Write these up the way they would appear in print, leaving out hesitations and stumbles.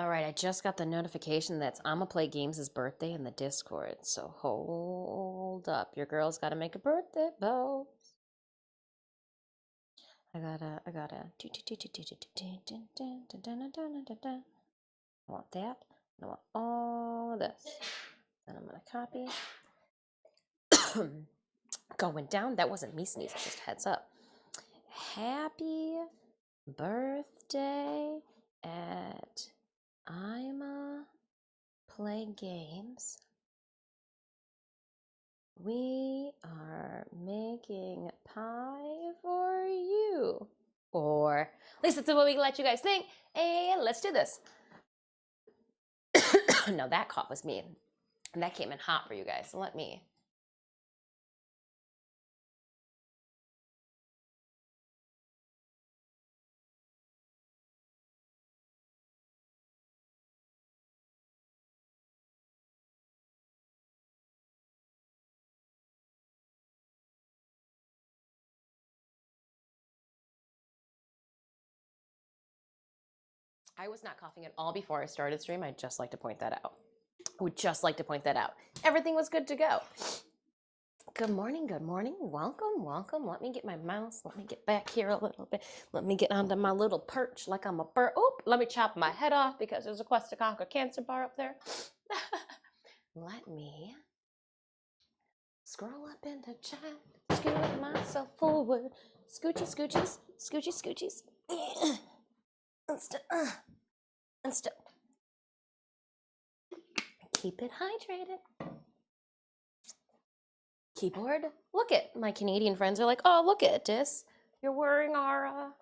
All right, I just got the notification that it's I'ma Play Games' birthday in the Discord. So hold up. Your girl's gotta make a birthday pose. I gotta I want that. I want all of this. Then I'm gonna copy. Going down. That wasn't me sneezing, just heads up. Happy birthday at I'ma Play Games. We are making pie for you. Or at least that's what we let you guys think. And let's do this. No, that cough was me. And that came in hot for you guys. So let me. I was not coughing at all before I started stream. I'd just like to point that out. I would just like to point that out. Everything was good to go. Good morning, good morning. Welcome, welcome. Let me get my mouse. Let me get back here a little bit. Let me get onto my little perch like I'm a bird. Oh, let me chop my head off because there's a Quest to Conquer cancer bar up there. Let me scroll up into chat. Scoot myself forward. Scoochies, scoochies, scoochies, scoochies. And still. Keep it hydrated. Keyboard. Look at my Canadian friends are like, oh, look at this. You're wearing our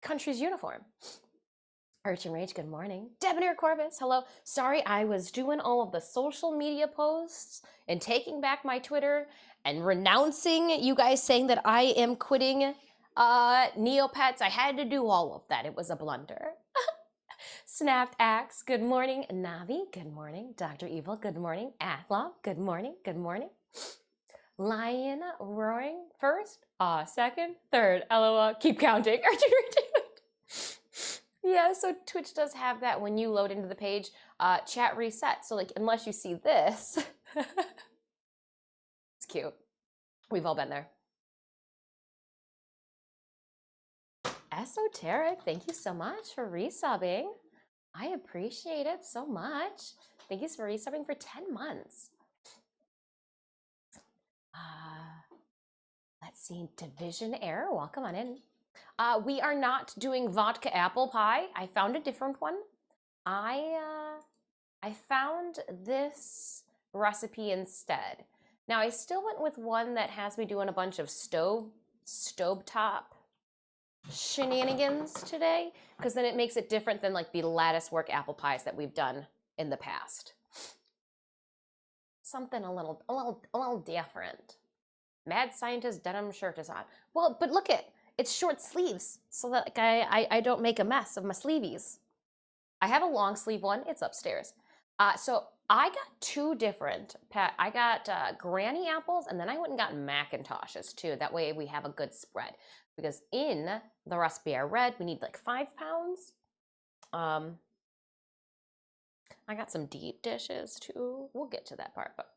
country's uniform. Arch and Rage, good morning. Debonair Corvus, hello. Sorry, I was doing all of the social media posts and taking back my Twitter and renouncing you guys saying that I am quitting Neopets. I had to do all of that. It was a blunder. Snapped Axe, good morning. Navi, good morning. Dr. Evil, good morning. Athlon, good morning. Good morning. Lion roaring first, second, third. LOL. Keep counting. Yeah, so Twitch does have that when you load into the page, chat reset. So like, unless you see this, it's cute. We've all been there. Esoteric, thank you so much for resubbing. I appreciate it so much. Thank you for resubbing for 10 months. Let's see, Division Air, welcome on in. We are not doing vodka apple pie. I found a different one. I found this recipe instead. Now I still went with one that has me doing a bunch of stovetop shenanigans today, because then it makes it different than like the lattice work apple pies that we've done in the past. Something a little different. Mad scientist denim shirt is on. Well, but look at it's short sleeves, so that like, I don't make a mess of my sleeveys. I have a long sleeve one. It's upstairs. So I got two different. I got granny apples, and then I went and got Macintoshes too. That way we have a good spread. Because in the Raspberry Red, we need like 5 pounds. I got some deep dishes too. We'll get to that part, but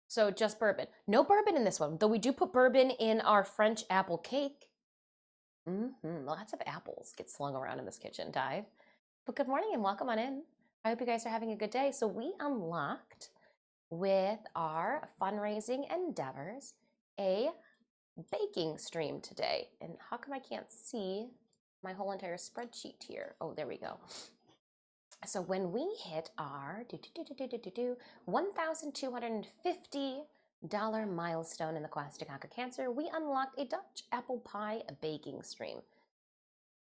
so just bourbon. No bourbon in this one, though we do put bourbon in our French apple cake. Lots of apples get slung around in this kitchen dive. But good morning and welcome on in. I hope you guys are having a good day. So we unlocked with our fundraising endeavors a baking stream today. And how come I can't see my whole entire spreadsheet here? Oh, there we go. So when we hit our $1,250 milestone in the Quest to Conquer Cancer, we unlocked a Dutch apple pie baking stream.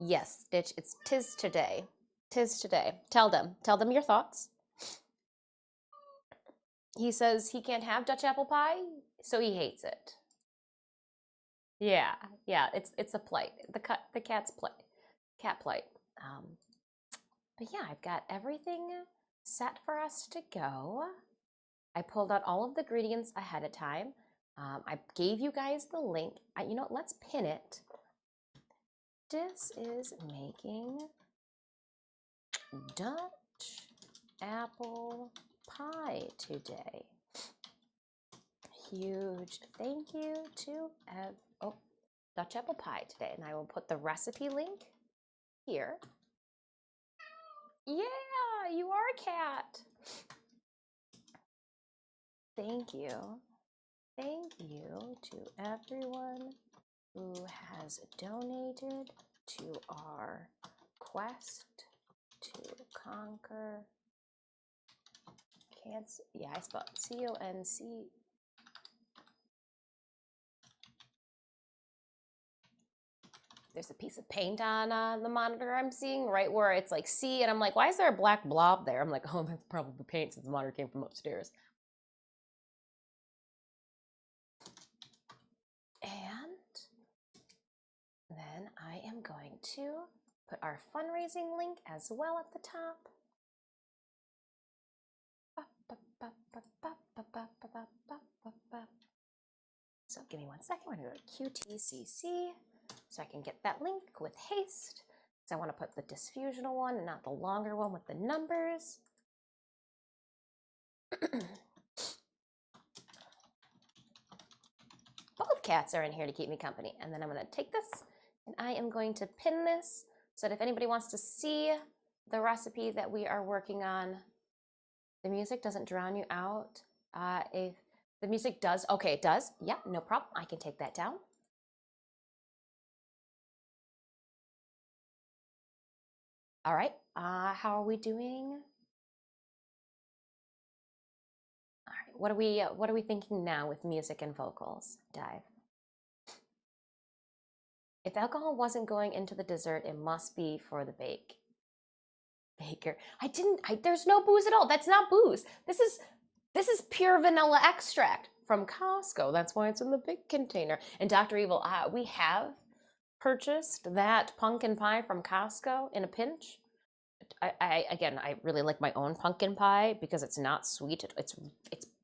Yes, Stitch, it's tis today. Tis today. Tell them your thoughts. He says he can't have Dutch apple pie, so he hates it. Yeah, it's a plight. The cat's plight. Cat plight. But yeah, I've got everything set for us to go. I pulled out all of the ingredients ahead of time. I gave you guys the link. You know what, let's pin it Dis is making Dutch apple pie today. Huge thank you to Dutch apple pie today. And I will put the recipe link here. Yeah, you are a cat. Thank you. Thank you to everyone who has donated to our quest to conquer cancer. Yeah, I spelled C-O-N-C. There's a piece of paint on the monitor I'm seeing right where it's like C, and I'm like, why is there a black blob there? I'm like, oh, that's probably paint since the monitor came from upstairs. And then I am going to put our fundraising link as well at the top. So give me 1 second. We're going to go to QTCC so I can get that link with haste. So I want to put the Disfusional one and not the longer one with the numbers. Both cats are in here to keep me company. And then I'm going to take this and I am going to pin this so that if anybody wants to see the recipe that we are working on, the music doesn't drown you out. If the music does, okay, it does. Yeah, no problem. I can take that down. All right, how are we doing? All right, what are we thinking now with music and vocals, Dive? If alcohol wasn't going into the dessert, it must be for the baker. There's no booze at all. That's not booze. This is pure vanilla extract from Costco. That's why it's in the big container. And Dr. Evil, we have purchased that pumpkin pie from Costco in a pinch. I really like my own pumpkin pie because it's not sweet. It's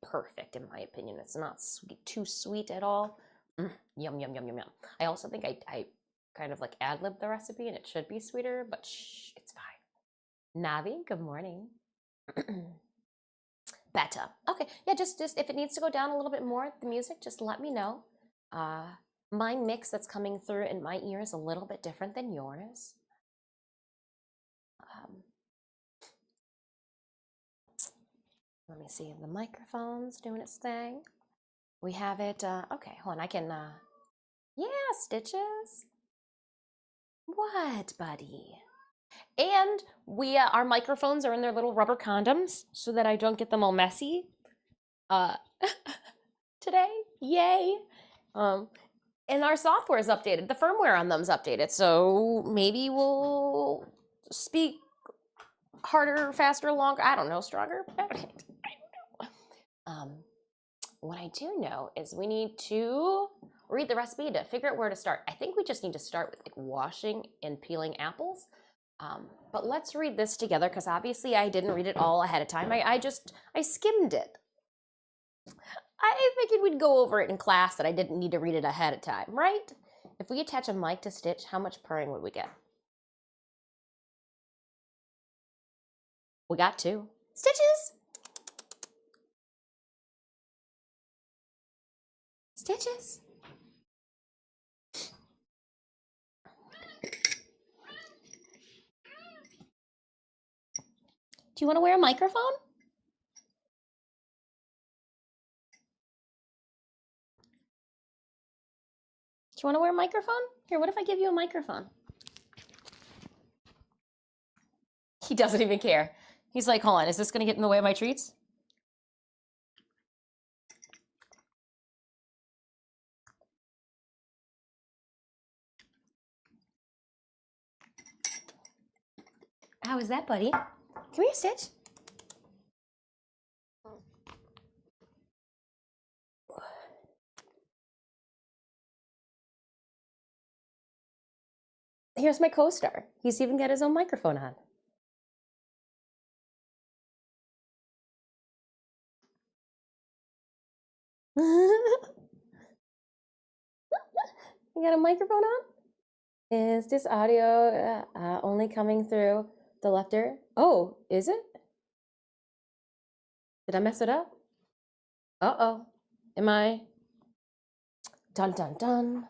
perfect in my opinion. It's not too sweet at all. Yum, yum, yum, yum, yum. I also think I kind of like ad-libbed the recipe and it should be sweeter, but shh, it's fine. Navi, good morning. Better. Okay, yeah, just if it needs to go down a little bit more, the music, just let me know. My mix that's coming through in my ear is a little bit different than yours. Let me see, the microphone's doing its thing. We have it, okay, hold on, I can, yeah, Stitches. What, buddy? And our microphones are in their little rubber condoms so that I don't get them all messy. Today, yay. And our software is updated. The firmware on them is updated. So maybe we'll speak harder, faster, longer. I don't know, stronger. I don't know. What I do know is we need to read the recipe to figure out where to start. I think we just need to start with like washing and peeling apples. But let's read this together because obviously I didn't read it all ahead of time. I skimmed it. I figured we'd go over it in class that I didn't need to read it ahead of time, right? If we attach a mic to Stitch, how much purring would we get? We got 2. Stitches! Stitches! Do you want to wear a microphone? Do you want to wear a microphone? Here, what if I give you a microphone? He doesn't even care. He's like, hold on, is this going to get in the way of my treats? How is that, buddy? Come here, Stitch. Here's my co-star. He's even got his own microphone on. You got a microphone on? Is this audio only coming through the left ear? Oh, is it? Did I mess it up? Uh-oh. Am I? Dun, dun, dun.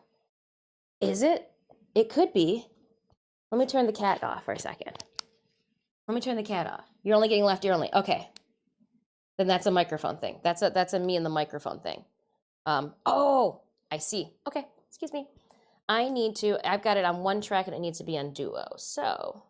Is it? It could be. Let me turn the cat off for a second. Let me turn the cat off. You're only getting left ear only. Okay. Then that's a microphone thing. That's a me and the microphone thing. Oh, I see. Okay, excuse me. I've got it on one track and it needs to be on duo. So,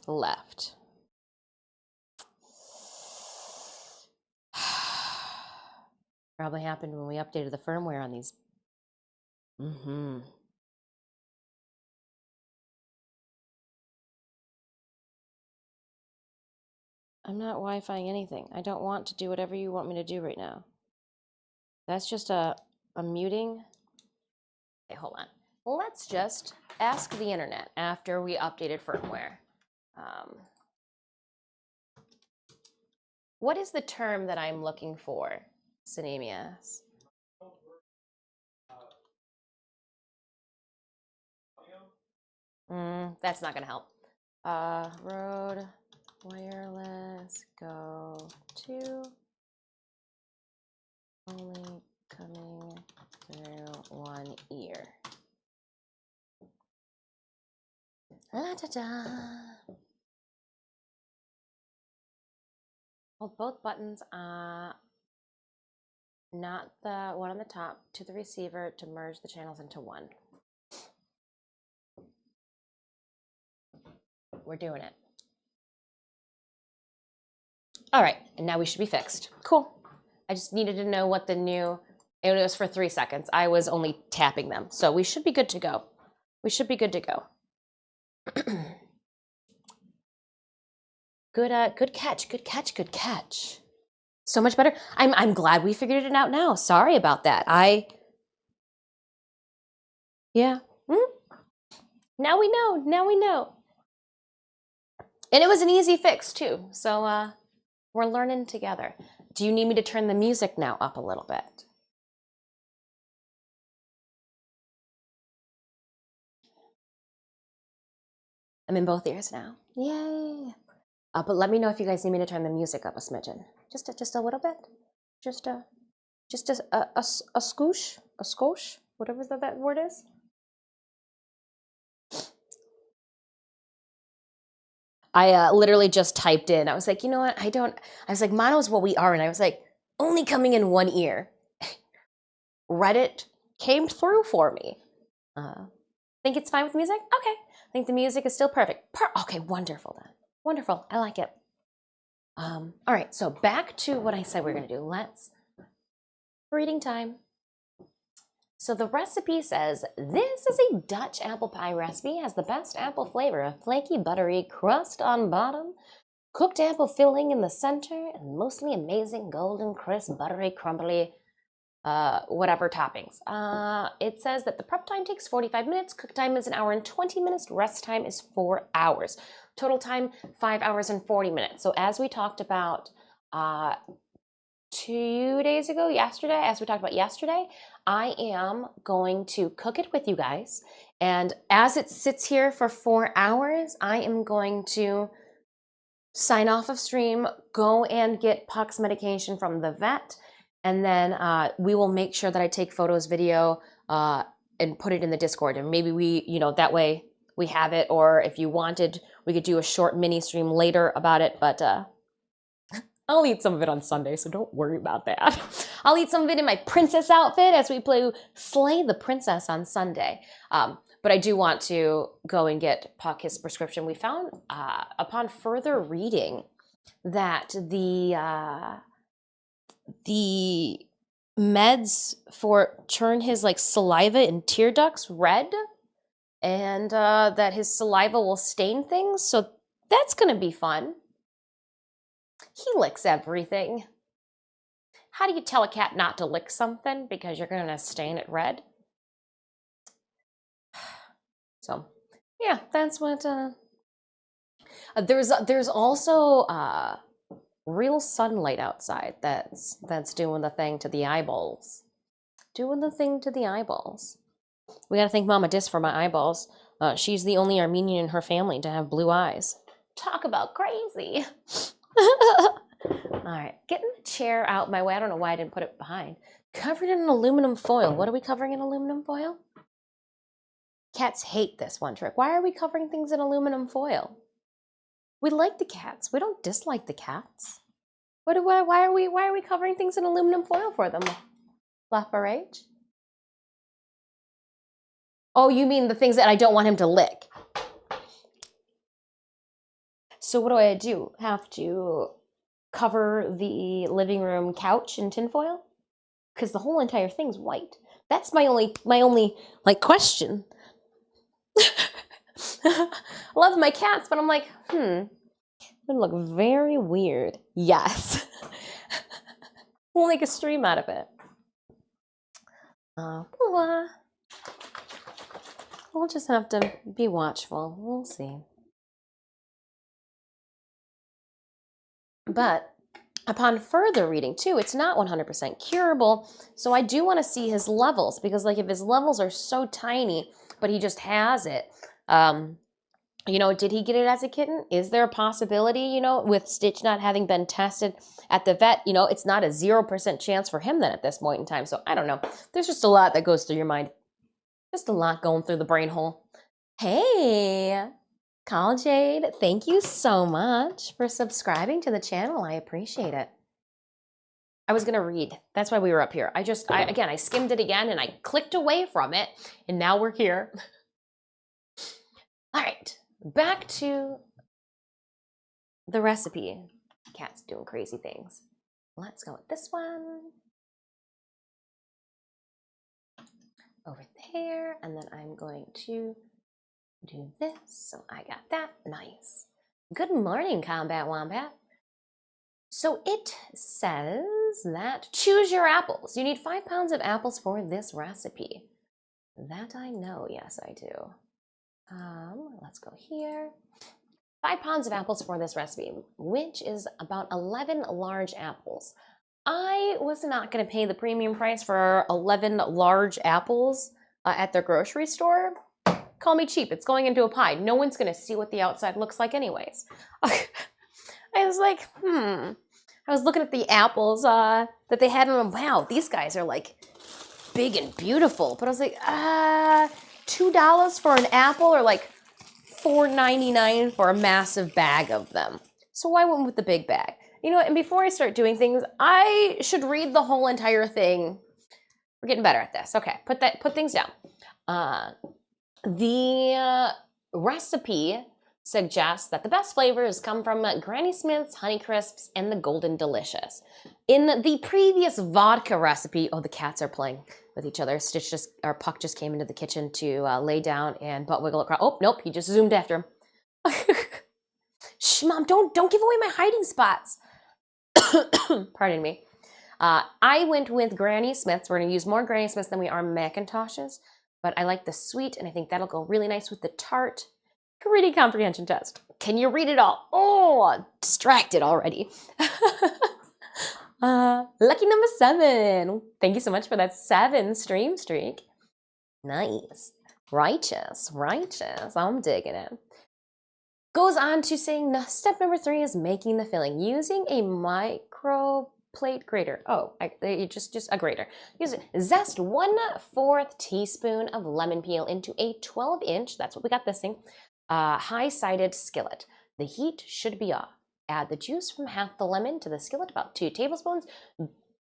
left. Probably happened when we updated the firmware on these. I'm not Wi-Fiing anything. I don't want to do whatever you want me to do right now. That's just a muting. Okay, hold on. Let's just ask the internet after we updated firmware. What is the term that I'm looking for? Synemias. That's not gonna help. Rode wireless go to only coming through one ear. La da da. Hold both buttons, not the one on the top, to the receiver to merge the channels into one. We're doing it. All right, and now we should be fixed. Cool. I just needed to know what the new, it was for 3 seconds. I was only tapping them. So we should be good to go. We should be good to go. Good catch, good catch, good catch. So much better. I'm glad we figured it out now. Sorry about that. Yeah. Now we know, now we know. And it was an easy fix too. So we're learning together. Do you need me to turn the music now up a little bit? I'm in both ears now. Yay. But let me know if you guys need me to turn the music up a smidgen. Just a little bit. Just a scoosh, a skosh, whatever that word is. I literally just typed in. I was like, you know what? I was like, mono is what we are. And I was like, only coming in one ear. Reddit came through for me. Think it's fine with music? Okay. Think the music is still perfect. Okay, wonderful then. Wonderful. I like it. All right, so back to what I said we are going to do. Reading time. So the recipe says, this is a Dutch apple pie recipe, has the best apple flavor, a flaky, buttery crust on bottom, cooked apple filling in the center, and mostly amazing golden, crisp, buttery, crumbly, whatever toppings. It says that the prep time takes 45 minutes, cook time is 1 hour and 20 minutes, rest time is 4 hours. Total time, 5 hours and 40 minutes. So as we talked about 2 days ago, yesterday, as we talked about yesterday, I am going to cook it with you guys. And as it sits here for 4 hours, I am going to sign off of stream, go and get Puck's medication from the vet, and then we will make sure that I take photos, video, and put it in the Discord. And maybe we, that way we have it, or if you wanted, we could do a short mini stream later about it, but I'll eat some of it on Sunday, so don't worry about that. I'll eat some of it in my princess outfit as we play Slay the Princess on Sunday. But I do want to go and get Puck his prescription. We found, upon further reading, that the meds turn his saliva and tear ducts red, and that his saliva will stain things. So that's gonna be fun. He licks everything. How do you tell a cat not to lick something because you're gonna stain it red? So, yeah, that's what There's also real sunlight outside that's doing the thing to the eyeballs. Doing the thing to the eyeballs. We gotta thank Mama Dis for my eyeballs. She's the only Armenian in her family to have blue eyes. Talk about crazy. All right, getting the chair out my way. I don't know why I didn't put it behind. Covered in aluminum foil. What are we covering in aluminum foil? Cats hate this one trick. Why are we covering things in aluminum foil? We like the cats. We don't dislike the cats. Why are we covering things in aluminum foil for them? Lafarage? Oh, you mean the things that I don't want him to lick. So what do? Have to cover the living room couch in tinfoil? Because the whole entire thing's white. That's my only like question. I love my cats, but I'm like, it would look very weird. Yes. We'll make a stream out of it. We'll just have to be watchful. We'll see. But upon further reading too, it's not 100% curable. So I do want to see his levels, because like if his levels are so tiny, but he just has it, you know, did he get it as a kitten? Is there a possibility, you know, with Stitch not having been tested at the vet, you know, it's not a 0% chance for him then at this point in time. So I don't know. There's just a lot that goes through your mind. Just a lot going through the brain hole. Hey, Call Jade, thank you so much for subscribing to the channel. I appreciate it. I was gonna read. That's why we were up here. I skimmed it again and I clicked away from it, and now we're here. All right, back to the recipe. Cat's doing crazy things. Let's go with this one. Over there, and then I'm going to do this. So I got that. Nice. Good morning, Combat Wombat. So it says that choose your apples. You need 5 pounds of apples for this recipe. That I know. Yes, I do. Let's go here. 5 pounds of apples for this recipe, which is about 11 large apples. I was not going to pay the premium price for 11 large apples at their grocery store. Call me cheap. It's going into a pie. No one's going to see what the outside looks like anyways. I was like, I was looking at the apples that they had, and wow, these guys are like big and beautiful. But I was like, $2 for an apple, or like $4.99 for a massive bag of them. So I went with the big bag. You know, and before I start doing things, I should read the whole entire thing. We're getting better at this. Okay, put things down. The recipe suggests that the best flavors come from Granny Smith's Honey Crisps and the Golden Delicious. In the previous vodka recipe, oh, the cats are playing with each other. Puck just came into the kitchen to lay down and butt wiggle across. Oh, nope, he just zoomed after him. Shh, Mom, don't give away my hiding spots. Pardon me. I went with Granny Smith's. We're going to use more Granny Smith's than we are Macintoshes, but I like the sweet, and I think that'll go really nice with the tart. Reading comprehension test. Can you read it all? Oh, I'm distracted already. Lucky number 7. Thank you so much for that 7 stream streak. Nice. Righteous. I'm digging it. Goes on to saying step number 3 is making the filling using a microplate grater. Oh, just a grater. Use it. Zest 1/4 teaspoon of lemon peel into a 12-inch. That's what we got this thing. High-sided skillet. The heat should be off. Add the juice from half the lemon to the skillet, about 2 tablespoons.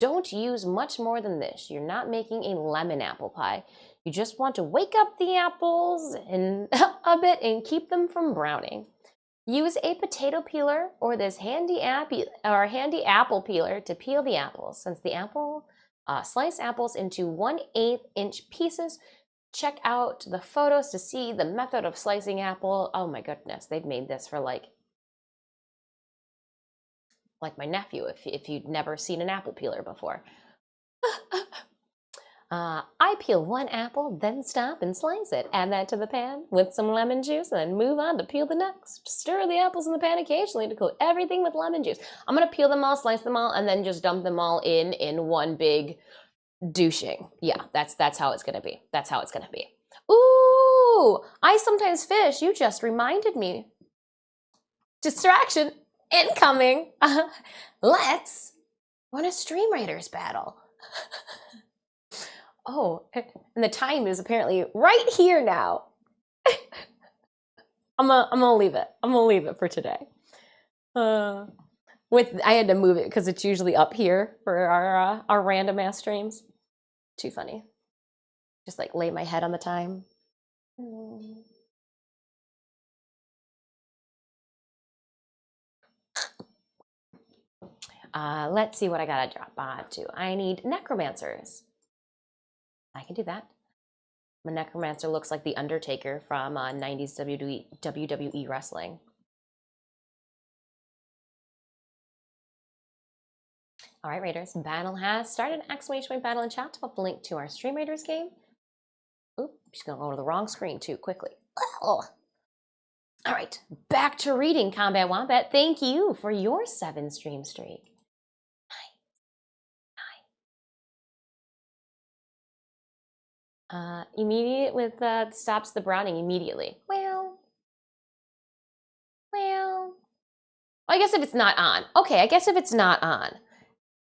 Don't use much more than this. You're not making a lemon apple pie. You just want to wake up the apples in a bit and keep them from browning. Use a potato peeler or this handy apple peeler to peel the apples. Since the apple, slice apples into 1/8 inch pieces. Check out the photos to see the method of slicing apple. Oh my goodness, they've made this for like my nephew if you'd never seen an apple peeler before. I peel one apple, then stop and slice it. Add that to the pan with some lemon juice, and then move on to peel the next. Stir the apples in the pan occasionally to coat everything with lemon juice. I'm gonna peel them all, slice them all, and then just dump them all in one big douching. Yeah, that's how it's gonna be. That's how it's gonna be. Ooh, I sometimes fish. You just reminded me. Distraction incoming. Let's run a Stream Raiders battle. Oh, and the time is apparently right here now. I'm gonna leave it. I'm gonna leave it for today. I had to move it because it's usually up here for our random ass streams. Too funny. Just like lay my head on the time. Let's see what I gotta drop on to. I need necromancers. I can do that. My necromancer looks like the Undertaker from 90s WWE wrestling. All right, Raiders, battle has started. Exclamation point battle in chat to put the link to our Stream Raiders game. Oop, she's gonna go to the wrong screen too quickly. Oh. All right, back to reading, Combat Wombat. Thank you for your 7 stream streak. Immediate with stops the browning immediately. Well, I guess if it's not on. Okay, I guess if it's not on.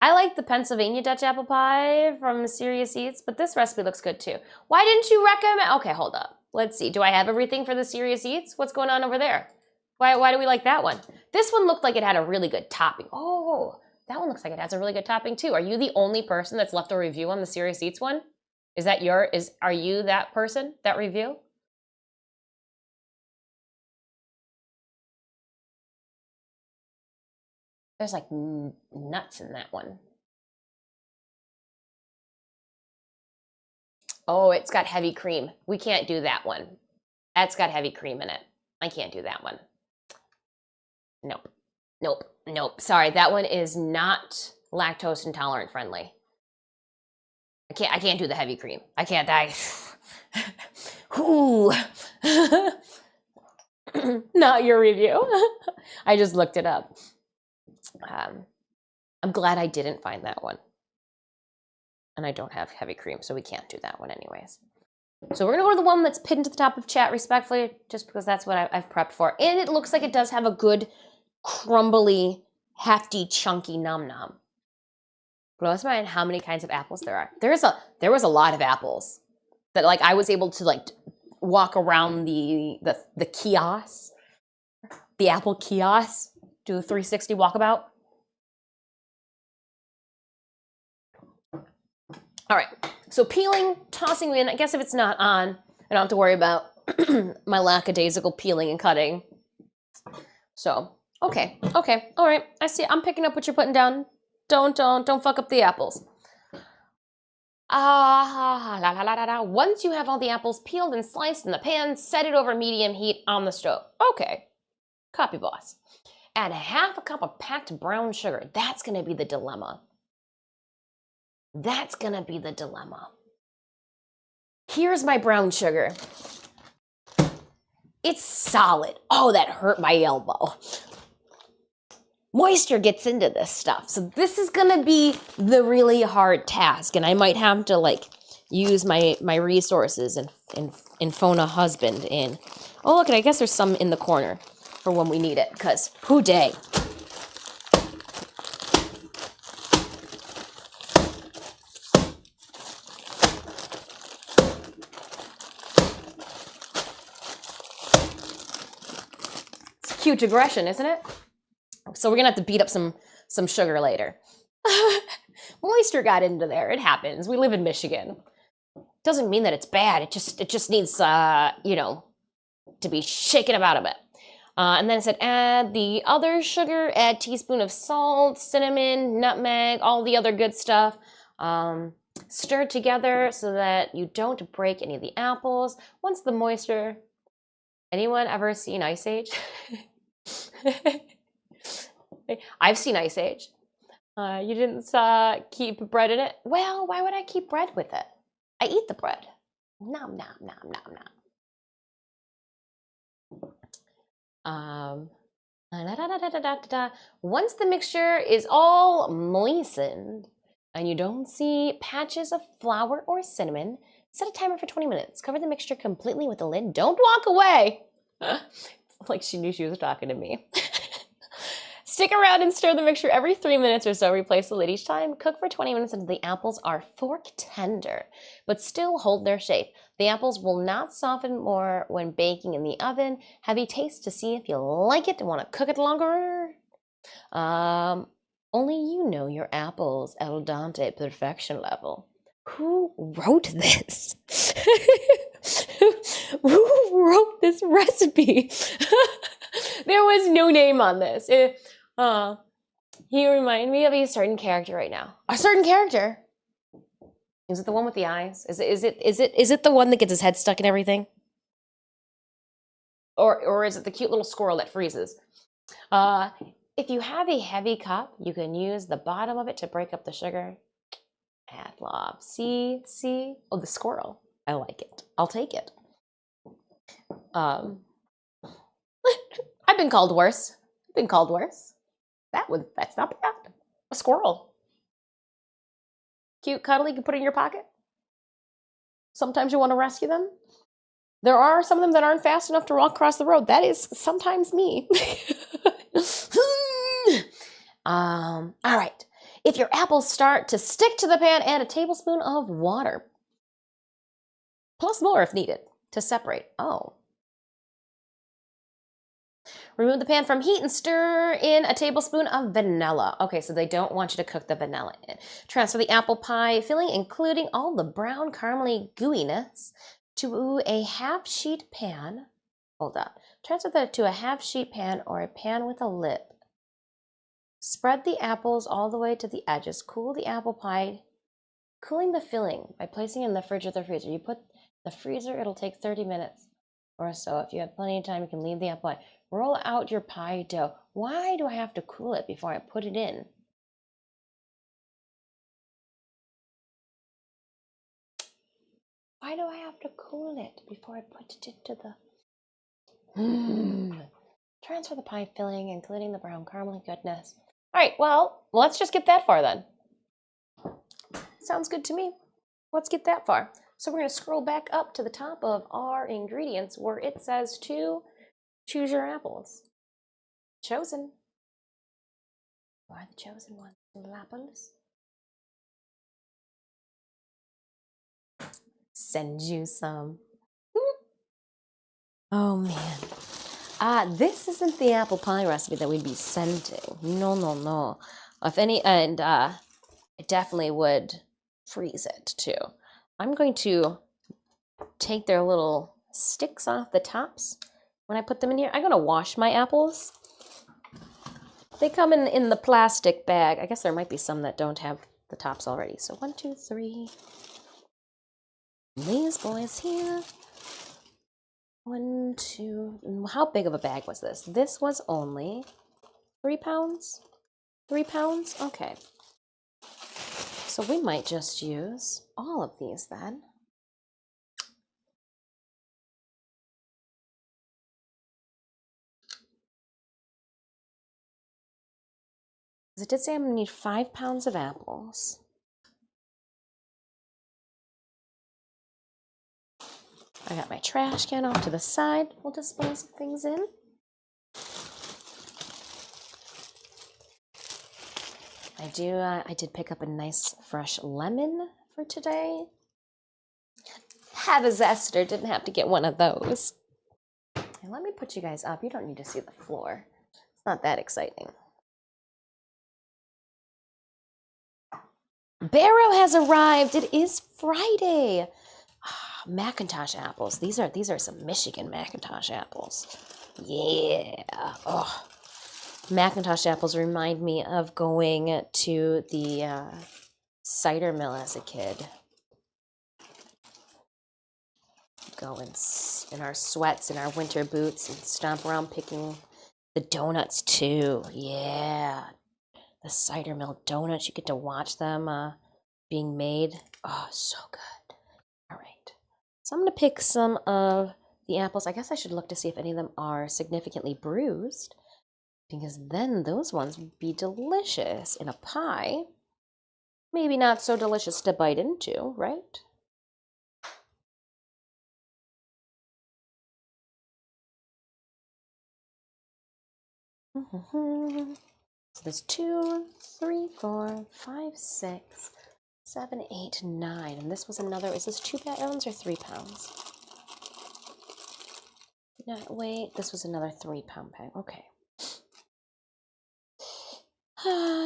I like the Pennsylvania Dutch apple pie from Serious Eats, but this recipe looks good too. Why didn't you recommend? Okay, hold up. Let's see. Do I have everything for the Serious Eats? What's going on over there? Why do we like that one? This one looked like it had a really good topping. Oh, that one looks like it has a really good topping too. Are you the only person that's left a review on the Serious Eats one? Are you that person, that review? There's like nuts in that one. Oh, it's got heavy cream. We can't do that one. That's got heavy cream in it. I can't do that one. Nope. Sorry, that one is not lactose intolerant friendly. I can't do the heavy cream. I can't. Ooh. Not your review. I just looked it up. I'm glad I didn't find that one. And I don't have heavy cream, so we can't do that one anyways. So we're gonna go to the one that's pinned to the top of chat respectfully, just because that's what I've prepped for. And it looks like it does have a good, crumbly, hefty, chunky num-num. Blows my mind how many kinds of apples there are. There was a lot of apples that like I was able to like walk around the kiosk, the apple kiosk, do a 360 walkabout. All right, so peeling, tossing in. I guess if it's not on, I don't have to worry about my lackadaisical peeling and cutting. So, okay, all right. I see. I'm picking up what you're putting down. Don't fuck up the apples. Once you have all the apples peeled and sliced in the pan, set it over medium heat on the stove. Okay, copy, boss. Add half a cup of packed brown sugar. That's gonna be the dilemma. That's gonna be the dilemma. Here's my brown sugar. It's solid. Oh, that hurt my elbow. Moisture gets into this stuff. So this is gonna be the really hard task. And I might have to like use my resources and phone a husband in. Oh, look, I guess there's some in the corner for when we need it, because who day? Cute aggression, isn't it? So we're gonna have to beat up some sugar later. Moisture got into there. It happens. We live in Michigan. Doesn't mean that it's bad. It just needs to be shaken about a bit. And then it said add the other sugar, add teaspoon of salt, cinnamon, nutmeg, all the other good stuff. Stir together so that you don't break any of the apples. Once the moisture. Anyone ever seen Ice Age? I've seen Ice Age. You didn't keep bread in it? Well, why would I keep bread with it? I eat the bread. Nom, nom, nom, nom, nom. Once the mixture is all moistened and you don't see patches of flour or cinnamon, set a timer for 20 minutes. Cover the mixture completely with the lid. Don't walk away. Like she knew she was talking to me. Stick around and stir the mixture every 3 minutes or so. Replace the lid each time. Cook for 20 minutes until the apples are fork tender, but still hold their shape. The apples will not soften more when baking in the oven. Have a taste to see if you like it and want to cook it longer. Only you know your apples al dente perfection level. Who wrote this? Who wrote this recipe? There was no name on this. You remind me of a certain character right now. A certain character. Is it the one with the eyes? Is it the one that gets his head stuck in everything? Or is it the cute little squirrel that freezes? If you have a heavy cup, you can use the bottom of it to break up the sugar. Add lob. See? Oh, the squirrel. I like it. I'll take it. I've been called worse. That's not bad. A squirrel. Cute, cuddly, you can put in your pocket. Sometimes you want to rescue them. There are some of them that aren't fast enough to walk across the road. That is sometimes me. All right. If your apples start to stick to the pan, add a tablespoon of water. Plus more if needed to separate. Oh. Remove the pan from heat and stir in a tablespoon of vanilla. Okay, so they don't want you to cook the vanilla in. Transfer the apple pie filling, including all the brown caramely gooiness, to a half-sheet pan. Hold on. Transfer that to a half-sheet pan or a pan with a lid. Spread the apples all the way to the edges. Cool the apple pie, cooling the filling by placing it in the fridge or the freezer. You put the freezer, it'll take 30 minutes or so. If you have plenty of time, you can leave the apple pie. Roll out your pie dough. Why do I have to cool it before I put it in? Why do I have to cool it before I put it into the... Transfer the pie filling, including the brown caramel goodness. All right, well, let's just get that far then. Sounds good to me. Let's get that far. So we're going to scroll back up to the top of our ingredients where it says to choose your apples. Chosen. You are the chosen one. Little apples. Send you some. Oh man. This isn't the apple pie recipe that we'd be sending. No. If any, and I definitely would freeze it too. I'm going to take their little sticks off the tops when I put them in here. I'm going to wash my apples. They come in the plastic bag. I guess there might be some that don't have the tops already. So 1, 2, 3. These boys here. 1, 2. How big of a bag was this? This was only 3 pounds. 3 pounds? Okay. So we might just use all of these then. It did say I'm gonna need 5 pounds of apples. I got my trash can off to the side. We'll dispose of things in. I did pick up a nice fresh lemon for today. Had a zester, didn't have to get one of those. And let me put you guys up. You don't need to see the floor. It's not that exciting. Barrow has arrived. It is Friday. Macintosh apples. These are some Michigan Macintosh apples. Yeah. Oh. Macintosh apples remind me of going to the cider mill as a kid. Go in our sweats and our winter boots and stomp around picking the donuts too. Yeah. The cider mill donuts. You get to watch them being made. Oh, so good. So I'm going to pick some of the apples. I guess I should look to see if any of them are significantly bruised, because then those ones would be delicious in a pie. Maybe not so delicious to bite into, right? So there's 2, 3, 4, 5, 6, 7, 8, 9. And this was another, is this 2 pounds or 3 pounds? No, wait, this was another 3-pound bag. Okay.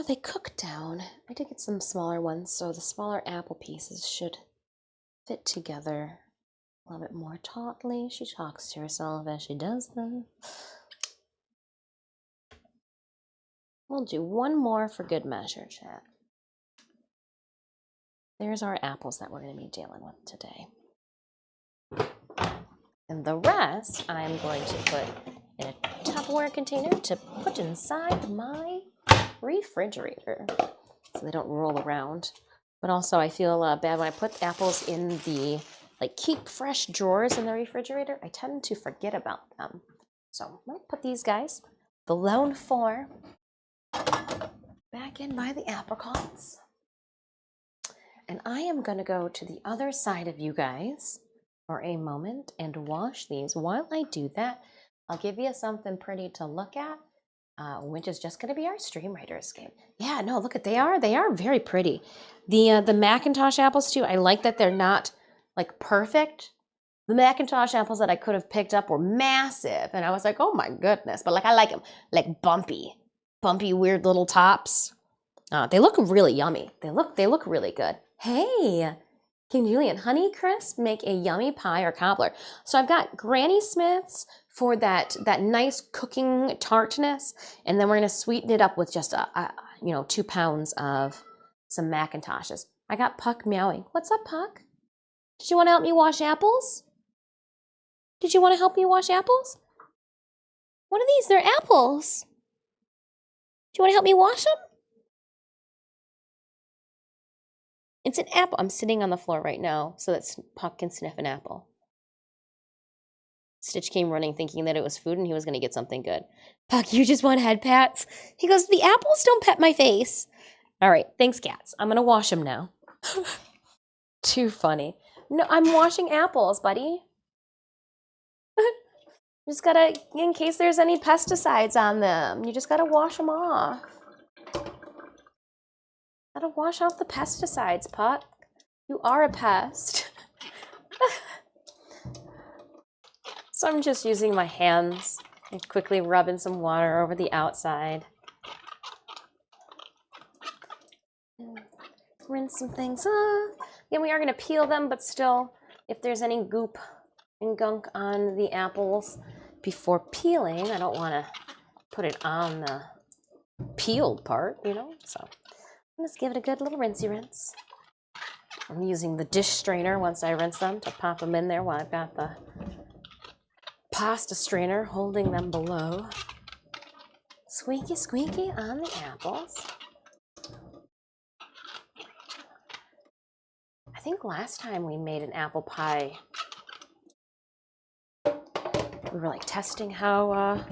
They cook down. I did get some smaller ones, so the smaller apple pieces should fit together a little bit more tautly. She talks to herself as she does that. We'll do one more for good measure, chat. There's our apples that we're going to be dealing with today. And the rest I'm going to put in a Tupperware container to put inside my refrigerator so they don't roll around. But also I feel bad when I put apples in the keep fresh drawers in the refrigerator. I tend to forget about them. So I'm going to put these guys, the lone 4, back in by the apricots. And I am going to go to the other side of you guys for a moment and wash these. While I do that, I'll give you something pretty to look at, which is just going to be our Stream Writer Escape. Yeah, no, look at, they are very pretty. The Macintosh apples too, I like that they're not perfect. The Macintosh apples that I could have picked up were massive, and I was like, oh my goodness. But I like them bumpy, weird little tops. They look really yummy. They look really good. Hey, King Julian, Honey Crisp make a yummy pie or cobbler. So I've got Granny Smith's for that nice cooking tartness, and then we're gonna sweeten it up with just 2 pounds of some Macintoshes. I got Puck meowing. What's up, Puck? Did you want to help me wash apples? Did you want to help me wash apples? What are these? They're apples. Do you want to help me wash them? It's an apple. I'm sitting on the floor right now so that Puck can sniff an apple. Stitch came running thinking that it was food and he was going to get something good. Puck, you just want head pats? He goes, the apples don't pet my face. All right, thanks, cats. I'm going to wash them now. Too funny. No, I'm washing apples, buddy. You just gotta, in case there's any pesticides on them, you just gotta wash them off. Gotta wash off the pesticides, Puck. You are a pest. So I'm just using my hands and quickly rubbing some water over the outside. Rinse some things off. Again, we are gonna peel them, but still, if there's any goop and gunk on the apples before peeling, I don't wanna put it on the peeled part, so let's give it a good little rinsey rinse. I'm using the dish strainer once I rinse them to pop them in there while I've got the pasta strainer holding them below. Squeaky squeaky on the apples. I think last time we made an apple pie, we were testing how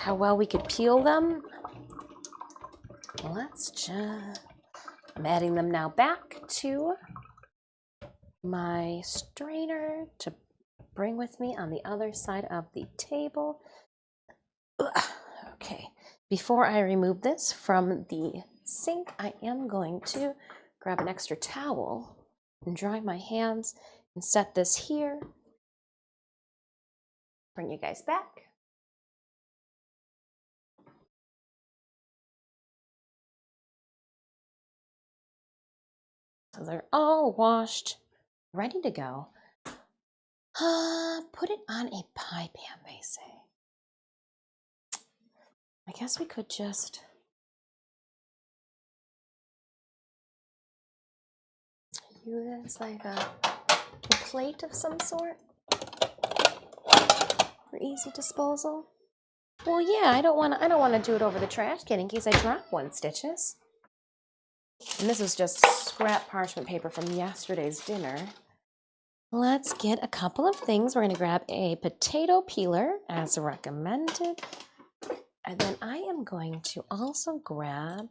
well we could peel them. I'm adding them now back to my strainer to bring with me on the other side of the table. Okay, before I remove this from the sink, I am going to grab an extra towel and dry my hands and set this here. Bring you guys back. So they're all washed, ready to go. Put it on a pie pan, they say. I guess we could just use like a plate of some sort for easy disposal. Well, yeah, I don't want to do it over the trash can in case I drop one, Stitches. And this is just scrap parchment paper from yesterday's dinner. let's get a couple of things. We're going to grab a potato peeler as recommended. And then I am going to also grab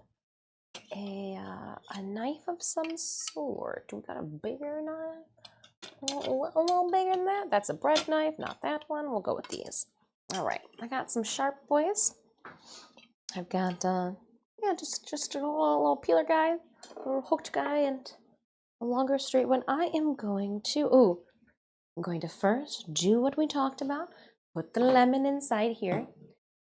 a knife of some sort. We got a bigger knife, a little bigger than that. That's a bread knife, not that one. We'll go with these. All right, I got some sharp boys. I've got just a little peeler guy, a little hooked guy, and a longer straight one. I'm going to first do what we talked about. Put the lemon inside here.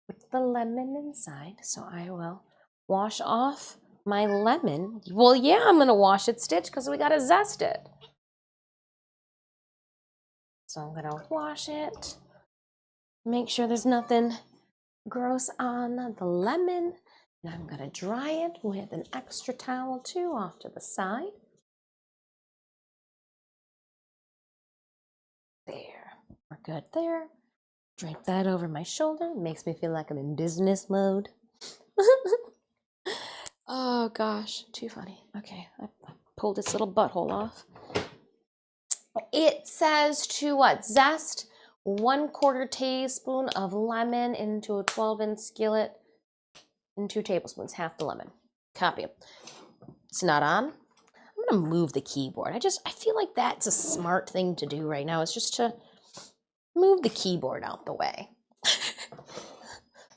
Put the lemon inside. So I will wash off my lemon. Well, yeah, I'm going to wash it, Stitch, because we got to zest it. So I'm going to wash it. Make sure there's nothing gross on the lemon. And I'm going to dry it with an extra towel too off to the side. There. We're good there. Drape that over my shoulder. Makes me feel like I'm in business mode. Oh gosh, too funny. Okay, I pulled its little butthole off. It says to what? Zest 1/4 teaspoon of lemon into a 12-inch skillet and 2 tablespoons, half the lemon. Copy. It's not on. I'm gonna move the keyboard. I feel like that's a smart thing to do right now. It's just to move the keyboard out the way.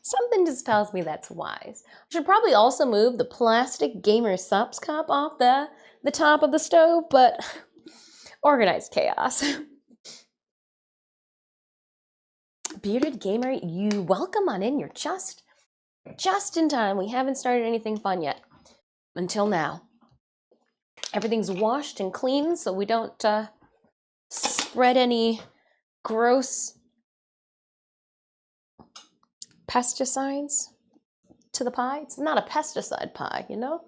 Something just tells me that's wise. I should probably also move the plastic gamer subs cup off the top of the stove, but organized chaos. Bearded gamer, you welcome on in. You're just in time. We haven't started anything fun yet. Until now. Everything's washed and clean so we don't spread any gross pesticides to the pie. It's not a pesticide pie, you know?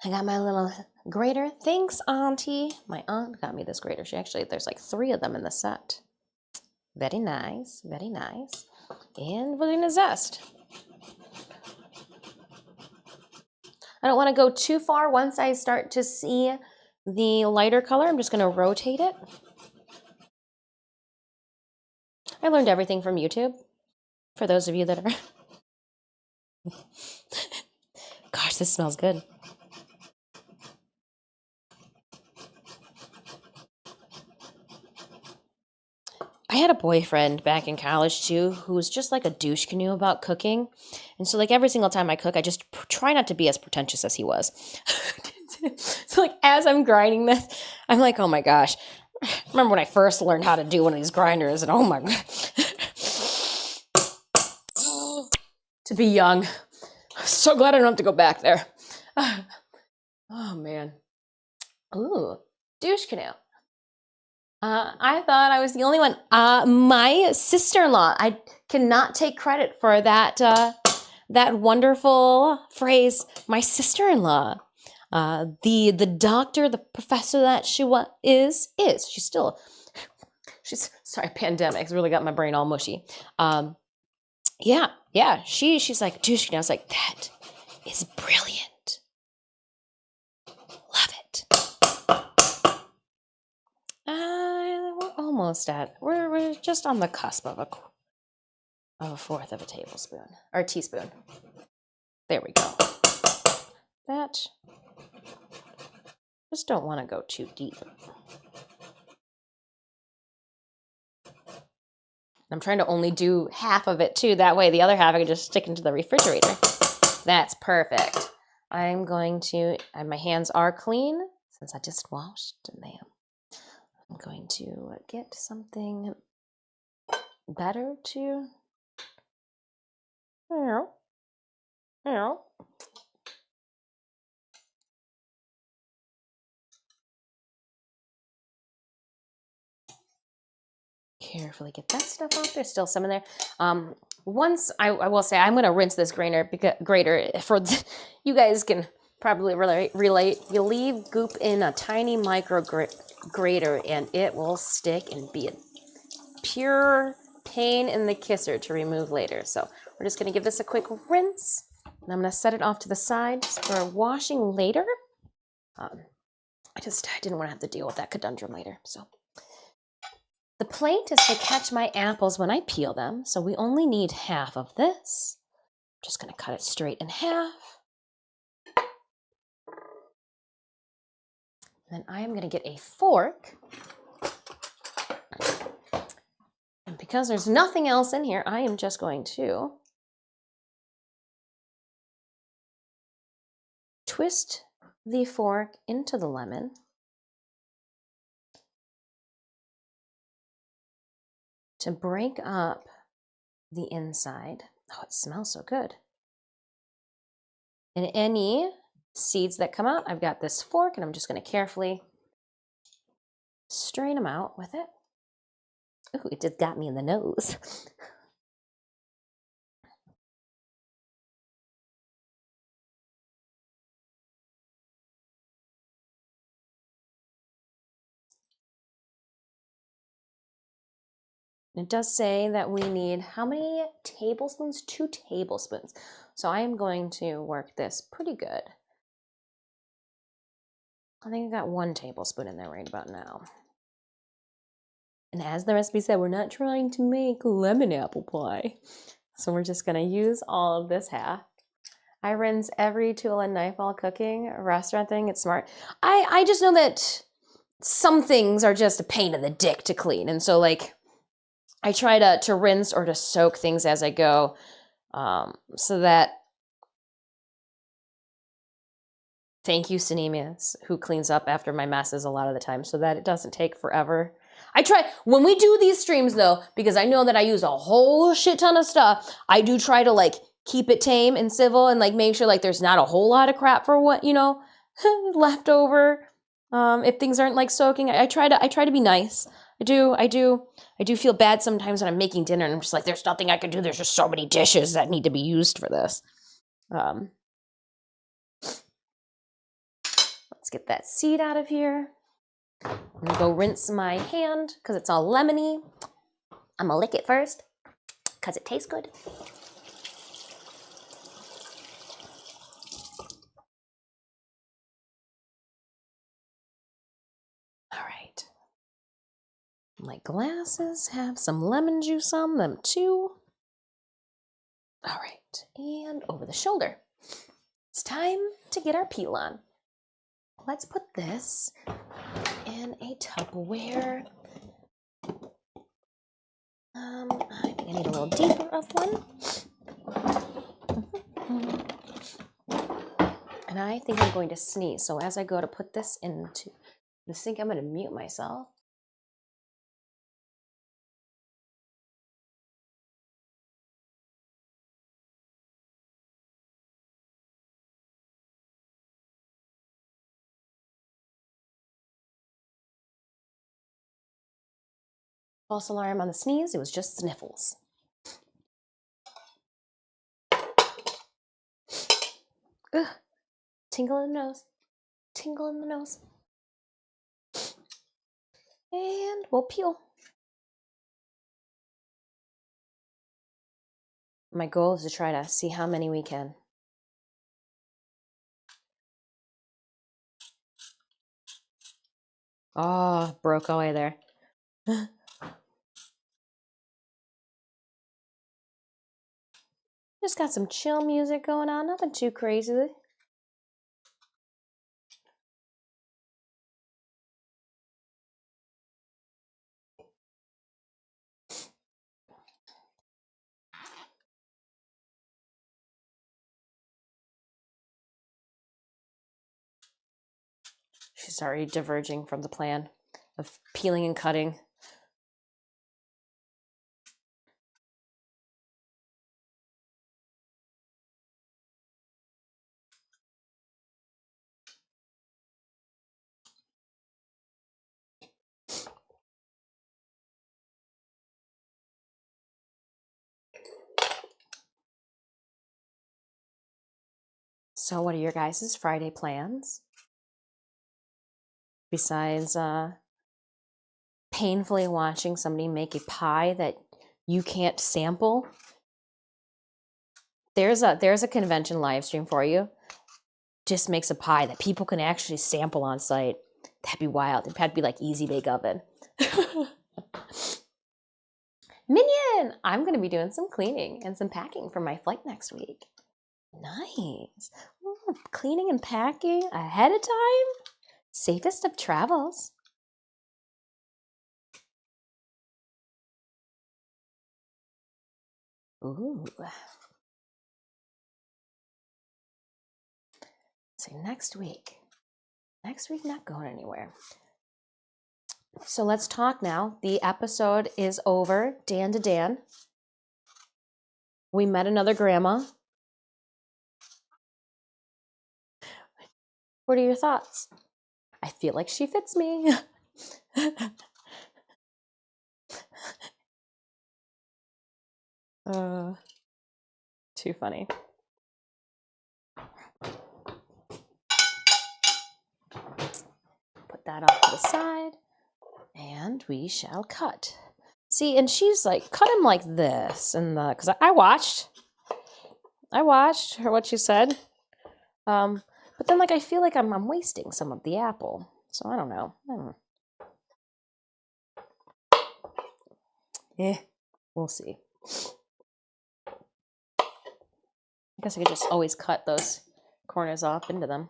I got my little grater. Thanks, Auntie. My aunt got me this grater. There's like 3 of them in the set. Very nice, very nice. And we're gonna zest. I don't want to go too far. Once I start to see the lighter color, I'm just gonna rotate it. I learned everything from YouTube. For those of you that are... Gosh, this smells good. I had a boyfriend back in college too who was just like a douche canoe about cooking. And so like every single time I cook, I just try not to be as pretentious as he was. So like as I'm grinding this, I'm like, oh my gosh. I remember when I first learned how to do one of these grinders and oh my God. To be young. So glad I don't have to go back there. Oh man. Ooh, douche canoe. I thought I was the only one. My sister-in-law, I cannot take credit for that that wonderful phrase, my sister-in-law. The doctor, the professor that she is. She's sorry, pandemic's really got my brain all mushy. Yeah, she's like, douche, I was like, that is brilliant. Love it. We're almost we're just on the cusp of a 1/4 of a tablespoon or teaspoon. There we go. That just don't want to go too deep. I'm trying to only do half of it too. That way the other half I can just stick into the refrigerator. That's perfect. I'm going to, and my hands are clean since I just washed them. I'm going to get something better to, carefully get that stuff off. There's still some in there. Once I will say I'm going to rinse this grater for you guys can probably relate. You leave goop in a tiny micro grater and it will stick and be a pure pain in the kisser to remove later. So we're just going to give this a quick rinse and I'm going to set it off to the side for washing later. I didn't want to have to deal with that conundrum later. So the plate is to catch my apples when I peel them. So we only need half of this. I'm just going to cut it straight in half. Then I am going to get a fork. And because there's nothing else in here, I am just going to twist the fork into the lemon. To break up the inside. Oh, it smells so good. And any seeds that come out, I've got this fork and I'm just going to carefully strain them out with it. Ooh, it just got me in the nose. It does say that we need how many tablespoons? 2 tablespoons. So I am going to work this pretty good. I think I got 1 tablespoon in there right about now. And as the recipe said, we're not trying to make lemon apple pie. So we're just going to use all of this half. I rinse every tool and knife while cooking. A restaurant thing, it's smart. I just know that some things are just a pain in the dick to clean. And so like, I try to rinse or to soak things as I go, so that, thank you, Sinemius, who cleans up after my messes a lot of the time, so that it doesn't take forever. I try, when we do these streams though, because I know that I use a whole shit ton of stuff, I do try to like keep it tame and civil and like make sure like there's not a whole lot of crap for what, you know, left over. If things aren't like soaking, I try to be nice. I do feel bad sometimes when I'm making dinner and I'm just like, there's nothing I can do. There's just so many dishes that need to be used for this. Let's get that seed out of here. I'm gonna go rinse my hand because it's all lemony. I'm gonna lick it first because it tastes good. All right. My glasses have some lemon juice on them too. All right, and over the shoulder. It's time to get our peel on. Let's put this in a Tupperware. I think I need a little deeper of one. And I think I'm going to sneeze. So as I go to put this into the sink, I'm going to mute myself. False alarm on the sneeze. It was just sniffles. Ugh. Tingle in the nose. Tingle in the nose. And we'll peel. My goal is to try to see how many we can. Oh, broke away there. Just got some chill music going on, nothing too crazy. She's already diverging from the plan of peeling and cutting. So what are your guys' Friday plans? Besides painfully watching somebody make a pie that you can't sample, there's a convention live stream for you. Just makes a pie that people can actually sample on site. That'd be wild. It'd have to be like easy bake oven. Minion! I'm going to be doing some cleaning and some packing for my flight next week. Nice. Ooh, cleaning and packing ahead of time? Safest of travels. Ooh. So next week. Next week, not going anywhere. So let's talk now. The episode is over. Dan to Dan. We met another grandma. What are your thoughts? I feel like she fits me. Too funny. Put that off to the side, and we shall cut. See, and she's like, cut him like this, and because I watched her what she said, but then like I feel like I'm wasting some of the apple, so I don't know. We'll see. I guess I could just always cut those corners off into them.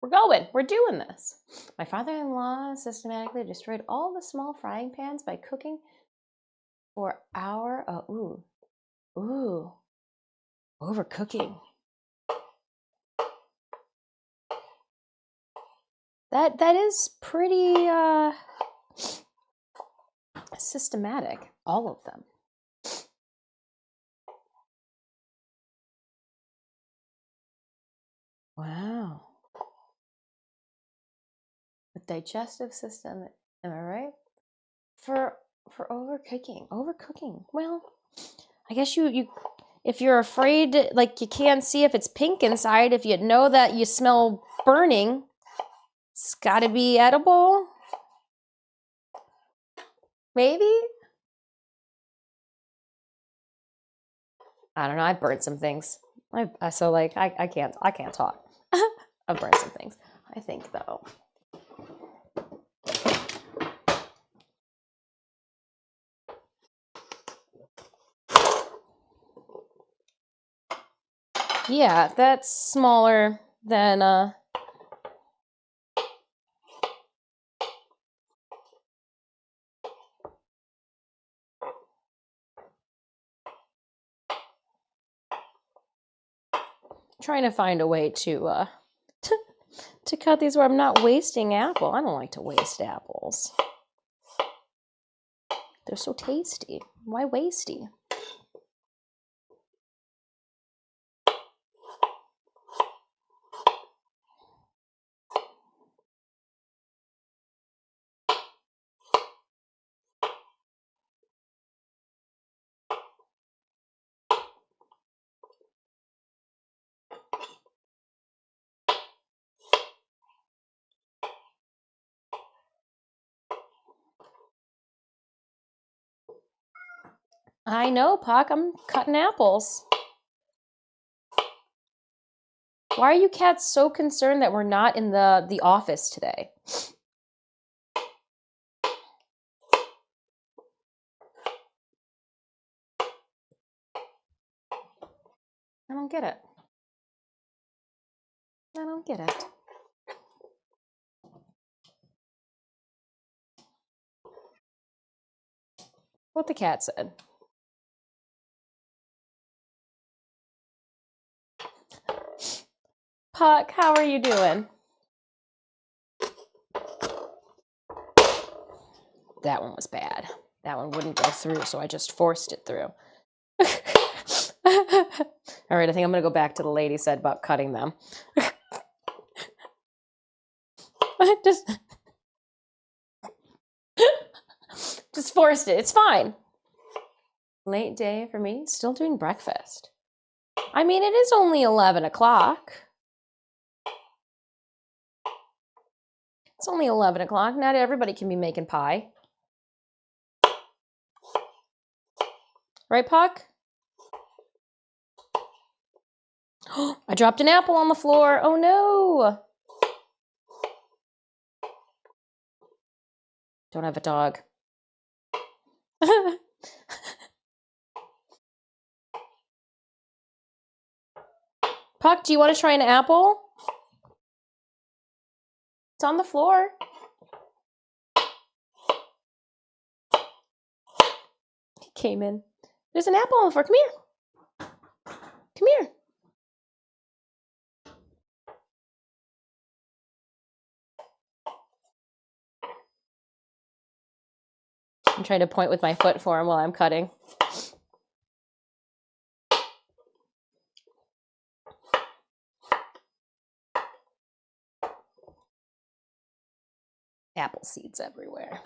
We're going. We're doing this. My father-in-law systematically destroyed all the small frying pans by cooking for overcooking. That is pretty systematic. All of them. Wow. The digestive system, am I right? For overcooking. Well, I guess you if you're afraid, like you can't see if it's pink inside, if you know that you smell burning, it's got to be edible. Maybe. I don't know. I've burned some things. I can't talk. I've burned some things. I think though. Yeah, that's smaller than trying to find a way to to cut these where I'm not wasting apple. I don't like to waste apples. They're so tasty. Why wasty? I know, Puck. I'm cutting apples. Why are you cats so concerned that we're not in the office today? I don't get it. I don't get it. What the cat said. Puck, how are you doing? That one was bad. That one wouldn't go through, so I just forced it through. All right, I think I'm going to go back to the lady said about cutting them. just forced it. It's fine. Late day for me. Still doing breakfast. I mean, it is only 11 o'clock. It's only 11 o'clock. Not everybody can be making pie. Right, Puck? I dropped an apple on the floor. Oh, no. Don't have a dog. Puck, do you want to try an apple? It's on the floor. He came in. There's an apple on the floor. Come here. Come here. I'm trying to point with my foot for him while I'm cutting. Apple seeds everywhere.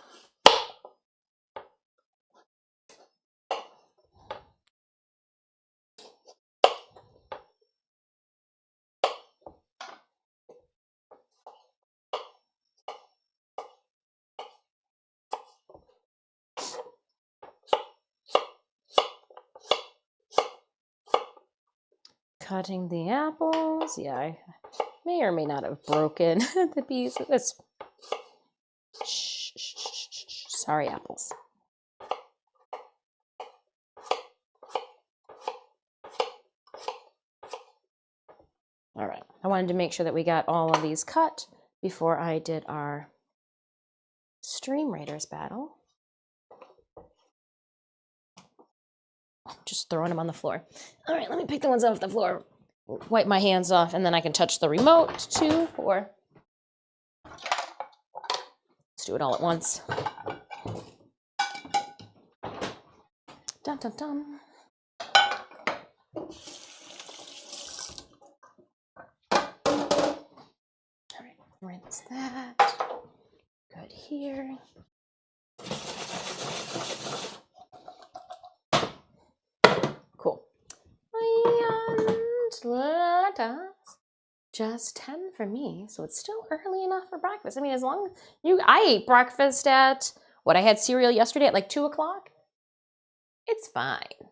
Cutting the apples. Yeah, I may or may not have broken the bees. This. Shh, shh, shh, shh. Sorry, apples. All right. I wanted to make sure that we got all of these cut before I did our Stream Raiders battle. Just throwing them on the floor. All right, let me pick the ones off the floor. Wipe my hands off, and then I can touch the remote too. Or let's do it all at once. Dun dun dun. All right, rinse that. Good here. Cool. And let us. Just 10 for me, so it's still early enough for breakfast. I mean, as long as I ate breakfast at, I had cereal yesterday at like 2 o'clock. It's fine.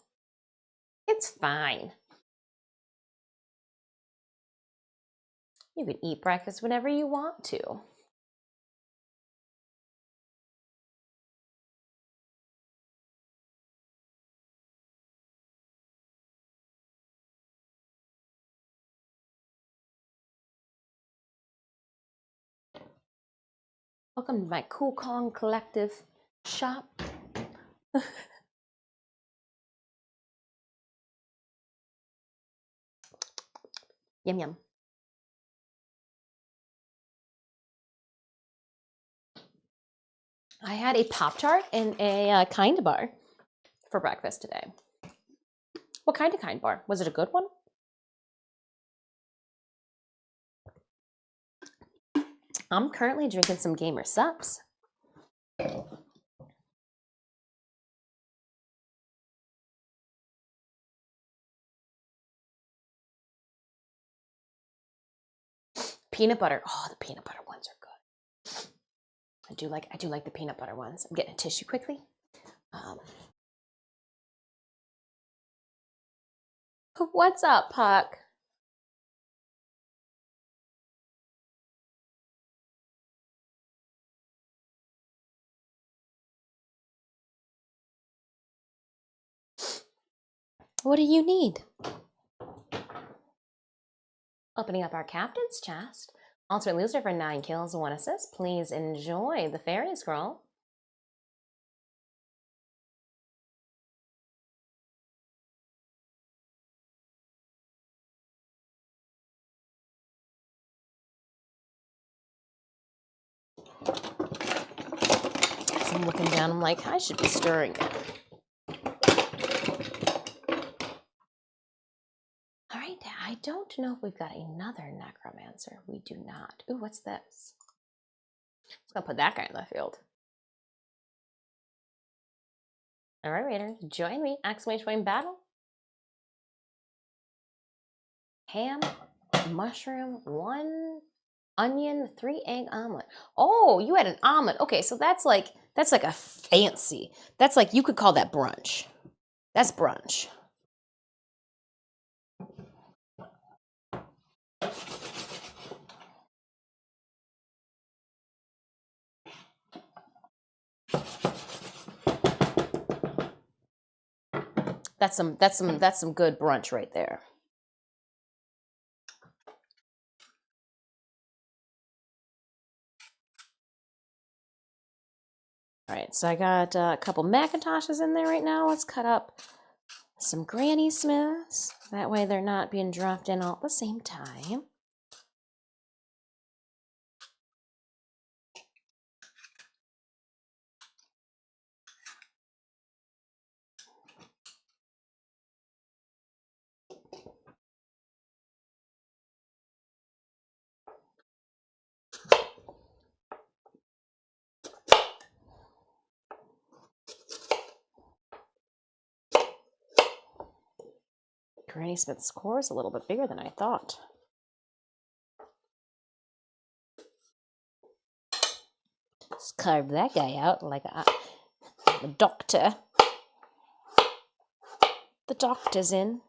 It's fine. You can eat breakfast whenever you want to. Welcome to my Cool Kong Collective shop. Yum yum. I had a Pop-Tart and a Kind Bar for breakfast today. What kind of Kind Bar? Was it a good one? I'm currently drinking some Gamer Supps. Peanut butter. Oh, the peanut butter ones are good. I do like the peanut butter ones. I'm getting a tissue quickly. What's up, Puck? What do you need? Opening up our captain's chest. Ultimate loser for 9 kills, 1 assist. Please enjoy the fairy scroll. As I'm looking down, I'm like, I should be stirring it. All right, I don't know if we've got another necromancer. We do not. Ooh, what's this? Let's go put that guy in the field. All right, Raiders, join me. Exclamation point battle. Ham, mushroom, 1 onion, 3 egg omelet. Oh, you had an omelet. Okay, so that's like a fancy. That's like, you could call that brunch. That's brunch. That's some good brunch right there. All right, so I got a couple Macintoshes in there right now. Let's cut up some Granny Smiths. That way they're not being dropped in all at the same time. Granny Smith's core is a little bit bigger than I thought. Just carve that guy out like the doctor. The doctor's in.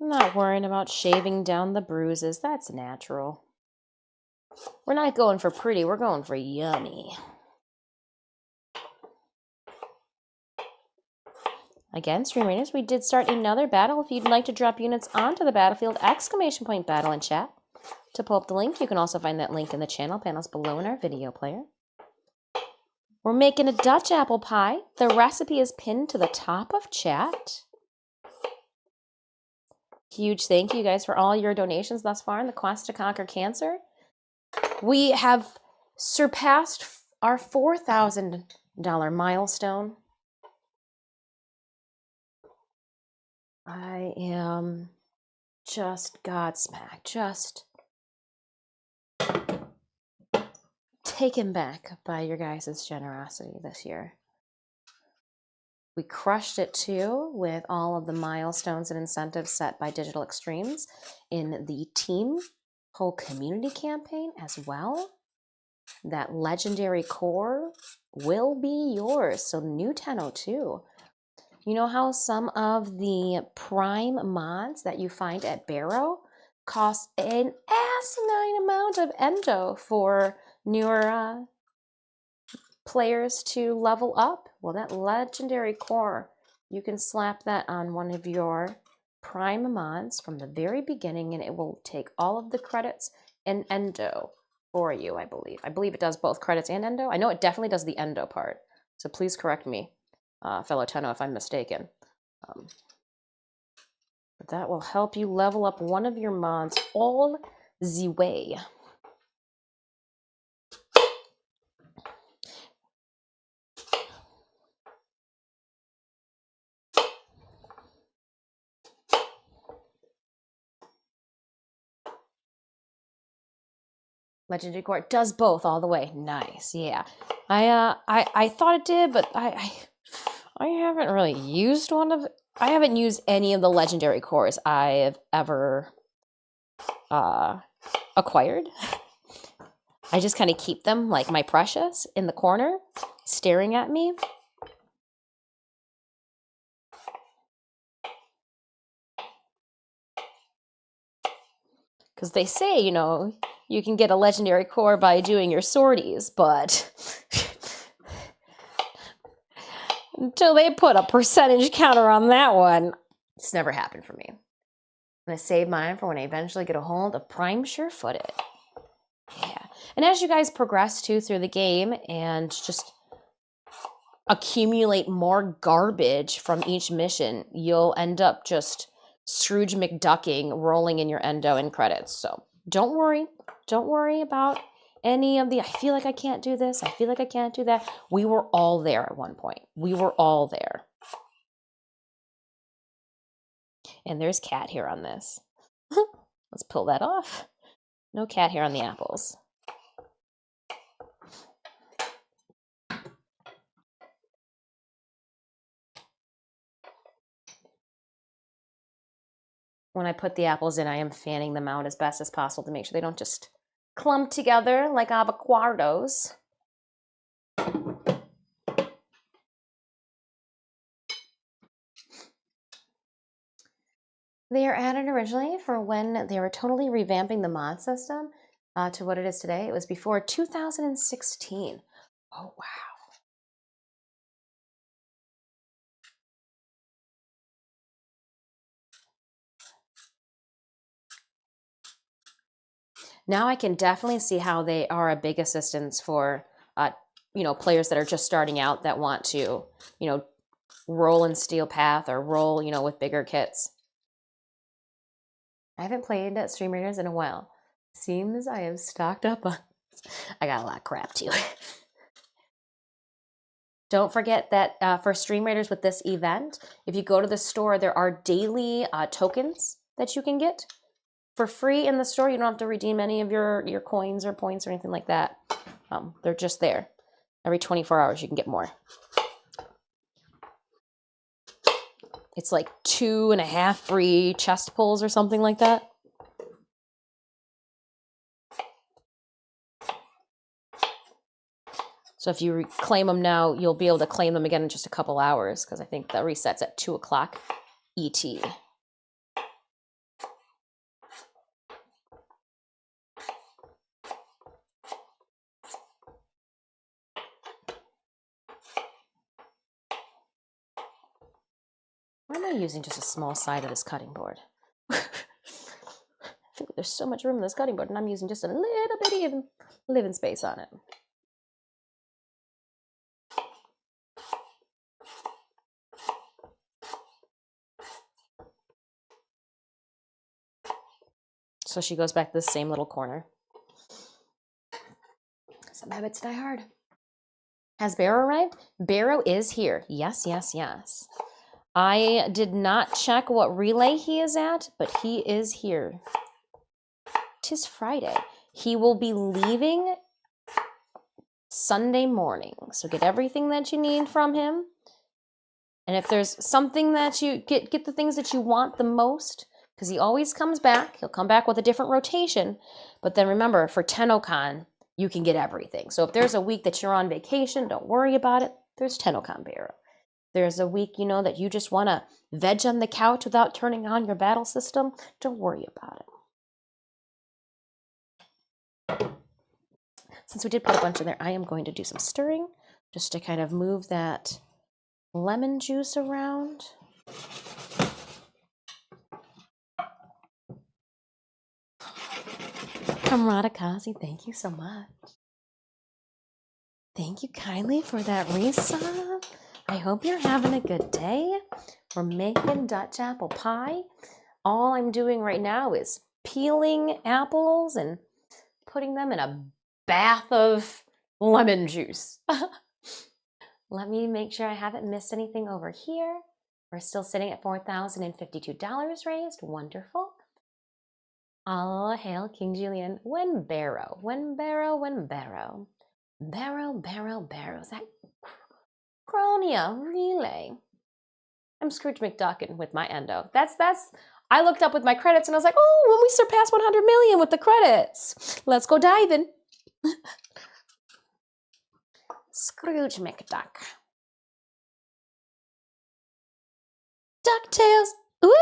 I'm not worrying about shaving down the bruises. That's natural. We're not going for pretty. We're going for yummy. Again, Stream Raiders, we did start another battle. If you'd like to drop units onto the battlefield, exclamation point battle in chat. To pull up the link, you can also find that link in the channel panels below in our video player. We're making a Dutch apple pie. The recipe is pinned to the top of chat. Huge thank you guys for all your donations thus far in the quest to conquer cancer. We have surpassed our $4,000 milestone. I am just godsmacked, just taken back by your guys' generosity this year. We crushed it too with all of the milestones and incentives set by Digital Extremes in the team whole community campaign as well. That legendary core will be yours. So new 1002. You know how some of the prime mods that you find at Barrow cost an asinine amount of endo for newer players to level up? Well, that legendary core, you can slap that on one of your prime mods from the very beginning and it will take all of the credits and endo for you, I believe. I believe it does both credits and endo. I know it definitely does the endo part. So please correct me, fellow Tenno, if I'm mistaken. But that will help you level up one of your mods all the way. Legendary core does both all the way. Nice, yeah. I thought it did, but I haven't really used one of. I haven't used any of the legendary cores I've ever acquired. I just kind of keep them like my precious in the corner, staring at me. Because they say, you know, you can get a legendary core by doing your sorties, but until they put a percentage counter on that one, it's never happened for me. I'm going to save mine for when I eventually get a hold of Prime Sure-Footed. Yeah. And as you guys progress too through the game and just accumulate more garbage from each mission, you'll end up just Scrooge McDucking rolling in your endo and credits. So don't worry. Don't worry about any of the, I feel like I can't do this. I feel like I can't do that. We were all there at one point. We were all there. And there's Cat here on this. Let's pull that off. No cat hair on the apples. When I put the apples in, I am fanning them out as best as possible to make sure they don't just clump together like avocados. They are added originally for when they were totally revamping the mod system to what it is today. It was before 2016. Oh, wow. Now I can definitely see how they are a big assistance for, players that are just starting out that want to, roll in Steel Path or roll, with bigger kits. I haven't played Stream Raiders in a while. Seems I have stocked up on. I got a lot of crap too. Don't forget that for Stream Raiders with this event, if you go to the store, there are daily tokens that you can get for free in the store. You don't have to redeem any of your coins or points or anything like that. They're just there. Every 24 hours you can get more. It's like 2.5 free chest pulls or something like that. So if you claim them now, you'll be able to claim them again in just a couple hours because I think that resets at 2 o'clock ET. Why am I using just a small side of this cutting board? I feel like there's so much room in this cutting board and I'm using just a little bitty of living space on it. So she goes back to the same little corner. Some habits die hard. Has Barrow arrived? Barrow is here. Yes, yes, yes. I did not check what relay he is at, but he is here. 'Tis Friday. He will be leaving Sunday morning. So get everything that you need from him. And if there's something that you get the things that you want the most, because he always comes back. He'll come back with a different rotation. But then remember, for TennoCon, you can get everything. So if there's a week that you're on vacation, don't worry about it. There's TennoCon Barrow. There's a week, that you just want to veg on the couch without turning on your battle system. Don't worry about it. Since we did put a bunch in there, I am going to do some stirring just to kind of move that lemon juice around. Kamarakazi, thank you so much. Thank you kindly for that resub. I hope you're having a good day. We're making Dutch apple pie. All I'm doing right now is peeling apples and putting them in a bath of lemon juice. Let me make sure I haven't missed anything over here. We're still sitting at $4,052 raised. Wonderful. All hail King Julian. When Barrow. When Barrow. When Barrow. Barrow, Barrow, Barrow. Is that Cronia? Really? I'm Scrooge McDuck with my endo. That's. I looked up with my credits and I was like, oh, when we surpass 100 million with the credits, let's go diving. Scrooge McDuck. DuckTales. Woo!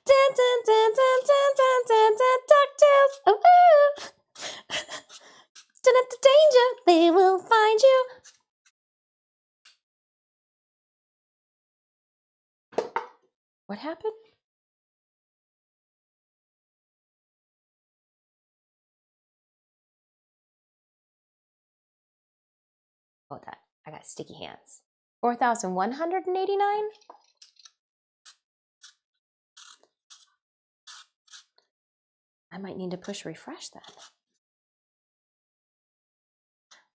Dun, dun, dun, dun, dun, dun, dun, dun, DuckTales. Woo! Stand at the danger, they will find you. What happened? Hold that. I got sticky hands. 4,189? I might need to push refresh then.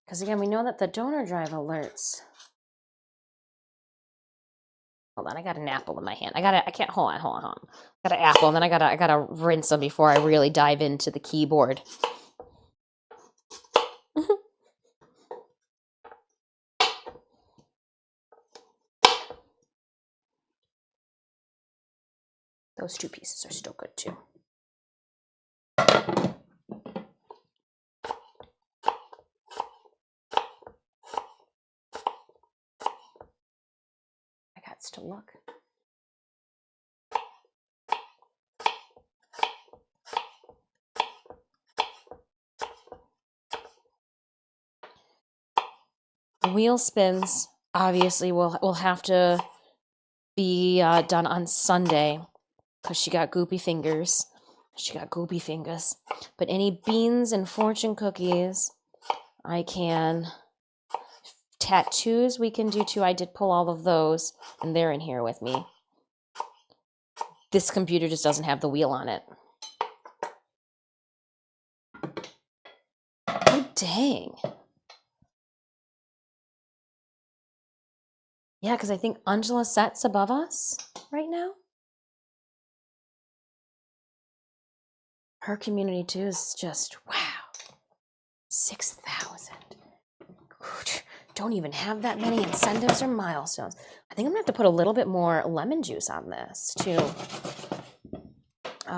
Because again, we know that the donor drive alerts Hold on, I got an apple in my hand. I can't, hold on. I got an apple, and then I gotta rinse them before I really dive into the keyboard. Those two pieces are still good too. I got to look. The wheel spins obviously will have to be done on Sunday because she got goopy fingers. But any beans and fortune cookies, I can. Tattoos we can do too. I did pull all of those, and they're in here with me. This computer just doesn't have the wheel on it. Oh, dang. Yeah, because I think Angela Set's above us right now. Her community too is just, wow. 6,000. Don't even have that many incentives or milestones. I think I'm gonna have to put a little bit more lemon juice on this too.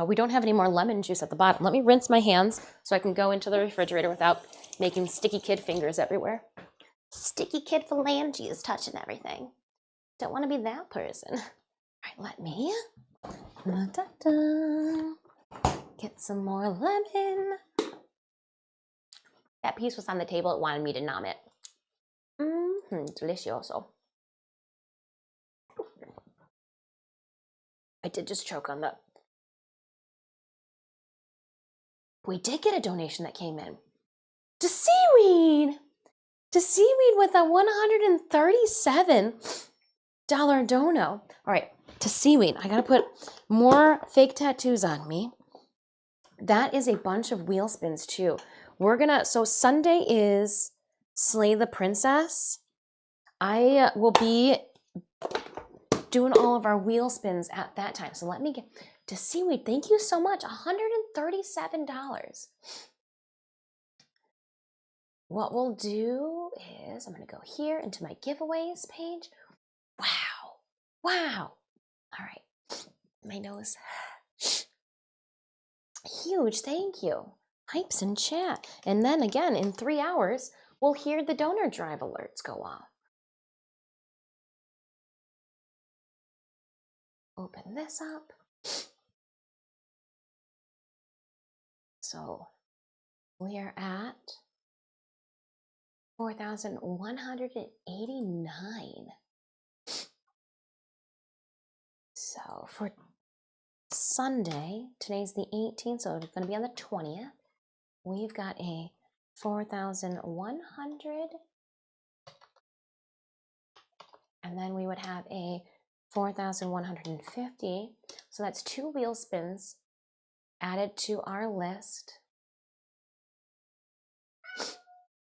We don't have any more lemon juice at the bottom. Let me rinse my hands so I can go into the refrigerator without making sticky kid fingers everywhere. Sticky kid phalanges touching everything. Don't want to be that person. All right, let me get some more lemon. That piece was on the table. It wanted me to numb it. Delicioso. I did just choke on that. We did get a donation that came in. To Seaweed with a $137 dono. All right, to Seaweed. I gotta put more fake tattoos on me. That is a bunch of wheel spins too. So Sunday is Slay the Princess. I will be doing all of our wheel spins at that time. So let me get to Seaweed. Thank you so much. $137. What we'll do is I'm going to go here into my giveaways page. Wow. All right. My nose. Huge. Thank you. Hypes in chat. And then again, in 3 hours, we'll hear the donor drive alerts go off. Open this up. So we are at 4,189. So for Sunday, today's the 18th, so it's going to be on the 20th. We've got a 4,100, and then we would have a 4,150. So that's 2 wheel spins added to our list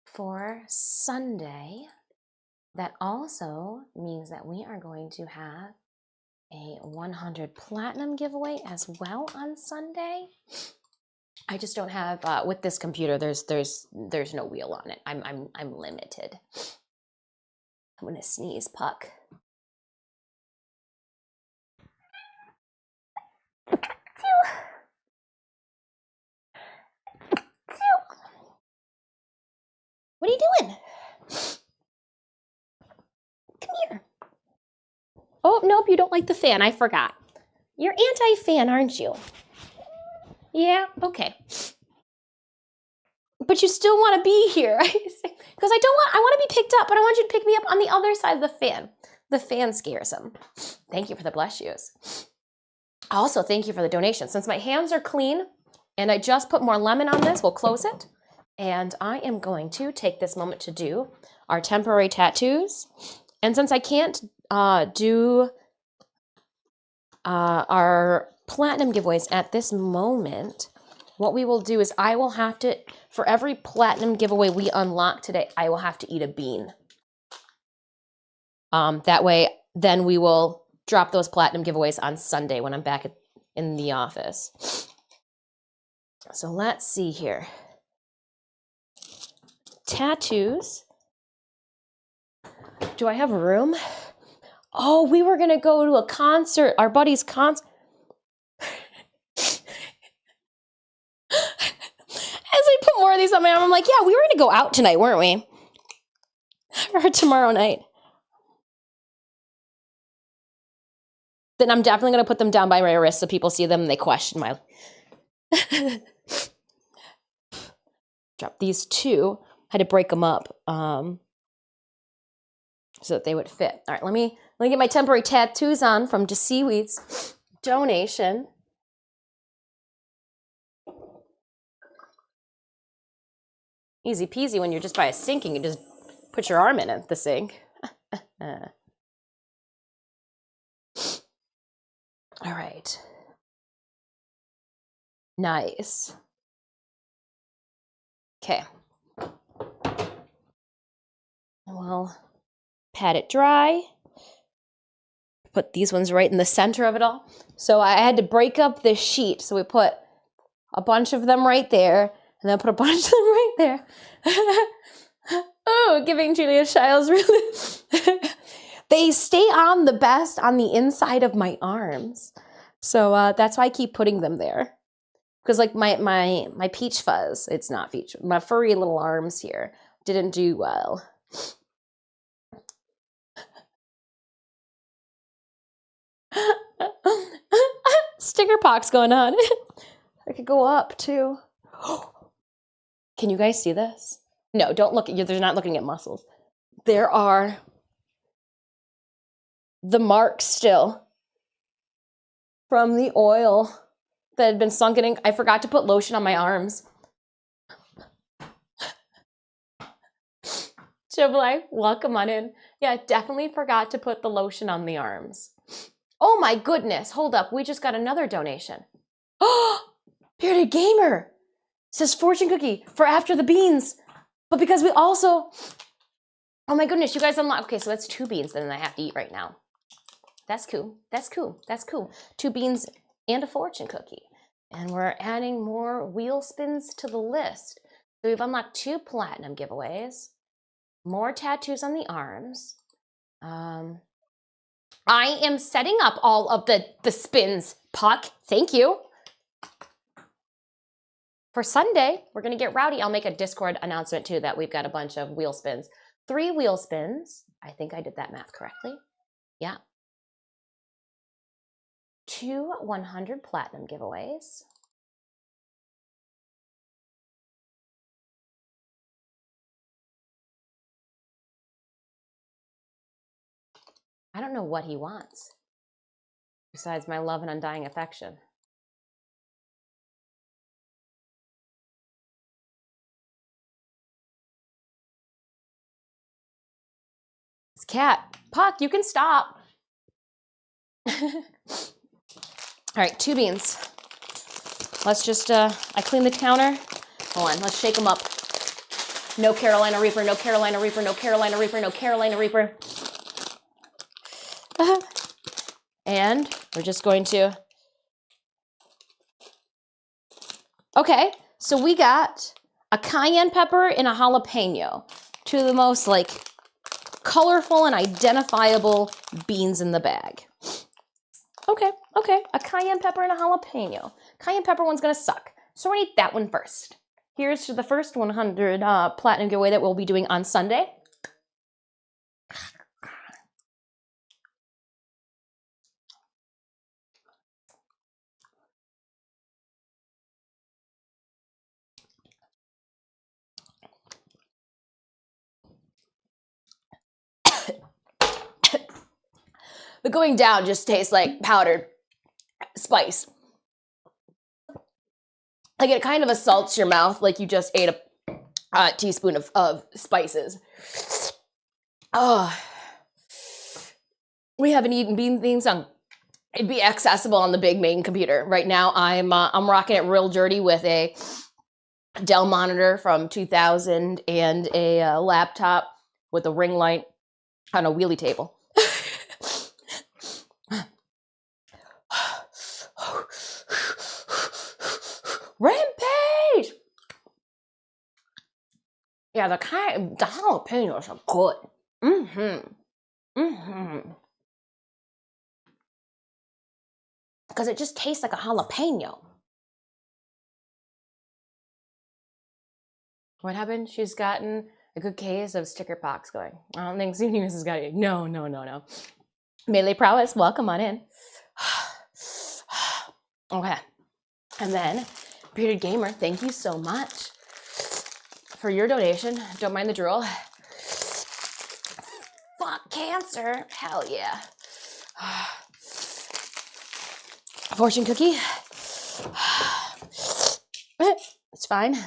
for Sunday. That also means that we are going to have a 100 platinum giveaway as well on Sunday. I just don't have with this computer. There's no wheel on it. I'm limited. I'm gonna sneeze, Puck. What are you doing? Come here. Oh, nope, you don't like the fan. I forgot. You're anti-fan, aren't you? Yeah, okay. But you still want to be here. Because I want to be picked up, but I want you to pick me up on the other side of the fan. The fan scares him. Thank you for the bless yous. Also, thank you for the donation. Since my hands are clean and I just put more lemon on this, we'll close it. And I am going to take this moment to do our temporary tattoos. And since I can't do our platinum giveaways at this moment, what we will do is I will have to, for every platinum giveaway we unlock today, I will have to eat a bean. That way, then we will drop those platinum giveaways on Sunday when I'm back in the office. So let's see here. Tattoos. Do I have room? Oh, we were gonna go to a concert, our buddy's concert. As I put more of these on my arm, I'm like, yeah, we were gonna go out tonight, weren't we? Or tomorrow night. Then I'm definitely gonna put them down by my wrist so people see them and they question my. Drop these two. Had to break them up so that they would fit. All right, let me get my temporary tattoos on from DeSeaweed's donation. Easy peasy when you're just by a sink and you just put your arm in it, the sink. All right. Nice. Okay. Well, pat it dry. Put these ones right in the center of it all. So I had to break up this sheet. So we put a bunch of them right there, and then put a bunch of them right there. Oh, giving Julia Childs really. They stay on the best on the inside of my arms. So that's why I keep putting them there. Because like my peach fuzz, it's not peach, my furry little arms here didn't do well. Sticker pox going on. I could go up too. Can you guys see this? No, don't look at you. They're not looking at muscles. There are the marks still from the oil that had been sunken in. I forgot to put lotion on my arms. Jubilee, welcome on in. Yeah, definitely forgot to put the lotion on the arms. Oh my goodness, hold up. We just got another donation. Oh, Bearded Gamer says fortune cookie for after the beans. But because we also, oh my goodness, you guys unlock. Okay, so that's 2 beans then I have to eat right now. That's cool. That's cool. That's cool. 2 beans and a fortune cookie. And we're adding more wheel spins to the list. So we've unlocked 2 platinum giveaways, more tattoos on the arms. I am setting up all of the spins, Puck. Thank you. For Sunday, we're going to get rowdy. I'll make a Discord announcement too that we've got a bunch of wheel spins. 3 wheel spins. I think I did that math correctly. Yeah. 2 100 platinum giveaways. I don't know what he wants besides my love and undying affection. It's cat. Puck, you can stop. All right, 2 beans. Let's just, I clean the counter. Hold on, let's shake them up. No Carolina Reaper, no Carolina Reaper, no Carolina Reaper, no Carolina Reaper. And we're just going to, okay, so we got a cayenne pepper and a jalapeno. 2 of the most like colorful and identifiable beans in the bag. Okay, a cayenne pepper and a jalapeno. Cayenne pepper one's gonna suck, so we're gonna eat that one first. Here's to the first 100 platinum giveaway that we'll be doing on Sunday. The going down just tastes like powdered spice. Like it kind of assaults your mouth like you just ate a teaspoon of spices. Oh, we haven't eaten bean theme song. It'd be accessible on the big main computer. Right now I'm rocking it real dirty with a Dell monitor from 2000 and a laptop with a ring light on a wheelie table. Yeah, the jalapenos are good. Because it just tastes like a jalapeno. What happened? She's gotten a good case of sticker pox going. I don't think Senior has got it. No. Melee prowess, welcome on in. Okay. And then, Bearded Gamer, thank you so much for your donation. Don't mind the drool. Fuck cancer. Hell yeah. Fortune cookie. It's fine.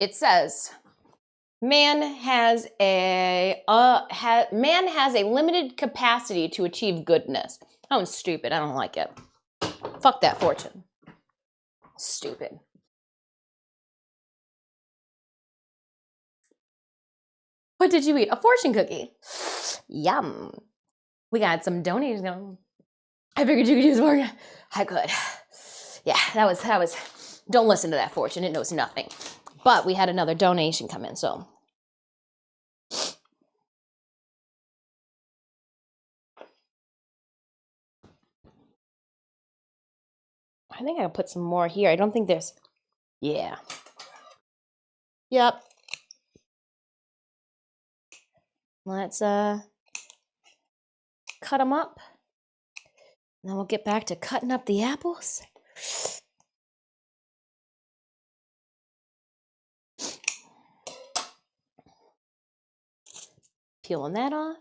It says, man has a limited capacity to achieve goodness. That one's stupid. I don't like it. Fuck that fortune. Stupid. What did you eat? A fortune cookie. Yum. We got some donations going. I figured you could use more. I could. Yeah, that was. Don't listen to that fortune. It knows nothing. But we had another donation come in, so. I think I'll put some more here. I don't think there's. Yeah. Yep. Let's cut them up. And then we'll get back to cutting up the apples. Peeling that off.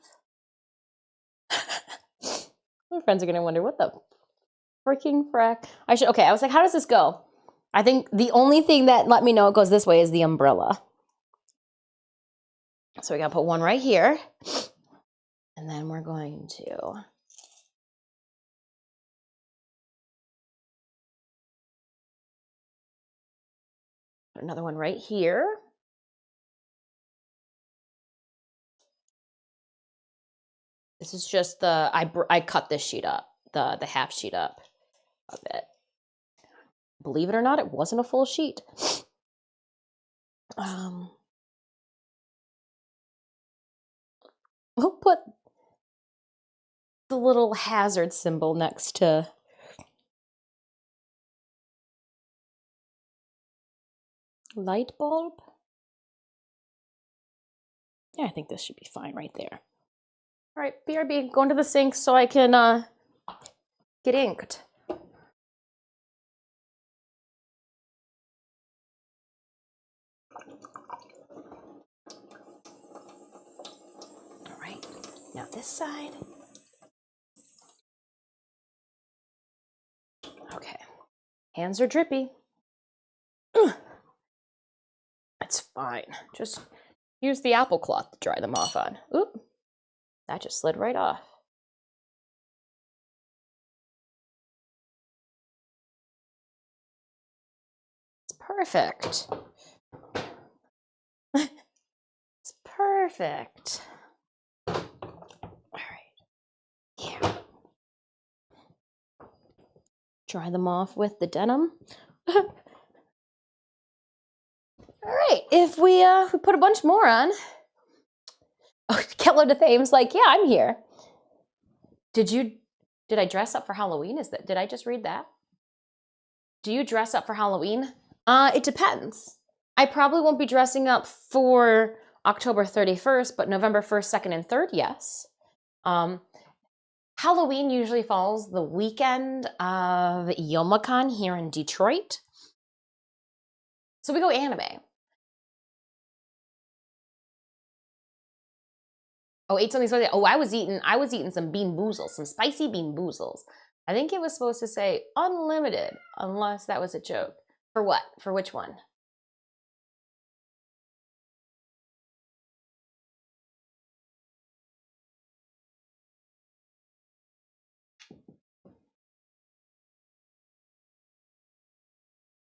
My friends are gonna wonder what the freaking frack. I was like, how does this go? I think the only thing that let me know it goes this way is the umbrella. So we gotta put one right here. And then we're going to put another one right here. This is just I cut this sheet up, the half sheet up of it. Believe it or not, it wasn't a full sheet. We'll put the little hazard symbol next to light bulb. Yeah, I think this should be fine right there. All right, BRB, going to the sink so I can get inked. All right, now this side. Okay, hands are drippy. It's fine. Just use the apple cloth to dry them off on. Oop, that just slid right off. It's perfect. It's perfect. All right. Yeah. Dry them off with the denim. All right, if we put a bunch more on. Oh, Kello de Thames, like, yeah, I'm here. Did I dress up for Halloween? Did I just read that? Do you dress up for Halloween? It depends. I probably won't be dressing up for October 31st, but November 1st, 2nd, and 3rd, yes. Halloween usually falls the weekend of Youmacon here in Detroit. So we go anime. Oh, ate something spicy. Oh, I was eating some bean boozles, some spicy bean boozles. I think it was supposed to say unlimited, unless that was a joke. For what? For which one?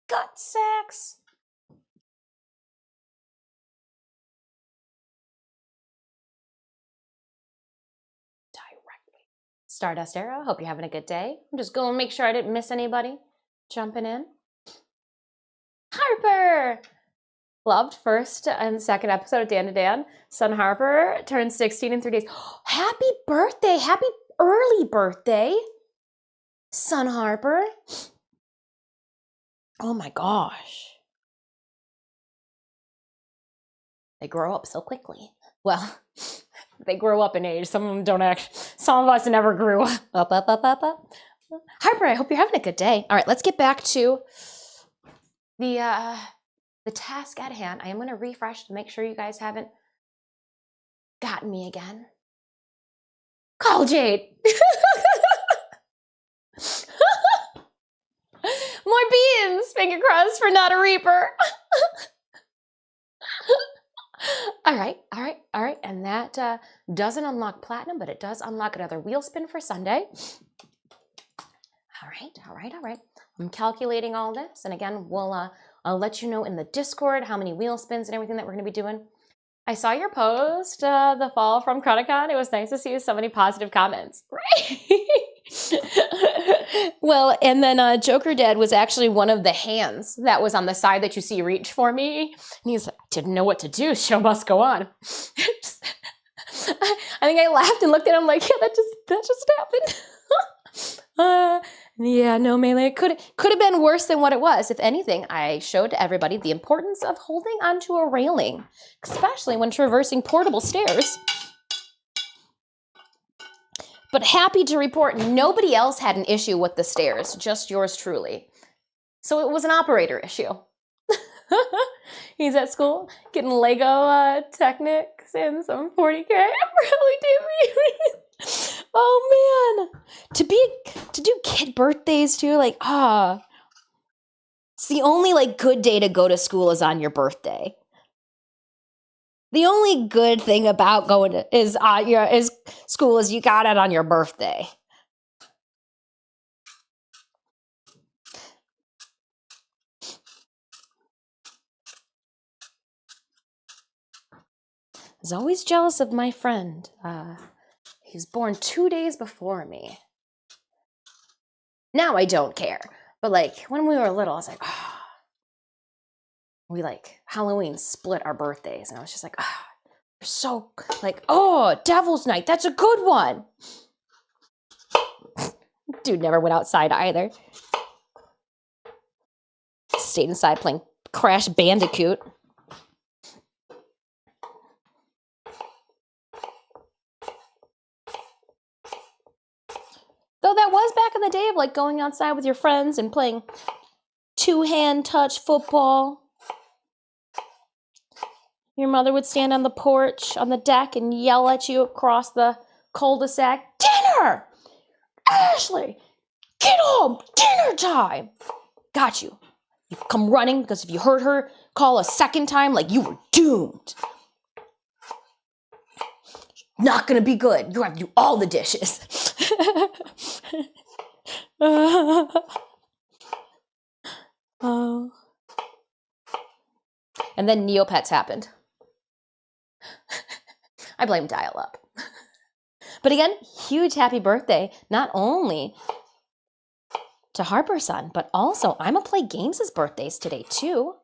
Gut sex. Directly. Stardust Arrow, hope you're having a good day. I'm just going to make sure I didn't miss anybody jumping in. Harper! Loved first and second episode of Dan to Dan. Son Harper turns 16 in 3 days. Happy birthday! Happy early birthday, Son Harper. Oh my gosh. They grow up so quickly. Well, they grow up in age. Some of them don't actually. Some of us never grew up. Harper, I hope you're having a good day. All right, let's get back to the task at hand. I am going to refresh to make sure you guys haven't gotten me again. Call Jade. More beans. Finger crossed for not a Reaper. All right. And that doesn't unlock platinum, but it does unlock another wheel spin for Sunday. All right. I'm calculating all this. And again, I'll let you know in the Discord how many wheel spins and everything that we're going to be doing. I saw your post, the fall from Chronicon. It was nice to see so many positive comments. Right? Well, and then Joker Dad was actually one of the hands that was on the side that you see reach for me. And he's like, I didn't know what to do. Show must go on. I think I laughed and looked at him like, yeah, that just happened. Yeah, no, Melee. It could have been worse than what it was. If anything, I showed everybody the importance of holding onto a railing, especially when traversing portable stairs. But happy to report nobody else had an issue with the stairs, just yours truly. So it was an operator issue. He's at school getting Lego Technics and some 40K. Really do. Oh man, to do kid birthdays too, like it's the only like good day to go to school is on your birthday. The only good thing about going to is school is you got it on your birthday. I was always jealous of my friend. He was born 2 days before me. Now I don't care. But like when we were little, I was like, oh. We like Halloween split our birthdays. And I was just like, oh, you're so like, oh, Devil's Night. That's a good one. Dude never went outside either. Stayed inside playing Crash Bandicoot. Though that was back in the day of like going outside with your friends and playing two-hand touch football. Your mother would stand on the porch, on the deck, and yell at you across the cul-de-sac, dinner! Ashley, get home, dinner time! Got you. You come running because if you heard her call a second time, like you were doomed. Not gonna be good. You have to do all the dishes. Oh. And then Neopets happened. I blame dial-up. But again, huge happy birthday, not only to Harper's son, but also I'm gonna play Games' birthdays today too.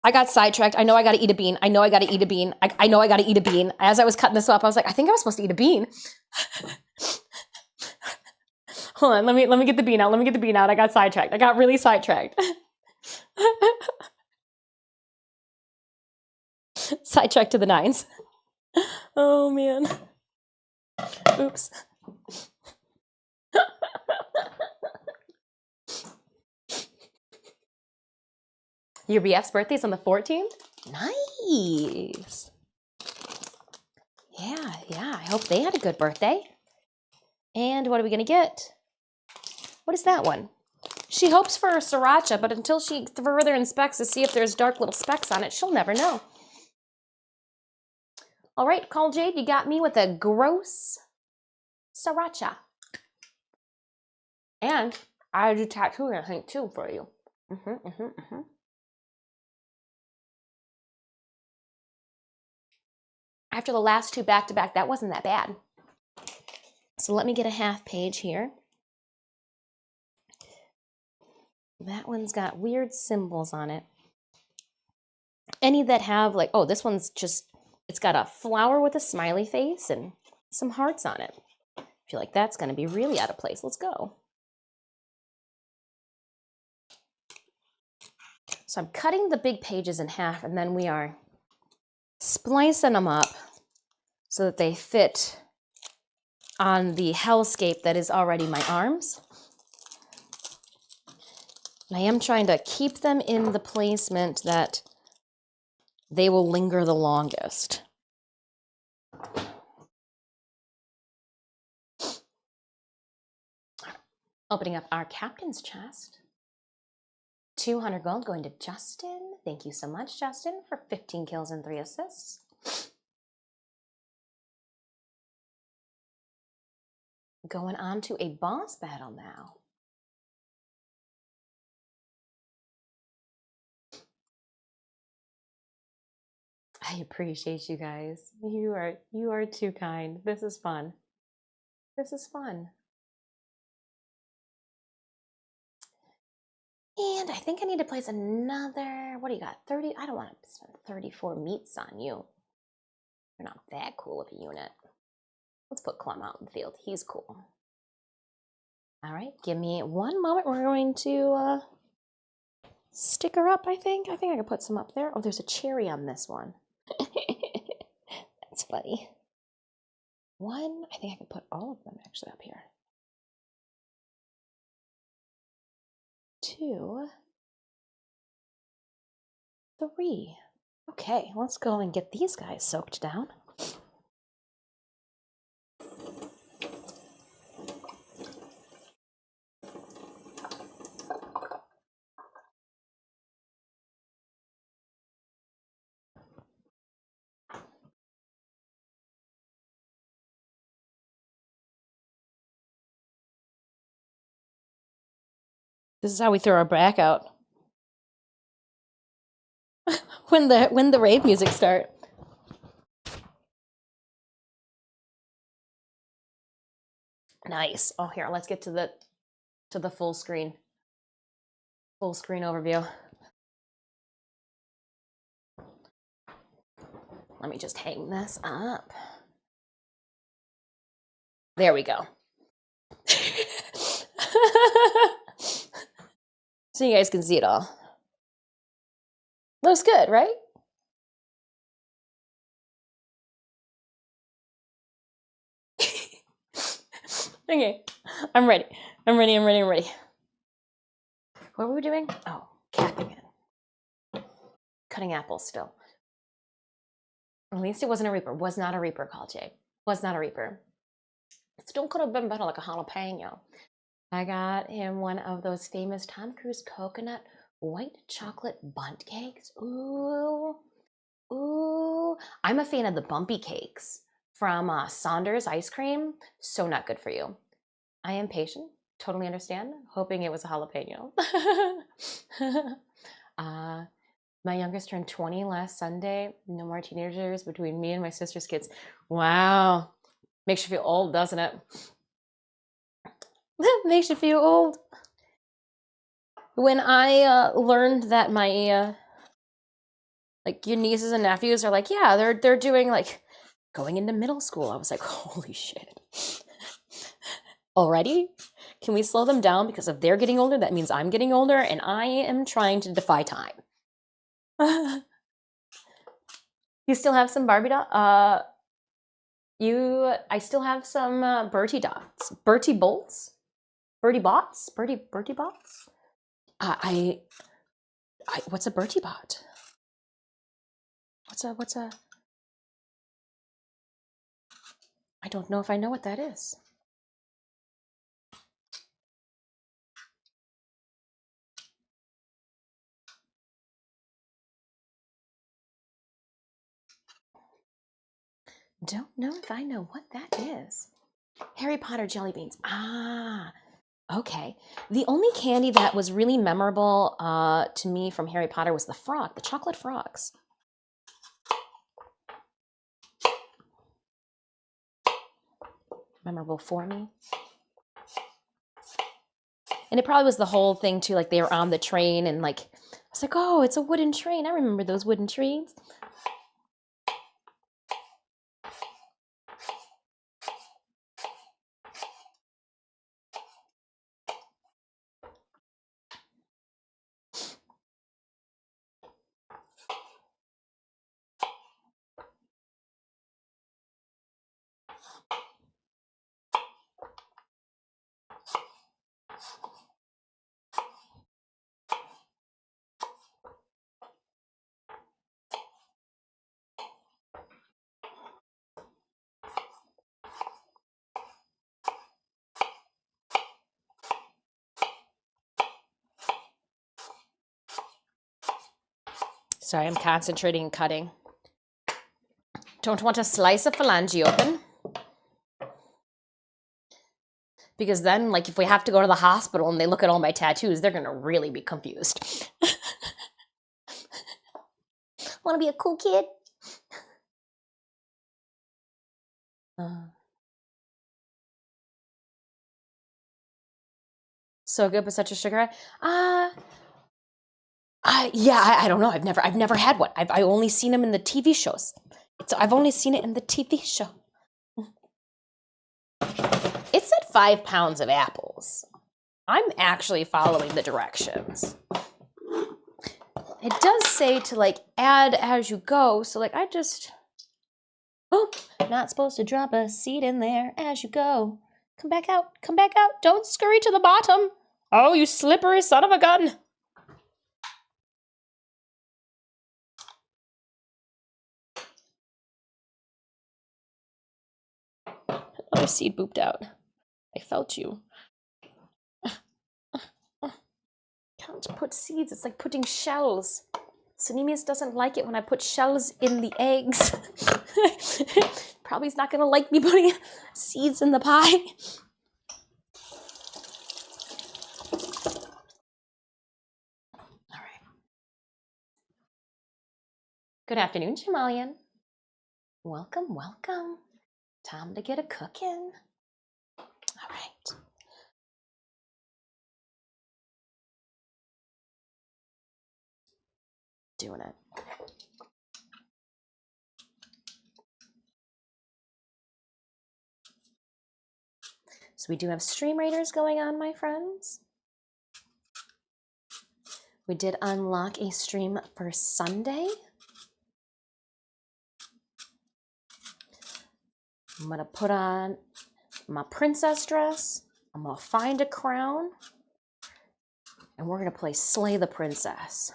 I got sidetracked. I know I gotta eat a bean. I know I gotta eat a bean. I know I gotta eat a bean. As I was cutting this up, I was like, I think I was supposed to eat a bean. Hold on, let me get the bean out. Let me get the bean out. I got sidetracked. I got really sidetracked. Sidetracked to the nines. Oh man. Oops. Your BF's birthday's on the 14th? Nice. Yeah. I hope they had a good birthday. And what are we gonna get? What is that one? She hopes for a sriracha, but until she further inspects to see if there's dark little specks on it, she'll never know. All right, Call Jade, you got me with a gross Sriracha. And I do tattooing, I think, too, for you. After the last two back-to-back, that wasn't that bad. So let me get a half page here. That one's got weird symbols on it. Any that have like, oh, this one's just, it's got a flower with a smiley face and some hearts on it. I feel like that's going to be really out of place. Let's go. So I'm cutting the big pages in half, and then we are splicing them up so that they fit on the hellscape that is already my arms. And I am trying to keep them in the placement that they will linger the longest. Opening up our captain's chest. 200 gold going to Justin. Thank you so much, Justin, for 15 kills and 3 assists. Going on to a boss battle now. I appreciate you guys. You are too kind. This is fun. This is fun. And I think I need to place another, what do you got? 30? I don't want to spend 34 meats on you. You're not that cool of a unit. Let's put Clem out in the field. He's cool. All right, give me one moment. We're going to stick her up, I think. I think I can put some up there. Oh, there's a cherry on this one. That's funny. One, I think I can put all of them actually up here. 2, 3. Okay, let's go and get these guys soaked down. This is how we throw our back out. when the rave music start. Nice. Oh, here, let's get to the full screen overview. Let me just hang this up. There we go. So you guys can see it all. Looks good, right? Okay, I'm ready. I'm ready. What were we doing? Oh, capping it. Cutting apples still. At least it wasn't a Reaper. Was not a Reaper, Call Jay. Was not a Reaper. It still could have been better, like a jalapeno. I got him one of those famous Tom Cruise coconut white chocolate bundt cakes. Ooh. Ooh. I'm a fan of the bumpy cakes from Saunders Ice Cream. So not good for you. I am patient. Totally understand. Hoping it was a jalapeno. My youngest turned 20 last Sunday. No more teenagers between me and my sister's kids. Wow. Makes you feel old, doesn't it? Makes you feel old. When I learned that my like your nieces and nephews are like, yeah, they're doing like going into middle school, I was like, holy shit. Already? Can we slow them down? Because if they're getting older, that means I'm getting older, and I am trying to defy time. You still have some Barbie doll? I still have some Bertie dots. Bertie bolts? Bertie bots? Bertie bots? What's a Bertie bot? What's a? I don't know if I know what that is. Don't know if I know what that is. Harry Potter jelly beans. Ah, okay. The only candy that was really memorable to me from Harry Potter was the frog, the chocolate frogs. Memorable for me. And it probably was the whole thing too, like they were on the train and like, I was like, oh, it's a wooden train. I remember those wooden trains. Sorry, I'm concentrating and cutting. Don't want to slice a phalange open. Because then, like, if we have to go to the hospital and they look at all my tattoos, they're going to really be confused. Want to be a cool kid? So good, but such a sugar high. I don't know. I've never had one. I only seen them in the TV shows. I've only seen it in the TV show. It said 5 pounds of apples. I'm actually following the directions. It does say to like add as you go. So like not supposed to drop a seed in there as you go. Come back out. Come back out. Don't scurry to the bottom. Oh, you slippery son of a gun. Another seed booped out. I felt you. Can't put seeds. It's like putting shells. Synemius doesn't like it when I put shells in the eggs. Probably he's not going to like me putting seeds in the pie. All right. Good afternoon, Jamalian. Welcome, welcome. Time to get a cooking. All right. Doing it. So we do have stream raiders going on, my friends. We did unlock a stream for Sunday. I'm going to put on my princess dress. I'm going to find a crown. And we're going to play Slay the Princess.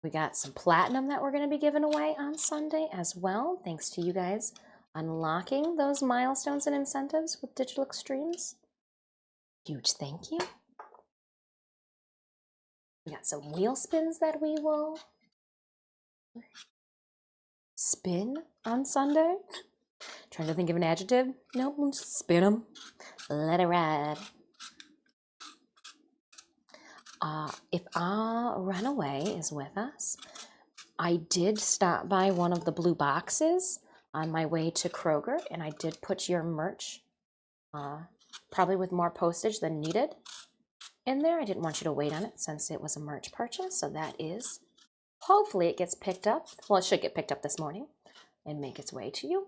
We got some platinum that we're going to be giving away on Sunday as well. Thanks to you guys unlocking those milestones and incentives with Digital Extremes. Huge thank you. We got some wheel spins that we will spin on Sunday. Trying to think of an adjective. Nope, we'll just spin them. Let it ride. If Our Runaway is with us, I did stop by one of the blue boxes on my way to Kroger, and I did put your merch, probably with more postage than needed, in there. I didn't want you to wait on it since it was a merch purchase, so that is, hopefully it gets picked up. Well, it should get picked up this morning and make its way to you.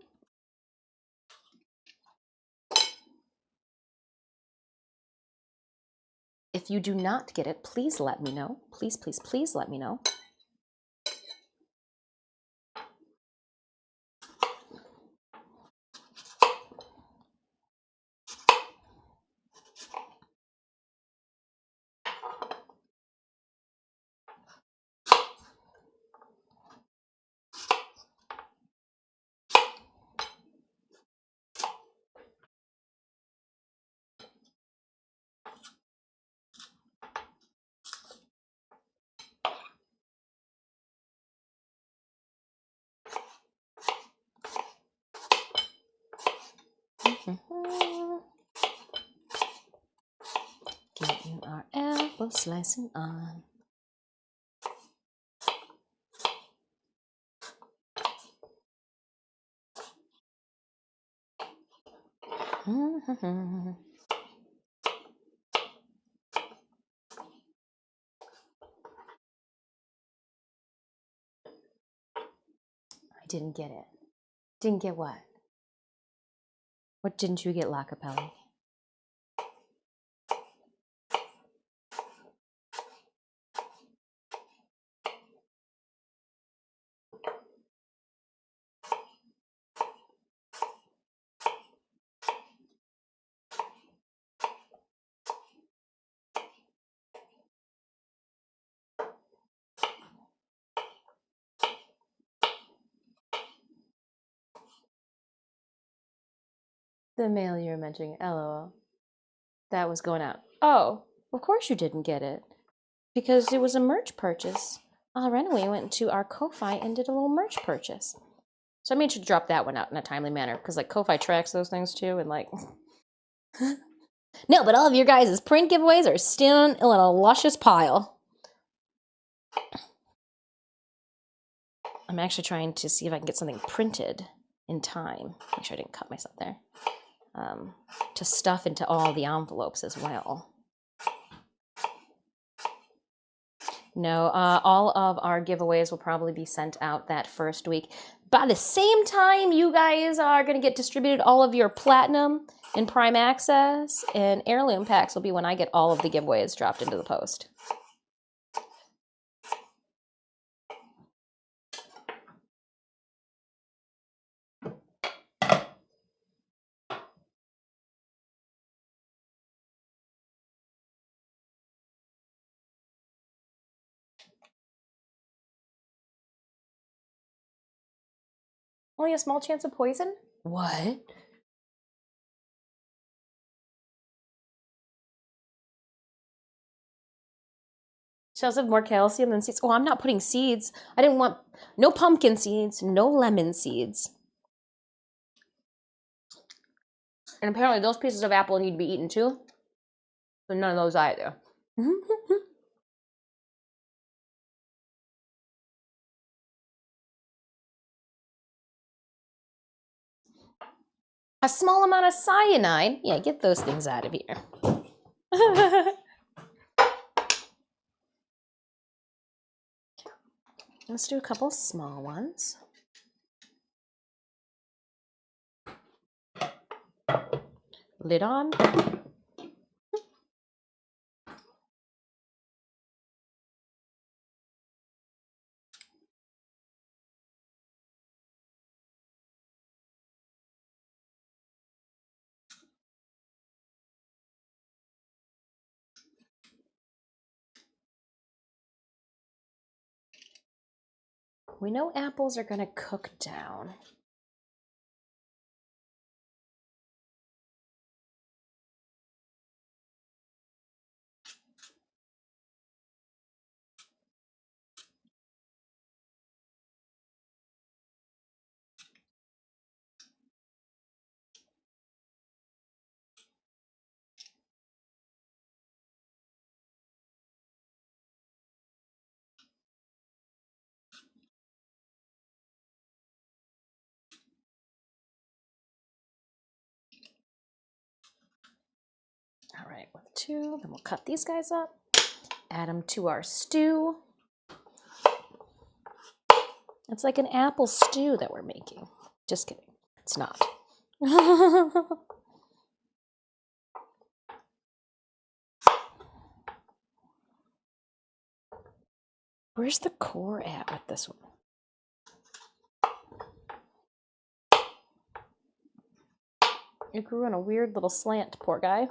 If you do not get it, please let me know. Please, please, please let me know. Getting our apple slicing on. I didn't get it. Didn't get what? What didn't you get, Lacapelli? The mail you're mentioning, LOL. That was going out. Oh, of course you didn't get it. Because it was a merch purchase. Renaway went to our Ko-Fi and did a little merch purchase. So I made sure to drop that one out in a timely manner, because like Ko-Fi tracks those things too, and like... No, but all of your guys' print giveaways are still in a luscious pile. I'm actually trying to see if I can get something printed in time. Make sure I didn't cut myself there. To stuff into all the envelopes as well. No, all of our giveaways will probably be sent out that first week. By the same time you guys are going to get distributed all of your Platinum and Prime Access and Heirloom packs will be when I get all of the giveaways dropped into the post. Only a small chance of poison? What? Shells have more calcium than seeds. Oh, I'm not putting seeds. I didn't want no pumpkin seeds, no lemon seeds. And apparently those pieces of apple need to be eaten too. So none of those either. A small amount of cyanide. Yeah, get those things out of here. Let's do a couple small ones. Lid on. We know apples are gonna cook down. All right, with two, then we'll cut these guys up, add them to our stew. It's like an apple stew that we're making. Just kidding, it's not. Where's the core at with this one? It grew in a weird little slant, poor guy.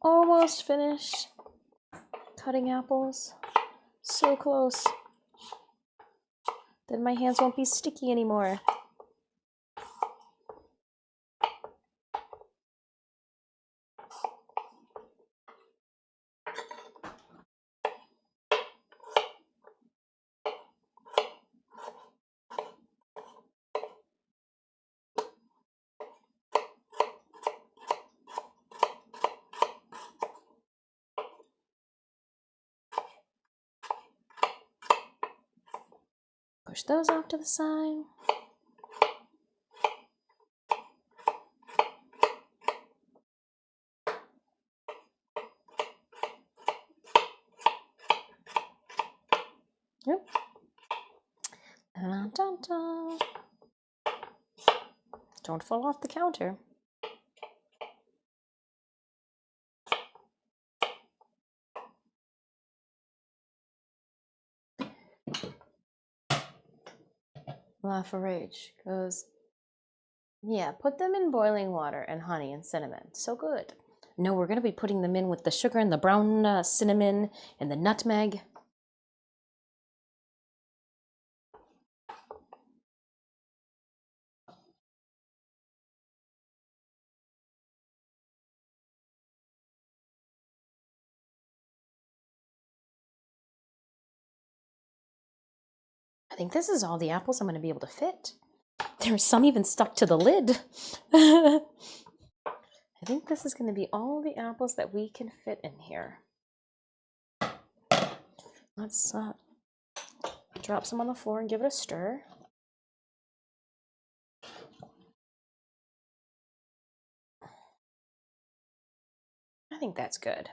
Almost finished cutting apples. So close. Then my hands won't be sticky anymore. Push those off to the side. Yep. Dun, dun, dun. Don't fall off the counter. Laugh or rage goes, yeah, put them in boiling water and honey and cinnamon. So good. No, we're going to be putting them in with the sugar and the brown cinnamon and the nutmeg. I think this is all the apples I'm going to be able to fit. There's some even stuck to the lid. I think this is going to be all the apples that we can fit in here. Let's drop some on the floor and give it a stir. I think that's good.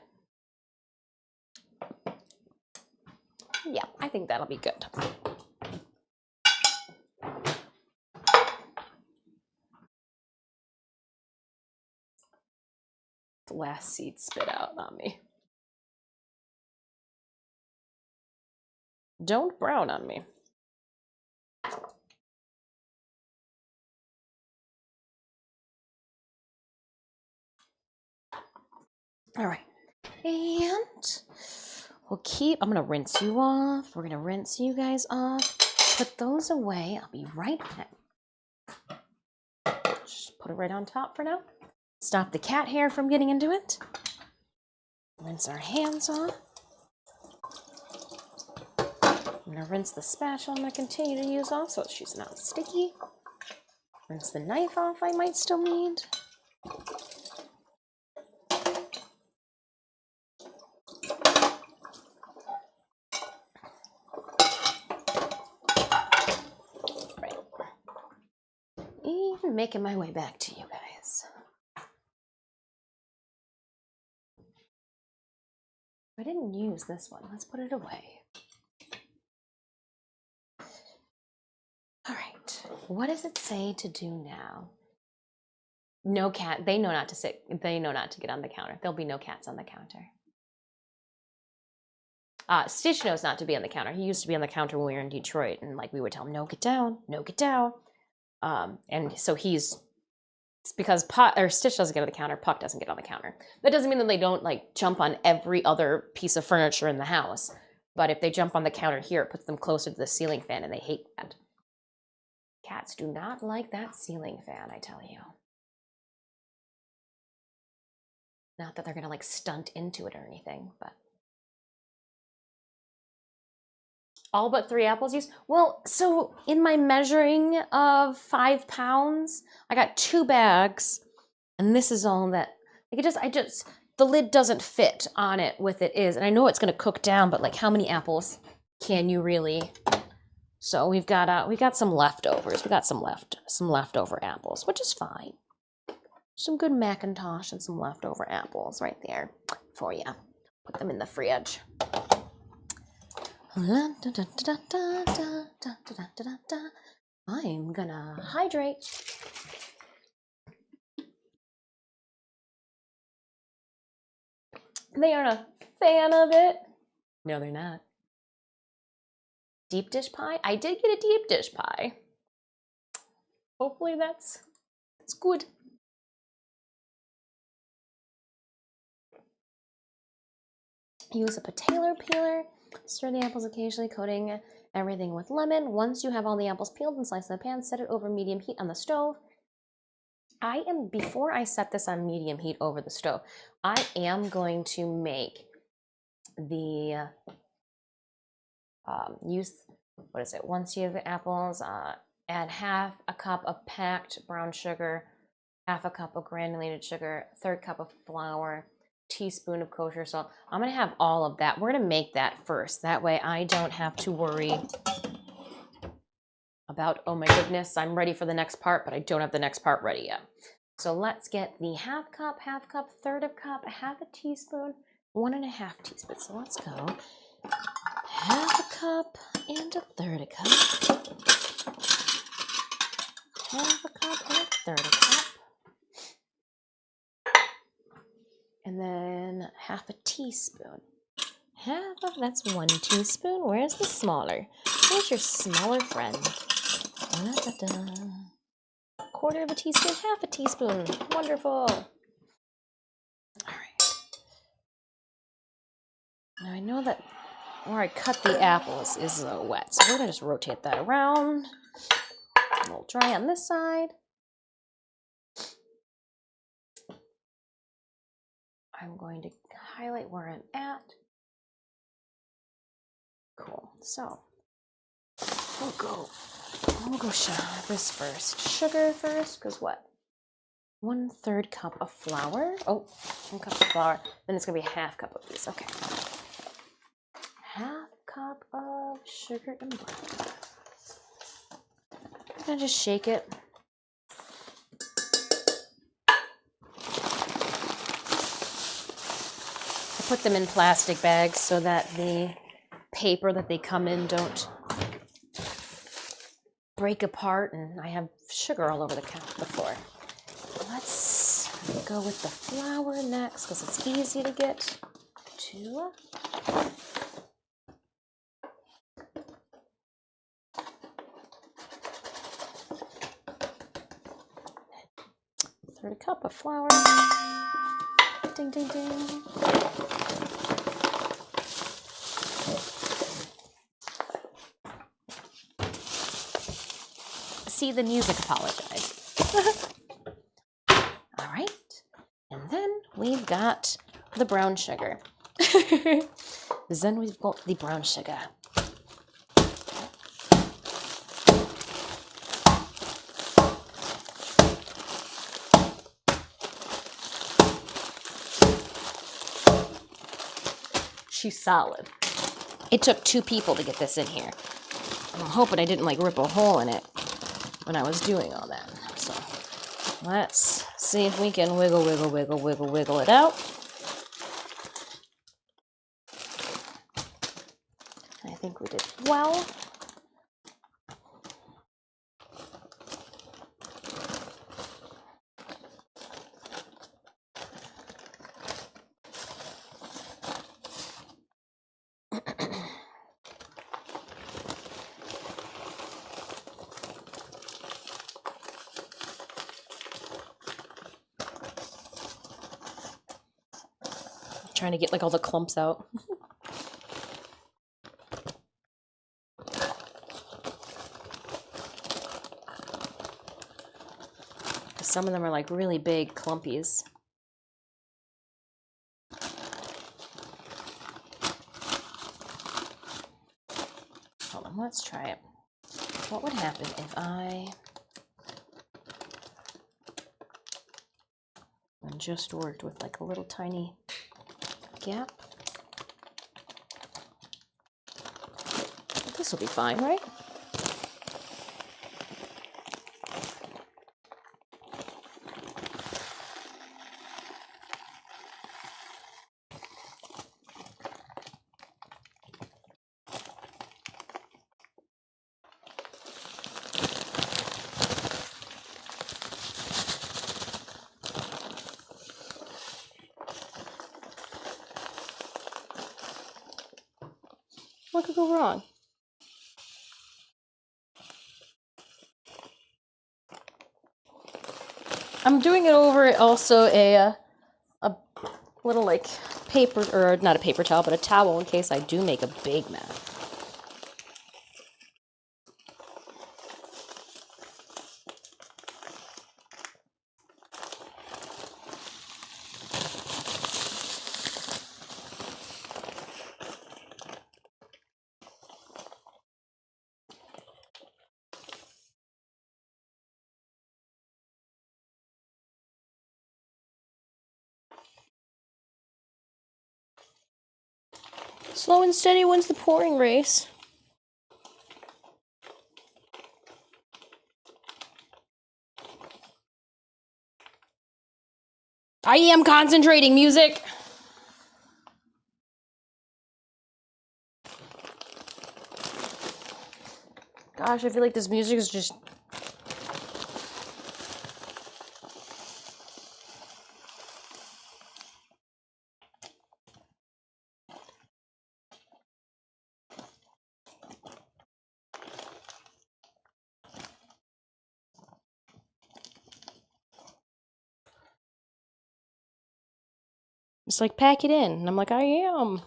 Yeah, I think that'll be good. The last seed spit out on me. Don't brown on me. All right, and we'll keep, I'm gonna rinse you off. We're gonna rinse you guys off. Put those away. I'll be right back. Just put it right on top for now. Stop the cat hair from getting into it. Rinse our hands off. I'm gonna rinse the spatula I'm gonna continue to use off so she's not sticky. Rinse the knife off I might still need. Right. Even making my way back to you guys. I didn't use this one. Let's put it away. All right. What does it say to do now? No cat. They know not to sit. They know not to get on the counter. There'll be no cats on the counter. Stitch knows not to be on the counter. He used to be on the counter when we were in Detroit, and like we would tell him, "No, get down. No, get down." And so it's because Stitch doesn't get on the counter, Puck doesn't get on the counter. That doesn't mean that they don't like jump on every other piece of furniture in the house. But if they jump on the counter here, it puts them closer to the ceiling fan, and they hate that. Cats do not like that ceiling fan, I tell you. Not that they're gonna like stunt into it or anything, but. All but 3 apples used? Well, so in my measuring of 5 pounds, I got 2 bags, and this is all that, like the lid doesn't fit on it with it is, and I know it's gonna cook down, but like how many apples can you really? So we got some leftovers. We got some leftover apples, which is fine. Some good Macintosh and some leftover apples right there for you. Put them in the fridge. I'm gonna hydrate. They aren't a fan of it. No, they're not. Deep dish pie? I did get a deep dish pie. Hopefully that's good. Use a potato peeler. Stir the apples occasionally, coating everything with lemon. Once you have all the apples peeled and sliced in the pan, set it over medium heat on the stove. Before I set this on medium heat over the stove, I am going to make the, once you have the apples, add half a cup of packed brown sugar, half a cup of granulated sugar, 1/3 cup of flour, teaspoon of kosher salt. I'm gonna have all of that. We're gonna make that first. That way I don't have to worry about, oh my goodness, I'm ready for the next part, but I don't have the next part ready yet. So let's get the half cup, third of cup, half a teaspoon, 1.5 teaspoons. So let's go half a cup and a third a cup. Half a cup and a third a cup. And then half a teaspoon. That's 1 teaspoon. Where's the smaller? Where's your smaller friend? Da-da-da. Quarter of a teaspoon, half a teaspoon. Wonderful. All right. Now I know that where I cut the apples is wet, so we're gonna just rotate that around. A little dry on this side. I'm going to highlight where I'm at. Cool. So we'll go this first. Sugar first, because what? 1/3 cup of flour. Oh, 1 cup of flour. Then it's gonna be a half cup of these. Okay. Half cup of sugar and butter. I'm gonna just shake it. I put them in plastic bags so that the paper that they come in don't break apart, and I have sugar all over the floor. Let's go with the flour next because it's easy to get to. Third a cup of flour. Ding, ding, ding. See, the music apologized. All right. And then we've got the brown sugar. Then we've got the brown sugar. She's solid. It took 2 people to get this in here. I'm hoping I didn't like rip a hole in it when I was doing all that. So let's see if we can wiggle it out. I think we did well. Trying to get like all the clumps out. Some of them are like really big clumpies. Hold on, let's try it. What would happen if I just worked with like a little tiny gap? This will be fine, right? What could go wrong? I'm doing it over also a little like paper, or not a paper towel, but a towel in case I do make a big mess. Slow and steady wins the pouring race. I am concentrating, music. Gosh, I feel like this music is just... It's like, pack it in. And I'm like, I am.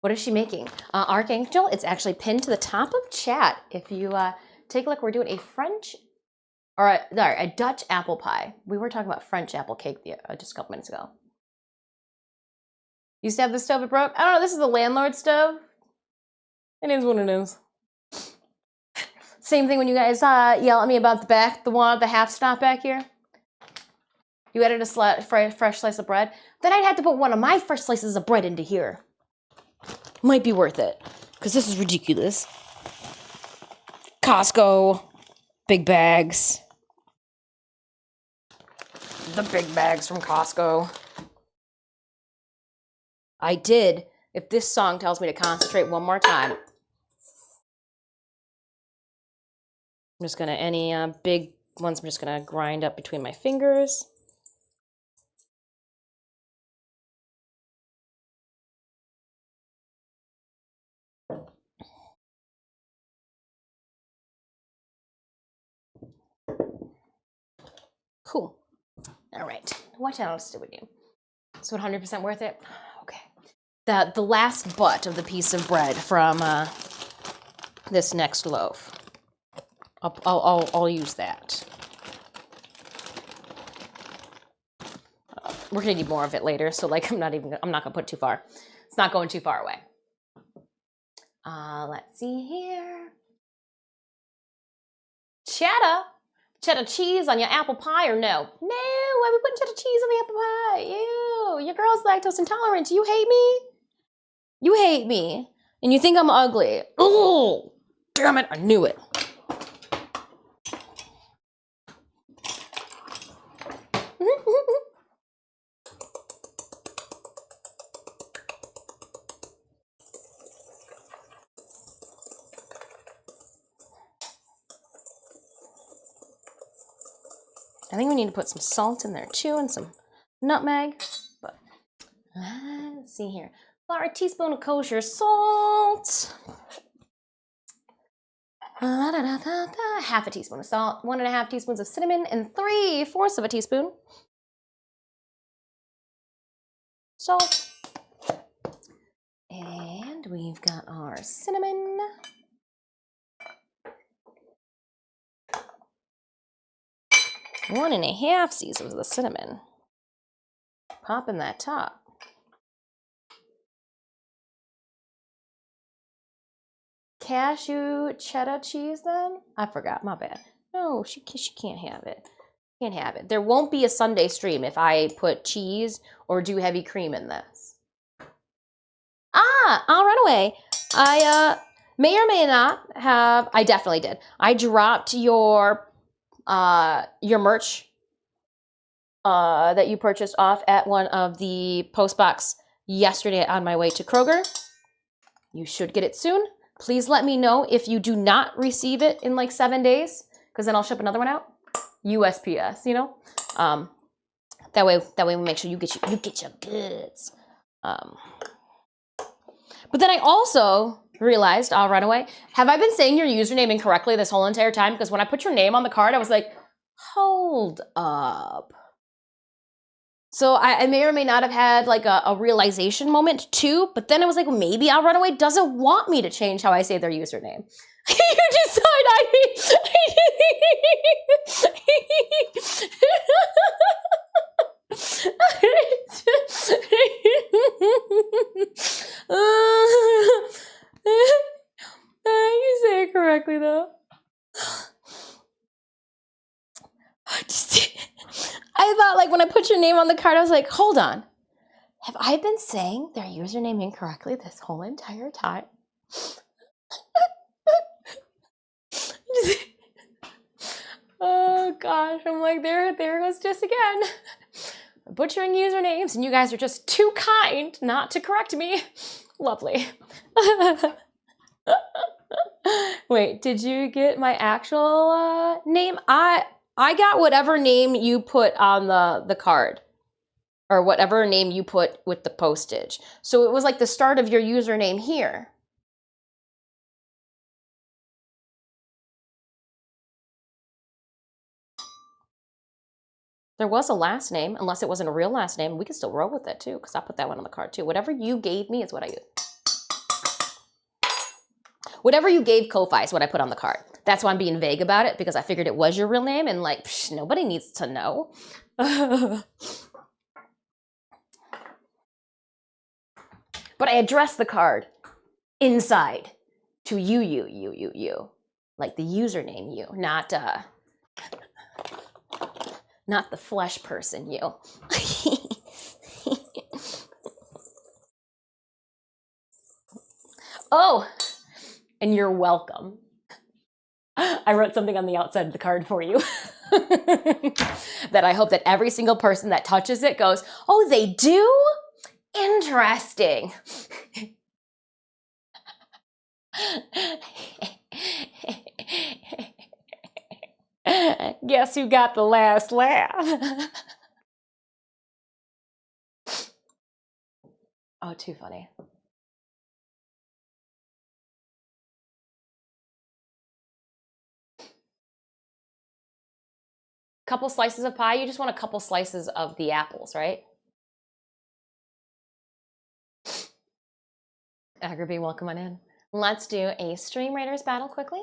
What is she making? Archangel, it's actually pinned to the top of chat. If you take a look, we're doing a French, or a Dutch apple pie. We were talking about French apple cake just a couple minutes ago. Used to have the stove, it broke. I don't know, this is the landlord stove. It is what it is. Same thing when you guys yell at me about the one, the half stop back here. You added a fresh slice of bread. Then I'd have to put one of my fresh slices of bread into here. Might be worth it, because this is ridiculous. Costco, big bags. The big bags from Costco. I did. If this song tells me to concentrate one more time, I'm just gonna, any big ones, I'm just gonna grind up between my fingers. Cool. All right. What else do we do? So 100% worth it? Okay. The last butt of the piece of bread from this next loaf. I'll use that. We're gonna need more of it later, so like I'm not gonna put it too far. It's not going too far away. Let's see here. Cheddar cheese on your apple pie or no? No, why are we putting cheddar cheese on the apple pie? Ew, your girl's lactose intolerant. You hate me? You hate me. And you think I'm ugly. Oh, damn it, I knew it. I think we need to put some salt in there too and some nutmeg. But let's see here. Flour, a teaspoon of kosher salt. Half a teaspoon of salt, 1.5 teaspoons of cinnamon, and 3/4 of a teaspoon salt. And we've got our cinnamon. One and a half seasons of the cinnamon. Pop in that top. Cashew cheddar cheese then? I forgot, my bad. No, she can't have it. Can't have it. There won't be a Sunday stream if I put cheese or do heavy cream in this. I'll run away. I may or may not have, I definitely did. I dropped your merch that you purchased off at one of the post box yesterday on my way to Kroger. You should get it soon. Please let me know if you do not receive it in like 7 days, because then I'll ship another one out. USPS, you know. That way we make sure you get your goods. But then I also realized, I'll run away. Have I been saying your username incorrectly this whole entire time? Because when I put your name on the card, I was like, hold up. So I may or may not have had like a realization moment too, but then I was like, maybe I'll Run Away doesn't want me to change how I say their username. You decide you say it correctly though. I thought, like, when I put your name on the card, I was like, hold on. Have I been saying their username incorrectly this whole entire time? gosh, I'm like, there goes Jess again. Butchering usernames, and you guys are just too kind not to correct me. Lovely. Wait, did you get my actual name? I got whatever name you put on the card, or whatever name you put with the postage. So it was like the start of your username here. There was a last name, unless it wasn't a real last name. We could still roll with it too, because I put that one on the card too. Whatever you gave me is what I used. Whatever you gave Ko-Fi is what I put on the card. That's why I'm being vague about it, because I figured it was your real name, and like, nobody needs to know. But I addressed the card inside to you. Like the username you, not the flesh person you. Oh, and you're welcome. I wrote something on the outside of the card for you that I hope that every single person that touches it goes, oh, they do? Interesting. Guess who got the last laugh? Oh, too funny. Couple slices of pie? You just want a couple slices of the apples, right? Agrabee, welcome on in. Let's do a Stream Raiders battle quickly.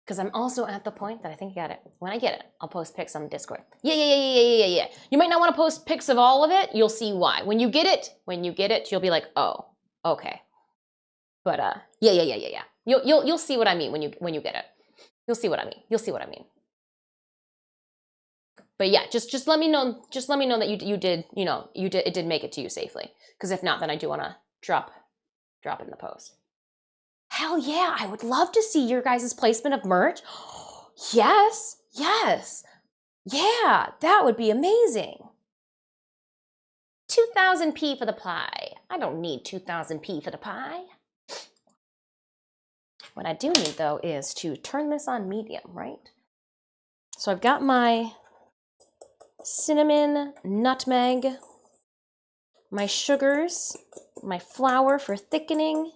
Because I'm also at the point that I think I got it. When I get it, I'll post pics on Discord. Yeah. You might not want to post pics of all of it. You'll see why. When you get it, you'll be like, oh, okay. But yeah. You'll see what I mean when you get it. You'll see what I mean. But yeah, just let me know. Just let me know that you did. It did make it to you safely. Because if not, then I do want to drop it in the post. Hell yeah, I would love to see your guys' placement of merch. Yes. Yeah, that would be amazing. 2000p for the pie. I don't need 2000p for the pie. What I do need, though, is to turn this on medium, right? So I've got my cinnamon, nutmeg, my sugars, my flour for thickening.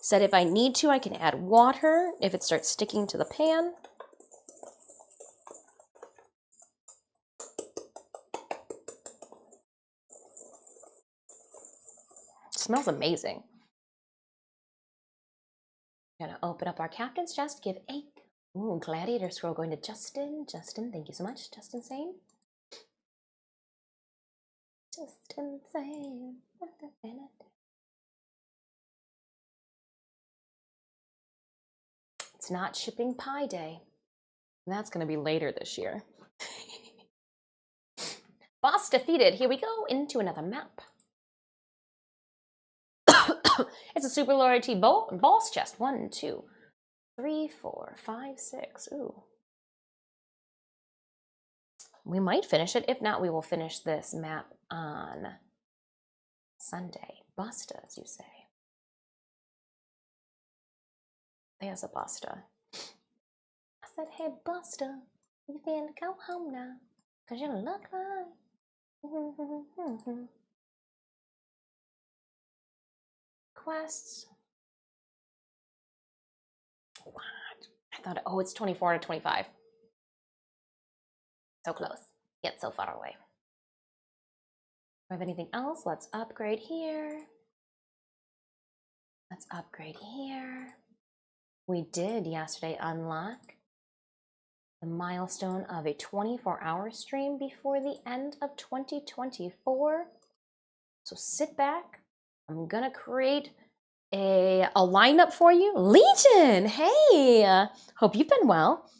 Said if I need to, I can add water if it starts sticking to the pan. It smells amazing. Gonna open up our captain's chest, give a gladiator scroll going to Justin. Justin, thank you so much. Justin Sane. Justin Sane. It's not shipping pie day. That's going to be later this year. Boss defeated. Here we go into another map. It's a super loyalty boss chest. 1, 2, 3, 4, 5, 6. Ooh. We might finish it. If not, we will finish this map on Sunday. Busta, as you say. There's a Busta. I said, hey, Busta, you finna go home now, because you look like... Quests. What? I thought, oh, it's 24 to 25. So close, yet so far away. Do I have anything else? Let's upgrade here. Let's upgrade here. We did yesterday unlock the milestone of a 24-hour stream before the end of 2024. So sit back. I'm gonna create a lineup for you. Legion, hey, hope you've been well.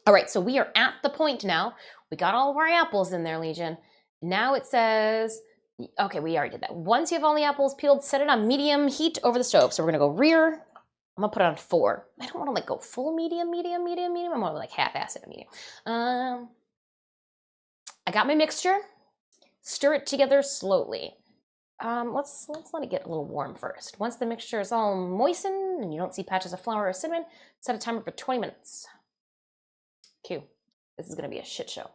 All right, so we are at the point now. We got all of our apples in there, Legion. Now it says, okay, we already did that. Once you have all the apples peeled, set it on medium heat over the stove. So we're gonna go rear, I'm gonna put it on 4. I don't want to like go full medium. I'm more like half-assed at medium. I got my mixture. Stir it together slowly. Let's let it get a little warm first. Once the mixture is all moistened and you don't see patches of flour or cinnamon, set a timer for 20 minutes. Q. This is gonna be a shit show.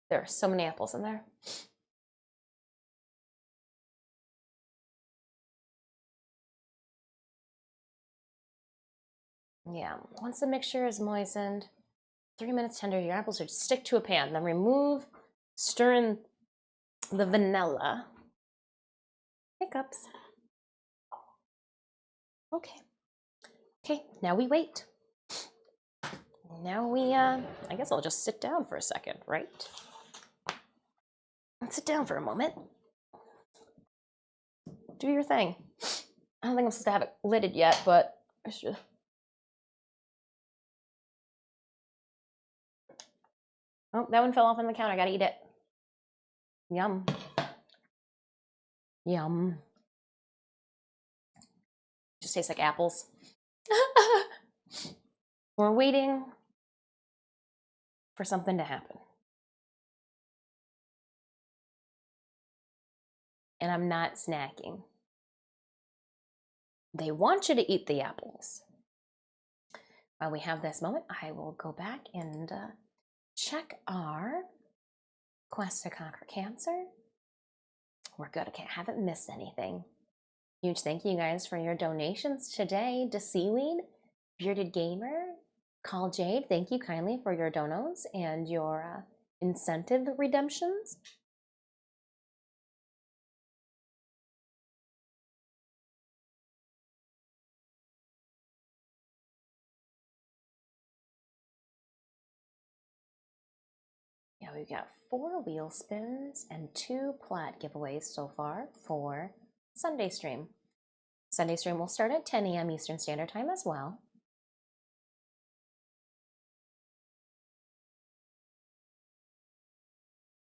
There are so many apples in there. Yeah, once the mixture is moistened, 3 minutes tender, your apples should stick to a pan. Then remove, stir in the vanilla. Hiccups. Okay. Okay, now we wait. Now we, I guess I'll just sit down for a second, right? Let's sit down for a moment. Do your thing. I don't think I'm supposed to have it lidded yet, but I should. Oh, that one fell off on the counter. I gotta eat it. Yum. Yum. Just tastes like apples. We're waiting for something to happen. And I'm not snacking. They want you to eat the apples. While we have this moment, I will go back and check our Quest to Conquer Cancer. We're good. Okay, I haven't missed anything. Huge thank you guys for your donations today. To Seaweed, Bearded Gamer, Call Jade, thank you kindly for your donos and your incentive redemptions. Yeah, we've got 4 wheel spins and 2 plat giveaways so far for Sunday stream. Sunday stream will start at 10 a.m. Eastern Standard Time as well.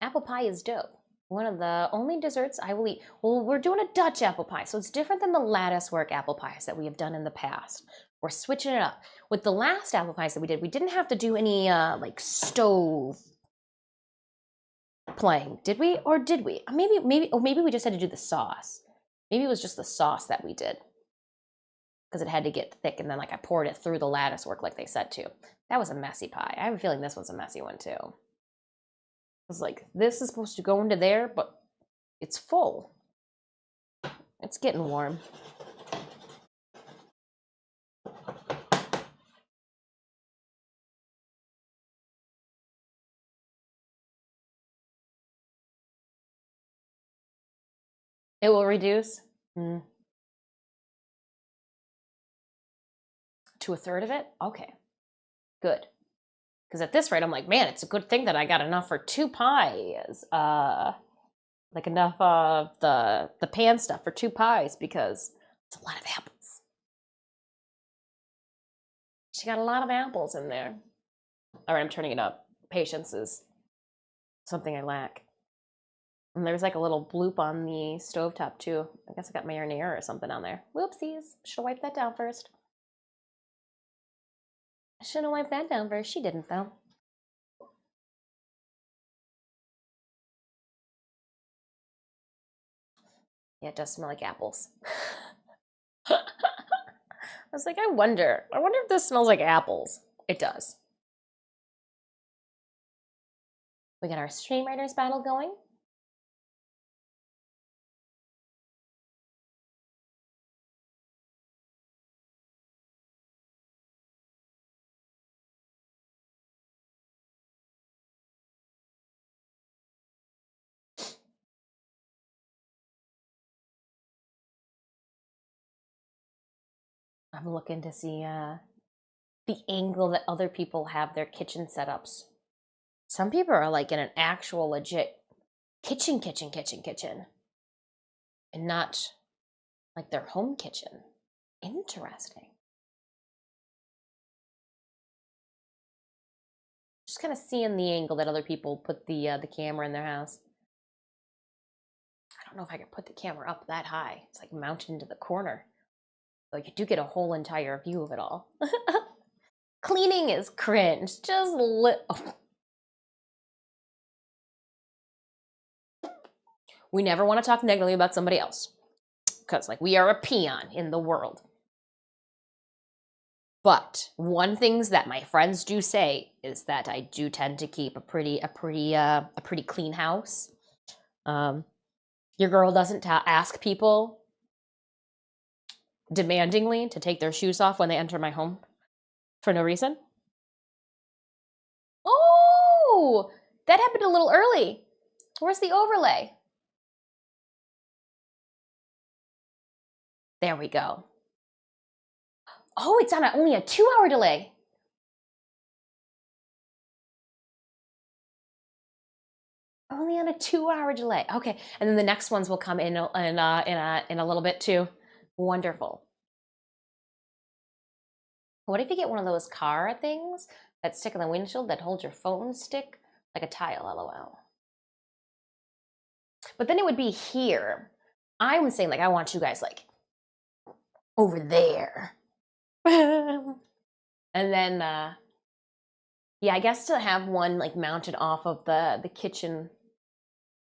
Apple pie is dope. One of the only desserts I will eat. Well, we're doing a Dutch apple pie, so it's different than the latticework apple pies that we have done in the past. We're switching it up. With the last apple pies that we didn't have to do any like stove playing, did we? Or did we? Maybe we just had to do the sauce. Maybe it was just the sauce that we did, because it had to get thick, and then like I poured it through the latticework like they said to. That was a messy pie. I have a feeling this one's a messy one too. It's like, this is supposed to go into there, but it's full. It's getting warm. It will reduce to 1/3 of it? Okay, good. Because at this rate, I'm like, man, it's a good thing that I got enough for 2 pies. Like enough of the pan stuff for 2 pies, because it's a lot of apples. She got a lot of apples in there. All right, I'm turning it up. Patience is something I lack. And there's like a little bloop on the stovetop too. I guess I got marinara or something on there. Whoopsies. Should have wiped that down first. I should have wiped that down first. She didn't though. Yeah, it does smell like apples. I was like, I wonder if this smells like apples. It does. We got our Stream Writers battle going. I'm looking to see the angle that other people have their kitchen setups. Some people are like in an actual legit kitchen, and not like their home kitchen. Interesting. Just kind of seeing the angle that other people put the camera in their house. I don't know if I could put the camera up that high. It's like mounted into the corner. Though you do get a whole entire view of it all. Cleaning is cringe. Just We never want to talk negatively about somebody else. Because, like, we are a peon in the world. But one things that my friends do say is that I do tend to keep a pretty clean house. Your girl doesn't ask people demandingly to take their shoes off when they enter my home for no reason. Oh, that happened a little early. Where's the overlay? There we go. Oh, it's on only a 2-hour delay. Only on a 2-hour delay. Okay, and then the next ones will come in a little bit too. Wonderful. What if you get one of those car things that stick in the windshield that hold your phone stick like a tile? LOL. But then it would be here. I'm saying, like, I want you guys like over there. And then yeah, I guess to have one like mounted off of the kitchen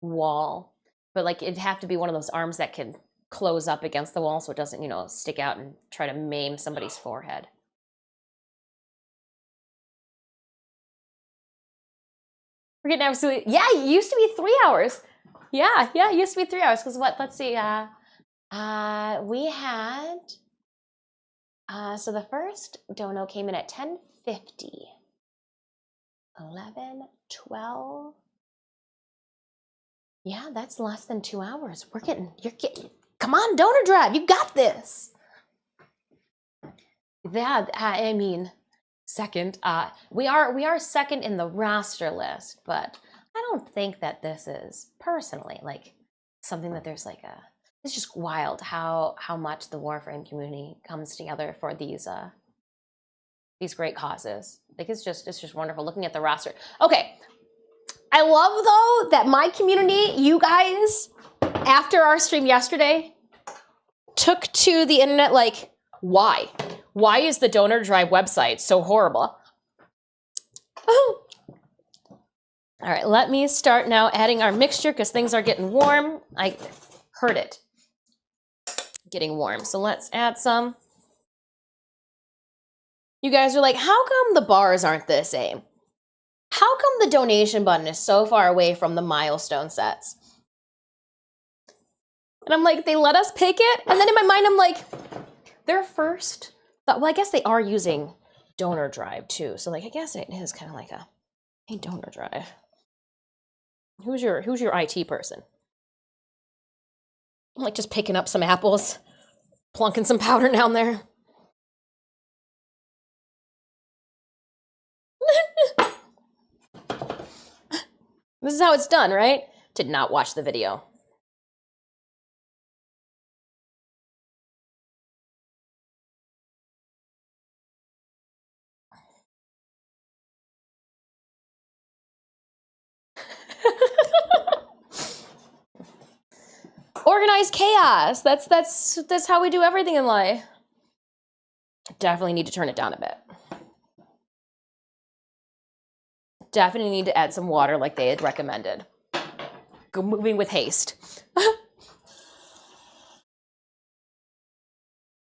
wall, but like it'd have to be one of those arms that can close up against the wall so it doesn't, you know, stick out and try to maim somebody's forehead. We're getting absolutely, yeah, it used to be 3 hours. Yeah, it used to be 3 hours. Because what? Let's see. We had so the first dono came in at 10:50. 11, 12. Yeah, that's less than 2 hours. You're getting, come on, donor drive. You got this. That, I mean, second. We are second in the roster list, but I don't think that this is personally like something that there's like it's just wild how much the Warframe community comes together for these great causes. Like it's just wonderful looking at the roster. Okay. I love though that my community, you guys, after our stream yesterday, took to the internet like, why? Why is the donor drive website so horrible? Oh. All right, let me start now adding our mixture because things are getting warm. I heard it getting warm. So let's add some. You guys are like, how come the bars aren't the same? How come the donation button is so far away from the milestone sets? And I'm like, they let us pick it? And then in my mind, I'm like, their first thought, well, I guess they are using donor drive too. So like, I guess it is kind of like a donor drive. Who's your IT person? I'm like just picking up some apples, plunking some powder down there. This is how it's done, right? Did not watch the video. Organized chaos. That's how we do everything in life. Definitely need to turn it down a bit. Definitely need to add some water like they had recommended. Go moving with haste.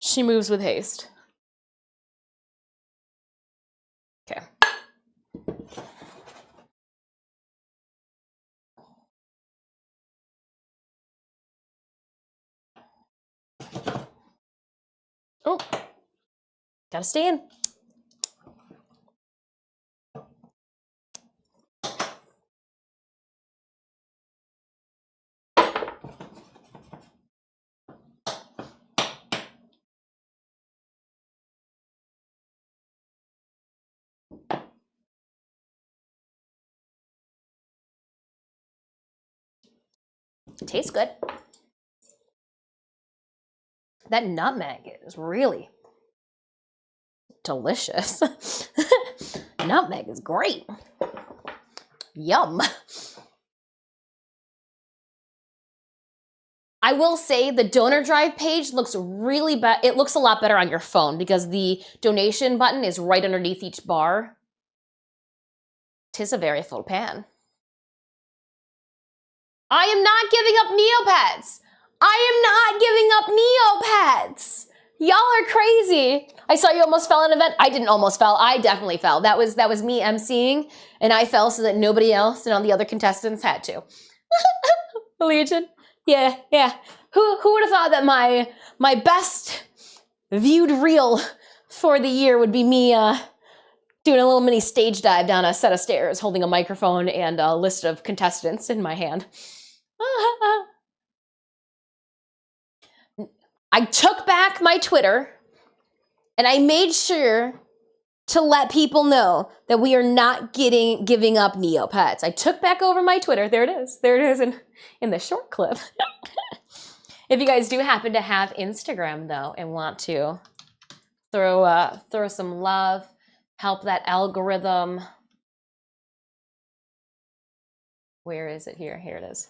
She moves with haste. Okay. Oh, gotta stay in. Tastes good. That nutmeg is really delicious. Nutmeg is great. Yum. I will say the donor drive page looks really bad. It looks a lot better on your phone because the donation button is right underneath each bar. 'Tis a very full pan. I am not giving up Neopets. I am not giving up Neopets. Y'all are crazy. I saw you almost fell in an event. I didn't almost fell. I definitely fell. That was me emceeing, and I fell so that nobody else and all the other contestants had to. Legion. Yeah. Who would have thought that my best viewed reel for the year would be me doing a little mini stage dive down a set of stairs, holding a microphone and a list of contestants in my hand. I took back my Twitter and I made sure to let people know that we are not giving up Neopets. I took back over my Twitter. There it is. There it is in the short clip. If you guys do happen to have Instagram though and want to throw some love, help that algorithm. Where is it here? Here it is.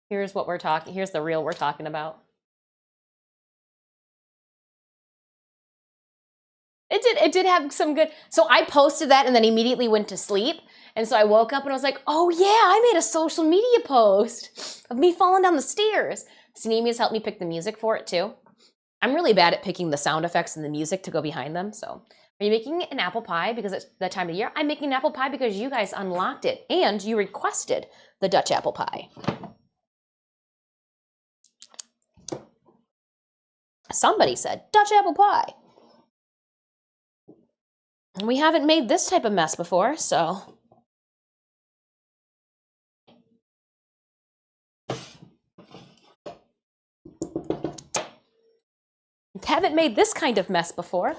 Here's what we're talking. Here's the reel we're talking about. It did have some good. So I posted that and then immediately went to sleep. And so I woke up and I was like, oh yeah, I made a social media post of me falling down the stairs. Sinemi's helped me pick the music for it too. I'm really bad at picking the sound effects and the music to go behind them. So are you making an apple pie because it's that time of year? I'm making an apple pie because you guys unlocked it and you requested the Dutch apple pie. Somebody said Dutch apple pie. And we haven't made this type of mess before, so. Haven't made this kind of mess before.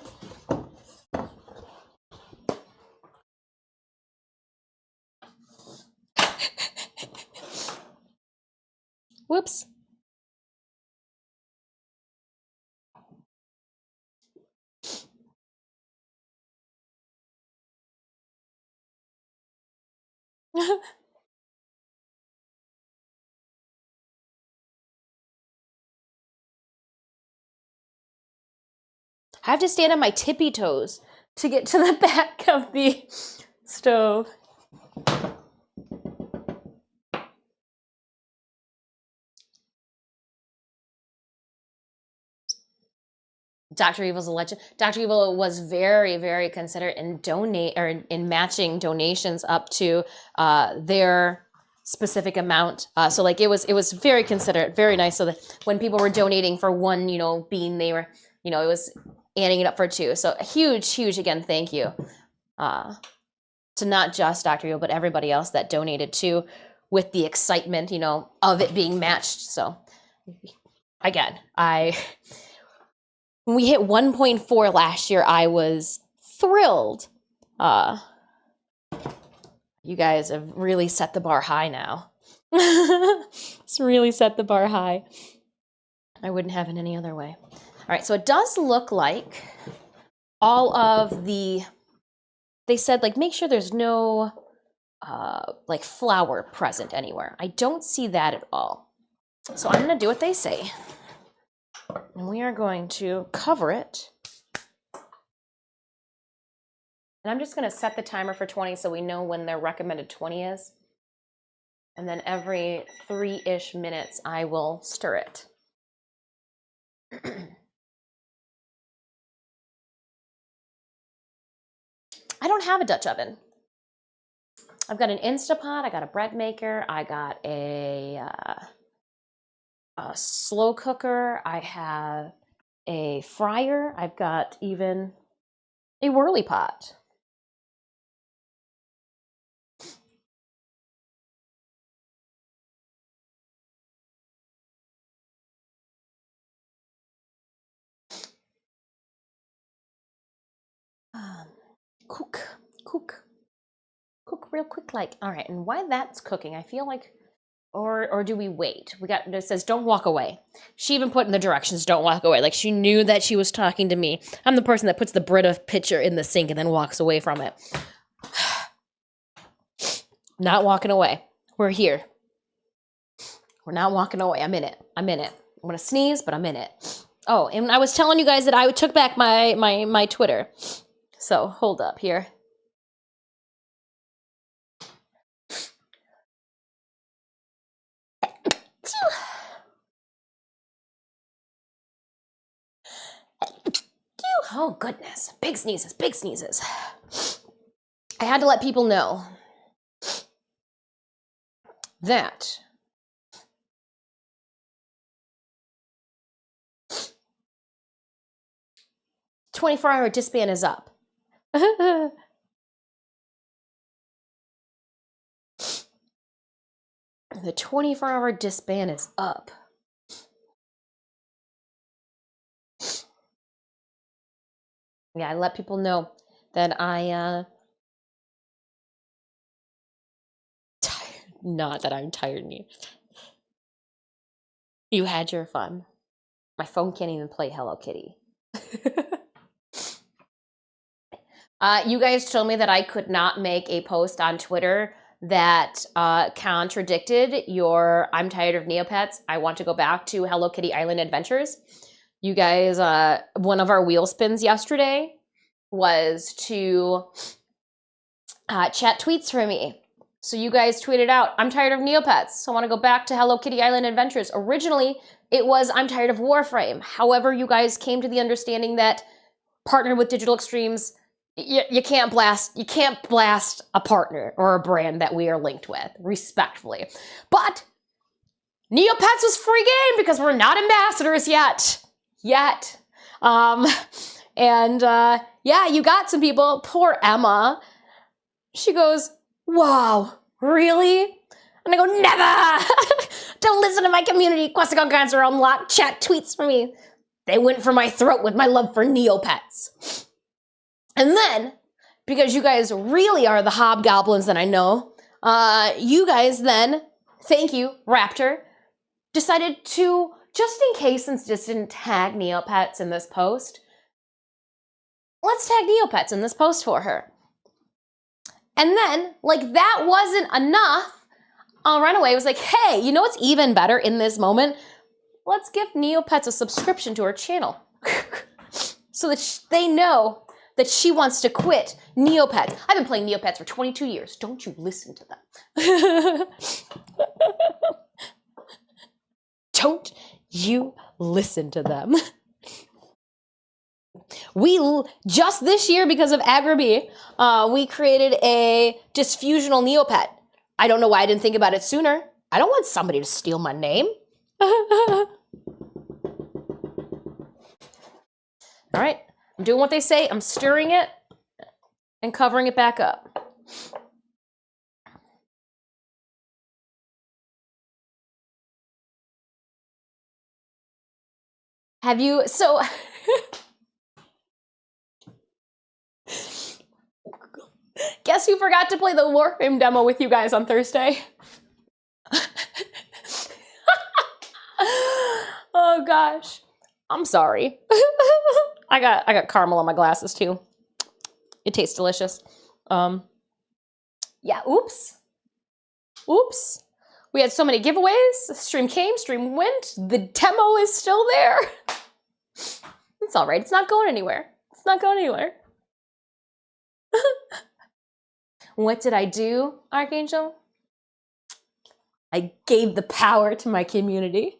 Whoops. I have to stand on my tippy toes to get to the back of the stove. Dr. Evil's a legend. Dr. Evil was very, very considerate in matching donations up to their specific amount. So like it was very considerate, very nice. So that when people were donating for one, bean, they were, it was adding it up for two. So a huge again, thank you to not just Dr. Evil, but everybody else that donated too, with the excitement, of it being matched. So again, when we hit 1.4 last year, I was thrilled. You guys have really set the bar high now. It's really set the bar high. I wouldn't have it any other way. All right, so it does look like all of they said, like, make sure there's no, like, flour present anywhere. I don't see that at all. So I'm going to do what they say. And we are going to cover it. And I'm just going to set the timer for 20 so we know when their recommended 20 is. And then every 3-ish minutes, I will stir it. I don't have a Dutch oven. I've got an Instapot, I got a bread maker, I got a slow cooker, I have a fryer, I've got even a whirly pot. Cook real quick, like. All right, and while that's cooking, I feel like, or do we wait? It says don't walk away. She even put in the directions, don't walk away. Like she knew that she was talking to me. I'm the person that puts the Brita pitcher in the sink and then walks away from it. Not walking away. We're here. We're not walking away. I'm in it. I'm in it. I'm gonna sneeze, but I'm in it. Oh, and I was telling you guys that I took back my Twitter. So hold up here. Oh goodness, big sneezes, big sneezes. I had to let people know that 24-hour disband is up. The 24-hour disband is up. Yeah, I let people know that I not that I'm tired of you. You had your fun. My phone can't even play Hello Kitty. You guys told me that I could not make a post on Twitter that contradicted your I'm tired of Neopets. I want to go back to Hello Kitty Island Adventures. You guys, one of our wheel spins yesterday was to chat tweets for me. So you guys tweeted out, I'm tired of Neopets. I want to go back to Hello Kitty Island Adventures. Originally, it was I'm tired of Warframe. However, you guys came to the understanding that partnered with Digital Extremes, you can't blast a partner or a brand that we are linked with, respectfully. But Neopets was free game because we're not ambassadors yet. Yeah, you got some people. Poor Emma. She goes, wow, really? And I go, never! Don't listen to my community. Questico guns are unlocked. Chat tweets for me. They went for my throat with my love for Neopets. And then, because you guys really are the hobgoblins that I know, you guys then, thank you, Raptor, decided to, just in case, since just didn't tag Neopets in this post, let's tag Neopets in this post for her. And then, like that wasn't enough, Runaway was like, hey, you know what's even better in this moment? Let's give Neopets a subscription to her channel. So that they know that she wants to quit Neopets. I've been playing Neopets for 22 years. Don't you listen to them. Don't you listen to them. We, just this year, because of Agrabee, we created a Disfusional Neopet. I don't know why I didn't think about it sooner. I don't want somebody to steal my name. All right, I'm doing what they say. I'm stirring it and covering it back up. Have you, so... Guess who forgot to play the Warframe demo with you guys on Thursday? Oh gosh, I'm sorry. I got caramel on my glasses too. It tastes delicious. Yeah, oops. We had so many giveaways. Stream came, stream went. The demo is still there. It's all right. It's not going anywhere. It's not going anywhere. What did I do, Archangel? I gave the power to my community.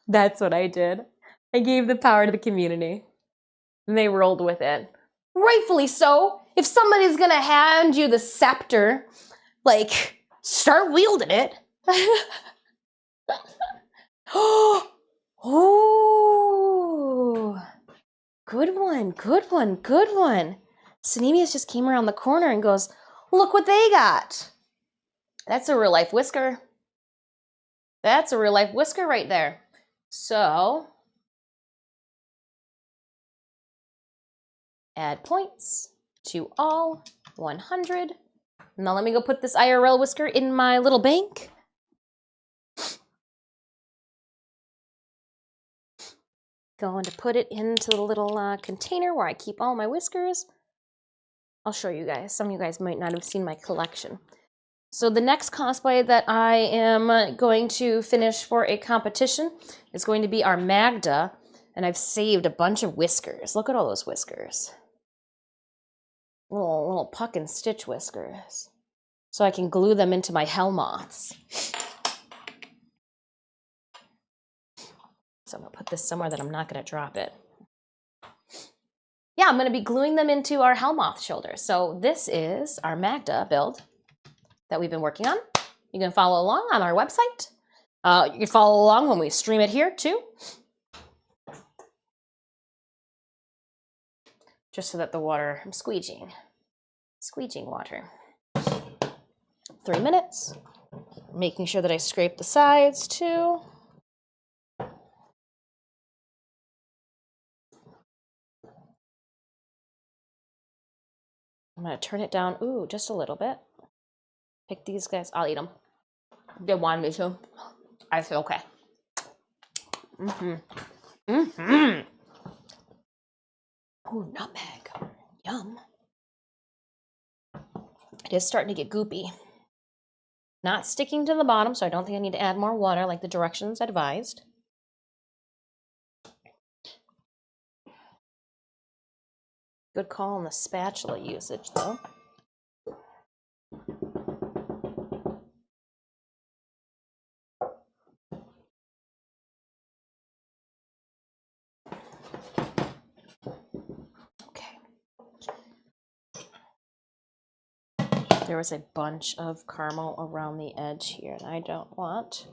That's what I did. I gave the power to the community. And they rolled with it. Rightfully so. If somebody's gonna hand you the scepter, like, start wielding it. Oh, good one, good one, good one. Synemius just came around the corner and goes, look what they got. That's a real life whisker. That's a real life whisker right there. So, add points to all 100. Now let me go put this IRL whisker in my little bank. Going to put it into the little container where I keep all my whiskers. I'll show you guys. Some of you guys might not have seen my collection. So the next cosplay that I am going to finish for a competition is going to be our Magda, and I've saved a bunch of whiskers. Look at all those whiskers. Little puck and stitch whiskers. So I can glue them into my Hellmoths. So I'm gonna put this somewhere that I'm not gonna drop it. Yeah, I'm gonna be gluing them into our Hellmoth shoulders. So this is our Magda build that we've been working on. You can follow along on our website. You can follow along when we stream it here too. Just so that the water, I'm squeegeeing water. 3 minutes. Making sure that I scrape the sides too. I'm gonna turn it down, just a little bit. Pick these guys, I'll eat them. They want me to. I feel okay. Ooh, nutmeg, yum. It is starting to get goopy. Not sticking to the bottom, so I don't think I need to add more water like the directions advised. Good call on the spatula usage, though. Okay. There was a bunch of caramel around the edge here, and I don't want.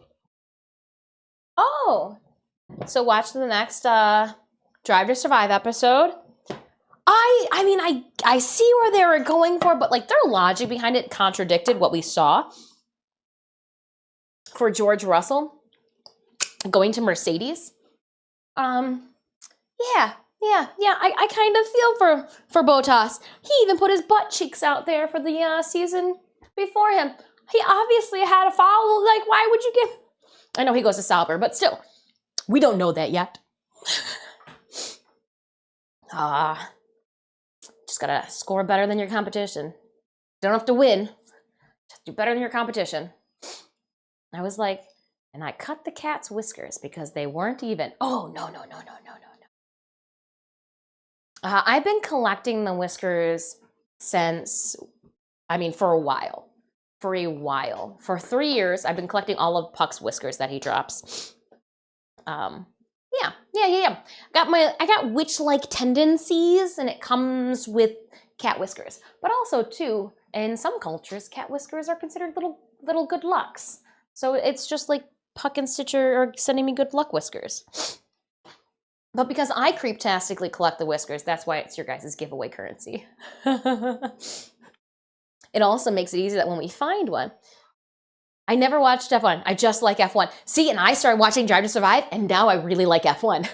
Oh! So watch the next Drive to Survive episode. I see where they were going for, but like their logic behind it contradicted what we saw for George Russell going to Mercedes. Yeah. I kind of feel for Bottas. He even put his butt cheeks out there for the season before him. He obviously had a foul. Like, why would you give? I know he goes to Sauber, but still, we don't know that yet. Just gotta score better than your competition. Don't have to win. Just do better than your competition. I was like, and I cut the cat's whiskers because they weren't even. Oh, no. I've been collecting the whiskers since, for a while. For 3 years, I've been collecting all of Puck's whiskers that he drops. Yeah. I got witch-like tendencies, and it comes with cat whiskers. But also, too, in some cultures, cat whiskers are considered little good lucks. So it's just like Puck and Stitcher are sending me good luck whiskers. But because I creeptastically collect the whiskers, that's why it's your guys' giveaway currency. It also makes it easy that when we find one, I never watched F1. I just like F1. See, and I started watching Drive to Survive, and now I really like F1.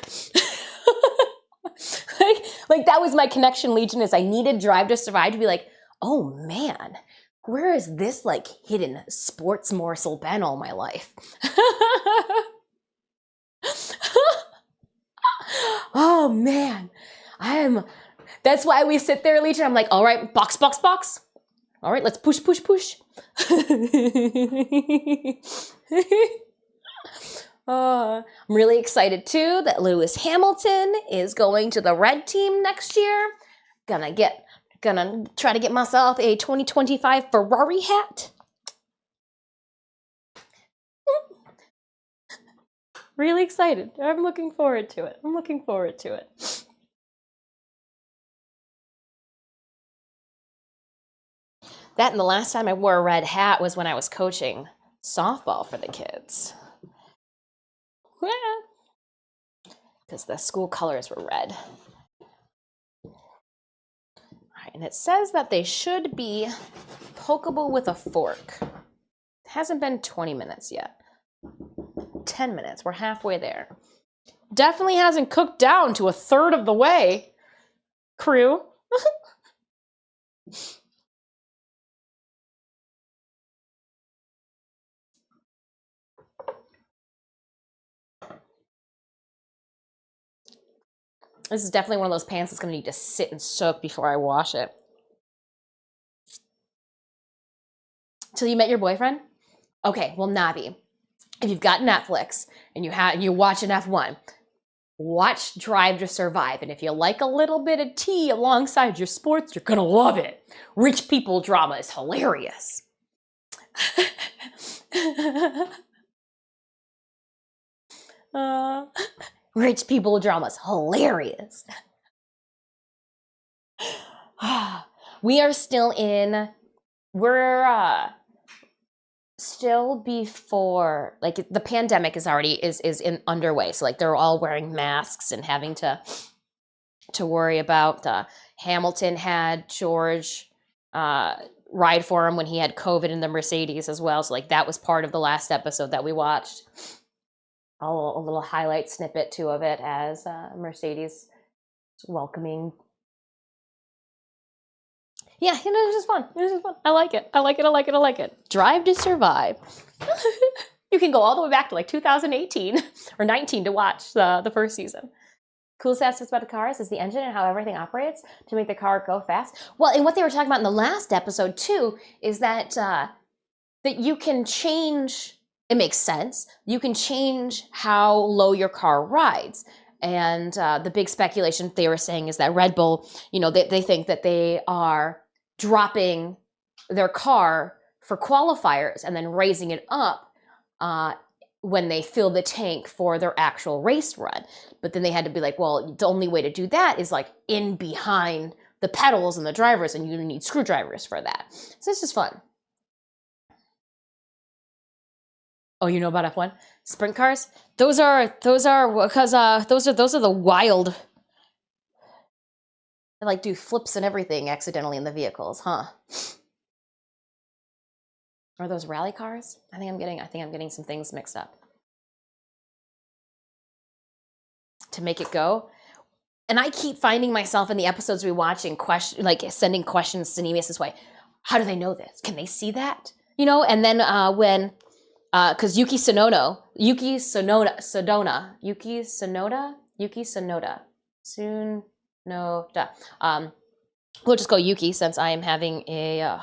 like that was my connection, Legion, is I needed Drive to Survive to be like, oh man, where is this like hidden sports morsel been all my life? Oh man, that's why we sit there, Legion. I'm like, all right, box. All right, let's push. I'm really excited too that Lewis Hamilton is going to the red team next year. Gonna try to get myself a 2025 Ferrari hat. Really excited. I'm looking forward to it. That and the last time I wore a red hat was when I was coaching softball for the kids. Because the school colors were red. All right, and it says that they should be pokeable with a fork. It hasn't been 20 minutes yet. 10 minutes. We're halfway there. Definitely hasn't cooked down to a third of the way, crew. This is definitely one of those pans that's going to need to sit and soak before I wash it. Till you met your boyfriend? Okay, well, Navi, if you've got Netflix and you watch an F1, watch Drive to Survive. And if you like a little bit of tea alongside your sports, you're gonna love it. Rich people drama is hilarious. uh, Rich people drama is hilarious. We are still in, we're still before, like, the pandemic is already is in underway. So like they're all wearing masks and having to worry about, Hamilton had George ride for him when he had COVID in the Mercedes as well. So like that was part of the last episode that we watched. A little highlight snippet too of it as Mercedes welcoming. Yeah, you know, it's just fun. It's just fun. I like it. I like it. I like it. I like it. Drive to Survive. You can go all the way back to like 2018 or 19 to watch the first season. Coolest aspects about the cars is the engine and how everything operates to make the car go fast. Well, and what they were talking about in the last episode too is that that you can change. It makes sense. You can change how low your car rides. And the big speculation they were saying is that Red Bull, you know, they think that they are dropping their car for qualifiers and then raising it up when they fill the tank for their actual race run. But then they had to be like, well, the only way to do that is like in behind the pedals and the drivers, and you need screwdrivers for that. So it's just fun. Oh, you know about F1 sprint cars? Those are because those are the wild. They like do flips and everything accidentally in the vehicles, huh? Are those rally cars? I think I'm getting some things mixed up. To make it go. And I keep finding myself in the episodes we watch in sending questions to Nemesis this way. How do they know this? Can they see that? You know, and then when because Yuki Tsunoda, we'll just go Yuki since I am having a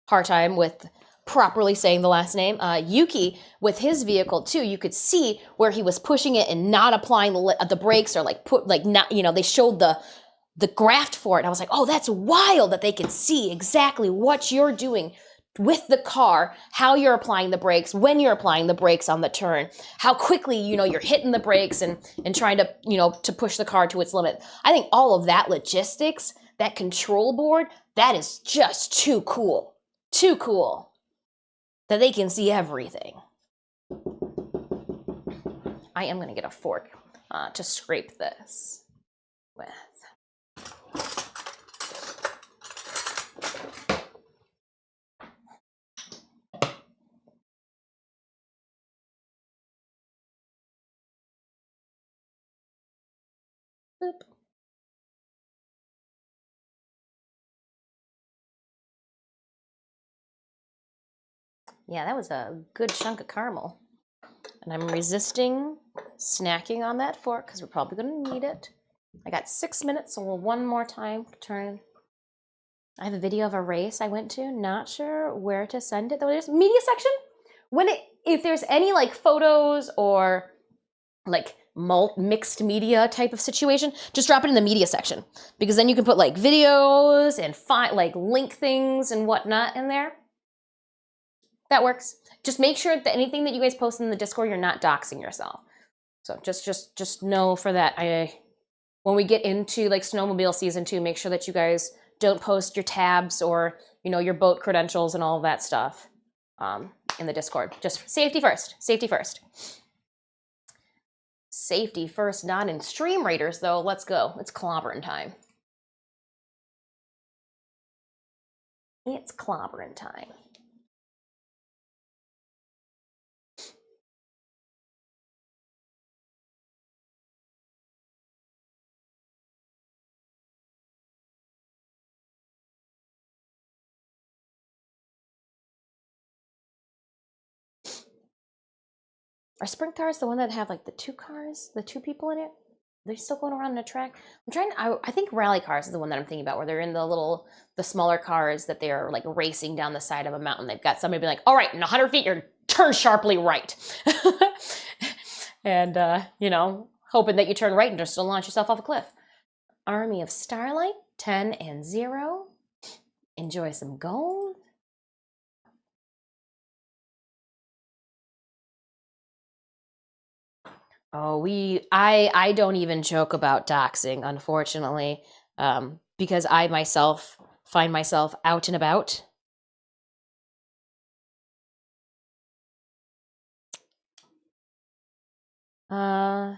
hard time with properly saying the last name. Yuki, with his vehicle too, you could see where he was pushing it and not applying the brakes, or they showed the graft for it. I was like, oh, that's wild that they can see exactly what you're doing with the car, how you're applying the brakes, when you're applying the brakes on the turn, how quickly, you know, you're hitting the brakes and trying to, you know, to push the car to its limit. I think all of that logistics, that control board, that is just too cool. Too cool. That they can see everything. I am going to get a fork to scrape this with. Boop. Yeah, that was a good chunk of caramel. And I'm resisting snacking on that fork because we're probably going to need it. I got 6 minutes, so we'll one more time turn. I have a video of a race I went to. Not sure where to send it. There's media section. If there's any like photos or like mixed media type of situation, just drop it in the media section, because then you can put like videos and like link things and whatnot in there. That works. Just make sure that anything that you guys post in the Discord, you're not doxing yourself. So just know for that. When we get into like snowmobile season 2, make sure that you guys don't post your tabs or, you know, your boat credentials and all of that stuff in the Discord. Just safety first. Safety first. Safety first, not in Stream Raiders though. Let's go. It's clobbering time. It's clobbering time. Are sprint cars the one that have like the two people in it? They're still going around in a track. I think rally cars is the one that I'm thinking about, where they're in the smaller cars that they're like racing down the side of a mountain. They've got somebody being like, all right, in 100 feet, you're turn sharply right. And, hoping that you turn right and just don't launch yourself off a cliff. Army of Starlight, 10 and 0. Enjoy some gold. Oh, I don't even joke about doxing, unfortunately, because I myself find myself out and about. Uh,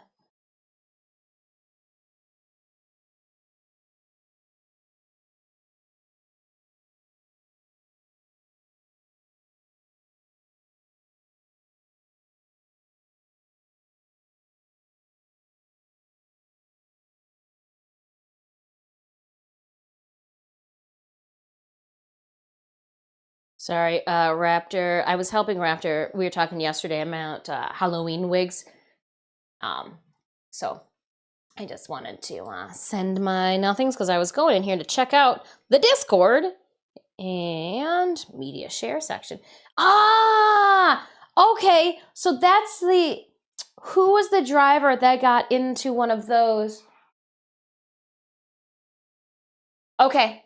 Sorry, Raptor. I was helping Raptor. We were talking yesterday about Halloween wigs. So I just wanted to send my nothings because I was going in here to check out the Discord and media share section. Ah, okay. So that's who was the driver that got into one of those? Okay.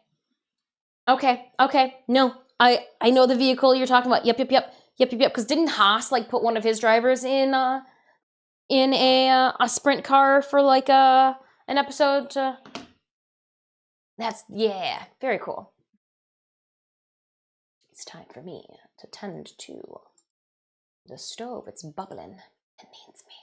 No, I know the vehicle you're talking about. Yep. Because didn't Haas like put one of his drivers in a sprint car for like an episode? That's very cool. It's time for me to tend to the stove. It's bubbling. It needs me.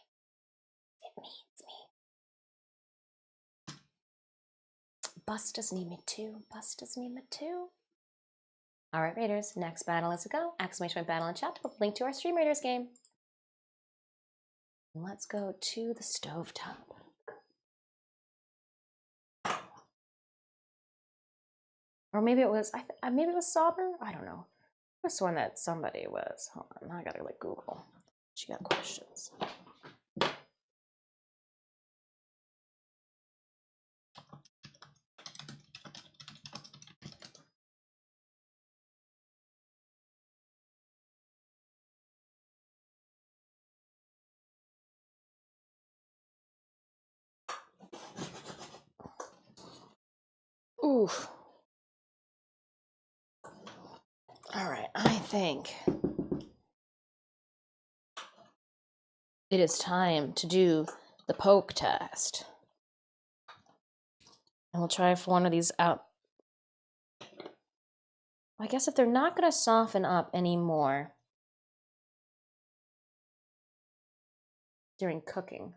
Bustas need me too. All right, Raiders. Next battle is a go. Exclamation point battle in chat. Link to our Stream Raiders game. Let's go to the stovetop. Or maybe it was maybe it was Sauber. I don't know. I was one that somebody was. Hold on, I gotta like Google. She got questions. Oof. All right, I think it is time to do the poke test. And we'll try for one of these out. I guess if they're not going to soften up anymore during cooking.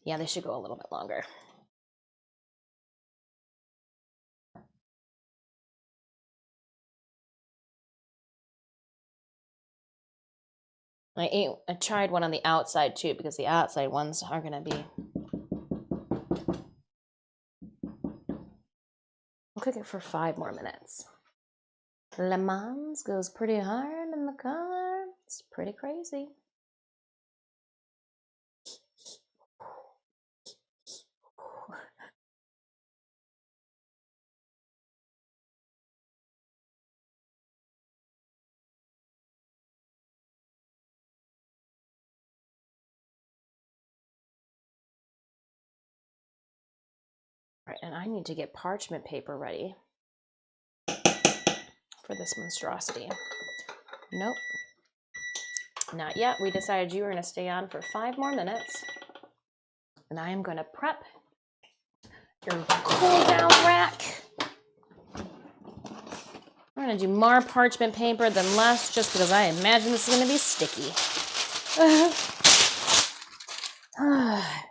Yeah, they should go a little bit longer. I tried one on the outside too, because the outside ones are gonna be. I'll cook it for 5 more minutes. Le Mans goes pretty hard in the car. It's pretty crazy. All right, and I need to get parchment paper ready for this monstrosity. Nope. Not yet. We decided you were going to stay on for 5 more minutes. And I am going to prep your cool down rack. I'm going to do more parchment paper than less, just because I imagine this is going to be sticky.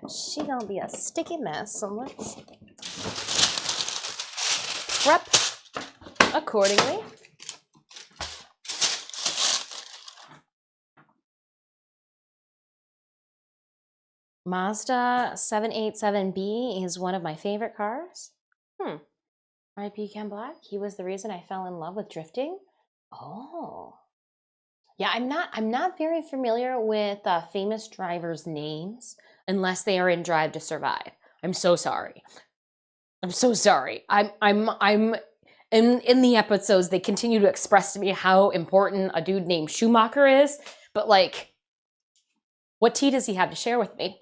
She going to be a sticky mess, so let's prep accordingly. Mazda 787B is one of my favorite cars. R.I.P. Ken Black. He was the reason I fell in love with drifting. Oh. Yeah, I'm not very familiar with famous drivers' names unless they are in Drive to Survive. I'm so sorry. I'm so sorry. I'm in the episodes they continue to express to me how important a dude named Schumacher is, but like, what tea does he have to share with me?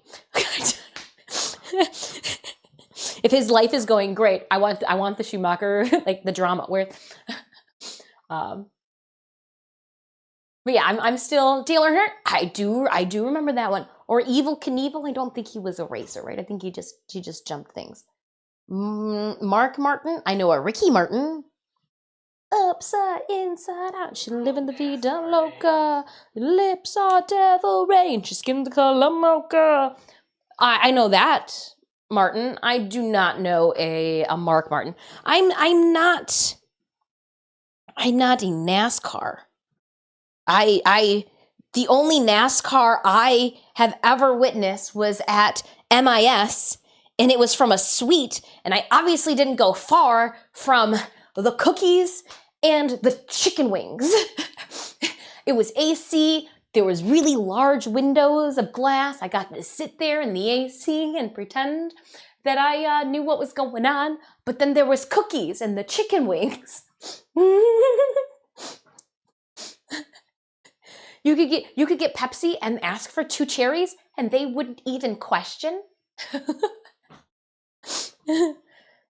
If his life is going great, I want the Schumacher, like the drama where but yeah, I'm still Dale Earnhardt. I do remember that one. Or Evil Knievel. I don't think he was a racer, right? I think he just jumped things. Mark Martin. I know a Ricky Martin. Upside, inside out. She live in the vida loca. Lips are devil rain. She's skin the color mocha. I know that Martin. I do not know a Mark Martin. I'm not a NASCAR. The only NASCAR I have ever witnessed was at MIS, and it was from a suite, and I obviously didn't go far from the cookies and the chicken wings. It was AC. There was really large windows of glass. I got to sit there in the AC and pretend that I knew what was going on, but then there was cookies and the chicken wings. You could get Pepsi and ask for 2 cherries, and they wouldn't even question.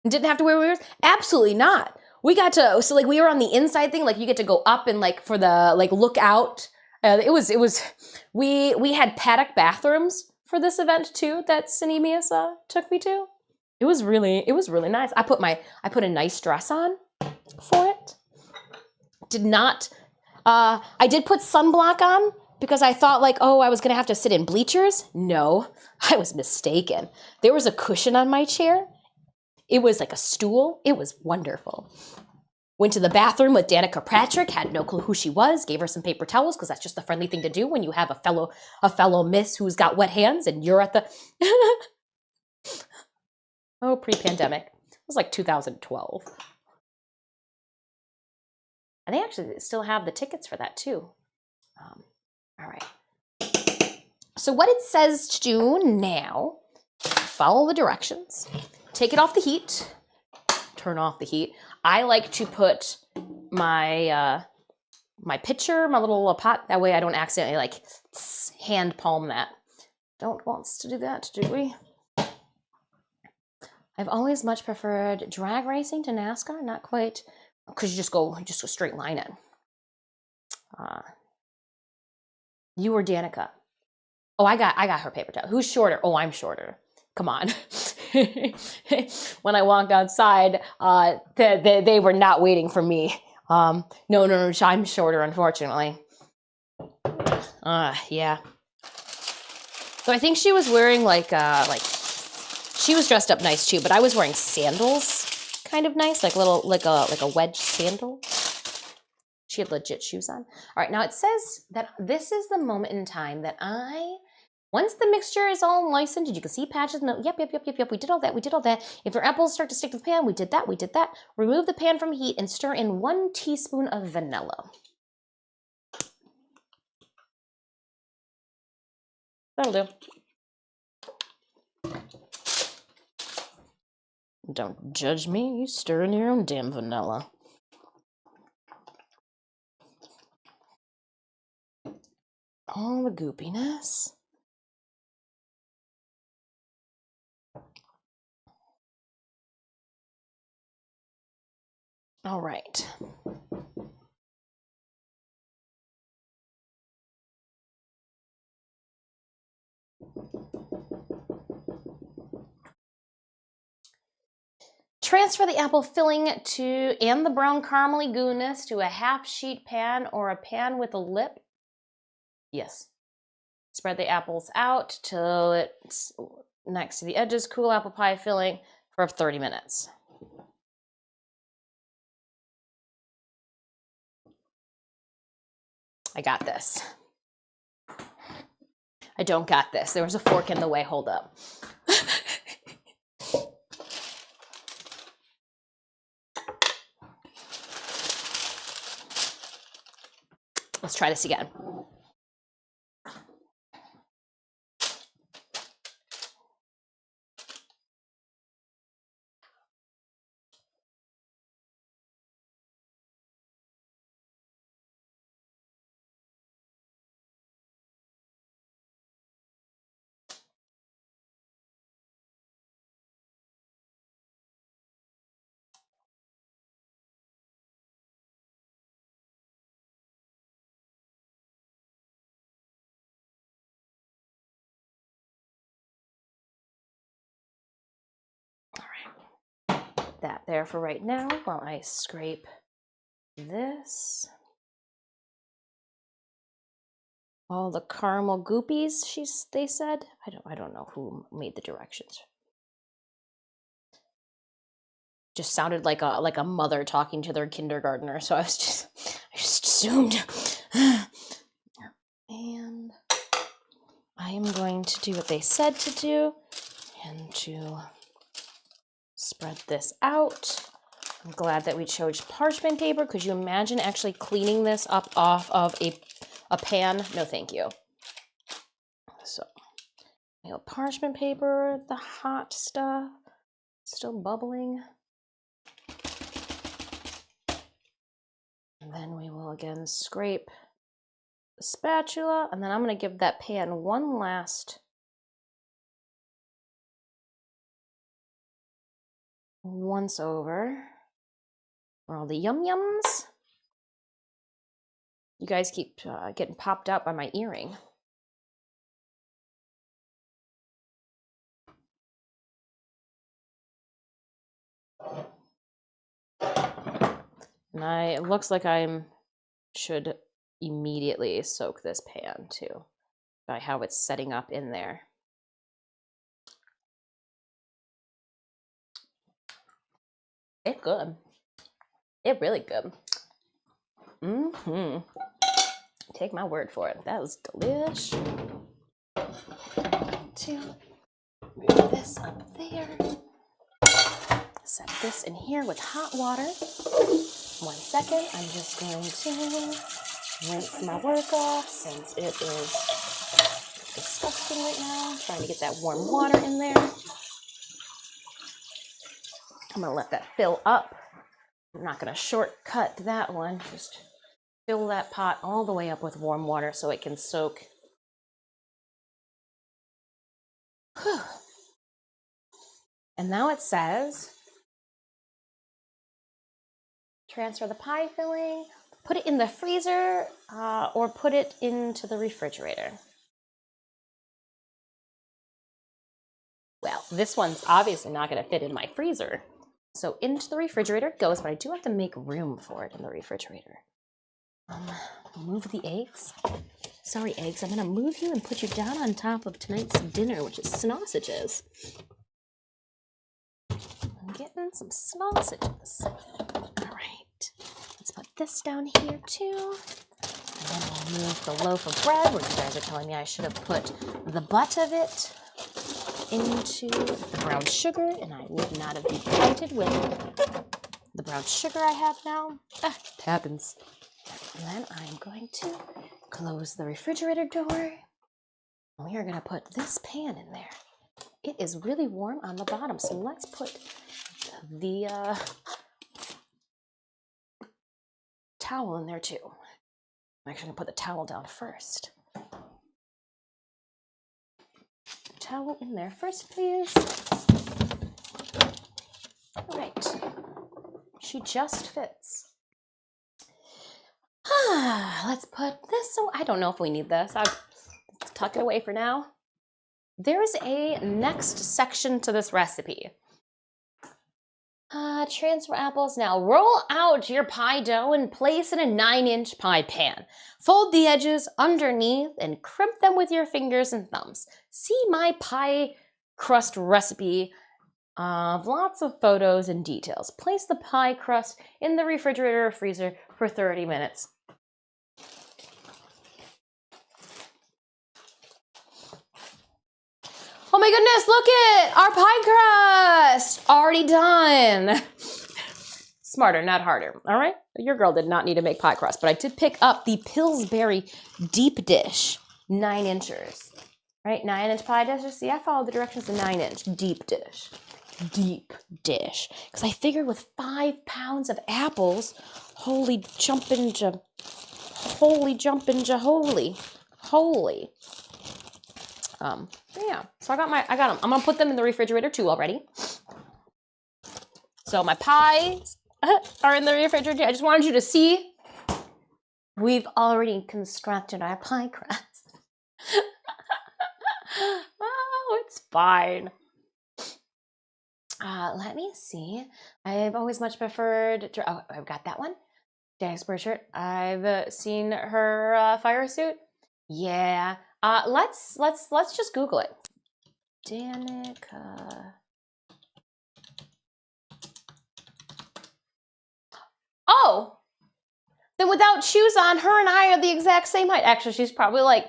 Didn't have to wear mirrors? Absolutely not. We got to we were on the inside thing, like you get to go up and like for the like look out. We had paddock bathrooms for this event too that Cinemius took me to. It was really nice. I put a nice dress on for it. Did not. I did put sunblock on because I thought like, oh, I was gonna have to sit in bleachers. No, I was mistaken. There was a cushion on my chair. It was like a stool. It was wonderful. Went to the bathroom with Danica Patrick, had no clue who she was, gave her some paper towels because that's just the friendly thing to do when you have a fellow miss who's got wet hands and you're at the oh, pre-pandemic. It was like 2012. And they actually still have the tickets for that too. All right. So what it says to do now, follow the directions, take it off the heat, turn off the heat. I like to put my my pitcher, my little pot, that way I don't accidentally like hand palm that. Don't want us to do that, do we? I've always much preferred drag racing to NASCAR, not quite, because you just go straight line it. You or Danica? Oh, I got her paper towel. Who's shorter? Oh, I'm shorter. Come on. When I walked outside, they were not waiting for me. No, I'm shorter, unfortunately. Yeah. So I think she was wearing like she was dressed up nice too, but I was wearing sandals, kind of nice, like a wedge sandal. She had legit shoes on. All right, now it says that this is the moment in time that once the mixture is all moistened, you can see patches. No, yep. We did all that. If your apples start to stick to the pan, we did that. Remove the pan from heat and stir in 1 teaspoon of vanilla. That'll do. Don't judge me. You stir in your own damn vanilla. All the goopiness. All right. Transfer the apple filling and the brown caramely goodness to a half-sheet pan or a pan with a lip. Yes. Spread the apples out till it's next to the edges. Cool apple pie filling for 30 minutes. I got this. I don't got this. There was a fork in the way. Hold up. Let's try this again. That there for right now while I scrape this. All the caramel goopies, they said. I don't know who made the directions. Just sounded like a mother talking to their kindergartner, so I just assumed. And I am going to do what they said to do and to spread this out. I'm glad that we chose parchment paper. Could you imagine actually cleaning this up off of a pan? No, thank you. So, parchment paper, the hot stuff, still bubbling. And then we will again scrape the spatula, and then I'm going to give that pan one last once over for all the yum-yums. You guys keep getting popped out by my earring. And it looks like should immediately soak this pan too, by how it's setting up in there. It's good. It's really good. Take my word for it. That was delish. To move this up there. Set this in here with hot water. 1 second. I'm just going to rinse my work off since it is disgusting right now. I'm trying to get that warm water in there. I'm going to let that fill up. I'm not going to shortcut that one. Just fill that pot all the way up with warm water so it can soak. Whew. And now it says, transfer the pie filling, put it in the freezer, or put it into the refrigerator. Well, this one's obviously not going to fit in my freezer. So into the refrigerator it goes, but I do have to make room for it in the refrigerator. Move the eggs. Sorry, eggs. I'm going to move you and put you down on top of tonight's dinner, which is sausages. I'm getting some sausages. All right. Let's put this down here too. And then we'll move the loaf of bread, where you guys are telling me I should have put the butt of it into the brown sugar, and I would not have delighted with the brown sugar I have now. It happens. And then I'm going to close the refrigerator door. We are going to put this pan in there. It is really warm on the bottom, so let's put the towel in there too. I'm actually going to put the towel down first. Towel in there first, please. All right. She just fits. Let's put this. So I don't know if we need this. I'll tuck it away for now. There's a next section to this recipe. Transfer apples. Now roll out your pie dough and place in a 9-inch pie pan. Fold the edges underneath and crimp them with your fingers and thumbs. See my pie crust recipe of lots of photos and details. Place the pie crust in the refrigerator or freezer for 30 minutes. Oh my goodness, look it! Our pie crust! Already done! Smarter, not harder. All right? Your girl did not need to make pie crust, but I did pick up the Pillsbury deep dish 9 inches. Right? 9-inch pie dishes. See, I followed the directions of 9-inch deep dish. Deep dish. Because I figured with 5 pounds of apples, holy. Yeah. So I got them. I'm gonna put them in the refrigerator too already. So my pies are in the refrigerator. I just wanted you to see we've already constructed our pie crust. Oh, it's fine. Let me see. I've always much preferred. Oh, I've got that one. Daxberg shirt. I've seen her fire suit. Yeah. Let's just Google it. Danica. Oh, then without shoes on, her and I are the exact same height. Actually, she's probably like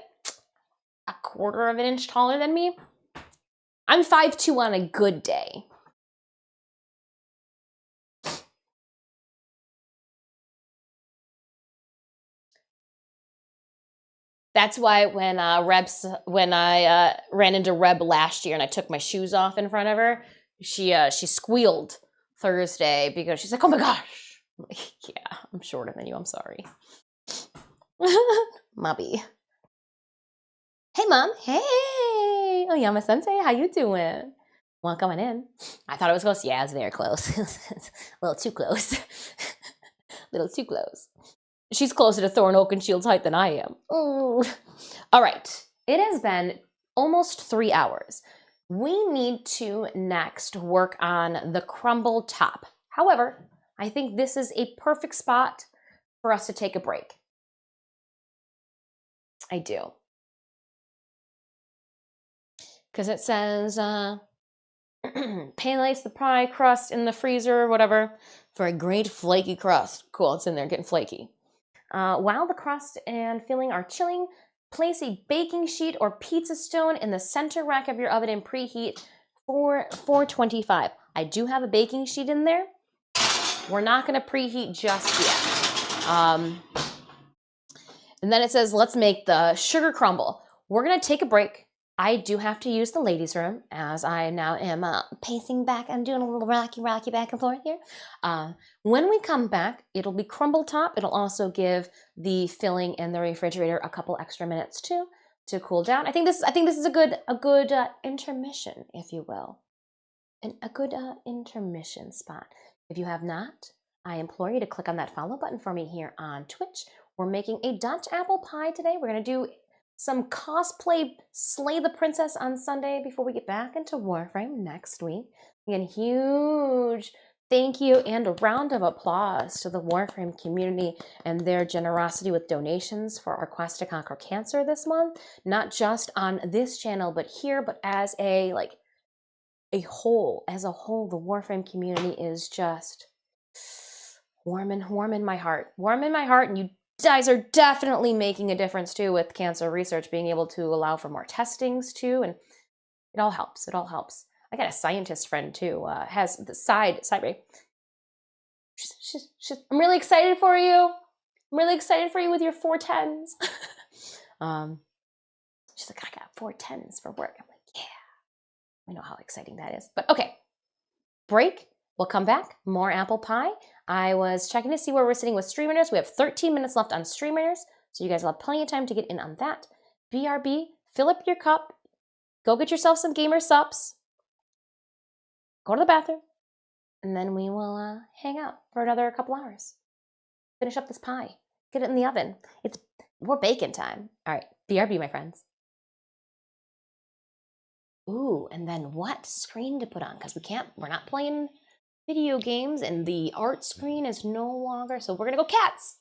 a quarter of an inch taller than me. I'm 5'2" on a good day. That's why when I ran into Reb last year and I took my shoes off in front of her, she squealed Thursday because she's like, "Oh my gosh!" I'm like, yeah, I'm shorter than you. I'm sorry, Mubby. Hey, Mom. Hey, Oyama Sensei, how you doing? Want coming in? I thought it was close. Yeah, it's very close. A little too close. Little too close. She's closer to Thorn Oakenshield's height than I am. Ooh. All right. It has been almost 3 hours. We need to next work on the crumble top. However, I think this is a perfect spot for us to take a break. I do. Because it says, painlace the pie crust in the freezer, whatever, for a great flaky crust. Cool, it's in there, getting flaky. While the crust and filling are chilling, place a baking sheet or pizza stone in the center rack of your oven and preheat for 425. I do have a baking sheet in there. We're not going to preheat just yet. And then it says, let's make the sugar crumble. We're going to take a break. I do have to use the ladies' room as I now am pacing back. I'm doing a little rocky back and forth here. When we come back, it'll be crumble top. It'll also give the filling in the refrigerator a couple extra minutes too to cool down. I think this is a good intermission, if you will, a good intermission spot. If you have not, I implore you to click on that follow button for me here on Twitch. We're making a Dutch apple pie today. We're gonna do some cosplay Slay the Princess on Sunday before we get back into Warframe next week. Again, huge thank you and a round of applause to the Warframe community and their generosity with donations for our quest to conquer cancer this month. Not just on this channel, but here, but as a whole. As a whole, the Warframe community is just warm in my heart. Warm in my heart, and you guys are definitely making a difference too with cancer research, being able to allow for more testings too, and it all helps. It all helps. I got a scientist friend too, has the side ray. I'm really excited for you. I'm really excited for you with your 410s. She's like, I got 410s for work. I'm like, yeah, we know how exciting that is. But okay, break. We'll come back. More apple pie. I was checking to see where we're sitting with streamers. We have 13 minutes left on streamers, so you guys will have plenty of time to get in on that. BRB, fill up your cup. Go get yourself some gamer sups. Go to the bathroom. And then we will hang out for another couple hours. Finish up this pie. Get it in the oven. We're baking time. All right, BRB, my friends. Ooh, and then what screen to put on? Because we're not playing video games, and the art screen is no longer, so we're gonna go cats.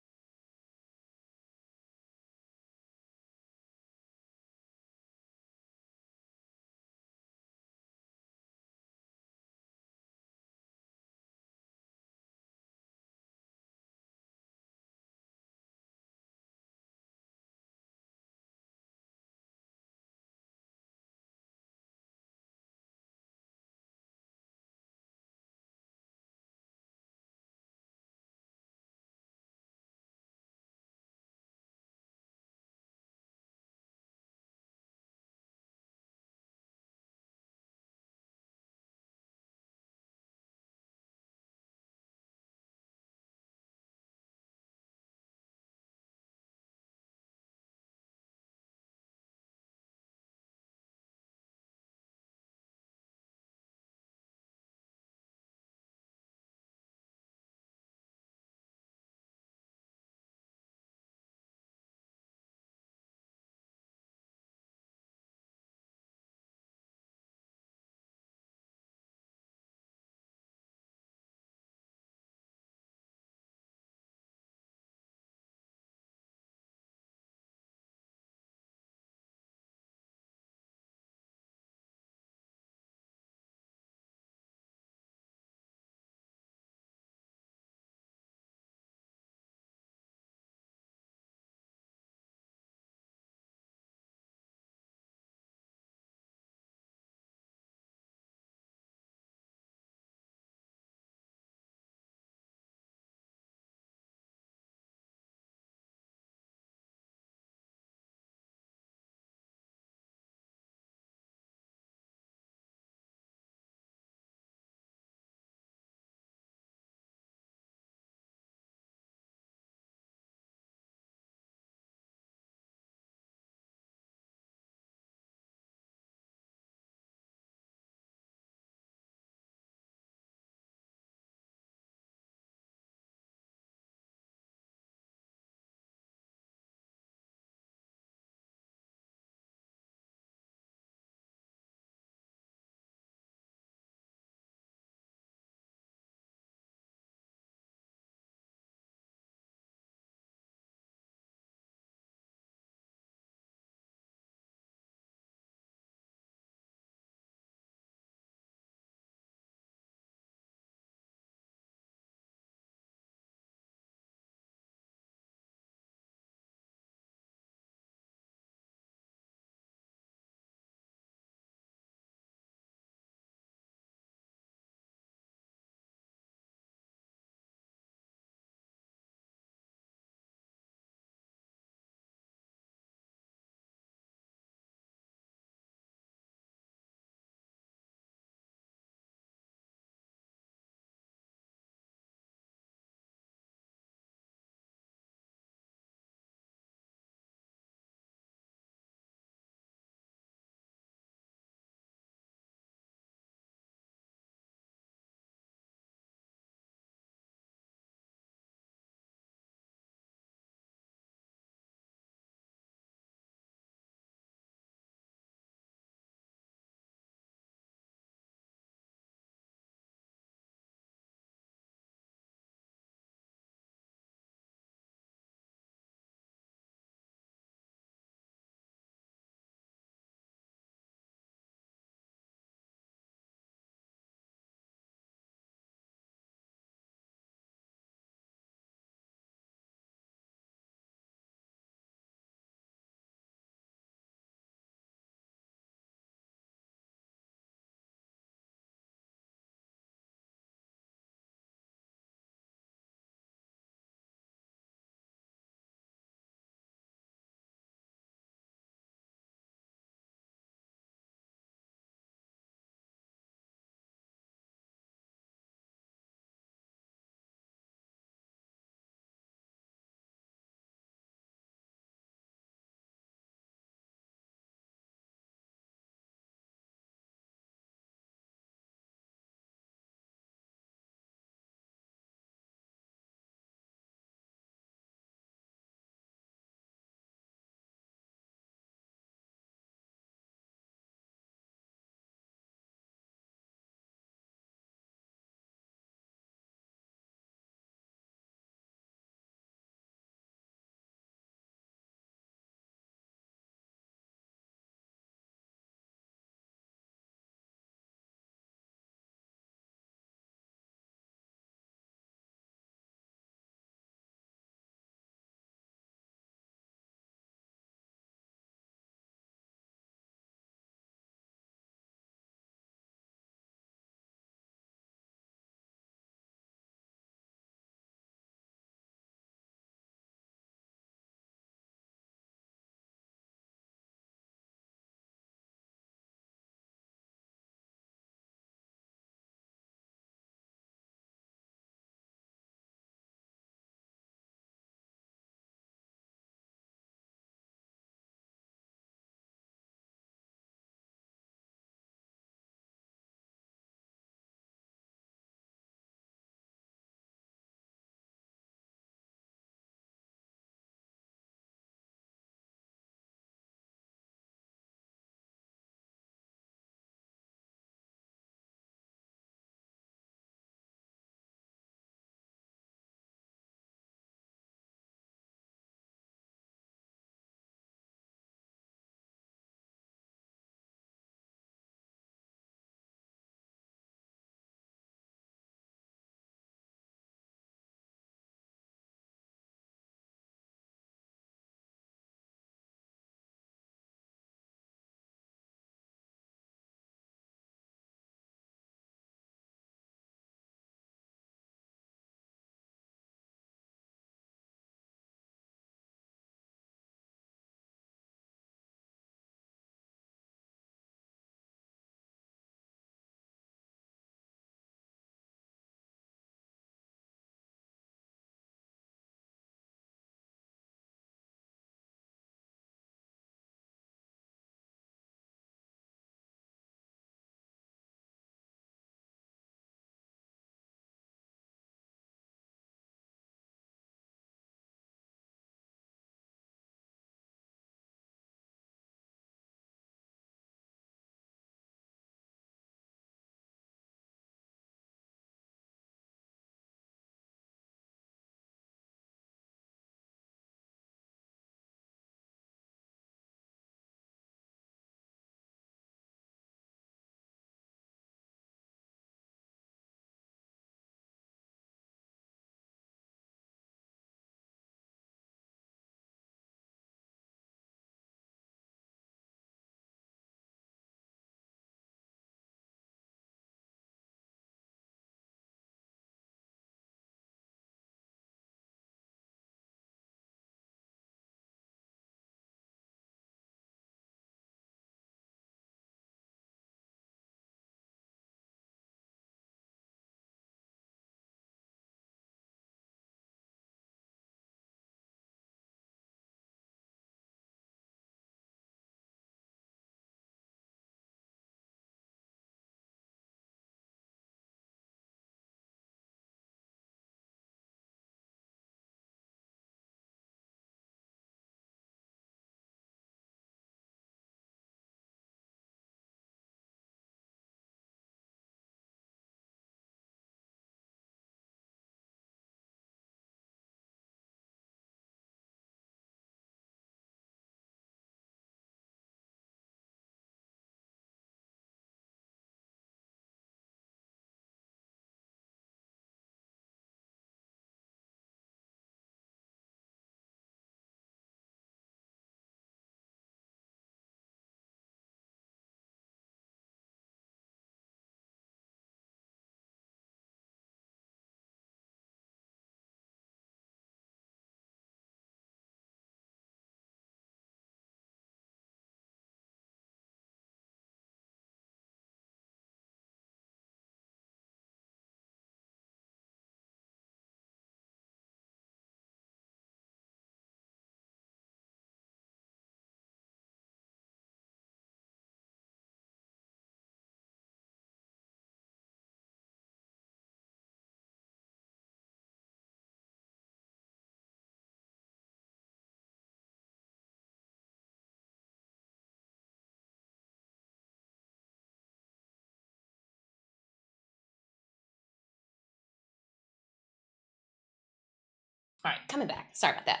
All right, coming back. Sorry about that.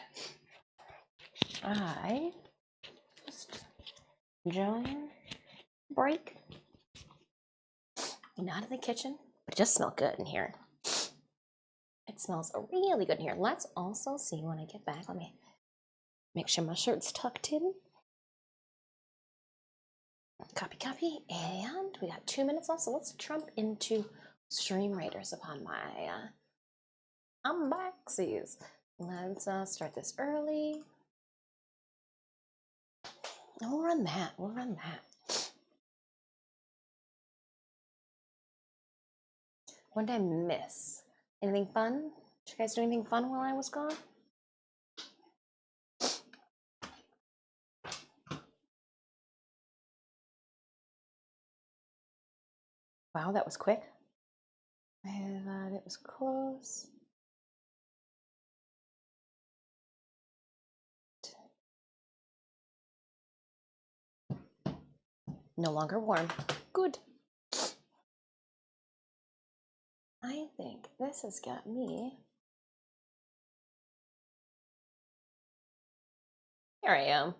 I just enjoying break. Not in the kitchen, but it does smell good in here. It smells really good in here. Let's also see when I get back. Let me make sure my shirt's tucked in. Copy, copy. And we got 2 minutes left, so let's jump into Stream Raiders upon my unboxies. Let's start this early. And we'll run that. We'll run that. What did I miss? Anything fun? Did you guys do anything fun while I was gone? Wow, that was quick. I thought it was close. No longer warm. Good. I think this has got me. Here I am.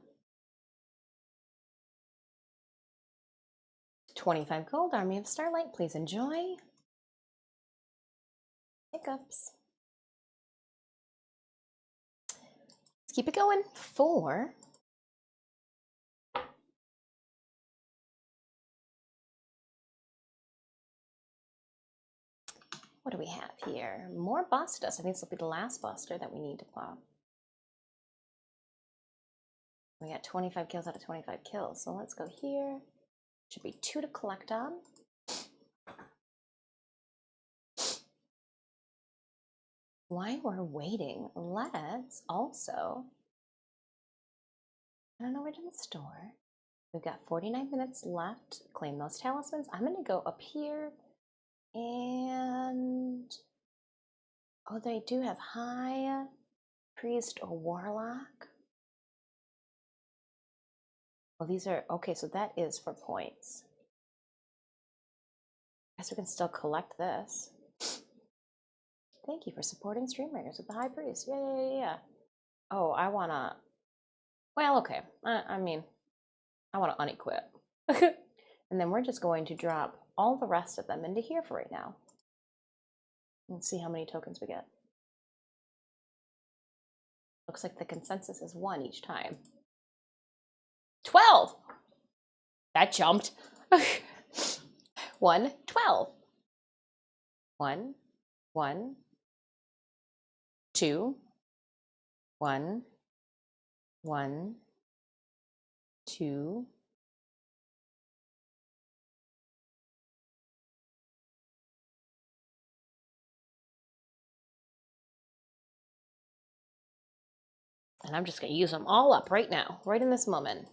25 gold, Army of Starlight. Please enjoy. Hiccups. Let's keep it going. 4. What do we have here? More bust dust. I think this will be the last buster that we need to pop. We got 25 kills out of 25 kills. So let's go here. Should be 2 to collect on. While we're waiting, let's also head over to the store. We've got 49 minutes left. Claim those talismans. I'm going to go up here and... oh, they do have high priest or warlock. Well, these are... okay, so that is for points. I guess we can still collect this. Thank you for supporting Stream Raiders with the high priest. Yeah. Oh, I want to... well, okay. I mean, I want to unequip. And then we're just going to drop all the rest of them into here for right now. Let's see how many tokens we get. Looks like the consensus is 1 each time. 12! That jumped. 1, 12. 1, 1, 2, 1, 1, 2. And I'm just going to use them all up right now, right in this moment.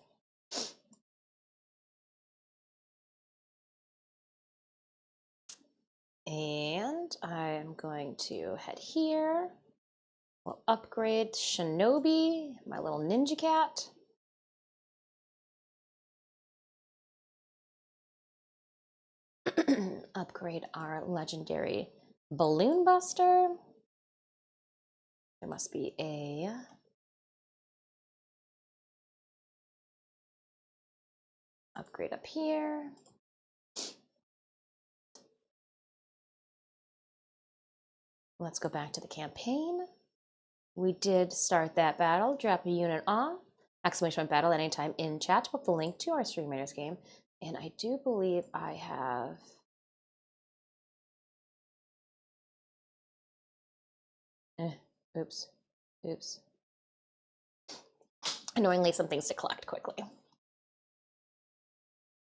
And I'm going to head here. We'll upgrade Shinobi, my little ninja cat. Upgrade our legendary balloon buster. There must be a upgrade up here. Let's go back to the campaign. We did start that battle. Drop a unit off. Exclamation point battle at any time in chat to put the link to our Stream Raiders game. And I do believe I have... oops. Annoyingly, some things to collect quickly.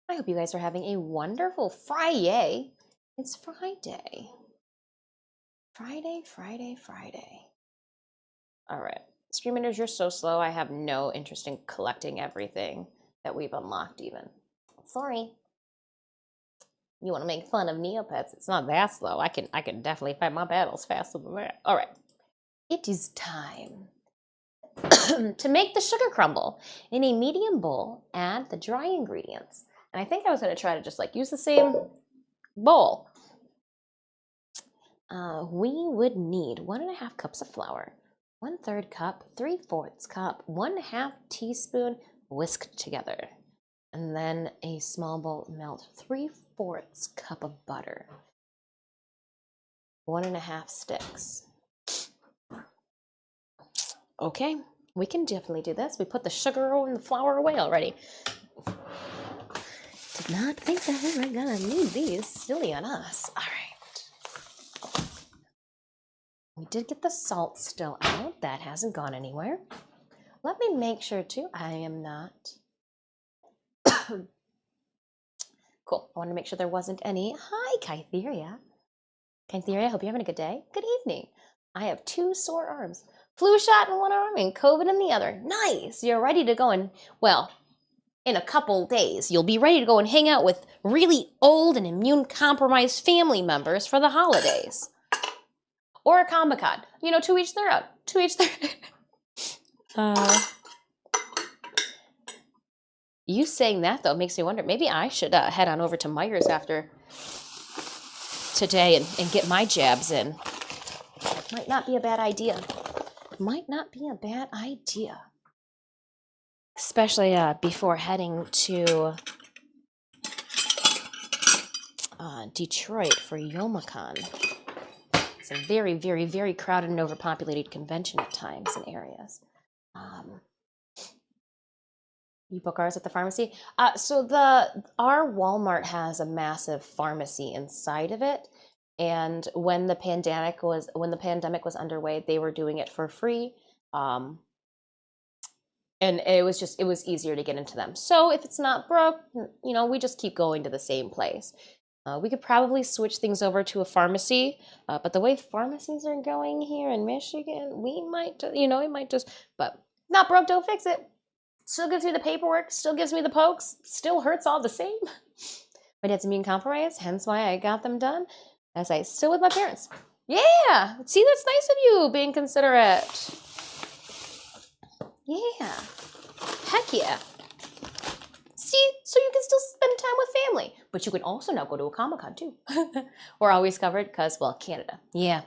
I hope you guys are having a wonderful Friday. It's Friday. Friday. All right. Stream Raiders, you're so slow. I have no interest in collecting everything that we've unlocked even. Sorry. You want to make fun of Neopets? It's not that slow. I can definitely fight my battles faster than that. All right. It is time to make the sugar crumble. In a medium bowl, add the dry ingredients. And I think I was going to try to just like use the same bowl. We would need 1.5 cups of flour, 1/3 cup, 3/4 cup, 1/2 teaspoon whisked together. And then a small bowl melt 3/4 cup of butter. 1.5 sticks. Okay, we can definitely do this. We put the sugar and the flour away already. Did not think that we were gonna need these. Silly on us. All right. We did get the salt still out. That hasn't gone anywhere. Let me make sure too. I am not. Cool. I wanted to make sure there wasn't any. Hi, Kytheria. Kytheria, hope you're having a good day. Good evening. I have 2 sore arms. Flu shot in one arm and COVID in the other. Nice. You're ready to go and, well, in a couple days, you'll be ready to go and hang out with really old and immune-compromised family members for the holidays. Or a Comic-Con. You know, to each their own. To each their... You saying that, though, makes me wonder. Maybe I should head on over to Myers after today and get my jabs in. Might not be a bad idea. Might not be a bad idea. Especially before heading to Detroit for Youmacon. It's a very, very, very crowded and overpopulated convention at times in areas. You book ours at the pharmacy? So our Walmart has a massive pharmacy inside of it. And when the pandemic was underway, they were doing it for free. And it was easier to get into them. So if it's not broke, you know, we just keep going to the same place. We could probably switch things over to a pharmacy, but the way pharmacies are going here in Michigan, we might just, but not broke, don't fix it. Still gives me the paperwork, still gives me the pokes, still hurts all the same. My dad's immune compromised, hence why I got them done, as I still with my parents. Yeah, see, that's nice of you, being considerate. Yeah, heck yeah. See, so you can still spend time with family, but you can also now go to a Comic-Con too. We're always covered because, well, Canada. Yeah.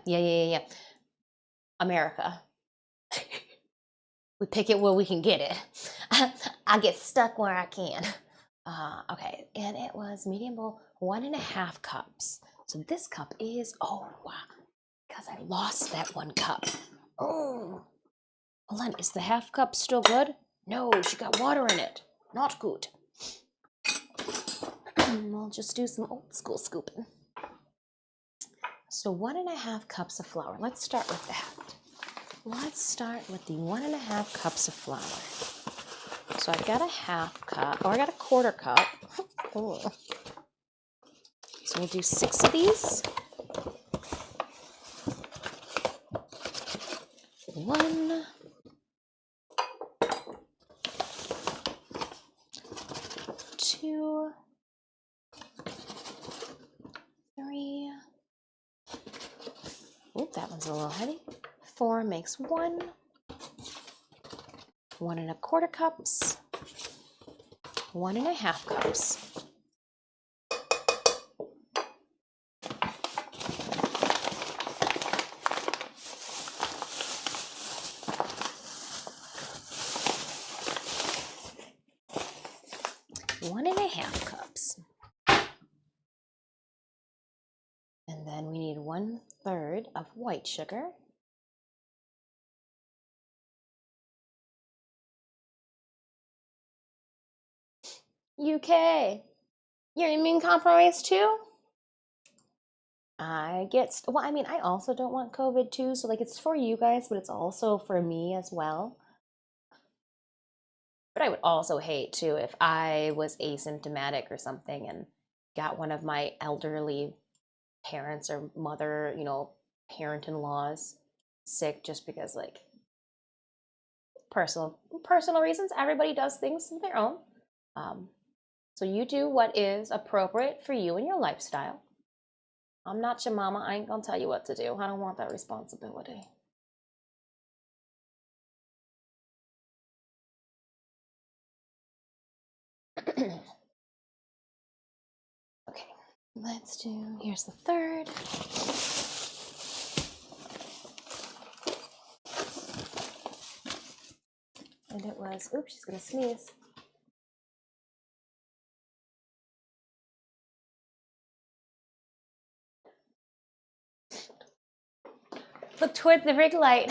America. We pick it where we can get it. I get stuck where I can. Okay, and it was medium bowl, 1.5 cups. So this cup is, oh, wow, because I lost that 1 cup. Oh, hold on, is the half cup still good? No, she got water in it. Not good. We'll just do some old school scooping. So 1.5 cups of flour. Let's start with that. Let's start with the 1.5 cups of flour. So I've got a half cup, or I got a 1/4 cup. Oh. So we'll do 6 of these. 1, 2, 3. Oop, that one's a little heavy. 4 makes 1. 1.25 cups. 1.5 cups. One and a half cups. And then we need 1/3 of white sugar. UK, you're immune compromised too? Well, I mean, I also don't want COVID too, so like it's for you guys, but it's also for me as well. But I would also hate too if I was asymptomatic or something and got one of my elderly parents or mother, parent-in-laws sick just because like personal reasons. Everybody does things of their own. So you do what is appropriate for you and your lifestyle. I'm not your mama. I ain't gonna tell you what to do. I don't want that responsibility. Okay, let's do, here's the 1/3. was. Oops, she's gonna sneeze. Look toward the rig light.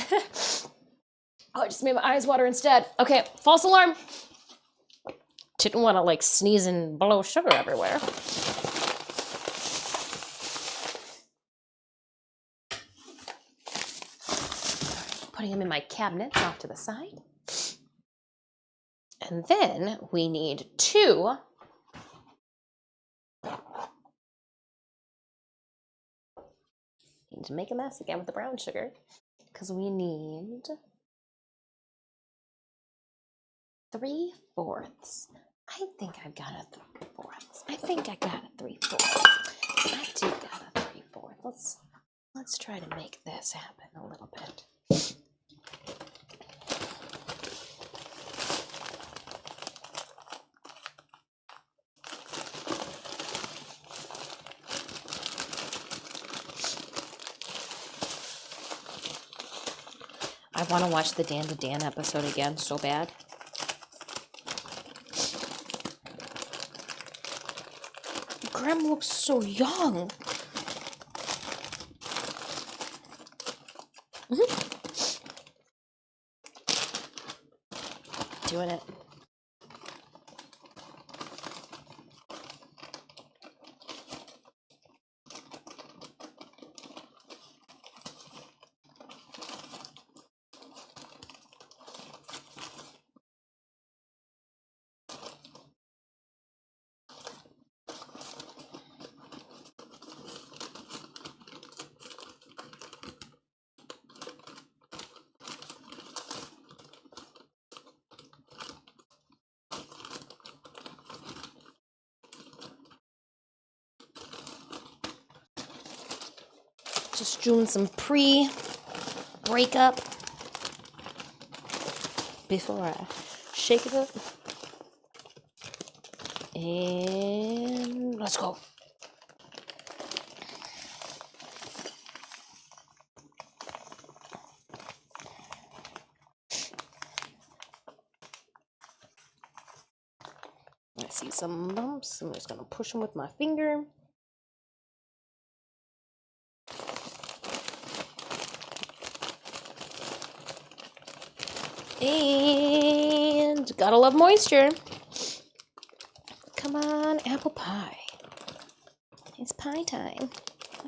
Oh, it just made my eyes water instead. Okay, false alarm. Didn't want to like sneeze and blow sugar everywhere. Putting them in my cabinets off to the side. And then we need 2 need to make a mess again with the brown sugar because we need 3/4. I think I've got a 3/4. I think I got a 3/4. I do got a 3/4. Let's try to make this happen a little bit. I want to watch the Dan to Dan episode again so bad. Graham looks so young. Doing it. Just doing some pre-breakup before I shake it up. And let's go. I see some bumps. I'm just gonna push them with my finger. And gotta love moisture. Come on, apple pie. It's pie time.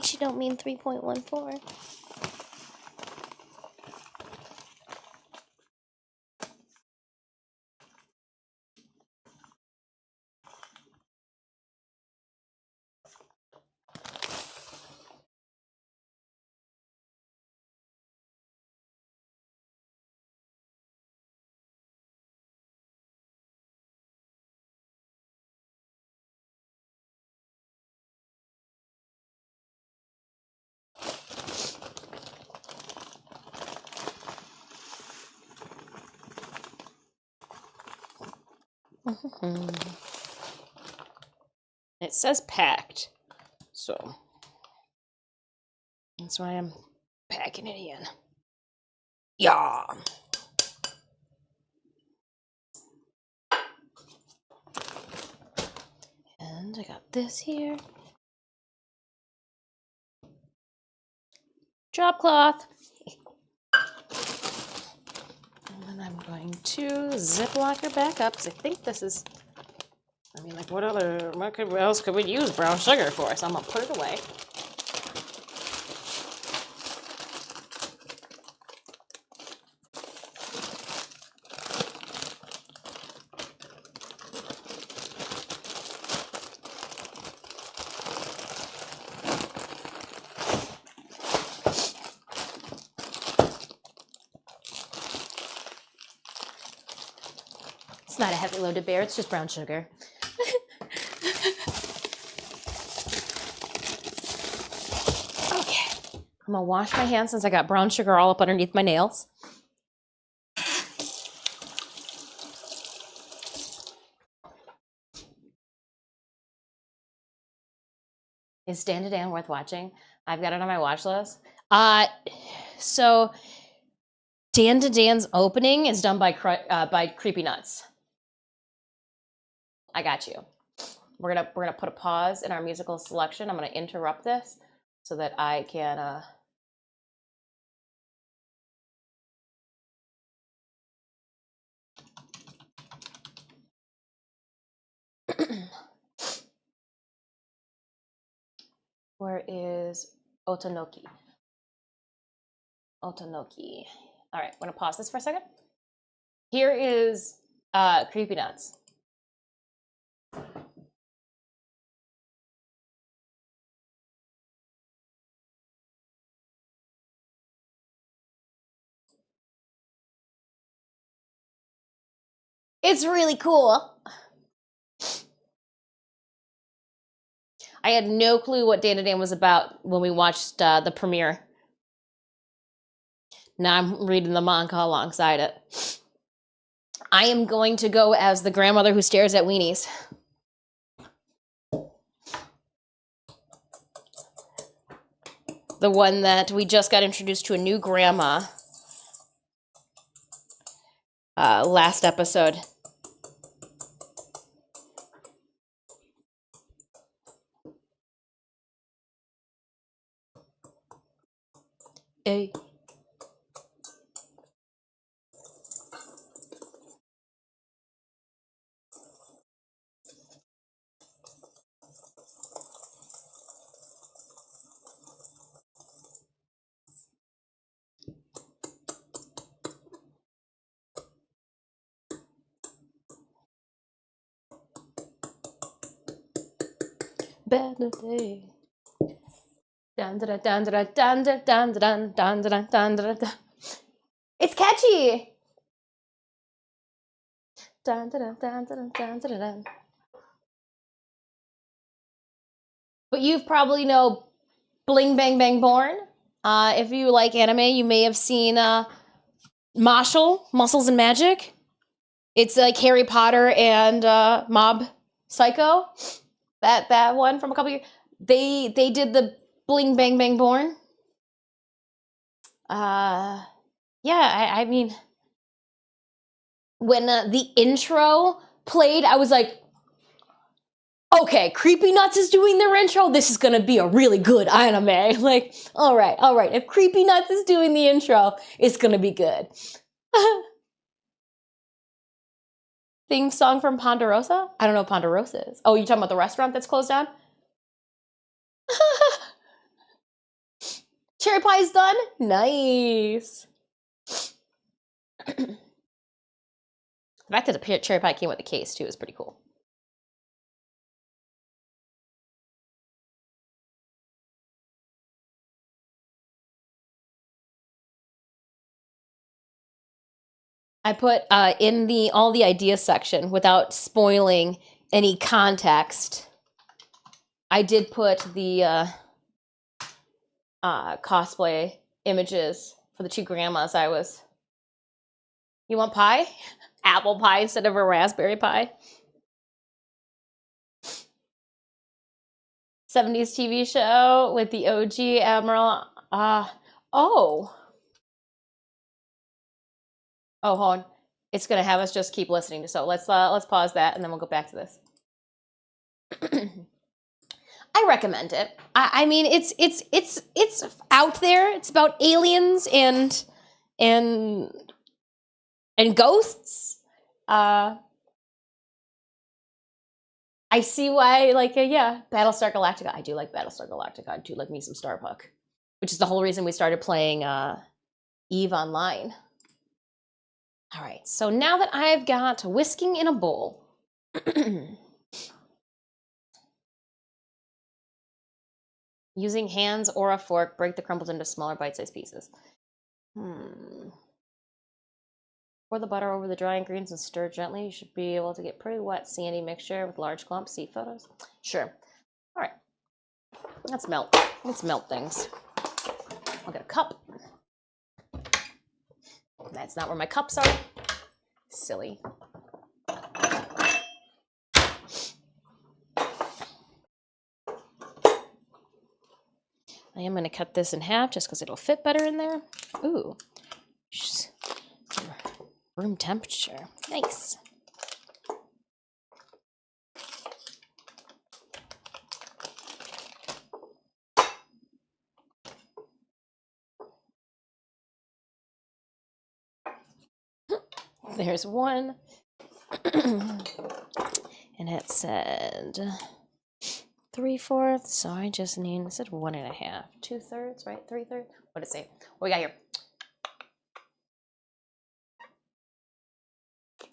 She don't mean 3.14. It says packed, so that's why I'm packing it in. Yeah. And I got this here. Drop cloth. And then I'm going to Ziploc her back up because I think this is, I mean, like what else could we use brown sugar for? So I'm gonna put it away. It's not a heavy loaded bear, it's just brown sugar. Okay, I'm gonna wash my hands since I got brown sugar all up underneath my nails. Is Dan to Dan worth watching? I've got it on my watch list. So Dan to Dan's opening is done by Creepy Nuts. I got you. We're gonna put a pause in our musical selection. I'm gonna interrupt this so that I can. Where is Otonoki? Otonoki. All right, I'm gonna pause this for a second. Here is Creepy Nuts. It's really cool. I had no clue what Dan to Dan was about when we watched the premiere. Now I'm reading the manga alongside it. I am going to go as the grandmother who stares at weenies. The one that we just got introduced to a new grandma last episode. Hey. Better day. Dun dun dun dun dun dun dun dun dun dun dun dun dun. It's catchy. Dun dun dun dun dun dun dun. But you probably know Bling Bang Bang Born. If you like anime, you may have seen Marshall, Muscles and Magic. It's like Harry Potter and Mob Psycho. That one from a couple years. They did the Bling Bang Bang Born. Yeah, I mean, when the intro played, I was like, okay, Creepy Nuts is doing their intro. This is gonna be a really good anime. Like, all right. If Creepy Nuts is doing the intro, it's gonna be good. Theme song from Ponderosa? I don't know what Ponderosa is. Oh, you're talking about the restaurant that's closed down? Cherry pie is done? Nice. The fact that the cherry pie came with a case, too, is pretty cool. I put in the all the ideas section, without spoiling any context, I did put the cosplay images for the two grandmas I was. You want pie? Apple pie instead of a raspberry pie. 70s TV show with the OG Admiral. Oh, hold on. It's gonna have us just keep listening to. So let's pause that and then we'll go back to this. I recommend it. I mean, it's out there. It's about aliens and ghosts. I see why, like, yeah, Battlestar Galactica. I do like Battlestar Galactica. I do like me some Starbuck, which is the whole reason we started playing Eve Online. All right, so now that I've got whisking in a bowl, using hands or a fork, break the crumbles into smaller bite-sized pieces. Pour the butter over the dry ingredients and stir gently. You should be able to get pretty wet, sandy mixture with large clumps. See photos? Sure. All right. Let's melt. Let's melt things. I'll get a cup. That's not where my cups are. Silly. I am going to cut this in half just because it'll fit better in there. Ooh. Room temperature. Nice. There's one. And it said 3/4, so I just need, it said 1.5. 2/3, right? 3/3? What did it say? What we got here?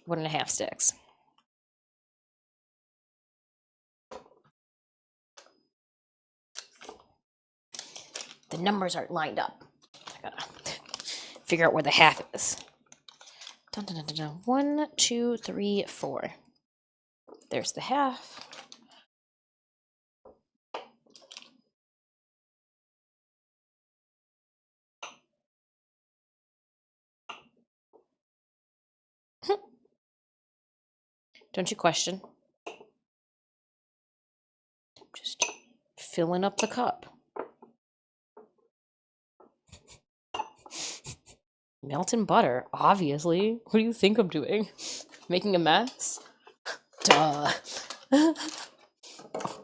1.5 sticks. The numbers aren't lined up. I gotta figure out where the half is. Dun, dun, dun, dun, dun. 1, 2, 3, 4. There's the half. Don't you question? Just filling up the cup. Melting butter, obviously. What do you think I'm doing? Making a mess? Duh.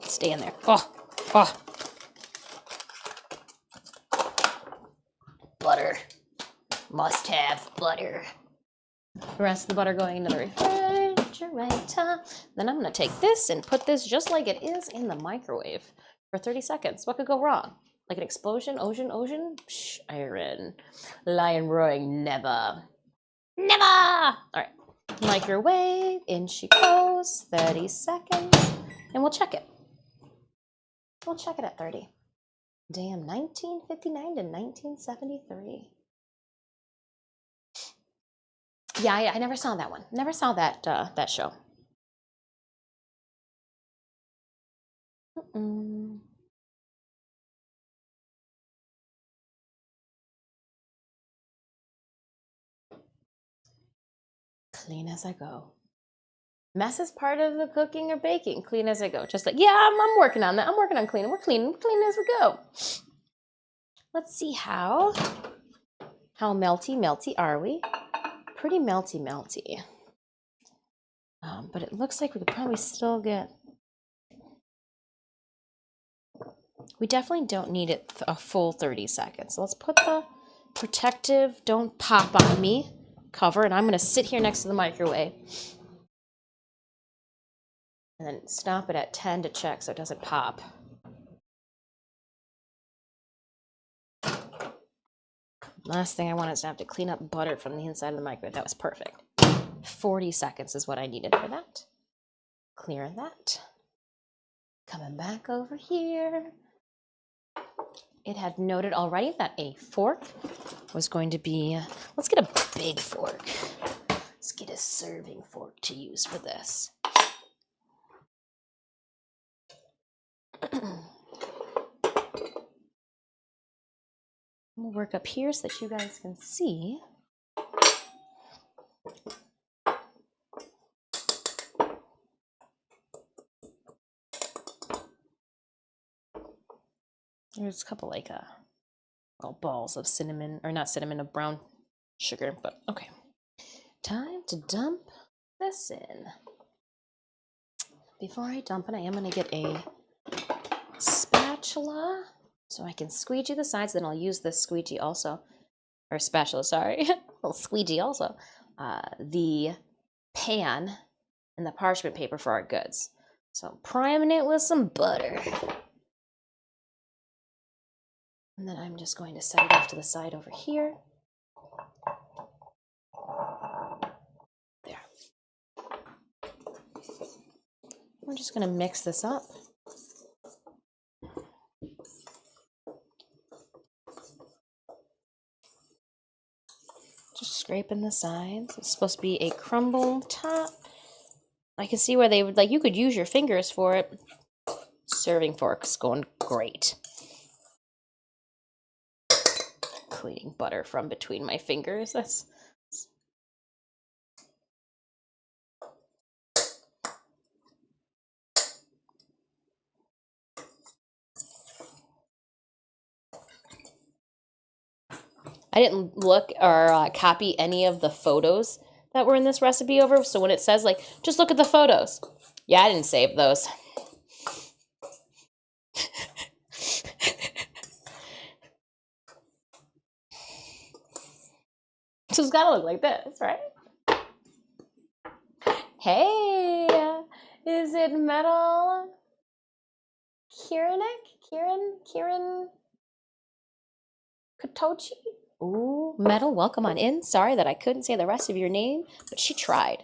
Stay in there. Oh. Butter. Must have butter. The rest of the butter going into the refrigerator. Then I'm going to take this and put this just like it is in the microwave for 30 seconds. What could go wrong? Like an explosion? Ocean? Psh, iron. Lion roaring, never. Never! All right. Microwave, in she goes. 30 seconds. And we'll check it. We'll check it at 30. Damn, 1959 to 1973. Yeah, I never saw that one. Never saw that that show. Clean as I go. Mess is part of the cooking or baking. Clean as I go. Just like, yeah, I'm working on that. I'm working on cleaning. We're cleaning as we go. Let's see how melty are we? Pretty melty. But it looks like we could probably still get. We definitely don't need it a full 30 seconds. So let's put the protective, don't pop on me cover, and I'm going to sit here next to the microwave. And then stop it at 10 to check so it doesn't pop. Last thing I want is to have to clean up butter from the inside of the microwave. That was perfect. 40 seconds is what I needed for that. Clear that. Coming back over here. It had noted already that a fork was going to be, let's get a big fork. Let's get a serving fork to use for this. We'll work up here so that you guys can see. There's a couple like little balls of cinnamon, or not cinnamon, of brown sugar, but okay. Time to dump this in. Before I dump it, I am going to get a spatula so I can squeegee the sides. Then I'll use this squeegee also, or spatula, sorry, little squeegee also, the pan and the parchment paper for our goods. So I'm priming it with some butter. And then I'm just going to set it off to the side over here. There. We're just going to mix this up. Just scraping the sides. It's supposed to be a crumble top. I can see where they would, like, you could use your fingers for it. Serving fork's going great. Cleaning butter from between my fingers. I didn't look or copy any of the photos that were in this recipe over. So when it says like, just look at the photos. Yeah, I didn't save those. So it's gotta look like this, right? Hey, is it Metal Kieran Kotochi? Ooh, Metal, welcome on in. Sorry that I couldn't say the rest of your name, but she tried.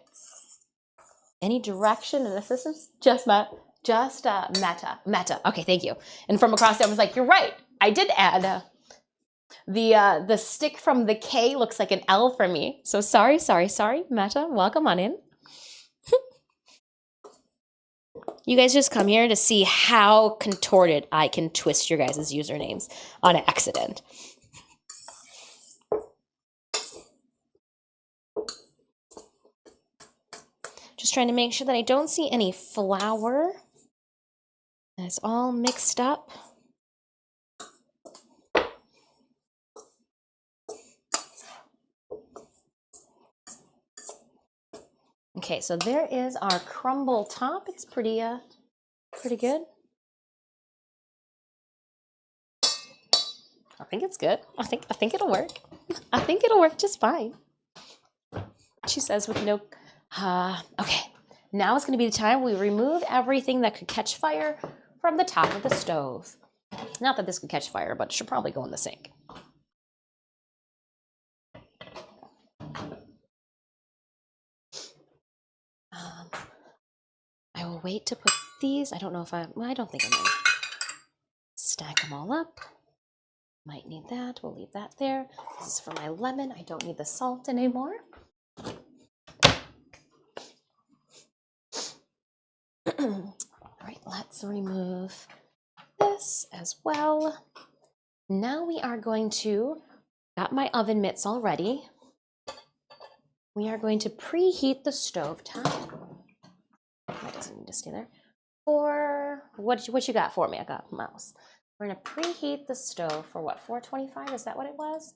Any direction and assistance? Just Meta. Okay, thank you. And from across there, I was like, you're right. I did add the stick from the K looks like an L for me. So sorry. Meta, welcome on in. You guys just come here to see how contorted I can twist your guys' usernames on accident. Just trying to make sure that I don't see any flour. And it's all mixed up. Okay, so there is our crumble top. It's pretty good. I think it's good. I think it'll work. I think it'll work just fine. She says with no okay. Now is going to be the time we remove everything that could catch fire from the top of the stove. Not that this could catch fire, but it should probably go in the sink. I will wait to put these. I don't know if I don't think I'm going to stack them all up. Might need that. We'll leave that there. This is for my lemon. I don't need the salt anymore. All right, let's remove this as well. Now we are going to, got my oven mitts already. We are going to preheat the stove top. That doesn't need to stay there. For what you got for me? I got mouse. We're gonna preheat the stove for what, 425? Is that what it was?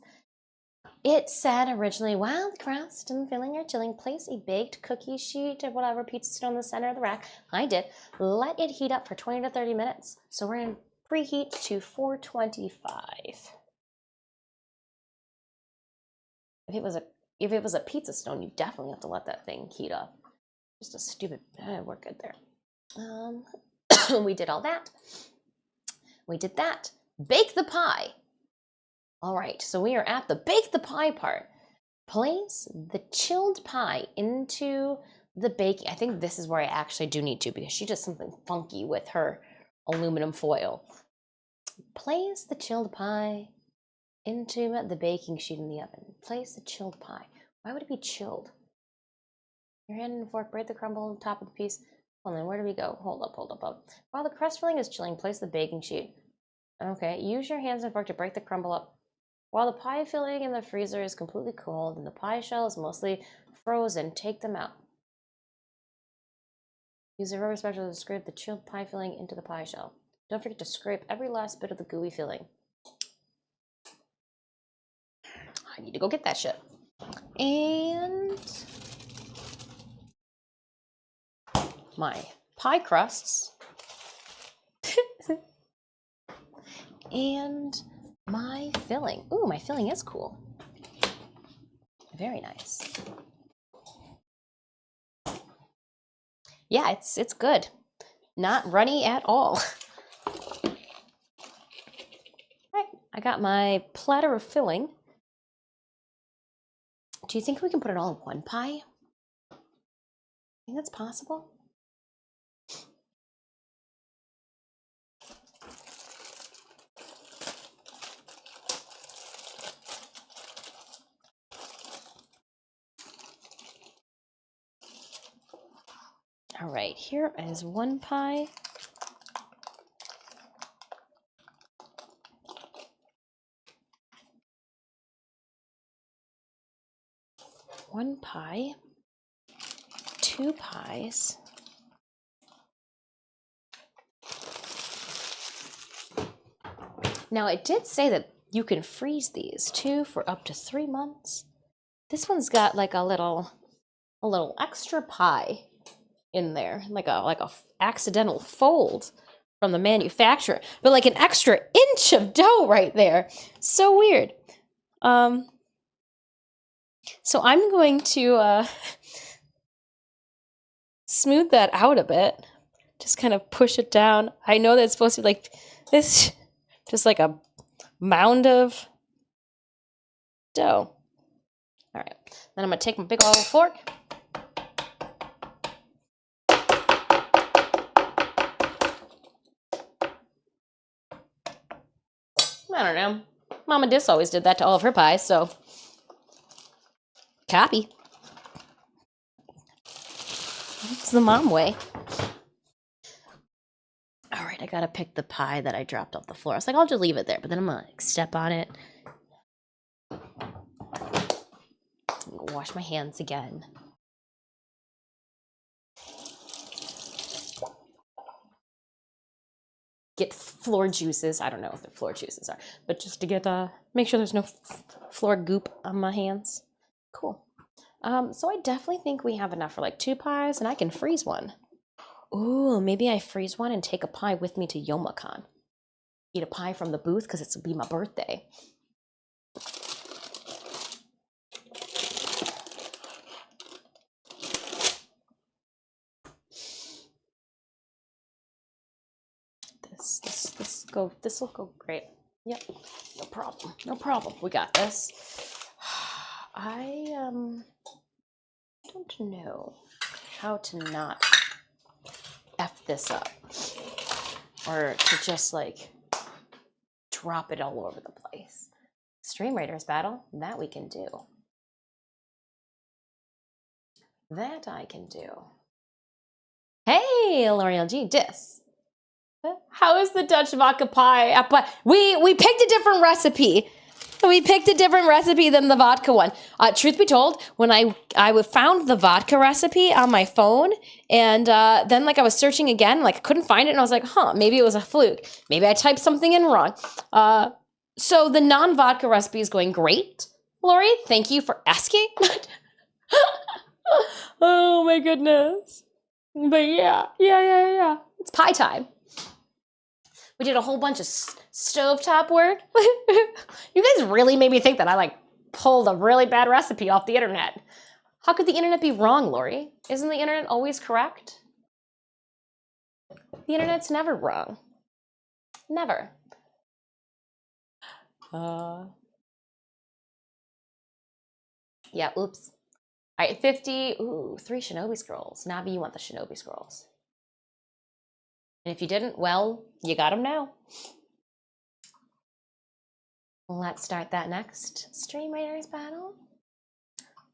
It said originally, while the crust and filling are chilling, place a baked cookie sheet or whatever pizza stone in the center of the rack. I did. Let it heat up for 20 to 30 minutes. So we're gonna preheat to 425. If it was a pizza stone, you definitely have to let that thing heat up. Just a stupid, we're good there. We did all that. We did that. Bake the pie. All right, so we are at the bake the pie part. Place the chilled pie into the baking. I think this is where I actually do need to, because she does something funky with her aluminum foil. Place the chilled pie into the baking sheet in the oven. Place the chilled pie. Why would it be chilled? Your hand and fork, break the crumble on top of the piece. Hold on, where do we go? Hold up. While the crust filling is chilling, place the baking sheet. Okay, use your hands and fork to break the crumble up. While the pie filling in the freezer is completely cold and the pie shell is mostly frozen, take them out. Use a rubber spatula to scrape the chilled pie filling into the pie shell. Don't forget to scrape every last bit of the gooey filling. I need to go get that shit. And my pie crusts. And my filling. Ooh, my filling is cool. Very nice. Yeah, it's good. Not runny at all. Right, I got my platter of filling. Do you think we can put it all in one pie? Think that's possible? All right, here is one pie. One pie, two pies. Now it did say that you can freeze these too for up to 3 months. This one's got like a little a little extra pie in there, like a accidental fold from the manufacturer, but like an extra inch of dough right there. So weird. So I'm going to smooth that out a bit. Just kind of push it down. I know that it's supposed to be like this, just like a mound of dough. All right, then I'm gonna take my big old fork. I don't know. Mama Dis always did that to all of her pies, so copy. It's the mom way. All right, I gotta pick the pie that I dropped off the floor. I was like, I'll just leave it there, but then I'm gonna step on it. Wash my hands again. Get floor juices. I don't know what the floor juices are, but just to get make sure there's no floor goop on my hands. Cool. So I definitely think we have enough for like 2 pies, and I can freeze one. Ooh, maybe I freeze one and take a pie with me to YomaCon. Eat a pie from the booth because it'll be my birthday. This will go great. Yep, no problem, no problem. We got this. I don't know how to not F this up, or to just like drop it all over the place. Stream Raiders battle, that we can do. That I can do. Hey, L'Oreal G, Dis. How is the Dutch vodka pie? We picked a different recipe. We picked a different recipe than the vodka one. Truth be told, when I found the vodka recipe on my phone, and then like I was searching again, like I couldn't find it, and I was like, maybe it was a fluke. Maybe I typed something in wrong. So the non-vodka recipe is going great. Lori, thank you for asking. Oh my goodness. But yeah. It's pie time. We did a whole bunch of stovetop work. You guys really made me think that I like pulled a really bad recipe off the internet. How could the internet be wrong, Lori? Isn't the internet always correct? The internet's never wrong. Never. Yeah, oops. All right, 50. Ooh, 3 Shinobi Scrolls. Navi, you want the Shinobi Scrolls. And if you didn't, well, you got them now. Let's start that next Stream Raiders battle.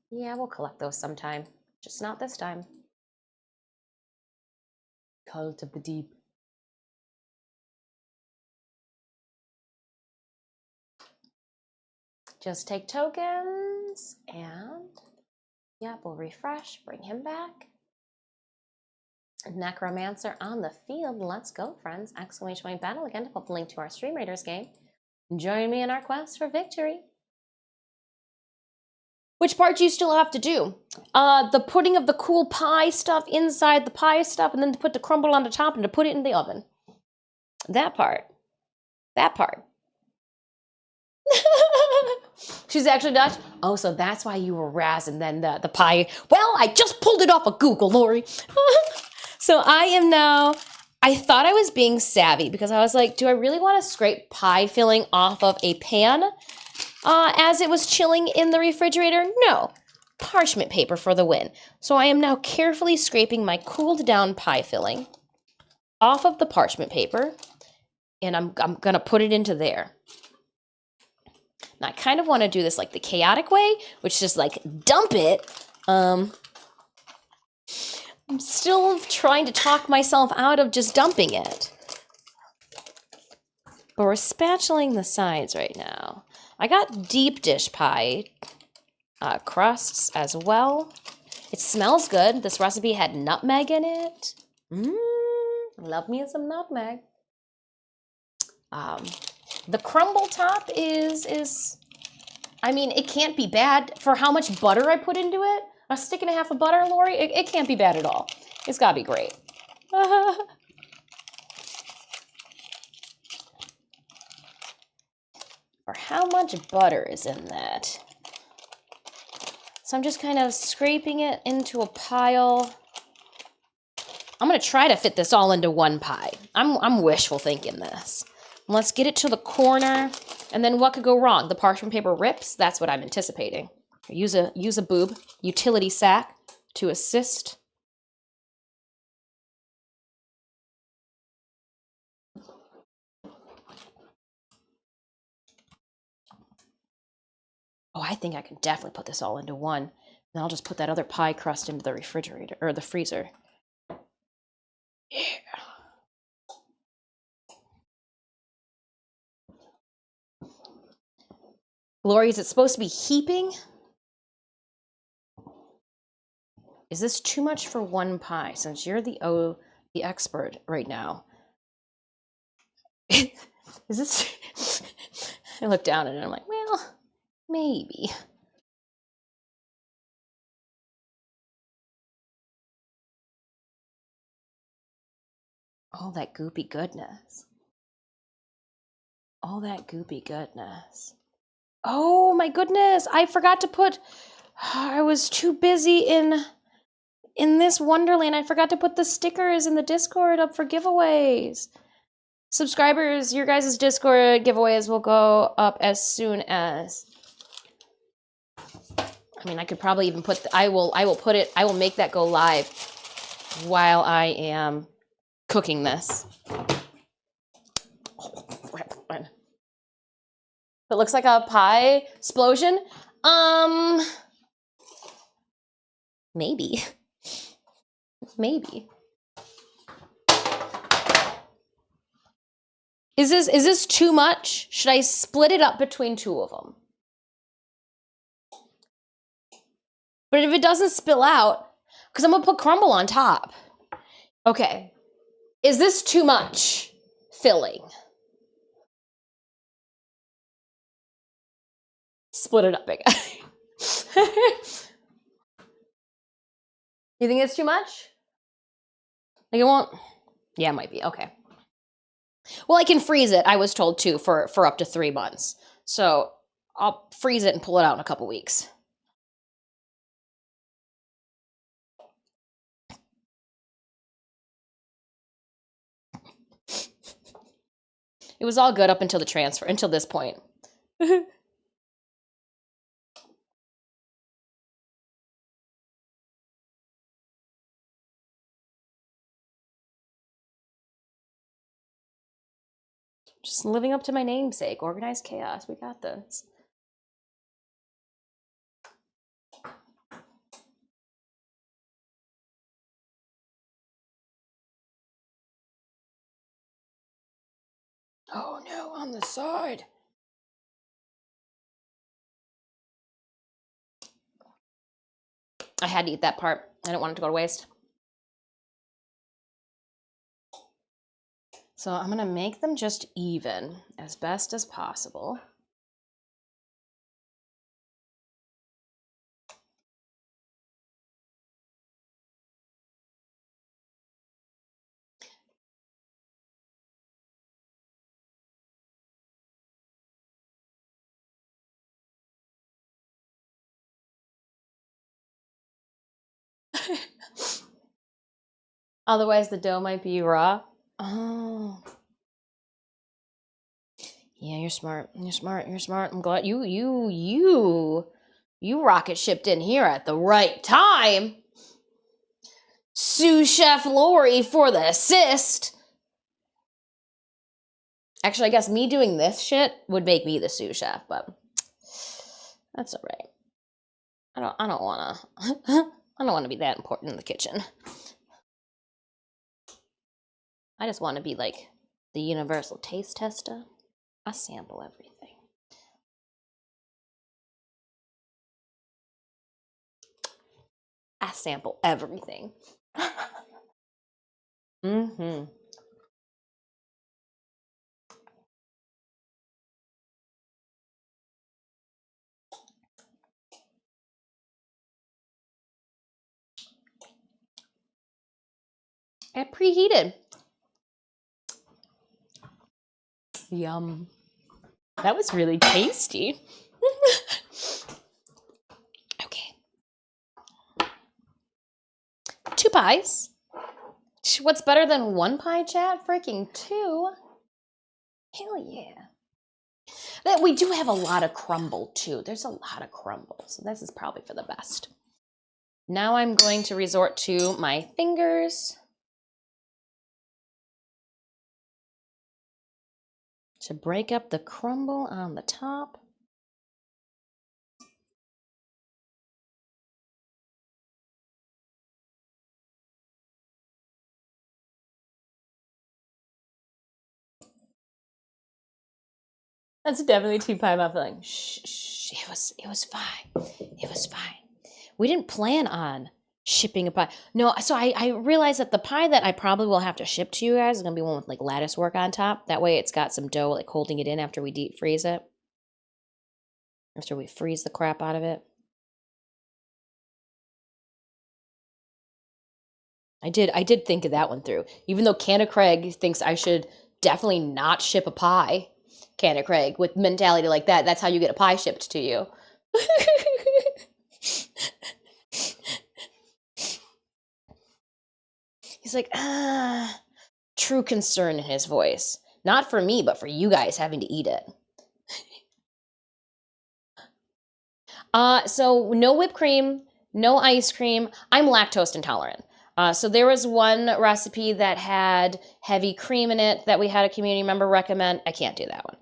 Yeah, we'll collect those sometime. Just not this time. Cult of the Deep. Just take tokens and yep, we'll refresh, bring him back. Necromancer on the field. Let's go, friends. Exclamation point battle again to put the link to our Stream Raiders game. Join me in our quest for victory. Which part do you still have to do? The putting of the cool pie stuff inside the pie stuff, and then to put the crumble on the top and to put it in the oven. That part. That part. She's actually Dutch? Oh, so that's why you were razzing then the pie. Well, I just pulled it off of Google, Lori. So I am now, I thought I was being savvy because I was like, do I really want to scrape pie filling off of a pan as it was chilling in the refrigerator? No. Parchment paper for the win. So I am now carefully scraping my cooled down pie filling off of the parchment paper, and I'm going to put it into there. Now, I kind of want to do this like the chaotic way, which is just like dump it. I'm still trying to talk myself out of just dumping it. But we're spatulaing the sides right now. I got deep dish pie crusts as well. It smells good. This recipe had nutmeg in it. Love me some nutmeg. The crumble top is, I mean, it can't be bad for how much butter I put into it. A stick and a half of butter, Lori? It can't be bad at all. It's gotta be great. Or how much butter is in that? So I'm just kind of scraping it into a pile. I'm gonna try to fit this all into one pie. I'm wishful thinking this. Let's get it to the corner, and then what could go wrong? The parchment paper rips. That's what I'm anticipating. Use a boob utility sack to assist. Oh, I think I can definitely put this all into one. Then I'll just put that other pie crust into the refrigerator or the freezer. Yeah. Lori, is it supposed to be heaping? Is this too much for one pie? Since you're the expert right now. Is this? I look down at it and I'm like, well, maybe. All that goopy goodness. All that goopy goodness. Oh my goodness, I forgot to put, I was too busy in this Wonderland. I forgot to put the stickers in the Discord up for giveaways. Subscribers, your guys' Discord giveaways will go up as soon as, I mean, I could probably even put, I will make that go live while I am cooking this. It looks like a pie explosion. Maybe. Maybe. Is this too much? Should I split it up between two of them? But if it doesn't spill out, because I'm gonna put crumble on top. Okay. Is this too much filling? Split it up again. You think it's too much? Like it won't? Yeah, it might be. Okay. Well, I can freeze it, I was told too, for up to 3 months. So I'll freeze it and pull it out in a couple weeks. It was all good up until the transfer, until this point. Just living up to my namesake. Organized chaos. We got this. Oh no, on the side. I had to eat that part. I didn't want it to go to waste. So I'm gonna make them just even as best as possible. Otherwise the dough might be raw. Oh. Yeah, you're smart. You're smart. You're smart. I'm glad you rocket shipped in here at the right time. Sous Chef Lori for the assist. Actually, I guess me doing this shit would make me the sous chef, but that's all right. I don't wanna be that important in the kitchen. I just want to be like the universal taste tester. I sample everything. I sample everything. Mm-hmm. It preheated. Yum. That was really tasty. Okay. 2 pies. What's better than 1 pie, chat? Freaking 2. Hell yeah. That we do have a lot of crumble too. There's a lot of crumble, so this is probably for the best. Now I'm going to resort to my fingers to break up the crumble on the top. That's definitely 2 pie muffin. Shh, it was fine. It was fine. We didn't plan on shipping a pie. No, so I realized that the pie that I probably will have to ship to you guys is gonna be one with like lattice work on top. That way it's got some dough like holding it in after we deep freeze it. After we freeze the crap out of it. I did think of that one through. Even though Canna Craig thinks I should definitely not ship a pie. Canna Craig, with mentality like that, that's how you get a pie shipped to you. He's like, true concern in his voice. Not for me, but for you guys having to eat it. So no whipped cream, no ice cream. I'm lactose intolerant. So there was one recipe that had heavy cream in it that we had a community member recommend. I can't do that one.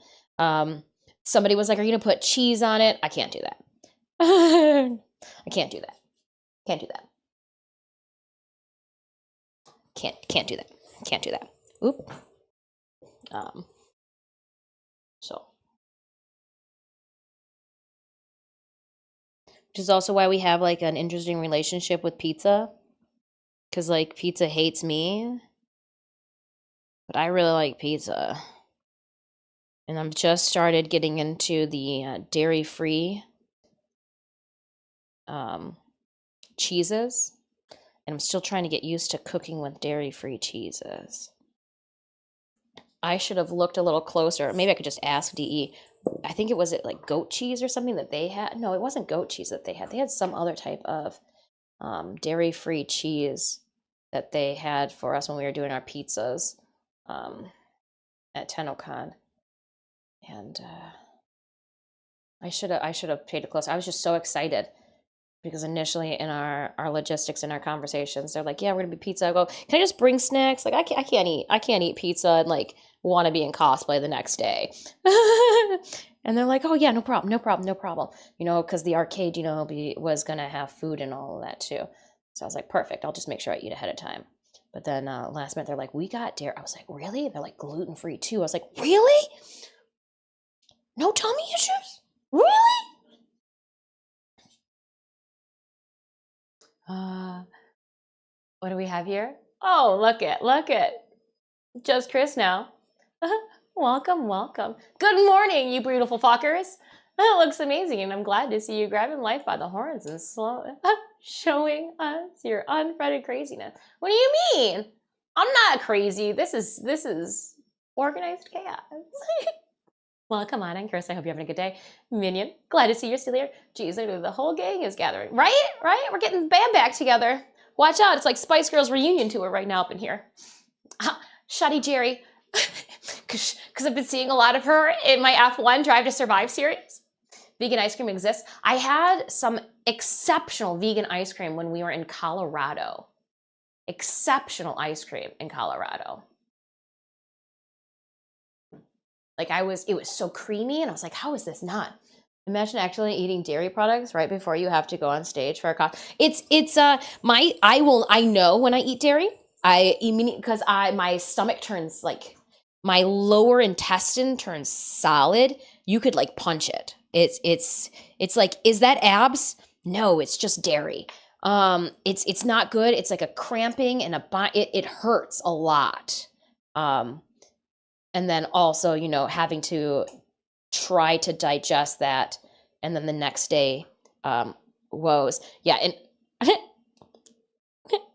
Somebody was like, are you gonna put cheese on it? I can't do that. I can't do that. Can't do that. Can't do that. Can't do that. Oop. So. Which is also why we have like an interesting relationship with pizza. Because like pizza hates me. But I really like pizza. And I've just started getting into the dairy-free cheeses. And I'm still trying to get used to cooking with dairy-free cheeses. I should have looked a little closer. Maybe I could just ask DE. I think it was like goat cheese or something that they had. No, it wasn't goat cheese that they had. They had some other type of dairy-free cheese that they had for us when we were doing our pizzas at TennoCon. And I should have paid it close. I was just so excited because initially in our logistics in our conversations, they're like, "Yeah, we're gonna be pizza." I go, "Can I just bring snacks?" Like, I can't eat pizza and like want to be in cosplay the next day. And they're like, "Oh yeah, no problem. You know, because the arcade, you know, was gonna have food and all of that too. So I was like, perfect. I'll just make sure I eat ahead of time. But then last minute, they're like, "We got dairy." I was like, "Really?" They're like, "Gluten free too." I was like, "Really? No tummy issues? Really?" What do we have here? Oh, look it. Just Chris now. Welcome. Good morning, you beautiful fuckers. That looks amazing, and I'm glad to see you grabbing life by the horns and showing us your unfretted craziness. What do you mean? I'm not crazy. This is organized chaos. Well, come on in, Chris. I hope you're having a good day. Minion, glad to see you're still here. Geez, the whole gang is gathering. Right? We're getting the band back together. Watch out, it's like Spice Girls reunion tour right now up in here. Shuddy Jerry. Because I've been seeing a lot of her in my F1 Drive to Survive series. Vegan ice cream exists. I had some exceptional vegan ice cream when we were in Colorado. Exceptional ice cream in Colorado. Like it was so creamy, and I was like, how is this not? Imagine actually eating dairy products right before you have to go on stage for a con. I know when I eat dairy, I immediately, because my stomach turns like, my lower intestine turns solid. You could like punch it. It's like, is that abs? No, it's just dairy. It's not good. It's like a cramping and it hurts a lot. And then also, you know, having to try to digest that, and then the next day, woes. Yeah, and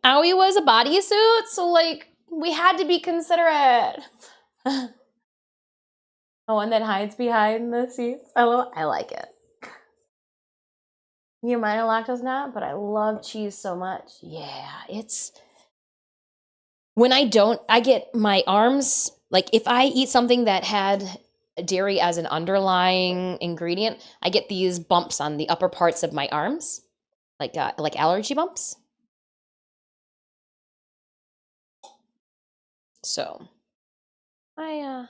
Aoi was a bodysuit, so like we had to be considerate. The one that hides behind the seats. I like it. You might have lactose not, but I love cheese so much. Yeah, it's when I get my arms, like if I eat something that had dairy as an underlying ingredient, I get these bumps on the upper parts of my arms, like allergy bumps. So, I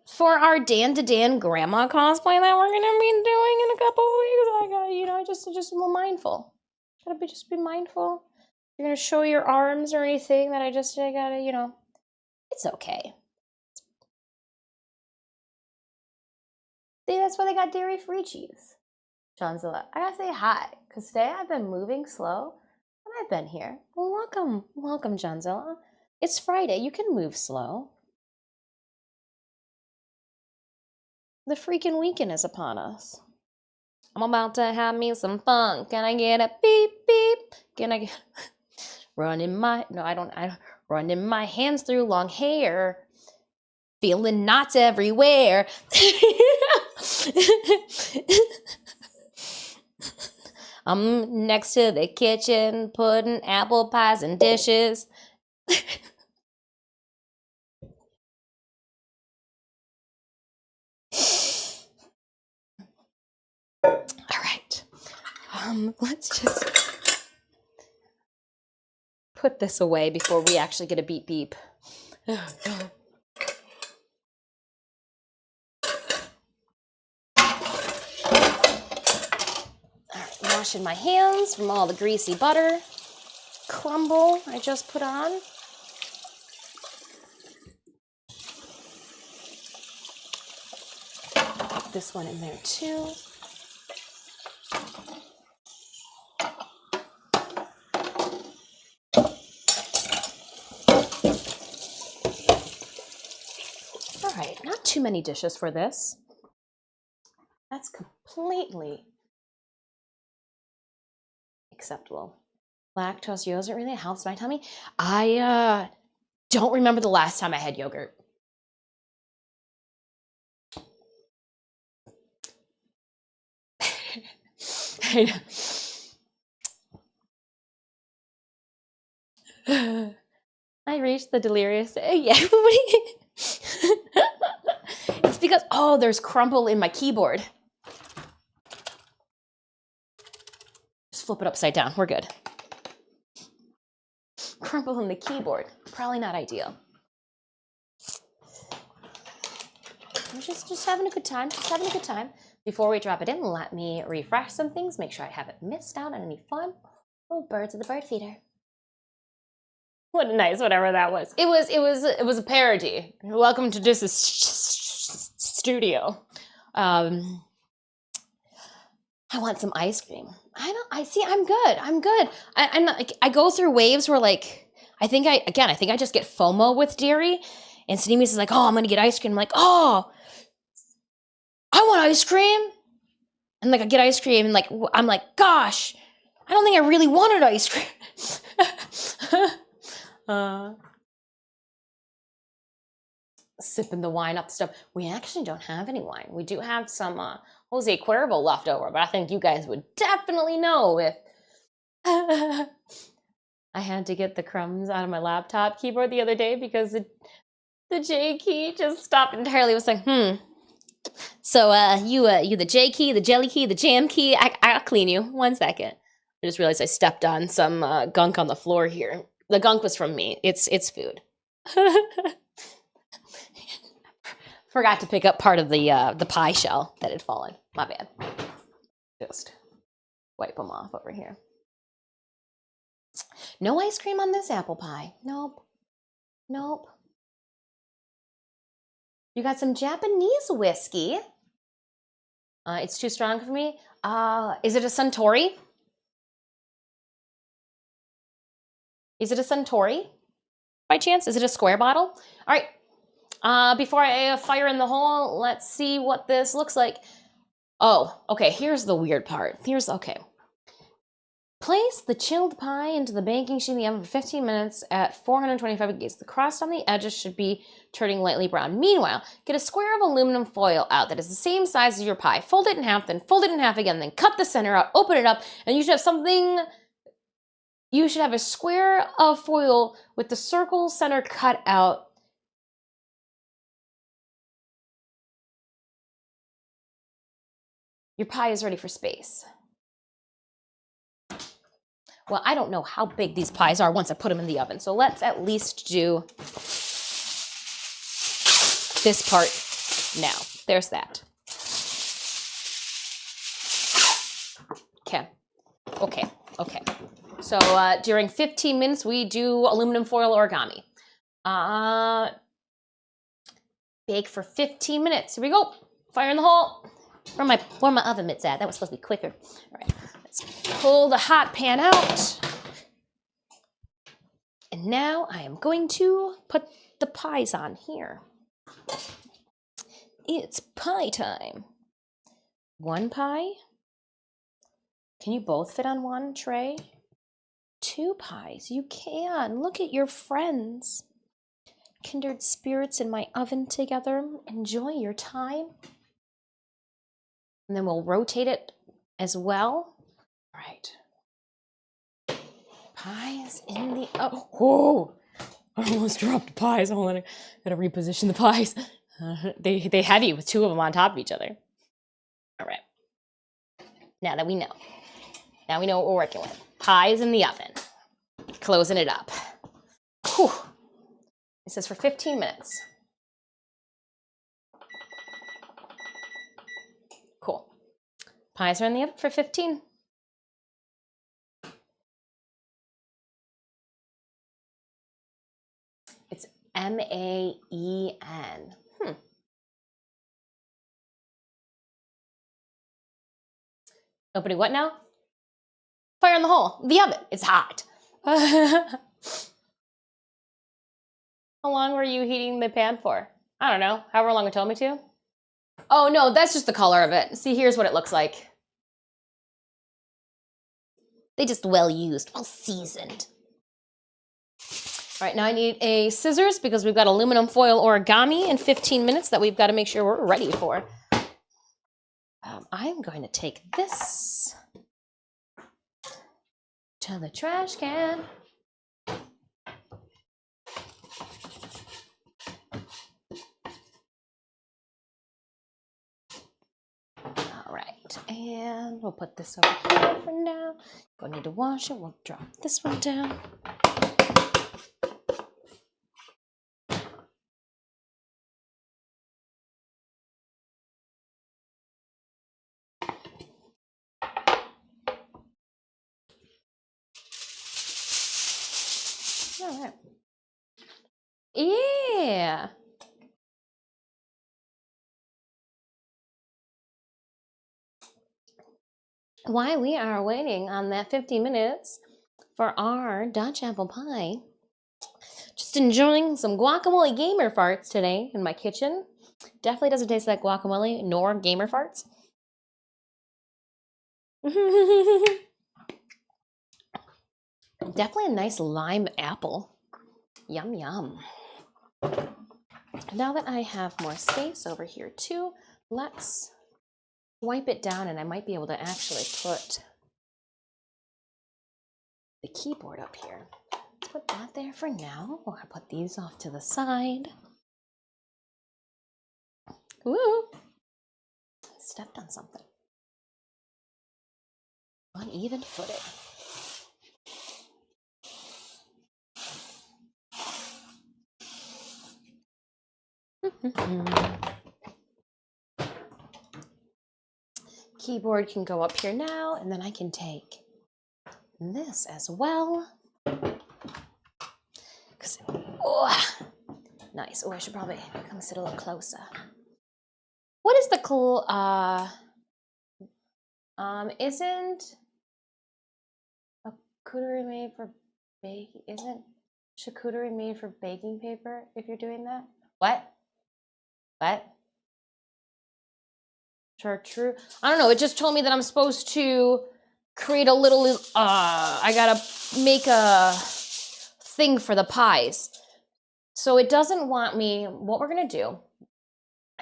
for our Dan to Dan grandma cosplay that we're gonna be doing in a couple of weeks, I got just a little mindful. Gotta be mindful. You're gonna show your arms or anything that I gotta, it's okay. See, that's why they got dairy-free cheese. Johnzilla, I gotta say hi, because today I've been moving slow, and I've been here. Welcome, Johnzilla. It's Friday, you can move slow. The freaking weekend is upon us. I'm about to have me some fun. Can I get a beep beep? Can I get running my hands through long hair, feeling knots everywhere. I'm next to the kitchen, putting apple pies and dishes. All right. Let's just put this away before we actually get a beep beep. All right, washing my hands from all the greasy butter crumble I just put on. Put this one in there too. All right, not too many dishes for this. That's completely acceptable. Lactose yogurt really helps my tummy. I don't remember the last time I had yogurt. I reached the delirious. Yeah, it's because there's crumble in my keyboard. Just flip it upside down. We're good. Crumble in the keyboard. Probably not ideal. I'm just having a good time. Before we drop it in, let me refresh some things. Make sure I haven't missed out on any fun. Oh, birds of the bird feeder. What nice, whatever that was. It was a parody. Welcome to this studio. I want some ice cream. I'm good. I go through waves where like, I think I just get FOMO with dairy. And Sneemies is like, I'm gonna get ice cream. I'm like, I want ice cream. And like I get ice cream and like, I'm like, gosh, I don't think I really wanted ice cream. Sipping the wine off the stove. We actually don't have any wine. We do have some Jose Cuervo left over, but I think you guys would definitely know if I had to get the crumbs out of my laptop keyboard the other day because the J key just stopped entirely. It was like, So you the J key, the jelly key, the jam key. I'll clean you. 1 second. I just realized I stepped on some gunk on the floor here. The gunk was from me. It's food. Forgot to pick up part of the pie shell that had fallen. My bad. Just wipe them off over here. No ice cream on this apple pie. Nope. You got some Japanese whiskey. It's too strong for me. Is it a Suntory? Is it a Suntory by chance? Is it a square bottle? All right. Before I fire in the hole, let's see what this looks like. Oh, okay. Here's the weird part. Okay. Place the chilled pie into the baking sheet in the oven for 15 minutes at 425 degrees. The crust on the edges should be turning lightly brown. Meanwhile, get a square of aluminum foil out that is the same size as your pie. Fold it in half, then fold it in half again, then cut the center out, open it up, and you should have something. You should have a square of foil with the circle center cut out. Your pie is ready for space. Well, I don't know how big these pies are once I put them in the oven, so let's at least do this part now. There's that. Okay. So during 15 minutes, we do aluminum foil origami. Bake for 15 minutes. Here we go. Fire in the hole. Where are my oven mitts at? That was supposed to be quicker. All right, let's pull the hot pan out. And now I am going to put the pies on here. It's pie time. One pie. Can you both fit on one tray? Two pies. You can. Look at your friends. Kindred spirits in my oven together. Enjoy your time. And then we'll rotate it as well. All right. Pies in the oven. Oh, I almost dropped the pies. Hold on, I gotta reposition the pies. They heavy with two of them on top of each other. All right. Now that we know. Now we know what we're working with. Pies in the oven. Closing it up. Whew. It says for 15 minutes. Cool. Pies are in the oven for 15. It's M-A-E-N. Opening what now? Fire in the hole. The oven. It's hot. How long were you heating the pan for? I don't know. However long it told me to. Oh no, that's just the color of it. See, here's what it looks like. They just well used, well seasoned. All right, now I need a scissors because we've got aluminum foil origami in 15 minutes that we've got to make sure we're ready for. I'm going to take this to the trash can. All right, and we'll put this over here for now. We'll need to wash it. We'll drop this one down. All right. Yeah. While we are waiting on that 50 minutes for our Dutch apple pie, just enjoying some guacamole gamer farts today in my kitchen. Definitely doesn't taste like guacamole nor gamer farts. Definitely a nice lime apple. Yum, yum. Now that I have more space over here too, let's wipe it down and I might be able to actually put the keyboard up here. Let's put that there for now. We'll put these off to the side. Ooh, stepped on something. Uneven footing. Keyboard can go up here now, and then I can take this as well. Oh, nice. Oh, I should probably come sit a little closer. What is the cool? Isn't a charcuterie made for baking? Isn't charcuterie made for baking paper? If you're doing that, what? Chartreuse? I don't know. It just told me that I'm supposed to create a little, I gotta make a thing for the pies. So it doesn't want me, what we're gonna do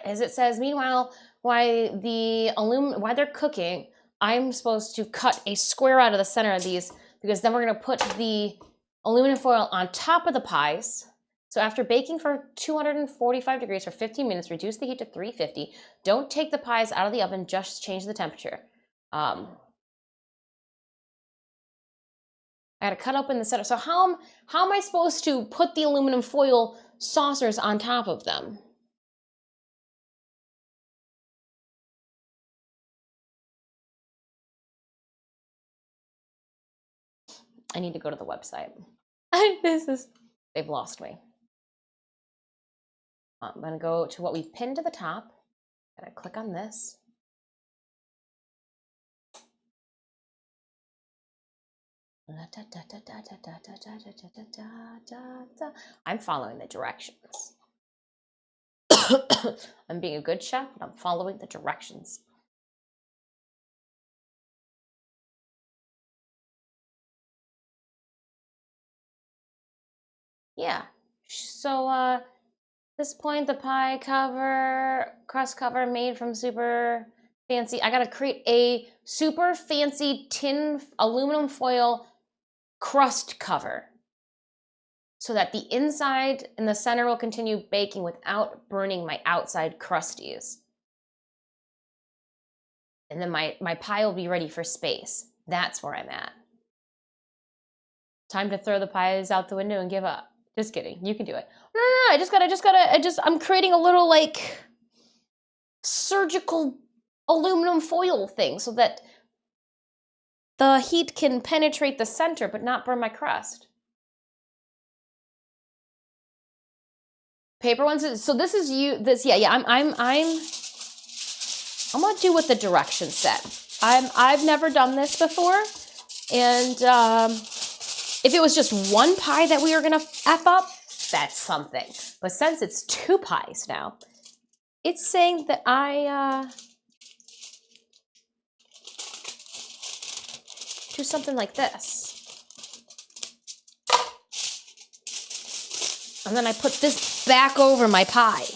is it says, meanwhile, while they're cooking, I'm supposed to cut a square out of the center of these, because then we're gonna put the aluminum foil on top of the pies. So after baking for 245 degrees for 15 minutes, reduce the heat to 350. Don't take the pies out of the oven, just change the temperature. I gotta cut open the center. So how am I supposed to put the aluminum foil saucers on top of them? I need to go to the website. They've lost me. I'm gonna go to what we've pinned to the top. Gotta click on this. I'm following the directions. I'm being a good chef, and I'm following the directions. Yeah. So this point, the pie cover, crust cover made from super fancy. I gotta create a super fancy tin aluminum foil crust cover so that the inside and the center will continue baking without burning my outside crusties. And then my pie will be ready for space. That's where I'm at. Time to throw the pies out the window and give up. Just kidding. You can do it. No. I'm creating a little like surgical aluminum foil thing so that the heat can penetrate the center but not burn my crust. Paper ones. So this is you. This yeah. I'm gonna do what the directions said. I've never done this before, and if it was just one pie that we were gonna F up, that's something. But since it's 2 pies now, it's saying that I do something like this. And then I put this back over my pie.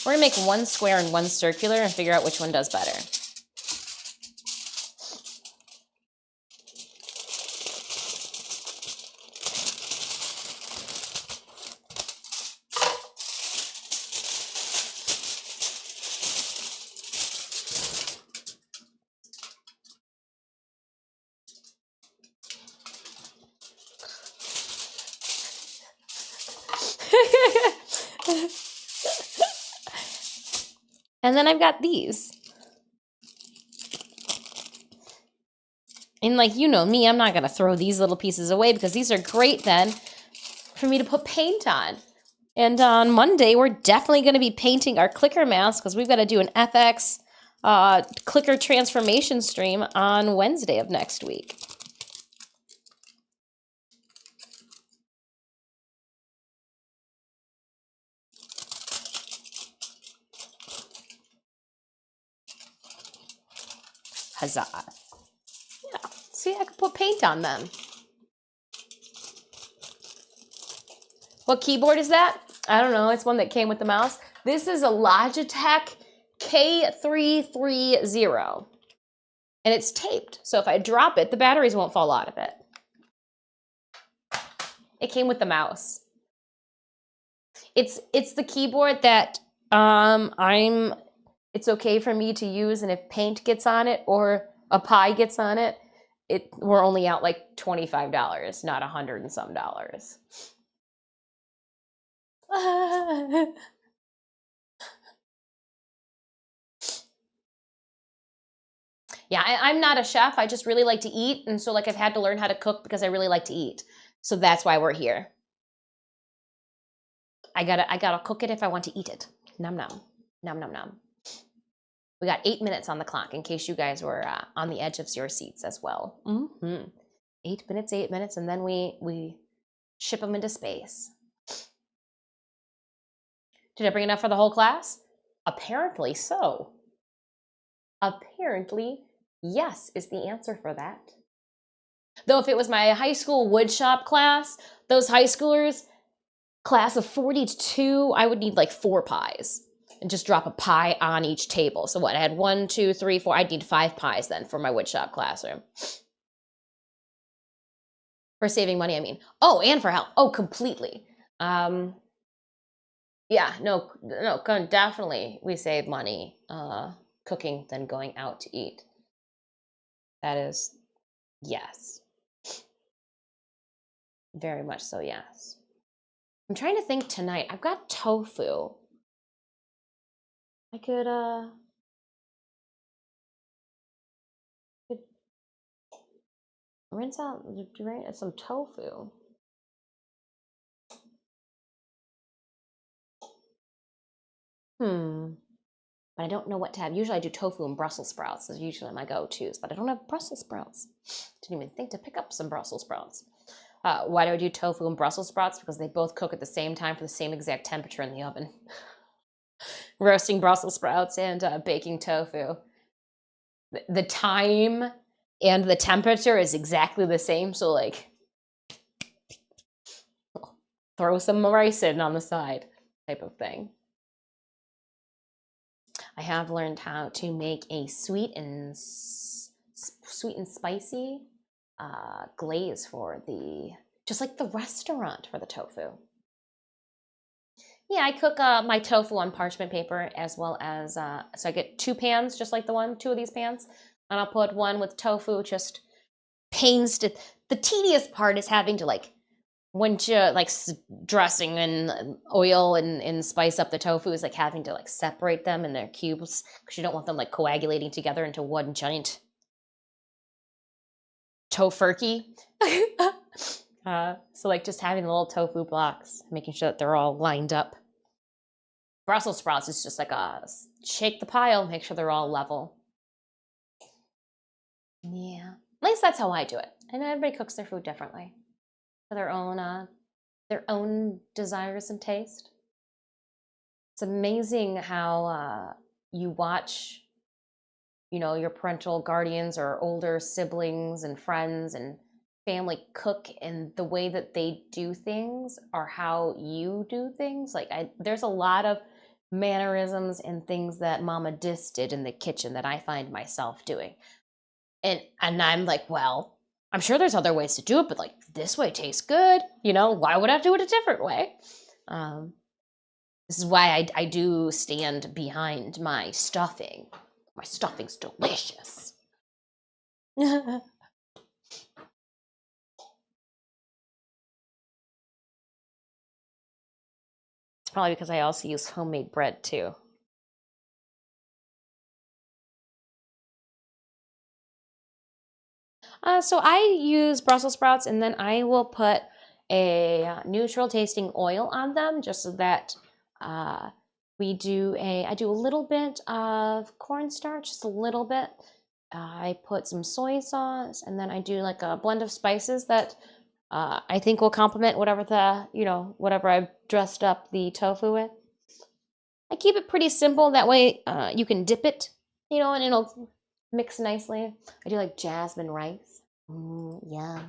We're gonna make one square and one circular and figure out which one does better. And then I've got these. And like, you know me, I'm not gonna throw these little pieces away because these are great then for me to put paint on. And on Monday, we're definitely gonna be painting our clicker mask because we've got to do an FX clicker transformation stream on Wednesday of next week. Huzzah. Yeah, see, I can put paint on them. What keyboard is that? I don't know, it's one that came with the mouse. This is a Logitech K330. And it's taped, so if I drop it, the batteries won't fall out of it. It came with the mouse. It's the keyboard that it's okay for me to use, and if paint gets on it or a pie gets on it, we're only out like $25, not $100 and some dollars. Yeah, I'm not a chef. I just really like to eat, and so like I've had to learn how to cook because I really like to eat. So that's why we're here. I gotta cook it if I want to eat it. Nom nom, nom nom nom. We got 8 minutes on the clock in case you guys were on the edge of your seats as well. 8 minutes, and then we ship them into space. Did I bring enough for the whole class? Apparently so. Apparently, yes is the answer for that. Though if it was my high school woodshop class, those high schoolers, class of 42, I would need like 4 pies and just drop a pie on each table. So what, I had 1, 2, 3, 4, I'd need 5 pies then for my woodshop classroom. For saving money, I mean. Oh, and for health. Oh, completely. Yeah, no, definitely we save money cooking than going out to eat. That is, yes. Very much so, yes. I'm trying to think tonight. I've got tofu. I could rinse out some tofu. But I don't know what to have. Usually I do tofu and Brussels sprouts. Those are usually my go-tos, but I don't have Brussels sprouts. Didn't even think to pick up some Brussels sprouts. Why do I do tofu and Brussels sprouts? Because they both cook at the same time for the same exact temperature in the oven. Roasting Brussels sprouts and baking tofu. The time and the temperature is exactly the same, so like throw some rice in on the side type of thing. I have learned how to make a sweet and spicy glaze for just like the restaurant for the tofu. Yeah, I cook my tofu on parchment paper as well as, so I get 2 pans, just like 2 of these pans, and I'll put one with tofu, just the tedious part is having to like, once you like dressing and oil and spice up the tofu is like having to like separate them in their cubes because you don't want them like coagulating together into one giant tofurkey. So like just having the little tofu blocks, making sure that they're all lined up. Brussels sprouts is just like shake the pile, make sure they're all level. Yeah, at least that's how I do it. I know everybody cooks their food differently for their own desires and taste. It's amazing how you watch, your parental guardians or older siblings and friends and family cook, and the way that they do things or how you do things. Like there's a lot of mannerisms and things that Mama Dis did in the kitchen that I find myself doing. And I'm like, well, I'm sure there's other ways to do it, but like this way tastes good. Why would I do it a different way? This is why I do stand behind my stuffing. My stuffing's delicious. It's probably because I also use homemade bread too. So I use Brussels sprouts, and then I will put a neutral tasting oil on them, just so that I do a little bit of cornstarch, just a little bit. I put some soy sauce, and then I do like a blend of spices that I think will complement whatever I've dressed up the tofu with. I keep it pretty simple. That way you can dip it, and it'll mix nicely. I do like jasmine rice. Yeah.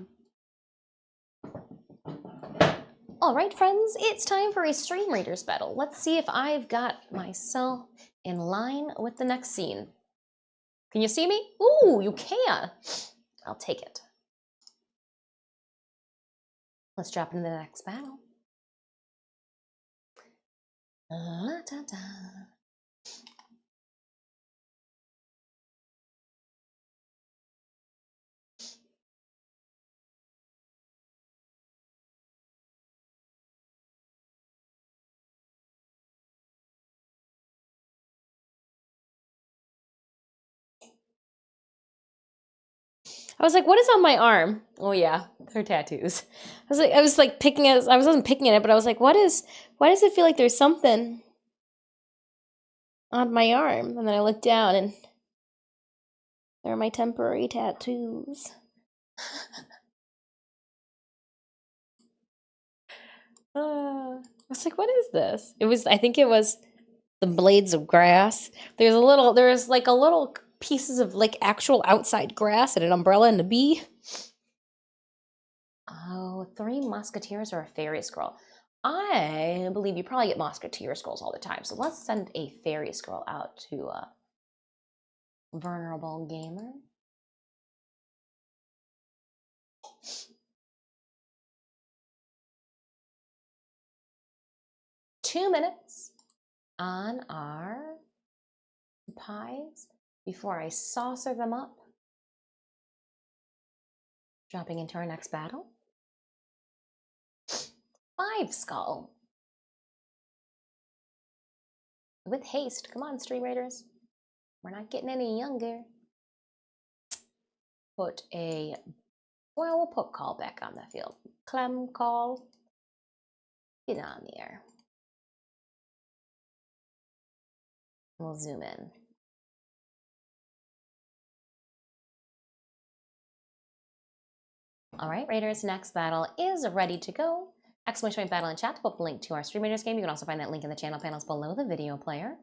All right, friends, it's time for a Stream Readers battle. Let's see if I've got myself in line with the next scene. Can you see me? Ooh, you can. I'll take it. Let's drop into the next battle. Da-da-da. I was like, what is on my arm? Oh yeah, her tattoos. I was like picking it. I wasn't picking it, but I was like, why does it feel like there's something on my arm? And then I looked down, and there are my temporary tattoos. I was like, what is this? I think it was the blades of grass. There's like a little pieces of like actual outside grass and an umbrella and a bee. Oh, 3 musketeers or a fairy scroll. I believe you probably get musketeer scrolls all the time. So let's send a fairy scroll out to a vulnerable gamer. Two minutes on our pies before I saucer them up. Dropping into our next battle. 5 skull. With haste. Come on, Stream Raiders. We're not getting any younger. We'll put call back on the field. Clem call. Get on there. We'll zoom in. All right, Raiders, next battle is ready to go. Exclamation point battle in chat to put the link to our Stream Raiders game. You can also find that link in the channel panels below the video player.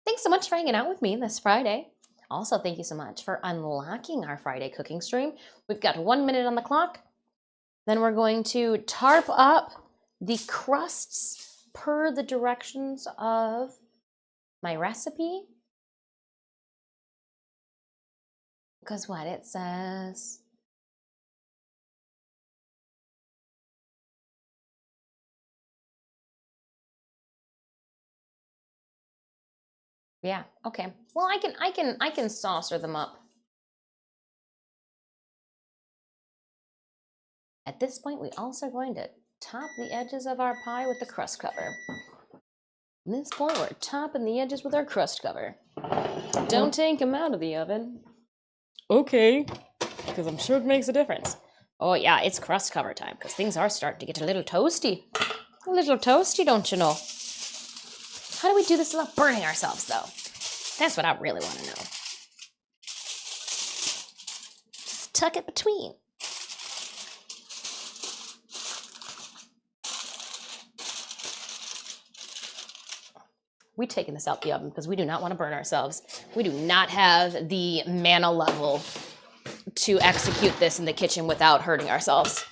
Thanks so much for hanging out with me this Friday. Also, thank you so much for unlocking our Friday cooking stream. We've got 1 minute on the clock. Then we're going to tarp up the crusts per the directions of my recipe. Because what it says. Yeah, okay. Well, I can saucer them up. At this point, we also are going to top the edges of our pie with the crust cover. At this point, we're topping the edges with our crust cover. Don't take them out of the oven. Okay, because I'm sure it makes a difference. Oh yeah, it's crust cover time, because things are starting to get a little toasty. A little toasty, don't you know? How do we do this without burning ourselves, though? That's what I really want to know. Just tuck it between. We're taking this out the oven because we do not want to burn ourselves. We do not have the mana level to execute this in the kitchen without hurting ourselves.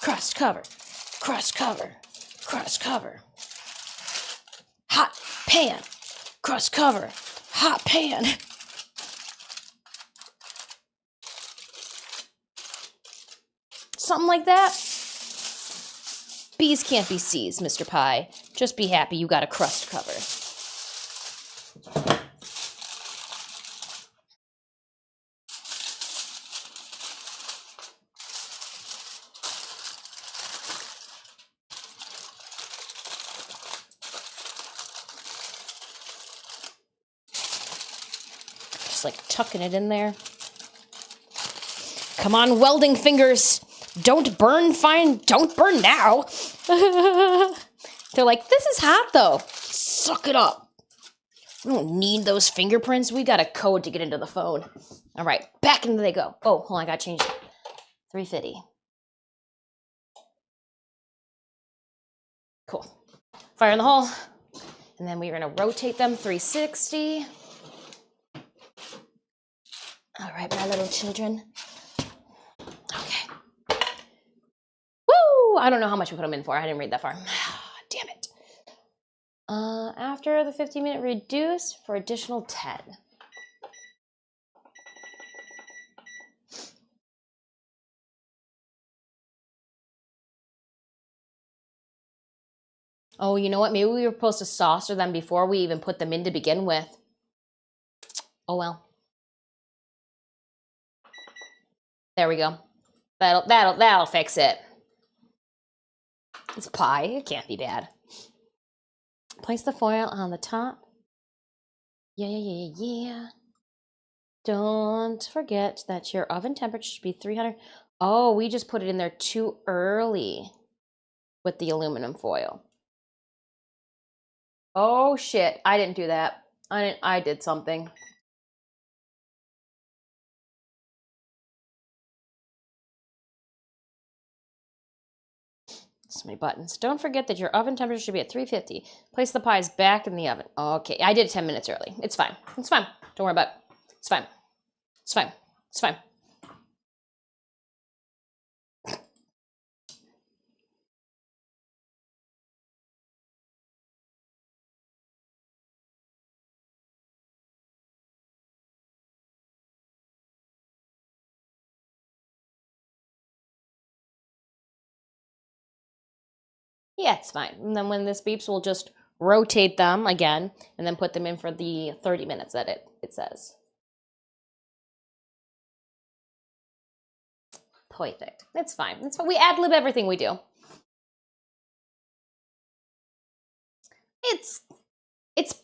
Crust cover, crust cover, crust cover. Hot pan, crust cover, hot pan. Something like that. Bees can't be seized, Mr. Pie. Just be happy you got a crust cover. Just like tucking it in there. Come on, welding fingers. Don't burn don't burn now. They're like, this is hot though. Suck it up. We don't need those fingerprints. We got a code to get into the phone. All right, back into they go. Oh, hold on, I gotta change it. 350. Cool. Fire in the hole. And then we're gonna rotate them 360. All right, my little children. Okay. Woo! I don't know how much we put them in for. I didn't read that far. Damn it. After the 15-minute reduce for additional 10. Oh, you know what? Maybe we were supposed to saucer them before we even put them in to begin with. Oh well. There we go. That'll fix it. It's pie. It can't be bad. Place the foil on the top. Yeah. Don't forget that your oven temperature should be 300. Oh, we just put it in there too early with the aluminum foil. Oh shit, I didn't do that. I did something. So many buttons. Don't forget that your oven temperature should be at 350. Place the pies back in the oven. Okay, I did it 10 minutes early. It's fine. It's fine. Don't worry about it. It's fine. It's fine. It's fine. Yeah, it's fine. And then when this beeps, we'll just rotate them again and then put them in for the 30 minutes that it says. Perfect. It's fine. It's fine. We ad-lib everything we do. It's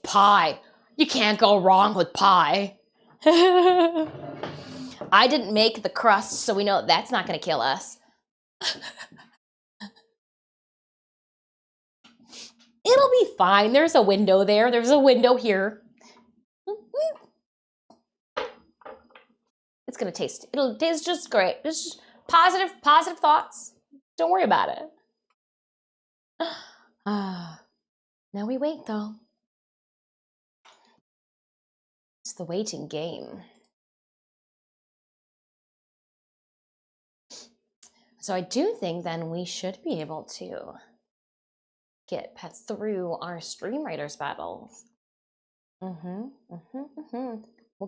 pie. You can't go wrong with pie. I didn't make the crust, so we know that's not going to kill us. It'll be fine. There's a window there. There's a window here. It's gonna taste. It'll taste just great. Just positive thoughts. Don't worry about it. Now we wait though. It's the waiting game. So I do think then we should be able to get through our Stream Raiders battles. We'll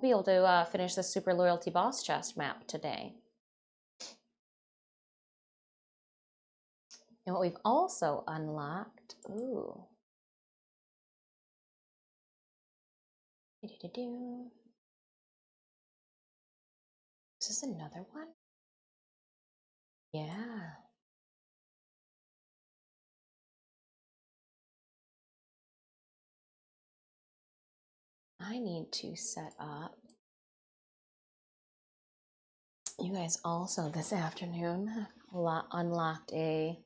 be able to finish the Super Loyalty Boss Chest map today. And what we've also unlocked, ooh. Is this another one? Yeah. I need to set up. You guys also this afternoon unlocked a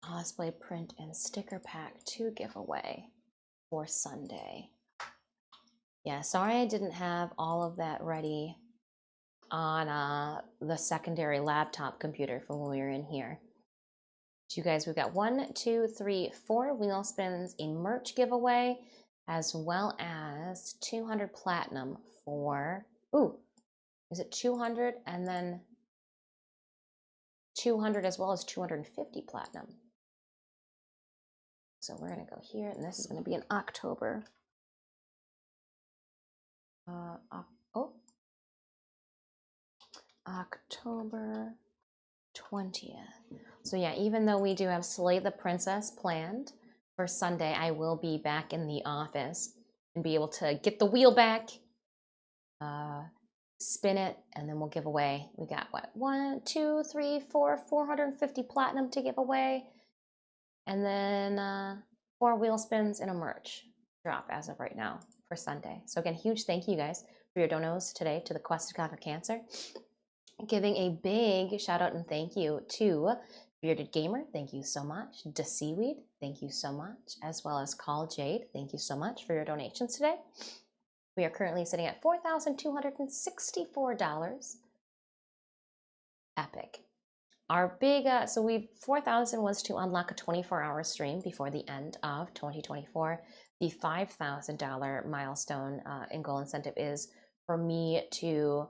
cosplay print and sticker pack 2 giveaway for Sunday. Yeah, sorry I didn't have all of that ready on the secondary laptop computer for when we were in here. So you guys, we've got 1, 2, 3, 4 wheel spins, a merch giveaway, as well as 200 platinum for, ooh, is it 200 and then 200 as well as 250 platinum. So we're gonna go here, and this is gonna be in October. October 20th. So yeah, even though we do have Slay the Princess planned for Sunday, I will be back in the office and be able to get the wheel back, spin it, and then we'll give away. We got what? 1, 2, 3, 4, 450 platinum to give away, and then 4 wheel spins and a merch drop as of right now for Sunday. So again, huge thank you guys for your donos today to the Quest to Conquer Cancer. Giving a big shout out and thank you to Bearded Gamer, thank you so much. DeSeaweed, thank you so much. As well as Call Jade, thank you so much for your donations today. We are currently sitting at $4,264. Epic. Our big, so 4,000 was to unlock a 24-hour stream before the end of 2024. The $5,000 milestone and goal incentive is for me to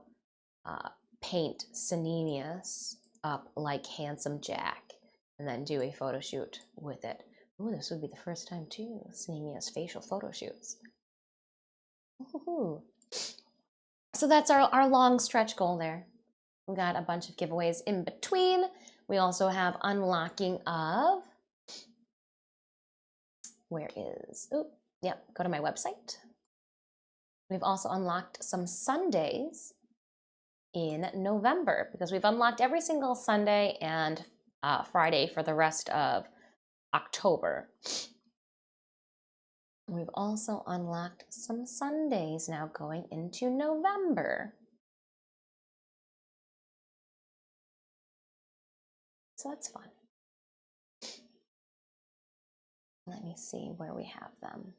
paint Sanenius up like Handsome Jack and then do a photo shoot with it. Oh, this would be the first time too, Sanenius facial photo shoots. So that's our long stretch goal there. We got a bunch of giveaways in between. We also have unlocking of, go to my website. We've also unlocked some Sundays in November because we've unlocked every single Sunday and Friday for the rest of October. We've also unlocked some Sundays now going into November. So that's fun. Let me see where we have them.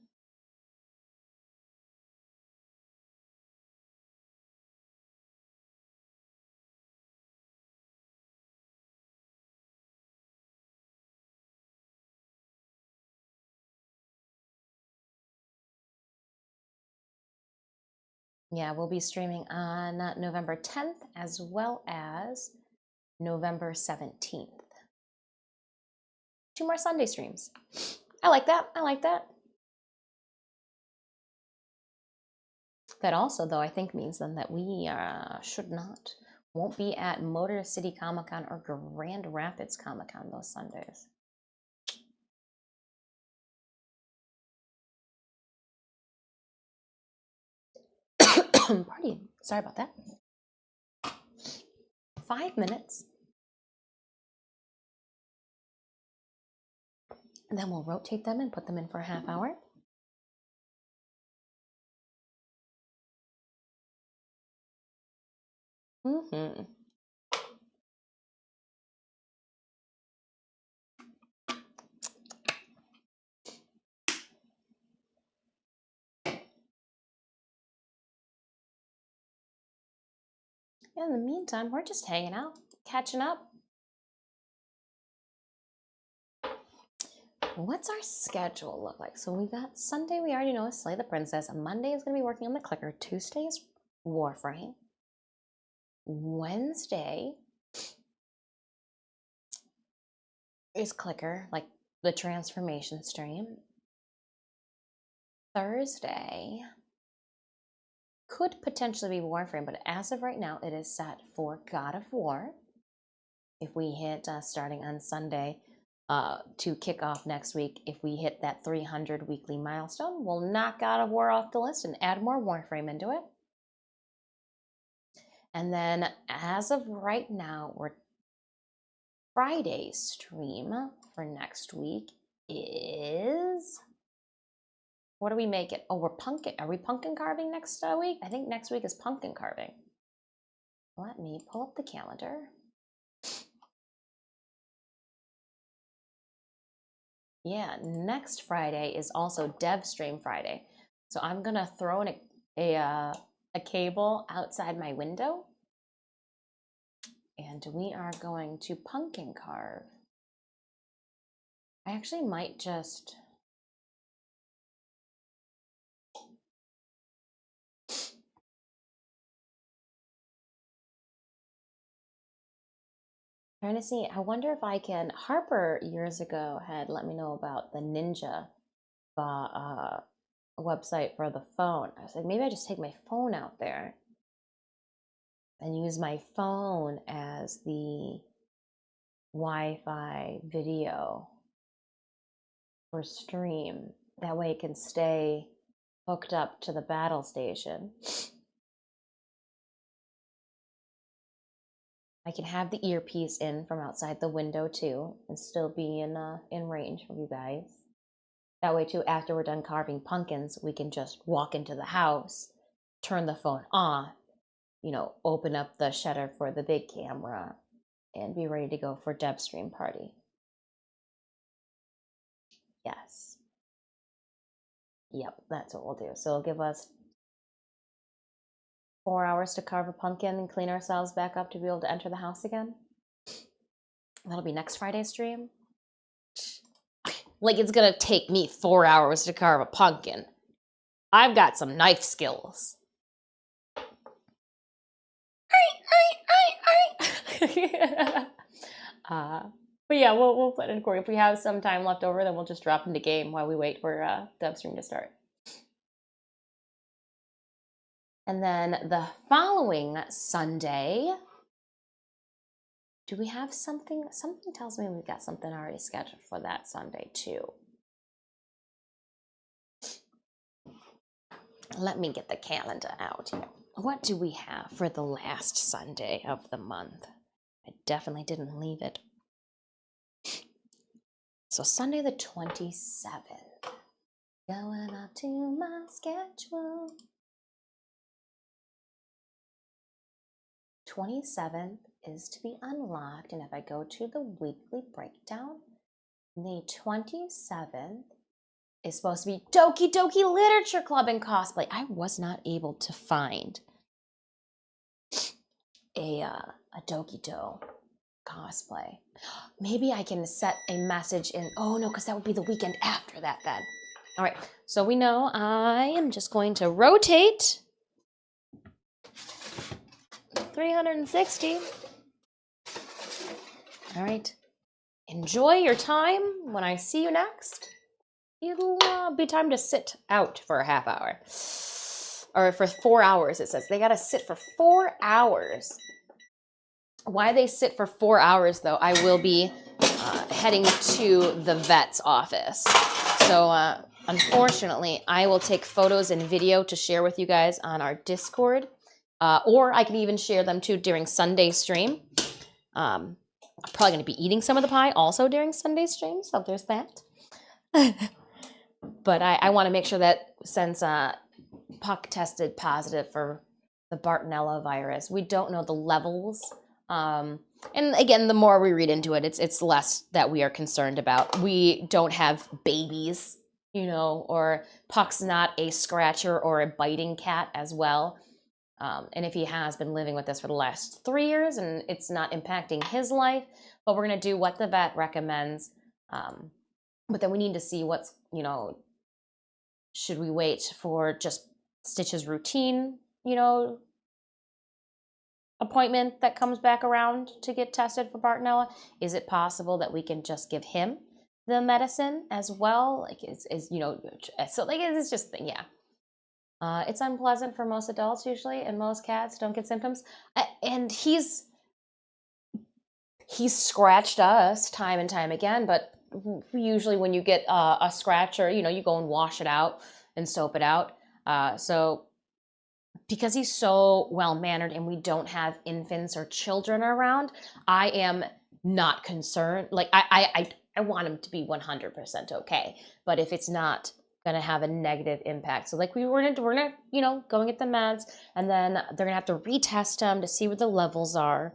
Yeah, we'll be streaming on November 10th as well as November 17th. 2 more Sunday streams. I like that. I like that. That also, though, I think means then that we won't be at Motor City Comic Con or Grand Rapids Comic Con those Sundays. Party. Sorry about that. 5 minutes. And then we'll rotate them and put them in for a half hour. Mm-hmm. In the meantime, we're just hanging out, catching up. What's our schedule look like? So we got Sunday, we already know, is Slay the Princess. Monday is going to be working on the clicker. Tuesday is Warframe. Wednesday is clicker, like the transformation stream. Thursday could potentially be Warframe, but as of right now, it is set for God of War. If we hit starting on Sunday to kick off next week, if we hit that 300 weekly milestone, we'll knock God of War off the list and add more Warframe into it. And then as of right now, we're Friday's stream for next week is, what do we make it? Oh, we're pumpkin. Are we pumpkin carving next week? I think next week is pumpkin carving. Let me pull up the calendar. Yeah, next Friday is also Dev Stream Friday. So I'm gonna throw in a cable outside my window, and we are going to pumpkin carve. I actually might just trying to see. I wonder if I can. Harper years ago had let me know about the Ninja website for the phone. I was like, maybe I just take my phone out there and use my phone as the Wi-Fi video for stream. That way it can stay hooked up to the battle station. I can have the earpiece in from outside the window too and still be in range of you guys. That way too, after we're done carving pumpkins, we can just walk into the house, turn the phone off, open up the shutter for the big camera, and be ready to go for Deb stream party. Yes. Yep, that's what we'll do. So it'll give us 4 hours to carve a pumpkin and clean ourselves back up to be able to enter the house again. That'll be next Friday's stream. Like, it's gonna take me 4 hours to carve a pumpkin. I've got some knife skills. But yeah, we'll put in Corey. If we have some time left over, then we'll just drop into game while we wait for Dev stream to start. And then the following Sunday, do we have something? Something tells me we've got something already scheduled for that Sunday too. Let me get the calendar out. What do we have for the last Sunday of the month? I definitely didn't leave it. So Sunday the 27th. Going up to my schedule. 27th is to be unlocked, and if I go to the weekly breakdown, the 27th is supposed to be Doki Doki Literature Club and cosplay. I was not able to find a Doki Do cosplay. Maybe I can set a message in. Oh no, because that would be the weekend after that then. All right, so we know I am just going to rotate 360. All right. Enjoy your time. When I see you next, it'll be time to sit out for a half hour. Or for 4 hours, it says. They got to sit for 4 hours. Why they sit for 4 hours, though, I will be heading to the vet's office. So, unfortunately, I will take photos and video to share with you guys on our Discord. Or I can even share them, too, during Sunday stream. I'm probably going to be eating some of the pie also during Sunday stream, so there's that. But I want to make sure that since Puck tested positive for the Bartonella virus, we don't know the levels. And again, the more we read into it, it's less that we are concerned about. We don't have babies, you know, or Puck's not a scratcher or a biting cat as well. And if he has been living with this for the last 3 years and it's not impacting his life, but we're going to do what the vet recommends. But then we need to see what's, you know, should we wait for just Stitch's routine, you know, appointment that comes back around to get tested for Bartonella? Is it possible that we can just give him the medicine as well? Like, is you know, so like it's just, yeah. It's unpleasant for most adults usually, and most cats don't get symptoms. And he's scratched us time and time again, but usually when you get a scratcher, you know, you go and wash it out and soap it out. So because he's so well-mannered and we don't have infants or children around, I am not concerned. Like, I want him to be 100% okay. But if it's not going to have a negative impact, so like we're gonna, you know, go and get the meds, and then they're gonna have to retest him to see what the levels are.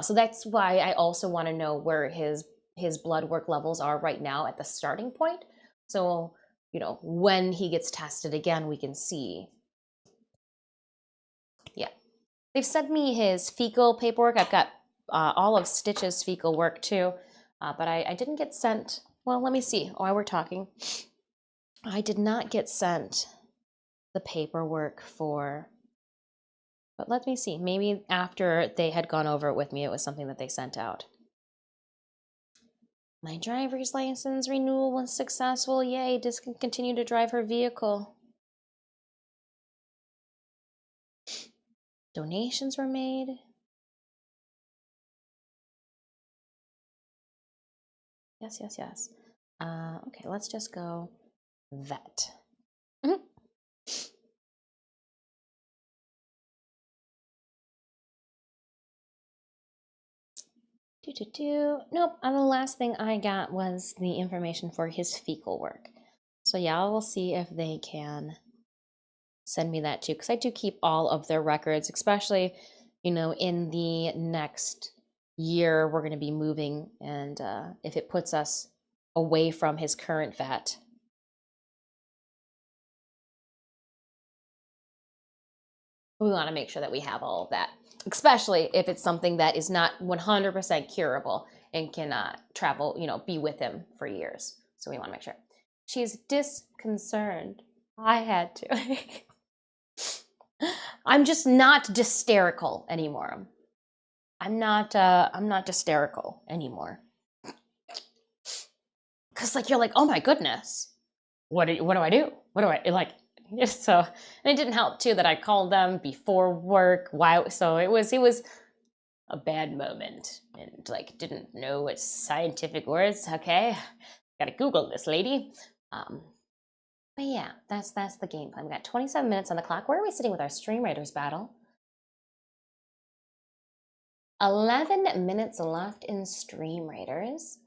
So that's why I also want to know where his blood work levels are right now at the starting point. So, you know, when he gets tested again, we can see. Yeah. They've sent me his fecal paperwork. I've got all of Stitch's fecal work too. But I didn't get sent. Well, let me see. While we're talking, I did not get sent the paperwork for. But let me see. Maybe after they had gone over it with me, it was something that they sent out. My driver's license renewal was successful. Yay, Dis can continue to drive her vehicle. Donations were made. Yes, yes, yes. Okay, let's just go vet. Nope, and the last thing I got was the information for his fecal work. So yeah, I will see if they can send me that too, because I do keep all of their records, especially, you know, in the next year we're going to be moving, and if it puts us away from his current vet. We want to make sure that we have all of that, especially if it's something that is not 100% curable and can travel, you know, be with him for years. So we want to make sure. She's disconcerted. I had to. I'm just not hysterical anymore. I'm not hysterical anymore. Cause like you're like, oh my goodness, what do I do? What do I like? So, and it didn't help too that I called them before work. Why? So it was a bad moment, and like didn't know what scientific words. Okay, gotta Google this, lady. But yeah, that's the game plan. We got 27 minutes on the clock. Where are we sitting with our Stream Raiders battle? 11 minutes left in Stream Raiders.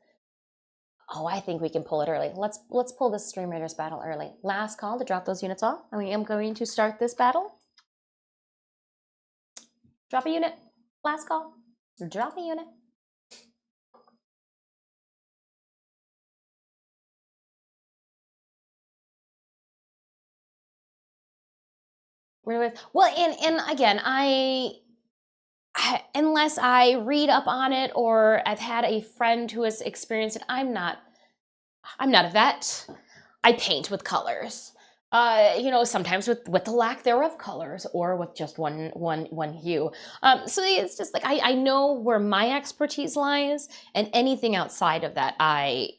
Oh, I think we can pull it early. Let's pull this Stream Raiders battle early. Last call to drop those units off. And we am going to start this battle. Drop a unit. Last call. Drop a unit. Well, and again, unless I read up on it or I've had a friend who has experienced it, I'm not a vet. I paint with colors. You know, sometimes with the lack thereof colors or with just one hue. So it's just like I know where my expertise lies, and anything outside of that I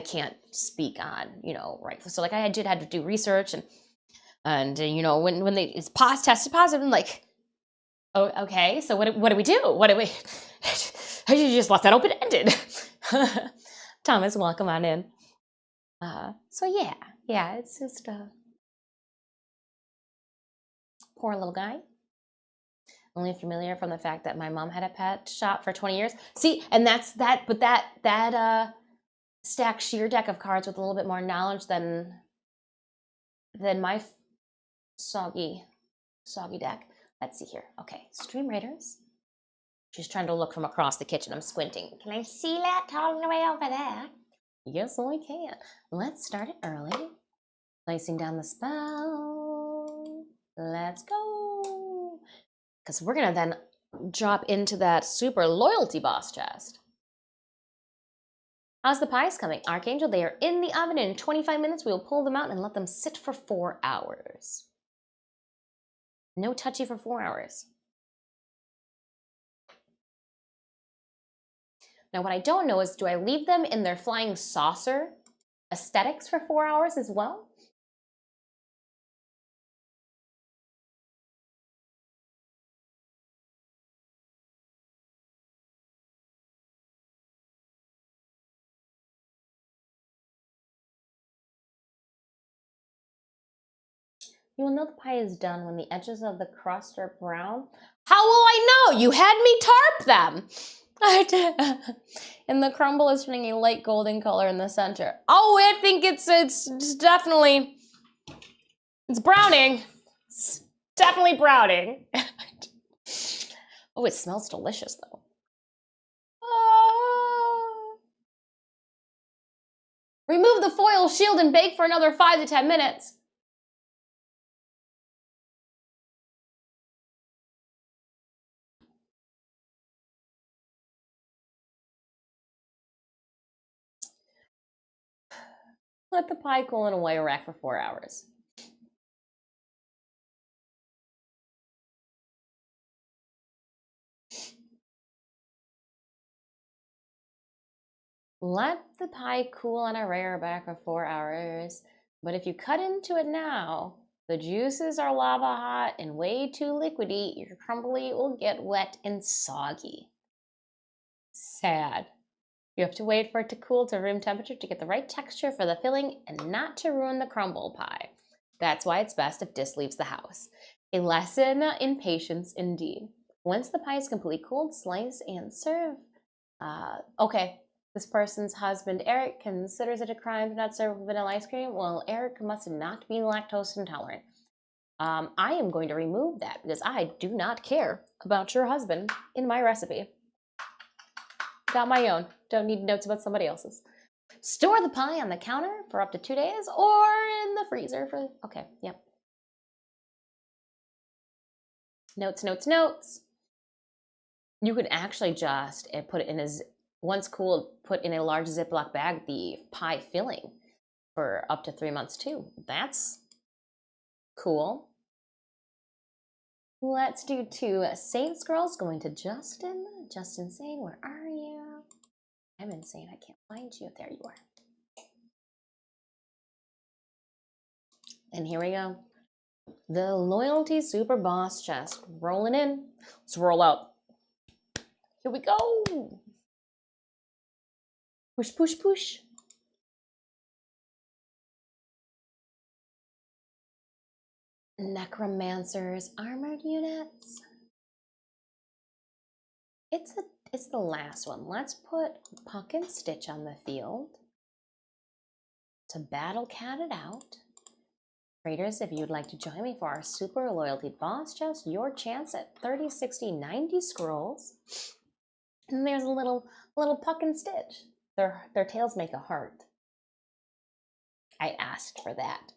can't speak on, you know, right? So like I did have to do research, and you know, when they it's tested positive, I'm like, oh, okay, so what do we do? What do we? You just left that open ended. Thomas, welcome on in. So yeah, it's just poor little guy. Only familiar from the fact that my mom had a pet shop for 20 years. See, and that's that, but that stacked sheer deck of cards with a little bit more knowledge than my soggy deck. Let's see here. Okay, Stream Raiders. She's trying to look from across the kitchen. I'm squinting. Can I see that all the way over there? Yes, I can. Let's start it early. Placing down the spell. Let's go. Because we're going to then drop into that super loyalty boss chest. How's the pies coming? Archangel, they are in the oven. In 25 minutes, we will pull them out and let them sit for 4 hours. No touchy for 4 hours. Now, what I don't know is, do I leave them in their flying saucer aesthetics for 4 hours as well? You will know the pie is done when the edges of the crust are brown. How will I know? You had me tarp them. And the crumble is turning a light golden color in the center. Oh, I think it's definitely, it's browning. It's definitely browning. Oh, it smells delicious though. Remove the foil shield and bake for another 5 to 10 minutes. Let the pie cool in a wire rack for 4 hours. Let the pie cool on a wire rack for 4 hours. But if you cut into it now, the juices are lava hot and way too liquidy. Your crumbly will get wet and soggy. Sad. You have to wait for it to cool to room temperature to get the right texture for the filling and not to ruin the crumble pie. That's why it's best if Dis leaves the house. A lesson in patience indeed. Once the pie is completely cooled, slice and serve. Okay, this person's husband, Eric, considers it a crime to not serve vanilla ice cream. Well, Eric must not be lactose intolerant. I am going to remove that because I do not care about your husband in my recipe. Got my own. Don't need notes about somebody else's. Store the pie on the counter for up to 2 days or in the freezer for, okay, yep. Notes, notes, notes. You could actually just put it in once cooled, put in a large Ziploc bag the pie filling for up to 3 months too. That's cool. Let's do 2 Saints girls going to Justin. Justin saying, where are you? I'm insane. I can't find you. There you are. And here we go. The Loyalty Super Boss chest rolling in. Let's roll out. Here we go. Push, push, push. Necromancer's armored units. It's the last one. Let's put Puck and Stitch on the field to battle cat it out. Raiders, if you'd like to join me for our super loyalty boss chest, your chance at 30, 60, 90 scrolls. And there's a little Puck and Stitch. Their tails make a heart. I asked for that.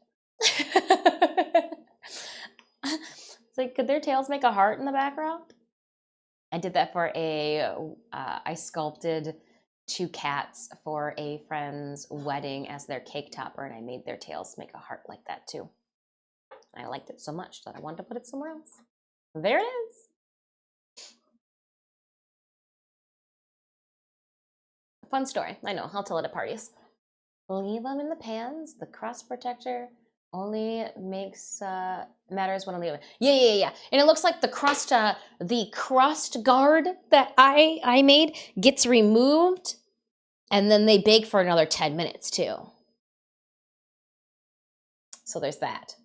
It's like, could their tails make a heart in the background? I did that for I sculpted 2 cats for a friend's wedding as their cake topper, and I made their tails make a heart like that too. I liked it so much that I wanted to put it somewhere else. There it is. Fun story. I know, I'll tell it at parties. Leave them in the pans. The crust protector only makes matters when I leave it. Yeah. And it looks like the crust guard that I made gets removed, and then they bake for another 10 minutes too. So there's that.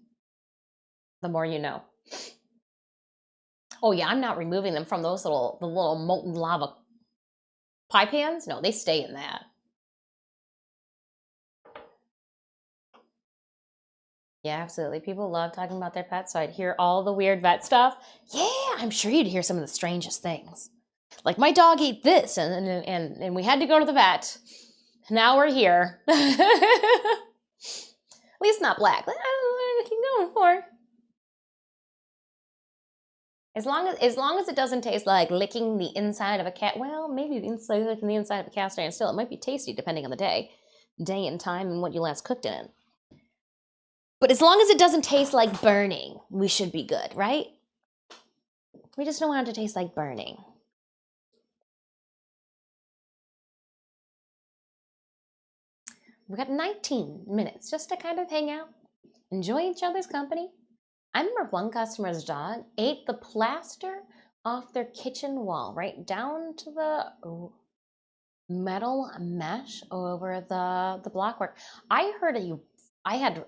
The more you know. Oh yeah, I'm not removing them from the little molten lava pie pans. No, they stay in that. Yeah, absolutely. People love talking about their pets, so I'd hear all the weird vet stuff. Yeah, I'm sure you'd hear some of the strangest things. Like, my dog ate this, and we had to go to the vet. Now we're here. At least not black. I don't know what you're going for. As long as it doesn't taste like licking the inside of a cat. Well, maybe licking the inside of a cast iron still. It might be tasty depending on the day and time, and what you last cooked in it. But as long as it doesn't taste like burning, we should be good, right? We just don't want it to taste like burning. We got 19 minutes just to kind of hang out, enjoy each other's company. I remember one customer's dog ate the plaster off their kitchen wall, right down to the metal mesh over the blockwork. I had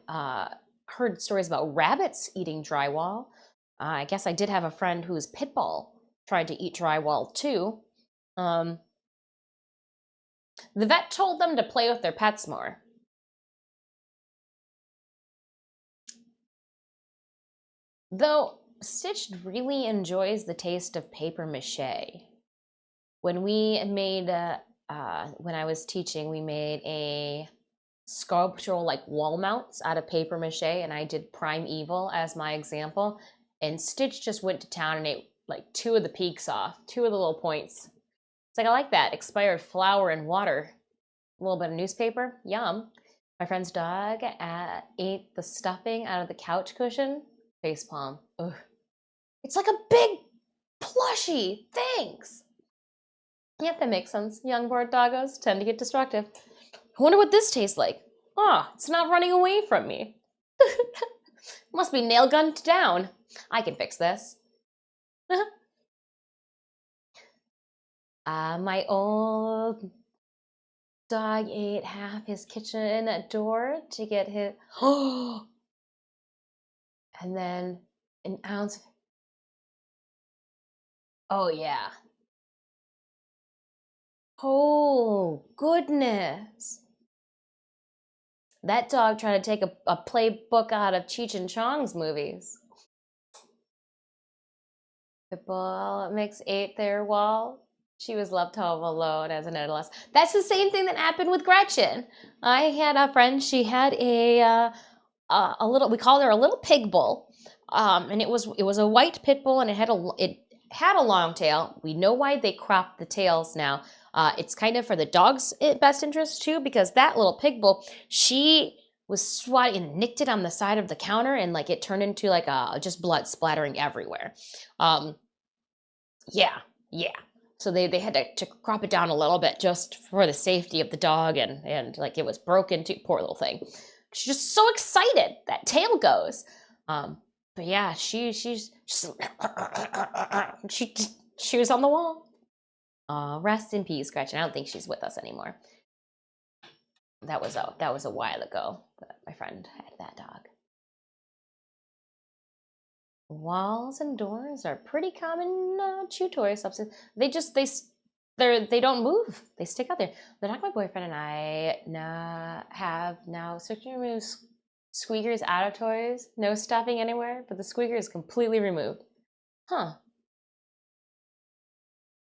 heard stories about rabbits eating drywall. I guess I did have a friend whose pit bull tried to eat drywall too. The vet told them to play with their pets more. Though Stitch really enjoys the taste of paper mache. When we made, when I was teaching, we made a sculptural like wall mounts out of paper mache, and I did Primeval as my example. And Stitch just went to town and ate like 2 of the peaks off, 2 of the little points. It's like, I like that. Expired flour and water. A little bit of newspaper. Yum. My friend's dog ate the stuffing out of the couch cushion. Facepalm. Ugh. It's like a big plushie. Thanks. Yep, that makes sense. Young bored doggos tend to get destructive. I wonder what this tastes like. Ah, it's not running away from me. Must be nail gunned down. I can fix this. My old dog ate half his kitchen door to get his... and then an ounce... Oh, yeah. Oh, goodness. That dog tried to take a playbook out of Cheech and Chong's movies. The ball makes 8 their wall. She was left home alone as an adolescent. That's the same thing that happened with Gretchen. I had a friend, she had a little, we called her a little pig bull. And it was a white pit bull, and it had a long tail. We know why they cropped the tails now. It's kind of for the dog's best interest too, because that little pig bull, she was swatting and nicked it on the side of the counter, and like it turned into like just blood splattering everywhere. Yeah. So they had to crop it down a little bit just for the safety of the dog, and like it was broken too. Poor little thing. She's just so excited that tail goes. But yeah, she was on the wall. Rest in peace, Gretchen. I don't think she's with us anymore. That was a while ago that my friend had that dog. Walls and doors are pretty common chew toy substance. They don't move. They stick out there. The dog my boyfriend and I have now strictly removed squeakers out of toys. No stuffing anywhere, but the squeaker is completely removed. Huh.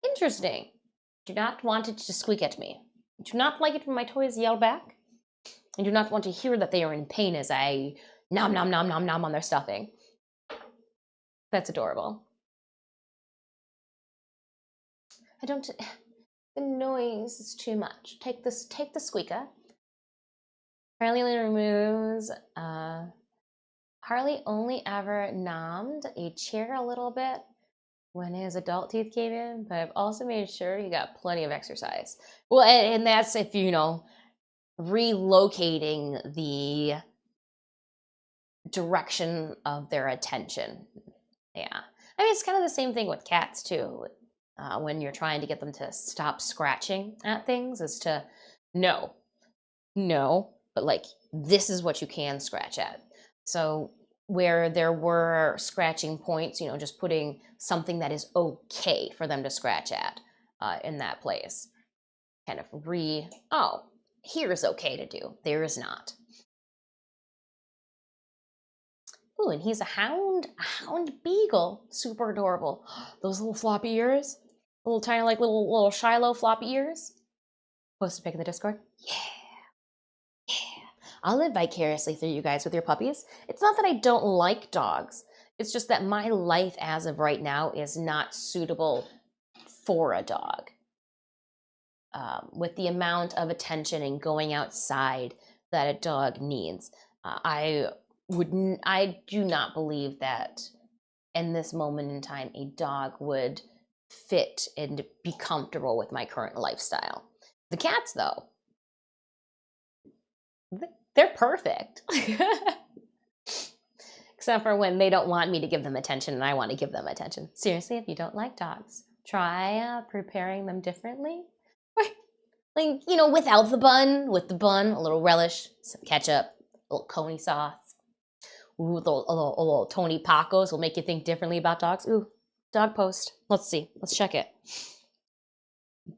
Interesting. Do not want it to squeak at me. I do not like it when my toys yell back. I do not want to hear that they are in pain as I nom nom nom nom nom on their stuffing. That's adorable. The noise is too much. Take this. Take the squeaker. Harley removes. Harley only ever nommed a chair a little bit when his adult teeth came in, but I've also made sure he got plenty of exercise. Well, and that's if you know relocating the direction of their attention. Yeah. I mean, it's kind of the same thing with cats too. When you're trying to get them to stop scratching at things, is to no, but like this is what you can scratch at. So where there were scratching points, you know, just putting something that is okay for them to scratch at in that place. Kind of oh, here is okay to do. There is not. Ooh, and he's a hound beagle. Super adorable. Those little floppy ears. Little tiny, like little Shiloh floppy ears. Post a pic in the Discord. Yeah. I'll live vicariously through you guys with your puppies. It's not that I don't like dogs. It's just that my life as of right now is not suitable for a dog. With the amount of attention and going outside that a dog needs, I do not believe that in this moment in time a dog would fit and be comfortable with my current lifestyle. The cats, though, they're perfect. Except for when they don't want me to give them attention and I want to give them attention. Seriously, if you don't like dogs, try preparing them differently. Like, you know, without the bun, with the bun, a little relish, some ketchup, a little coney sauce. Ooh, a little Tony Pacos will make you think differently about dogs. Ooh, dog post. Let's see. Let's check it.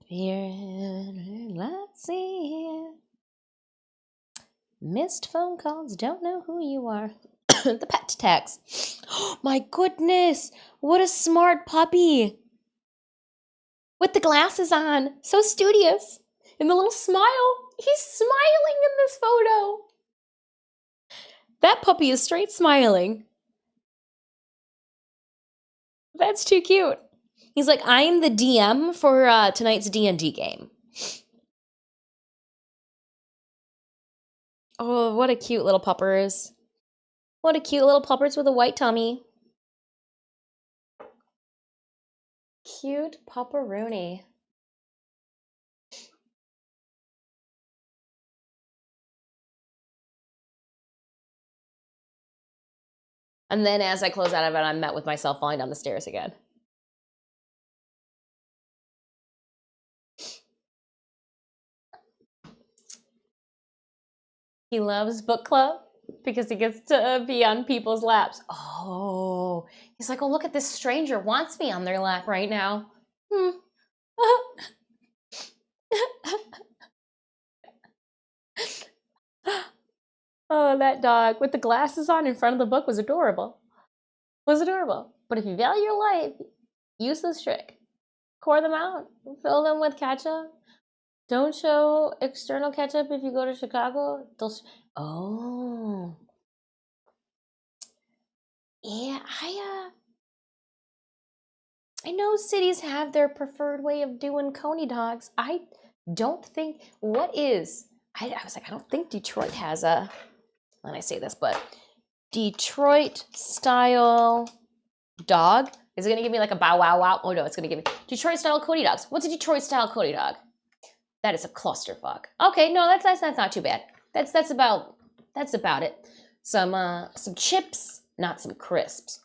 Let's see. Missed phone calls. Don't know who you are. The pet tags. Oh, my goodness. What a smart puppy. With the glasses on. So studious. And the little smile. He's smiling in this photo. That puppy is straight smiling. That's too cute. He's like, I'm the DM for tonight's D&D game. Oh, what a cute little puppers. What a cute little puppers with a white tummy. Cute pupperoonie. And then as I close out of it, I'm met with myself falling down the stairs again. He loves book club because he gets to be on people's laps. Oh, he's like, oh, look at this stranger wants me on their lap right now. Oh, that dog with the glasses on in front of the book was adorable. But if you value your life, use this trick. Pour them out. Fill them with ketchup. Don't show external ketchup if you go to Chicago. Oh. Yeah, I know cities have their preferred way of doing coney dogs. I don't think, I was like, I don't think Detroit has a, when I say this, but Detroit style dog. Is it gonna give me like a bow wow wow? Oh no, it's gonna give me Detroit style coney dogs. What's a Detroit style coney dog? That is a clusterfuck. Okay, no, that's not too bad. That's about it. Some chips, not some crisps.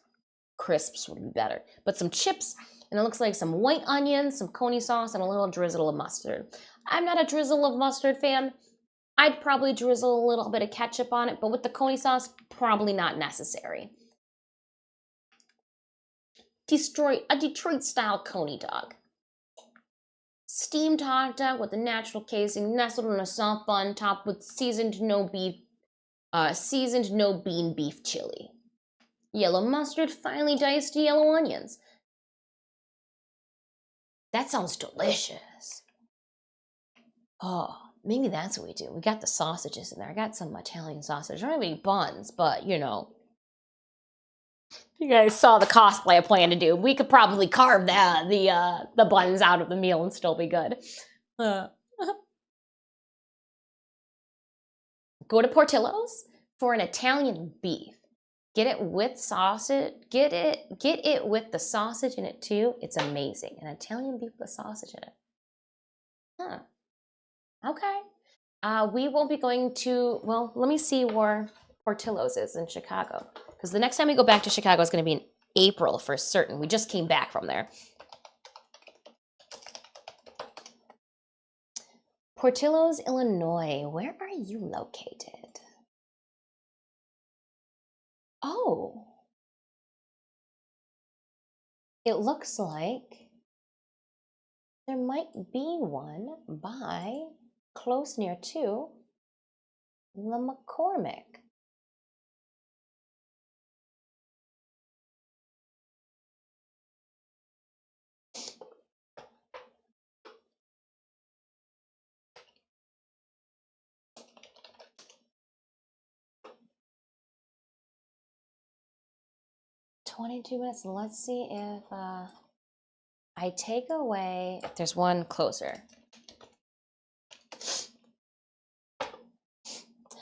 Crisps would be better, but some chips, and it looks like some white onions, some coney sauce, and a little drizzle of mustard. I'm not a drizzle of mustard fan. I'd probably drizzle a little bit of ketchup on it, but with the coney sauce, probably not necessary. A Detroit style coney dog. Steamed hot dog with a natural casing nestled in a soft bun topped with seasoned no bean beef chili. Yellow mustard, finely diced yellow onions. That sounds delicious. Oh, maybe that's what we do. We got the sausages in there. I got some Italian sausage. I don't have any buns, but you know. You guys saw the cosplay I plan to do. We could probably carve the buns out of the meal and still be good. Go to Portillo's for an Italian beef. Get it with sausage. Get it with the sausage in it too. It's amazing. An Italian beef with sausage in it. Huh. Okay. We won't be going to, well, let me see where Portillo's is in Chicago. Because the next time we go back to Chicago is going to be in April for certain. We just came back from there. Portillo's, Illinois. Where are you located? Oh. It looks like there might be one by close near to the McCormick. $22. Let's see if I take away, if there's one closer.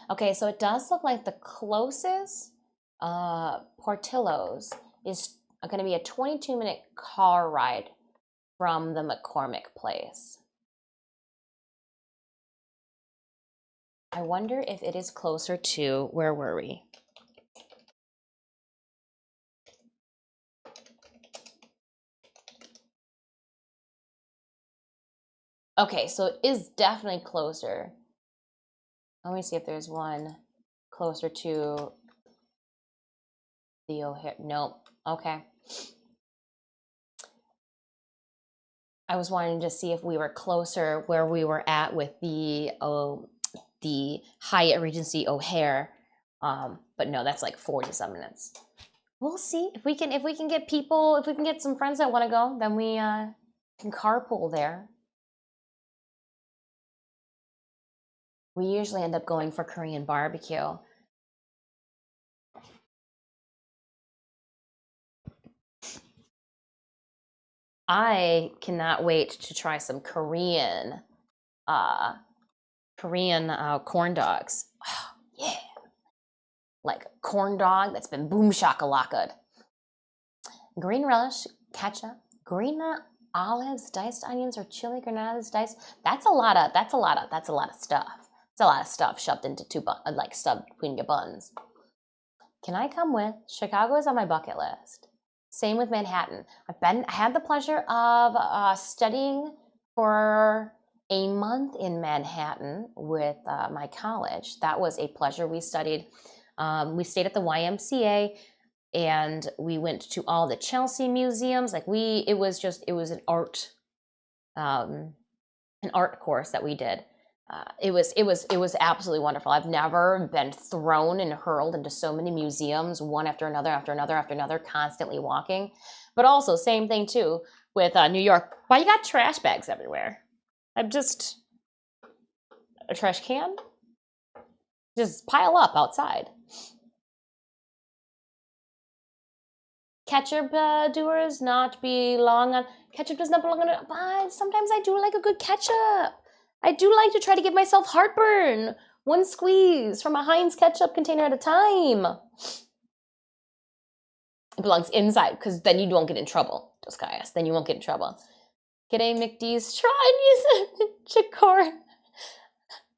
Okay, so it does look like the closest Portillo's is going to be a 22-minute car ride from the McCormick place. I wonder if it is closer to, where were we? Okay, so it is definitely closer. Let me see if there's one closer to the O'Hare. Nope. Okay. I was wanting to see if we were closer where we were at with the Hyatt Regency O'Hare, but no, that's like 40-some minutes. We'll see if we can get people, if we can get some friends that want to go, then we can carpool there. We usually end up going for Korean barbecue. I cannot wait to try some Korean corn dogs. Oh, yeah. Like a corn dog that's been boom shakalaka'd. Green relish, ketchup, green olives, diced onions, or chili granadas diced. That's a lot of stuff. It's a lot of stuff shoved into stuffed between your buns. Can I come with? Chicago is on my bucket list. Same with Manhattan. I had the pleasure of studying for a month in Manhattan with my college. That was a pleasure. We studied. We stayed at the YMCA, and we went to all the Chelsea museums. It was an art course that we did. It was absolutely wonderful. I've never been thrown and hurled into so many museums, one after another, constantly walking. But also, same thing too with New York. Why you got trash bags everywhere? I'm just a trash can. Just pile up outside. Ketchup doers not belong on. Ketchup does not belong on. But sometimes I do like a good ketchup. I do like to try to give myself heartburn. One squeeze from a Heinz ketchup container at a time. It belongs inside, because then you won't get in trouble, Josias. Then you won't get in trouble. Get a McD's, try and use a chicorn.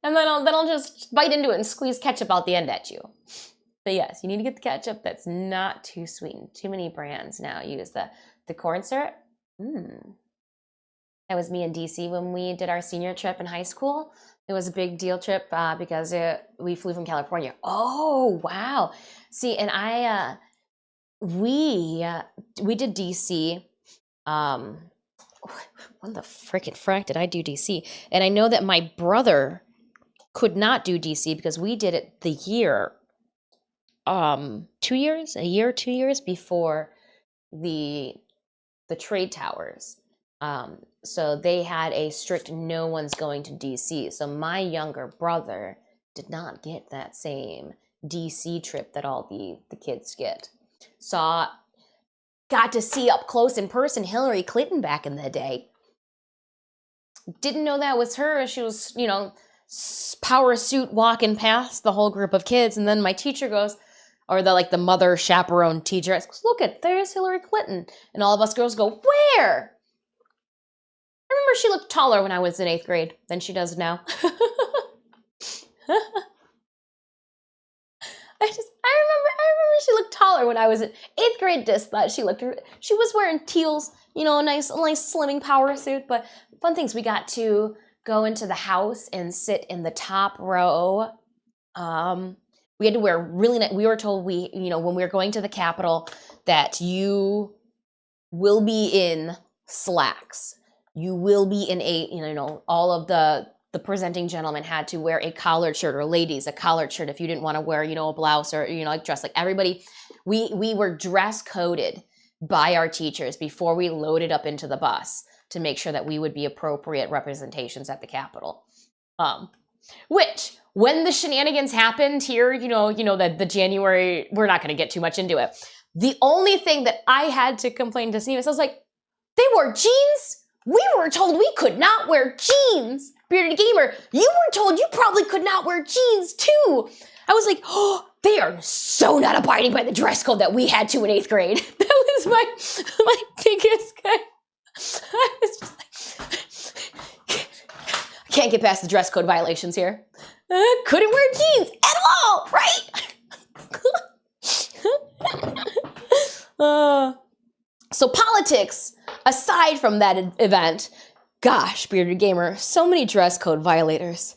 And then I'll just bite into it and squeeze ketchup out the end at you. But yes, you need to get the ketchup that's not too sweetened. Too many brands now use the corn syrup. That was me in DC when we did our senior trip in high school. It was a big deal trip because we flew from California. Oh, wow. See, and we did DC. When the frickin' frack did I do DC? And I know that my brother could not do DC because we did it the year, 2 years before the trade towers. So they had a strict no one's going to DC. So my younger brother did not get that same DC trip that all the kids get. got to see up close in person Hillary Clinton back in the day. Didn't know that was her. She was, power suit walking past the whole group of kids. And then my teacher goes, or the mother chaperone teacher asks, look there's Hillary Clinton. And all of us girls go, where? I remember she looked taller when I was in 8th grade than she does now. I remember she looked taller when I was in 8th grade. Just thought she was wearing teals, a nice slimming power suit. But fun things, we got to go into the house and sit in the top row. We had to wear really nice, we were told when we were going to the Capitol that you will be in slacks. You will be in all of the presenting gentlemen had to wear a collared shirt, or ladies a collared shirt if you didn't want to wear, a blouse or, dress like everybody. We were dress coded by our teachers before we loaded up into the bus to make sure that we would be appropriate representations at the Capitol. Which, when the shenanigans happened here, that the January, we're not going to get too much into it. The only thing that I had to complain to Snevis, I was like, they wore jeans? We were told we could not wear jeans. Bearded Gamer, you were told you probably could not wear jeans too. I was like, oh, they are so not abiding by the dress code that we had to in 8th grade. That was my biggest guy. I was just like, I can't get past the dress code violations here. Couldn't wear jeans at all, right? So politics, aside from that event, gosh, Bearded Gamer, so many dress code violators.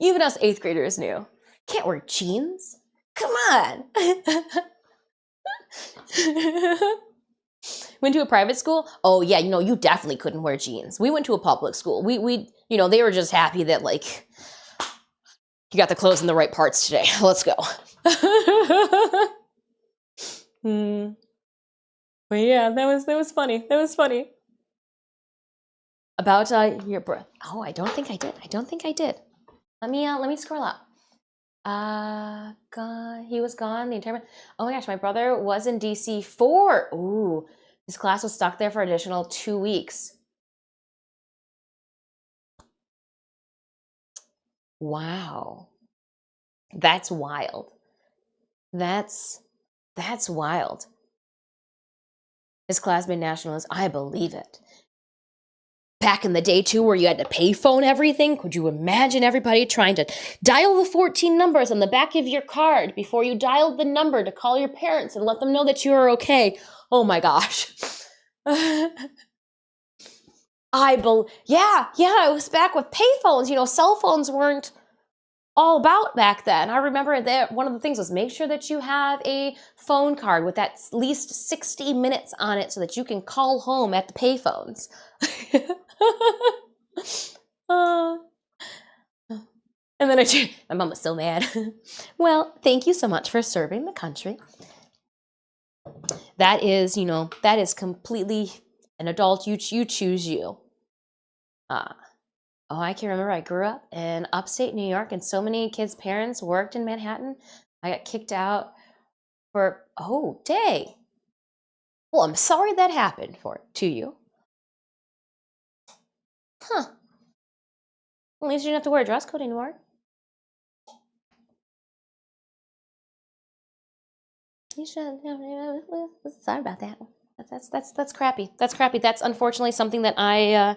Even us 8th graders knew. Can't wear jeans? Come on. Went to a private school? Oh yeah, you definitely couldn't wear jeans. We went to a public school. We they were just happy that you got the clothes in the right parts today. Let's go. But yeah, that was funny. That was funny. About your breath. Oh, I don't think I did. Let me scroll up. He was gone the entire. Oh my gosh, my brother was in DC for. Ooh, his class was stuck there for an additional 2 weeks. Wow, that's wild. That's wild. His class made nationalist. I believe it. Back in the day, too, where you had to payphone everything, could you imagine everybody trying to dial the 14 numbers on the back of your card before you dialed the number to call your parents and let them know that you are okay? Oh my gosh. Yeah, it was back with payphones. Cell phones weren't all about back then. I remember that one of the things was make sure that you have a phone card with at least 60 minutes on it so that you can call home at the payphones. And then my mom was so mad. Well, thank you so much for serving the country. That is, that is completely an adult. You choose you. Oh, I can remember I grew up in upstate New York and so many kids' parents worked in Manhattan. I got kicked out for, oh, dang. Well, I'm sorry that happened to you. Huh. At least you didn't have to wear a dress code anymore. You should. Sorry about that. That's crappy. That's crappy. That's unfortunately something that I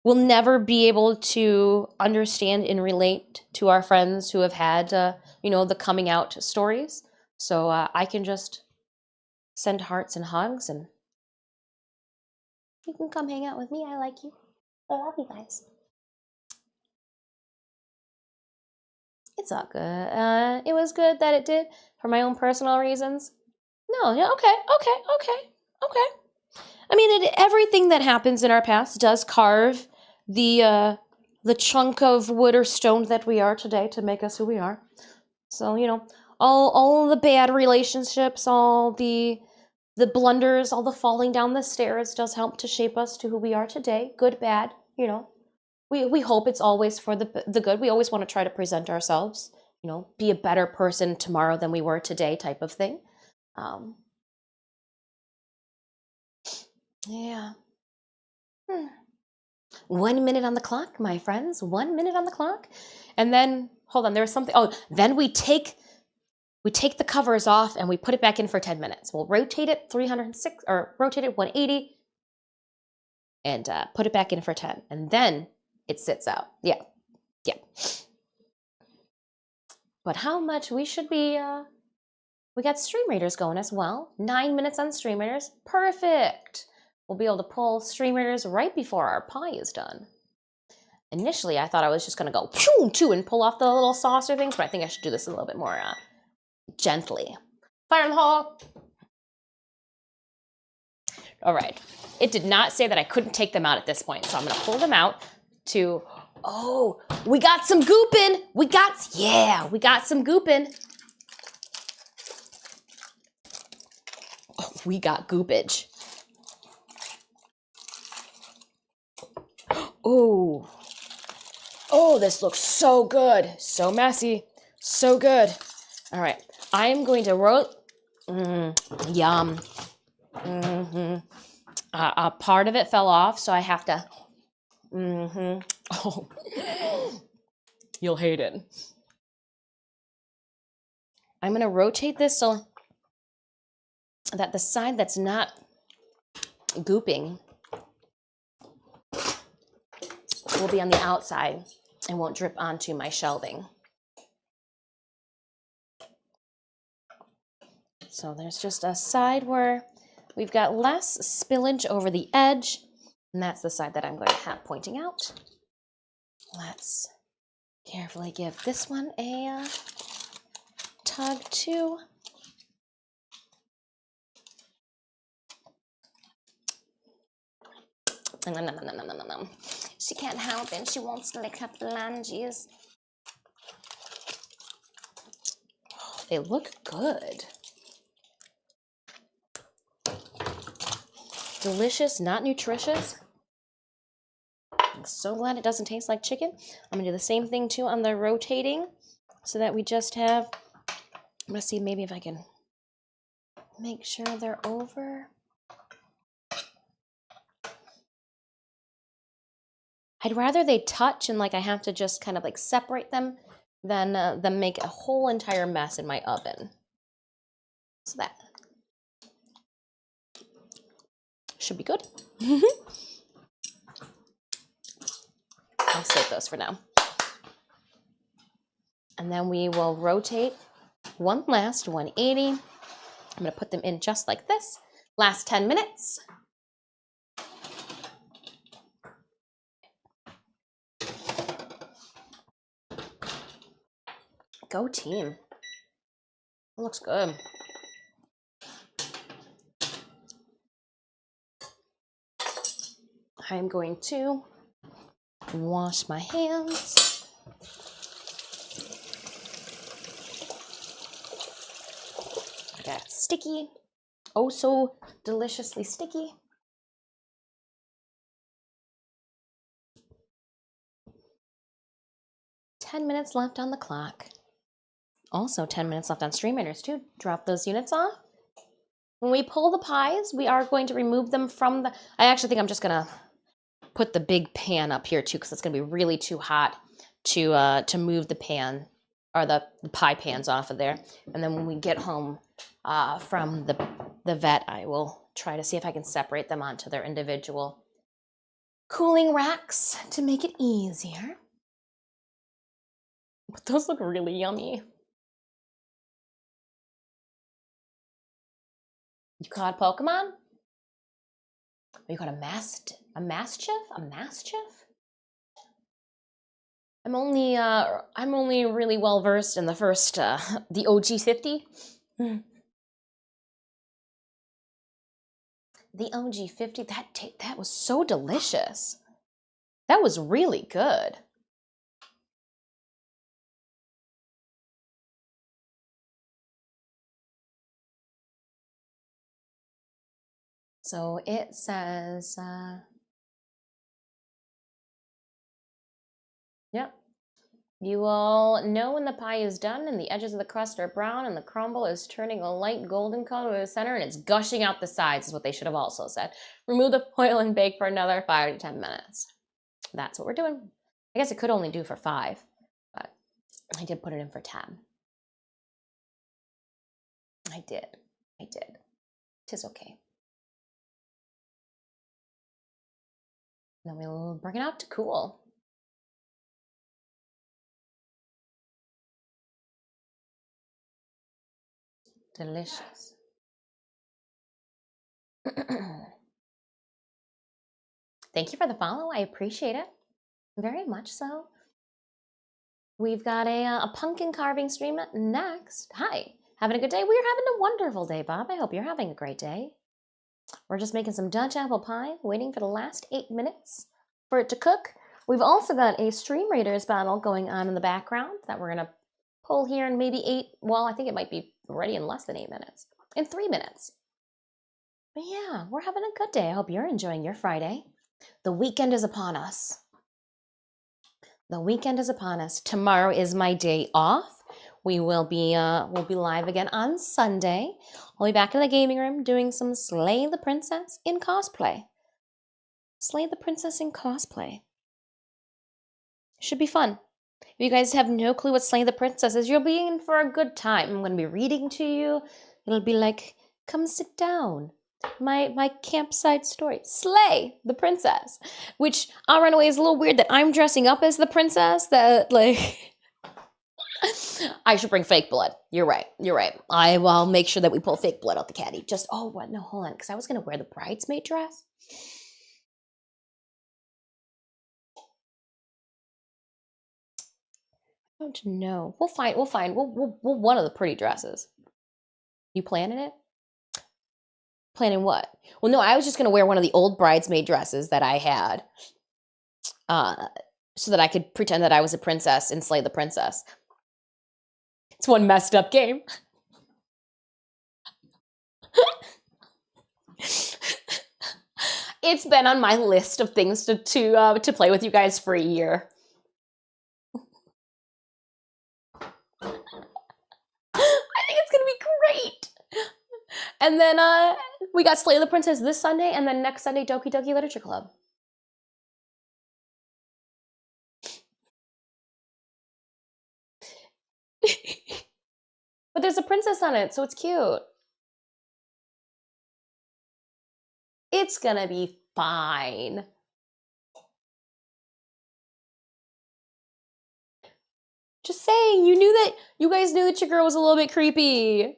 will never be able to understand and relate to our friends who have had, the coming out stories. So I can just send hearts and hugs, and you can come hang out with me. I like you. I love you guys. It's all good. It was good that it did for my own personal reasons. No, yeah, okay. I mean, everything that happens in our past does carve the chunk of wood or stone that we are today to make us who we are. So, all the bad relationships, all the blunders, all the falling down the stairs does help to shape us to who we are today. Good, bad, We hope it's always for the good. We always want to try to present ourselves, be a better person tomorrow than we were today type of thing. Yeah. 1 minute on the clock, my friends. 1 minute on the clock. And then, hold on, there was something. Oh, then we take the covers off and we put it back in for 10 minutes. We'll rotate it 306 or rotate it 180 and put it back in for 10. And then it sits out. Yeah. Yeah. But how much we should be, we got stream readers going as well. 9 minutes on stream readers. Perfect. We'll be able to pull stream readers right before our pie is done. Initially, I thought I was just going to go choo and pull off the little saucer things, but I think I should do this a little bit more gently. Fire in the hole. All right. It did not say that I couldn't take them out at this point, so I'm going to pull them out to, oh, we got some gooping. We got some gooping. Oh, we got goopage. Oh. Oh, this looks so good. So messy. So good. All right. I am going to yum. A part of it fell off, so I have to. Oh, you'll hate it. I'm going to rotate this so that the side that's not gooping will be on the outside and won't drip onto my shelving. So there's just a side where we've got less spillage over the edge, and that's the side that I'm going to have pointing out. Let's carefully give this one a tug too. She can't help it. She wants to lick up the lunges. Oh, they look good. Delicious, not nutritious. I'm so glad it doesn't taste like chicken. I'm gonna do the same thing too on the rotating so that we just have, I'm gonna see maybe if I can make sure they're over. I'd rather they touch and like I have to just kind of like separate them than them make a whole entire mess in my oven. So that should be good. I'll save those for now. And then we will rotate one last 180. I'm gonna put them in just like this. Last 10 minutes. Go team. It looks good. I'm going to wash my hands. I got it sticky. Oh, so deliciously sticky. $10 minutes left on the clock. Also 10 minutes left on stream readers too. Drop those units off. When we pull the pies, we are going to remove them from the, I actually think I'm just gonna put the big pan up here too, because it's gonna be really too hot to move the pan or the pie pans off of there. And then when we get home from the vet, I will try to see if I can separate them onto their individual cooling racks to make it easier. But those look really yummy. You caught Pokemon? You caught a Mastiff? A Mastiff? I'm only really well versed in the first the OG 50. The OG 50, that was so delicious. That was really good. So it says, yep. You all know when the pie is done and the edges of the crust are brown and the crumble is turning a light golden color in the center and it's gushing out the sides is what they should have also said. Remove the foil and bake for another 5 to 10 minutes. That's what we're doing. I guess it could only do for 5, but I did put it in for 10. I did. Tis okay. Then we'll bring it out to cool. Delicious. Thank you for the follow. I appreciate it. Very much so. We've got a pumpkin carving stream next. Hi. Having a good day? We're having a wonderful day, Bob. I hope you're having a great day. We're just making some Dutch apple pie, waiting for the last 8 minutes for it to cook. We've also got a Stream Raiders battle going on in the background that we're going to pull here in maybe 8, well, I think it might be ready in less than 8 minutes, in 3 minutes. But yeah, we're having a good day. I hope you're enjoying your Friday. The weekend is upon us. The weekend is upon us. Tomorrow is my day off. We'll be live again on Sunday. I'll be back in the gaming room doing some Slay the Princess in cosplay. Slay the Princess in cosplay. Should be fun. If you guys have no clue what Slay the Princess is, you'll be in for a good time. I'm going to be reading to you. It'll be like, come sit down. My campsite story. Slay the Princess. Which, I'll run away, is a little weird that I'm dressing up as the princess. That, like... I should bring fake blood. You're right. I'll make sure that we pull fake blood out the caddy. Hold on, because I was going to wear the bridesmaid dress. I don't know. We'll find. We'll one of the pretty dresses. You planning it? Planning what? Well, no, I was just going to wear one of the old bridesmaid dresses that I had. So that I could pretend that I was a princess and slay the princess. It's one messed up game. It's been on my list of things to play with you guys for a year. I think it's gonna be great. And then we got Slay the Princess this Sunday, and then next Sunday Doki Doki Literature Club. But there's a princess on it, so it's cute. It's gonna be fine. Just saying, you guys knew that your girl was a little bit creepy.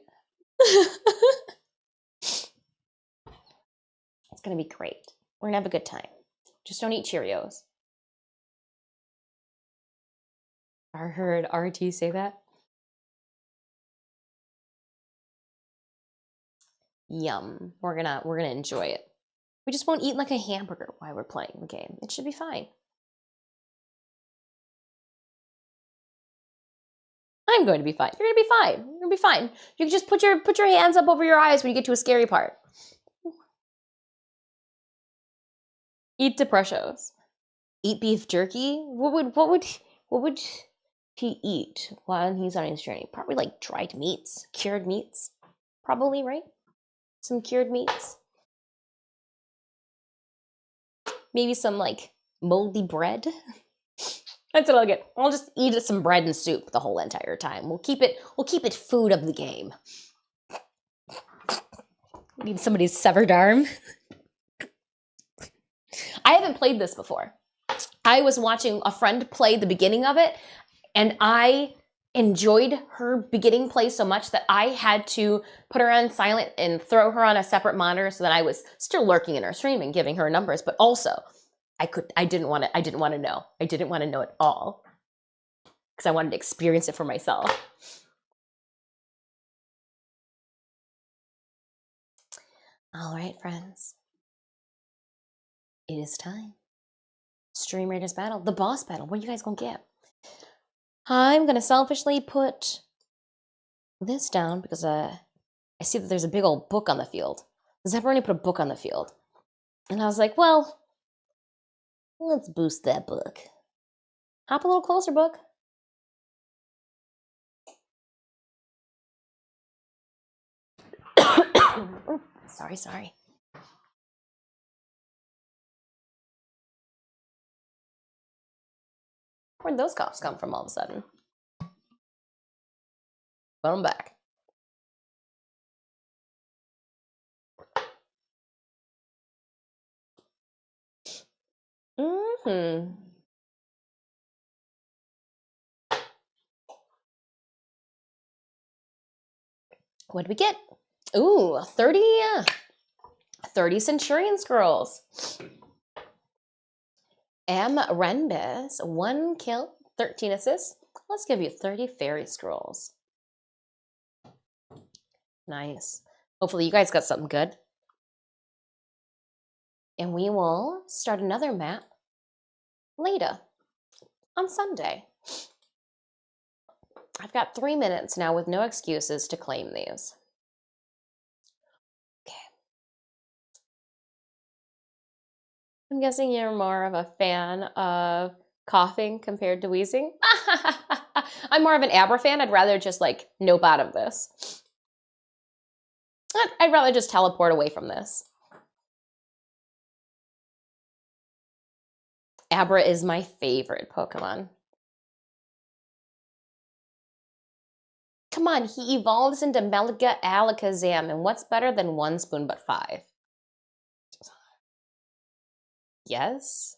It's gonna be great. We're gonna have a good time. Just don't eat Cheerios. I heard RT say that. Yum. We're gonna enjoy it. We just won't eat like a hamburger while we're playing the game. It should be fine. I'm going to be fine. You're gonna be fine. You're gonna be fine. You can just put your hands up over your eyes when you get to a scary part. Eat deprecios. Eat beef jerky. What would he eat while he's on his journey? Probably like dried meats, cured meats. Probably, right? Some cured meats. Maybe some like moldy bread. That's what I'll get. I'll just eat some bread and soup the whole entire time. We'll keep it food of the game. Need somebody's severed arm. I haven't played this before. I was watching a friend play the beginning of it, and I enjoyed her beginning play so much that I had to put her on silent and throw her on a separate monitor so that I was still lurking in her stream and giving her numbers, but also I didn't want to know. I didn't want to know at all because I wanted to experience it for myself. All right, friends. It is time. Stream Raiders battle, the boss battle. What are you guys gonna get? I'm gonna selfishly put this down because I see that there's a big old book on the field. Zephyrini put a book on the field. And I was like, well, let's boost that book. Hop a little closer, book. Oh, sorry, sorry. Where'd those coughs come from all of a sudden? Put them back. Mm-hmm. What did we get? Ooh, 30 Centurion Scrolls. M. Renbis, 1 kill, 13 assists. Let's give you 30 Fairy Scrolls. Nice. Hopefully you guys got something good. And we will start another map later on Sunday. I've got 3 minutes now with no excuses to claim these. Okay. I'm guessing you're more of a fan of coughing compared to wheezing. I'm more of an Abra fan. I'd rather just like nope out of this. I'd rather just teleport away from this. Abra is my favorite Pokemon. Come on, he evolves into Mega Alakazam, and what's better than 1 spoon but 5? Yes?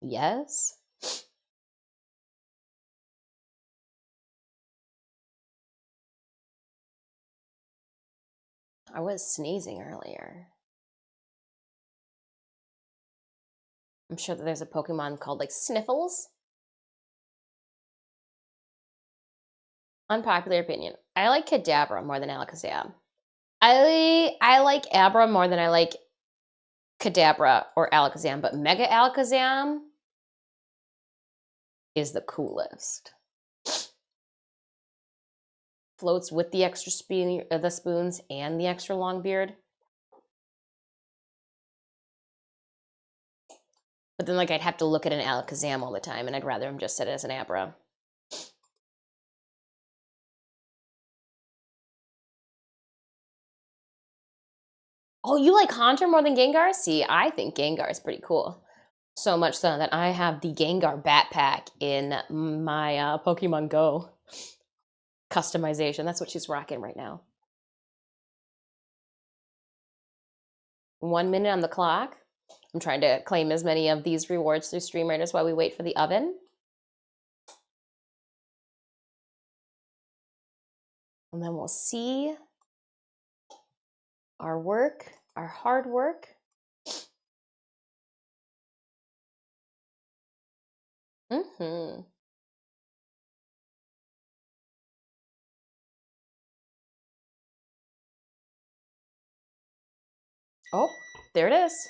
Yes? I was sneezing earlier. I'm sure that there's a Pokemon called like Sniffles. Unpopular opinion. I like Kadabra more than Alakazam. I like Abra more than I like Kadabra or Alakazam, but Mega Alakazam is the coolest. Floats with the extra the spoons and the extra long beard. But then like I'd have to look at an Alakazam all the time, and I'd rather him just sit as an Abra. Oh, you like Haunter more than Gengar? See, I think Gengar is pretty cool. So much so that I have the Gengar backpack in my Pokemon Go customization. That's what she's rocking right now. 1 minute on the clock. I'm trying to claim as many of these rewards through Stream Raiders while we wait for the oven. And then we'll see our work, our hard work. Mm-hmm. Oh, there it is.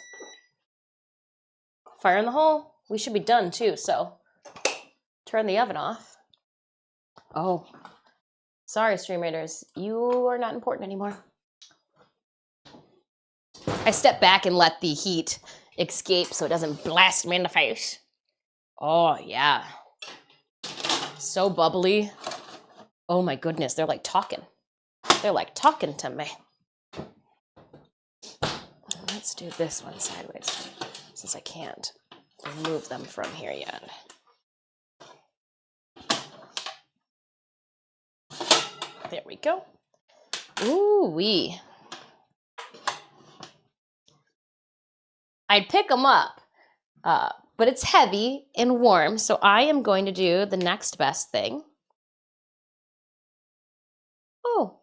Fire in the hole. We should be done too, so turn the oven off. Oh, sorry, Stream Raiders. You are not important anymore. I step back and let the heat escape so it doesn't blast me in the face. Oh, yeah. So bubbly. Oh my goodness, they're like talking. They're like talking to me. Let's do this one sideways, since I can't remove them from here yet. There we go. Ooh-wee. I'd pick them up, but it's heavy and warm, so I am going to do the next best thing. Oh.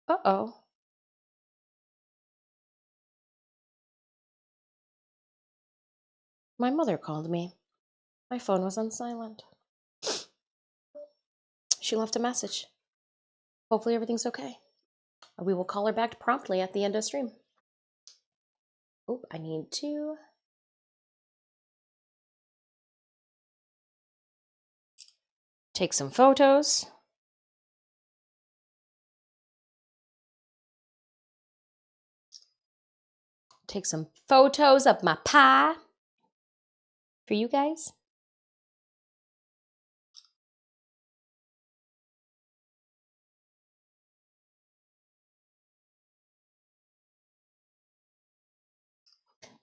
Uh-oh. My mother called me. My phone was on silent. She left a message. Hopefully everything's okay. We will call her back promptly at the end of stream. Oh, I need to take some photos. Take some photos of my pie for you guys.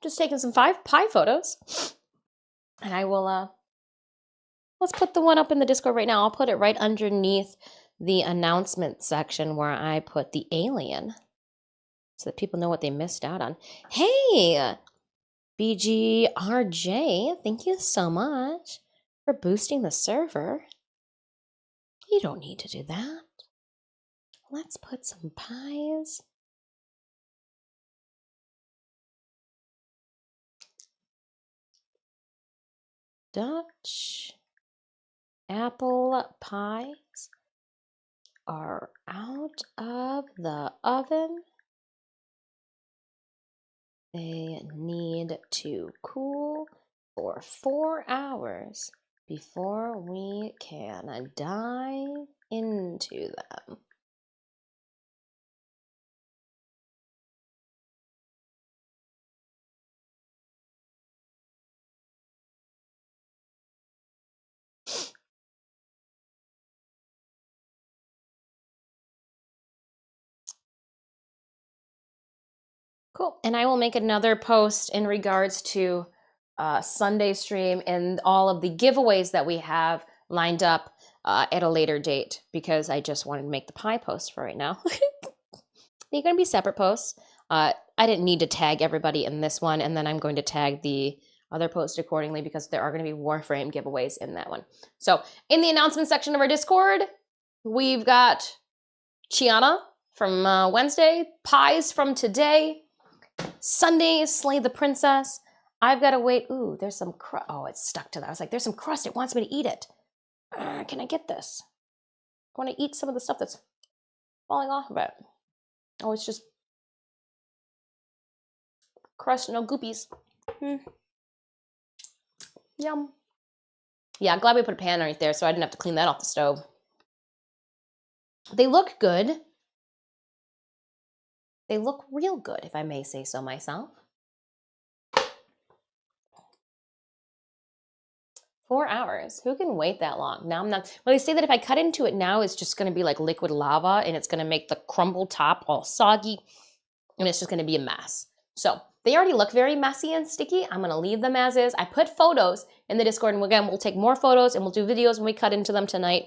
Just taking some pie photos. And I will, let's put the one up in the Discord right now. I'll put it right underneath the announcement section where I put the alien so that people know what they missed out on. Hey, BGRJ, thank you so much for boosting the server. You don't need to do that. Let's put some pies. Dutch apple pies are out of the oven. They need to cool for 4 hours before we can dive into them. Cool. And I will make another post in regards to Sunday stream and all of the giveaways that we have lined up at a later date, because I just wanted to make the pie post for right now. They're going to be separate posts. I didn't need to tag everybody in this one, and then I'm going to tag the other post accordingly because there are going to be Warframe giveaways in that one. So in the announcement section of our Discord, we've got Chiana from Wednesday, pies from today, Sunday, Slay the Princess. I've got to wait. Ooh, there's some crust. Oh, it's stuck to that. I was like, there's some crust. It wants me to eat it. Can I get this? I want to eat some of the stuff that's falling off of it. Oh, it's just crust, no goopies. Yum. Yeah, I'm glad we put a pan right there so I didn't have to clean that off the stove. They look good. They look real good, if I may say so myself. 4 hours. Who can wait that long? Now I'm not. Well, they say that if I cut into it now, it's just going to be like liquid lava, and it's going to make the crumble top all soggy, and it's just going to be a mess. So they already look very messy and sticky. I'm going to leave them as is. I put photos in the Discord, and again, we'll take more photos and we'll do videos when we cut into them tonight.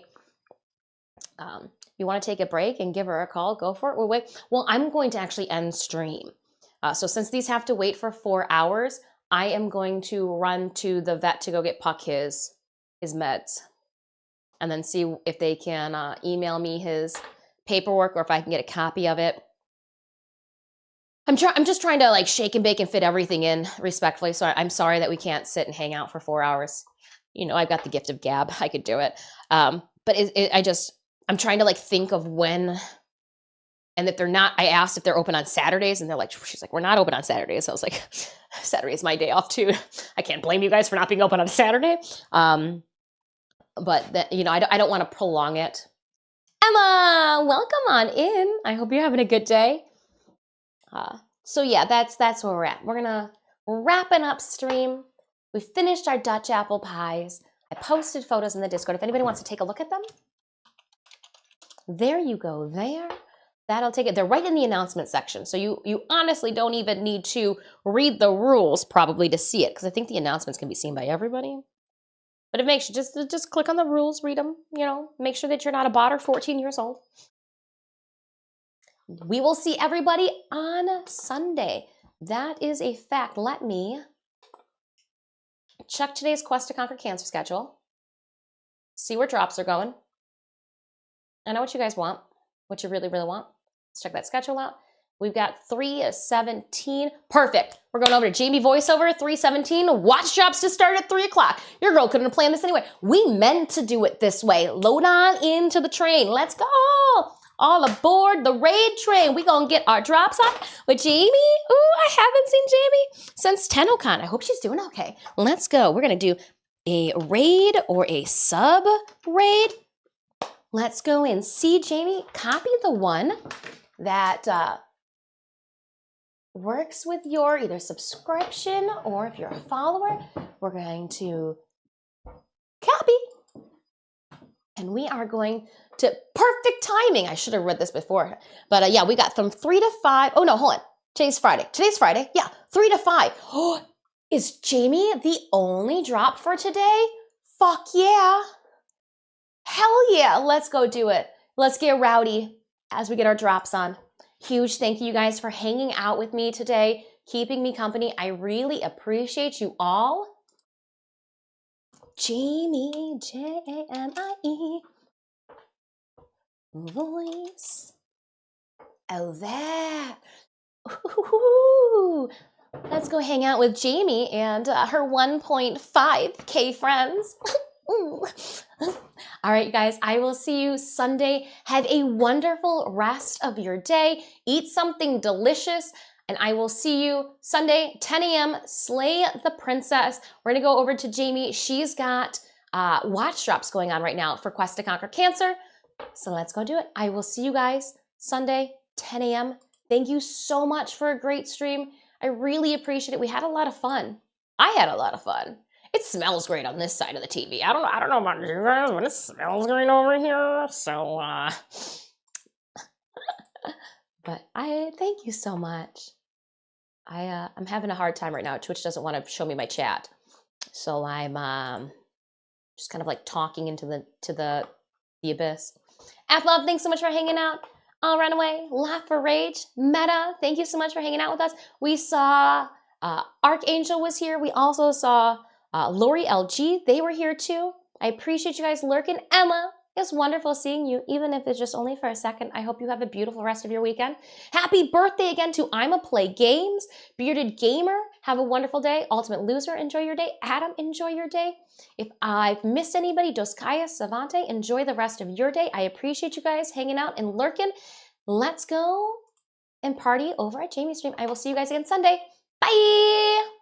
You want to take a break and give her a call? Go for it. We'll wait. Well, I'm going to actually end stream. So since these have to wait for 4 hours, I am going to run to the vet to go get Puck his meds, and then see if they can email me his paperwork or if I can get a copy of it. I'm just trying to like shake and bake and fit everything in respectfully. So I'm sorry that we can't sit and hang out for 4 hours. You know, I've got the gift of gab. I could do it. But I'm trying to like think of when, and if they're not, I asked if they're open on Saturdays, and they're like, she's like, we're not open on Saturdays. So I was like, Saturday is my day off too. I can't blame you guys for not being open on a Saturday. But that, you know, I don't want to prolong it. Emma, welcome on in. I hope you're having a good day. So yeah, that's where we're at. We're wrapping up stream. We finished our Dutch apple pies. I posted photos in the Discord. If anybody wants to take a look at them, there you go there. That'll take it. They're right in the announcement section. So you honestly don't even need to read the rules probably to see it, because I think the announcements can be seen by everybody. But it makes you just click on the rules, read them, you know, make sure that you're not a bot or 14 years old. We will see everybody on Sunday. That is a fact. Let me check today's Quest to Conquer Cancer schedule. See where drops are going. I know what you guys want, what you really, really want. Let's check that schedule out. We've got 3:17. Perfect. We're going over to Jamie voiceover, 3:17. Watch drops to start at 3 o'clock. Your girl couldn't have planned this anyway. We meant to do it this way. Load on into the train. Let's go. All aboard the raid train. We gonna get our drops on with Jamie. Ooh, I haven't seen Jamie since TennoCon. I hope she's doing okay. Let's go. We're gonna do a raid or a sub raid. Let's go and see Jamie. Copy the one that works with your either subscription or if you're a follower. We're going to copy. And we are going to perfect timing. I should have read this before. But yeah, we got from 3 to 5. Oh, no, hold on. Today's Friday. Today's Friday. Yeah, 3 to 5. Oh, is Jamie the only drop for today? Fuck yeah. Hell yeah. Let's go do it. Let's get rowdy as we get our drops on. Huge thank you guys for hanging out with me today, keeping me company. I really appreciate you all. Jamie, Jamie, voice. Oh, that. Ooh. Let's go hang out with Jamie and her 1.5K friends. All right, you guys, I will see you Sunday. Have a wonderful rest of your day. Eat something delicious. And I will see you Sunday, 10 a.m. Slay the Princess. We're going to go over to Jamie. She's got watch drops going on right now for Quest to Conquer Cancer. So let's go do it. I will see you guys Sunday, 10 a.m. Thank you so much for a great stream. I really appreciate it. We had a lot of fun. I had a lot of fun. It smells great on this side of the TV. I don't know about you guys, but it smells great over here. So, but I thank you so much. I'm having a hard time right now. Twitch doesn't want to show me my chat, so I'm just kind of like talking into the abyss. Athlov, thanks so much for hanging out. I'll run away. Laugh for Rage. Meta, thank you so much for hanging out with us. We saw Archangel was here. We also saw Lori LG. They were here too. I appreciate you guys lurking. Emma, it's wonderful seeing you, even if it's just only for a second. I hope you have a beautiful rest of your weekend. Happy birthday again to I'ma Play Games. Bearded Gamer, have a wonderful day. Ultimate Loser, enjoy your day. Adam, enjoy your day. If I've missed anybody, Doskaya Savante, enjoy the rest of your day. I appreciate you guys hanging out and lurking. Let's go and party over at Jamie's stream. I will see you guys again Sunday. Bye!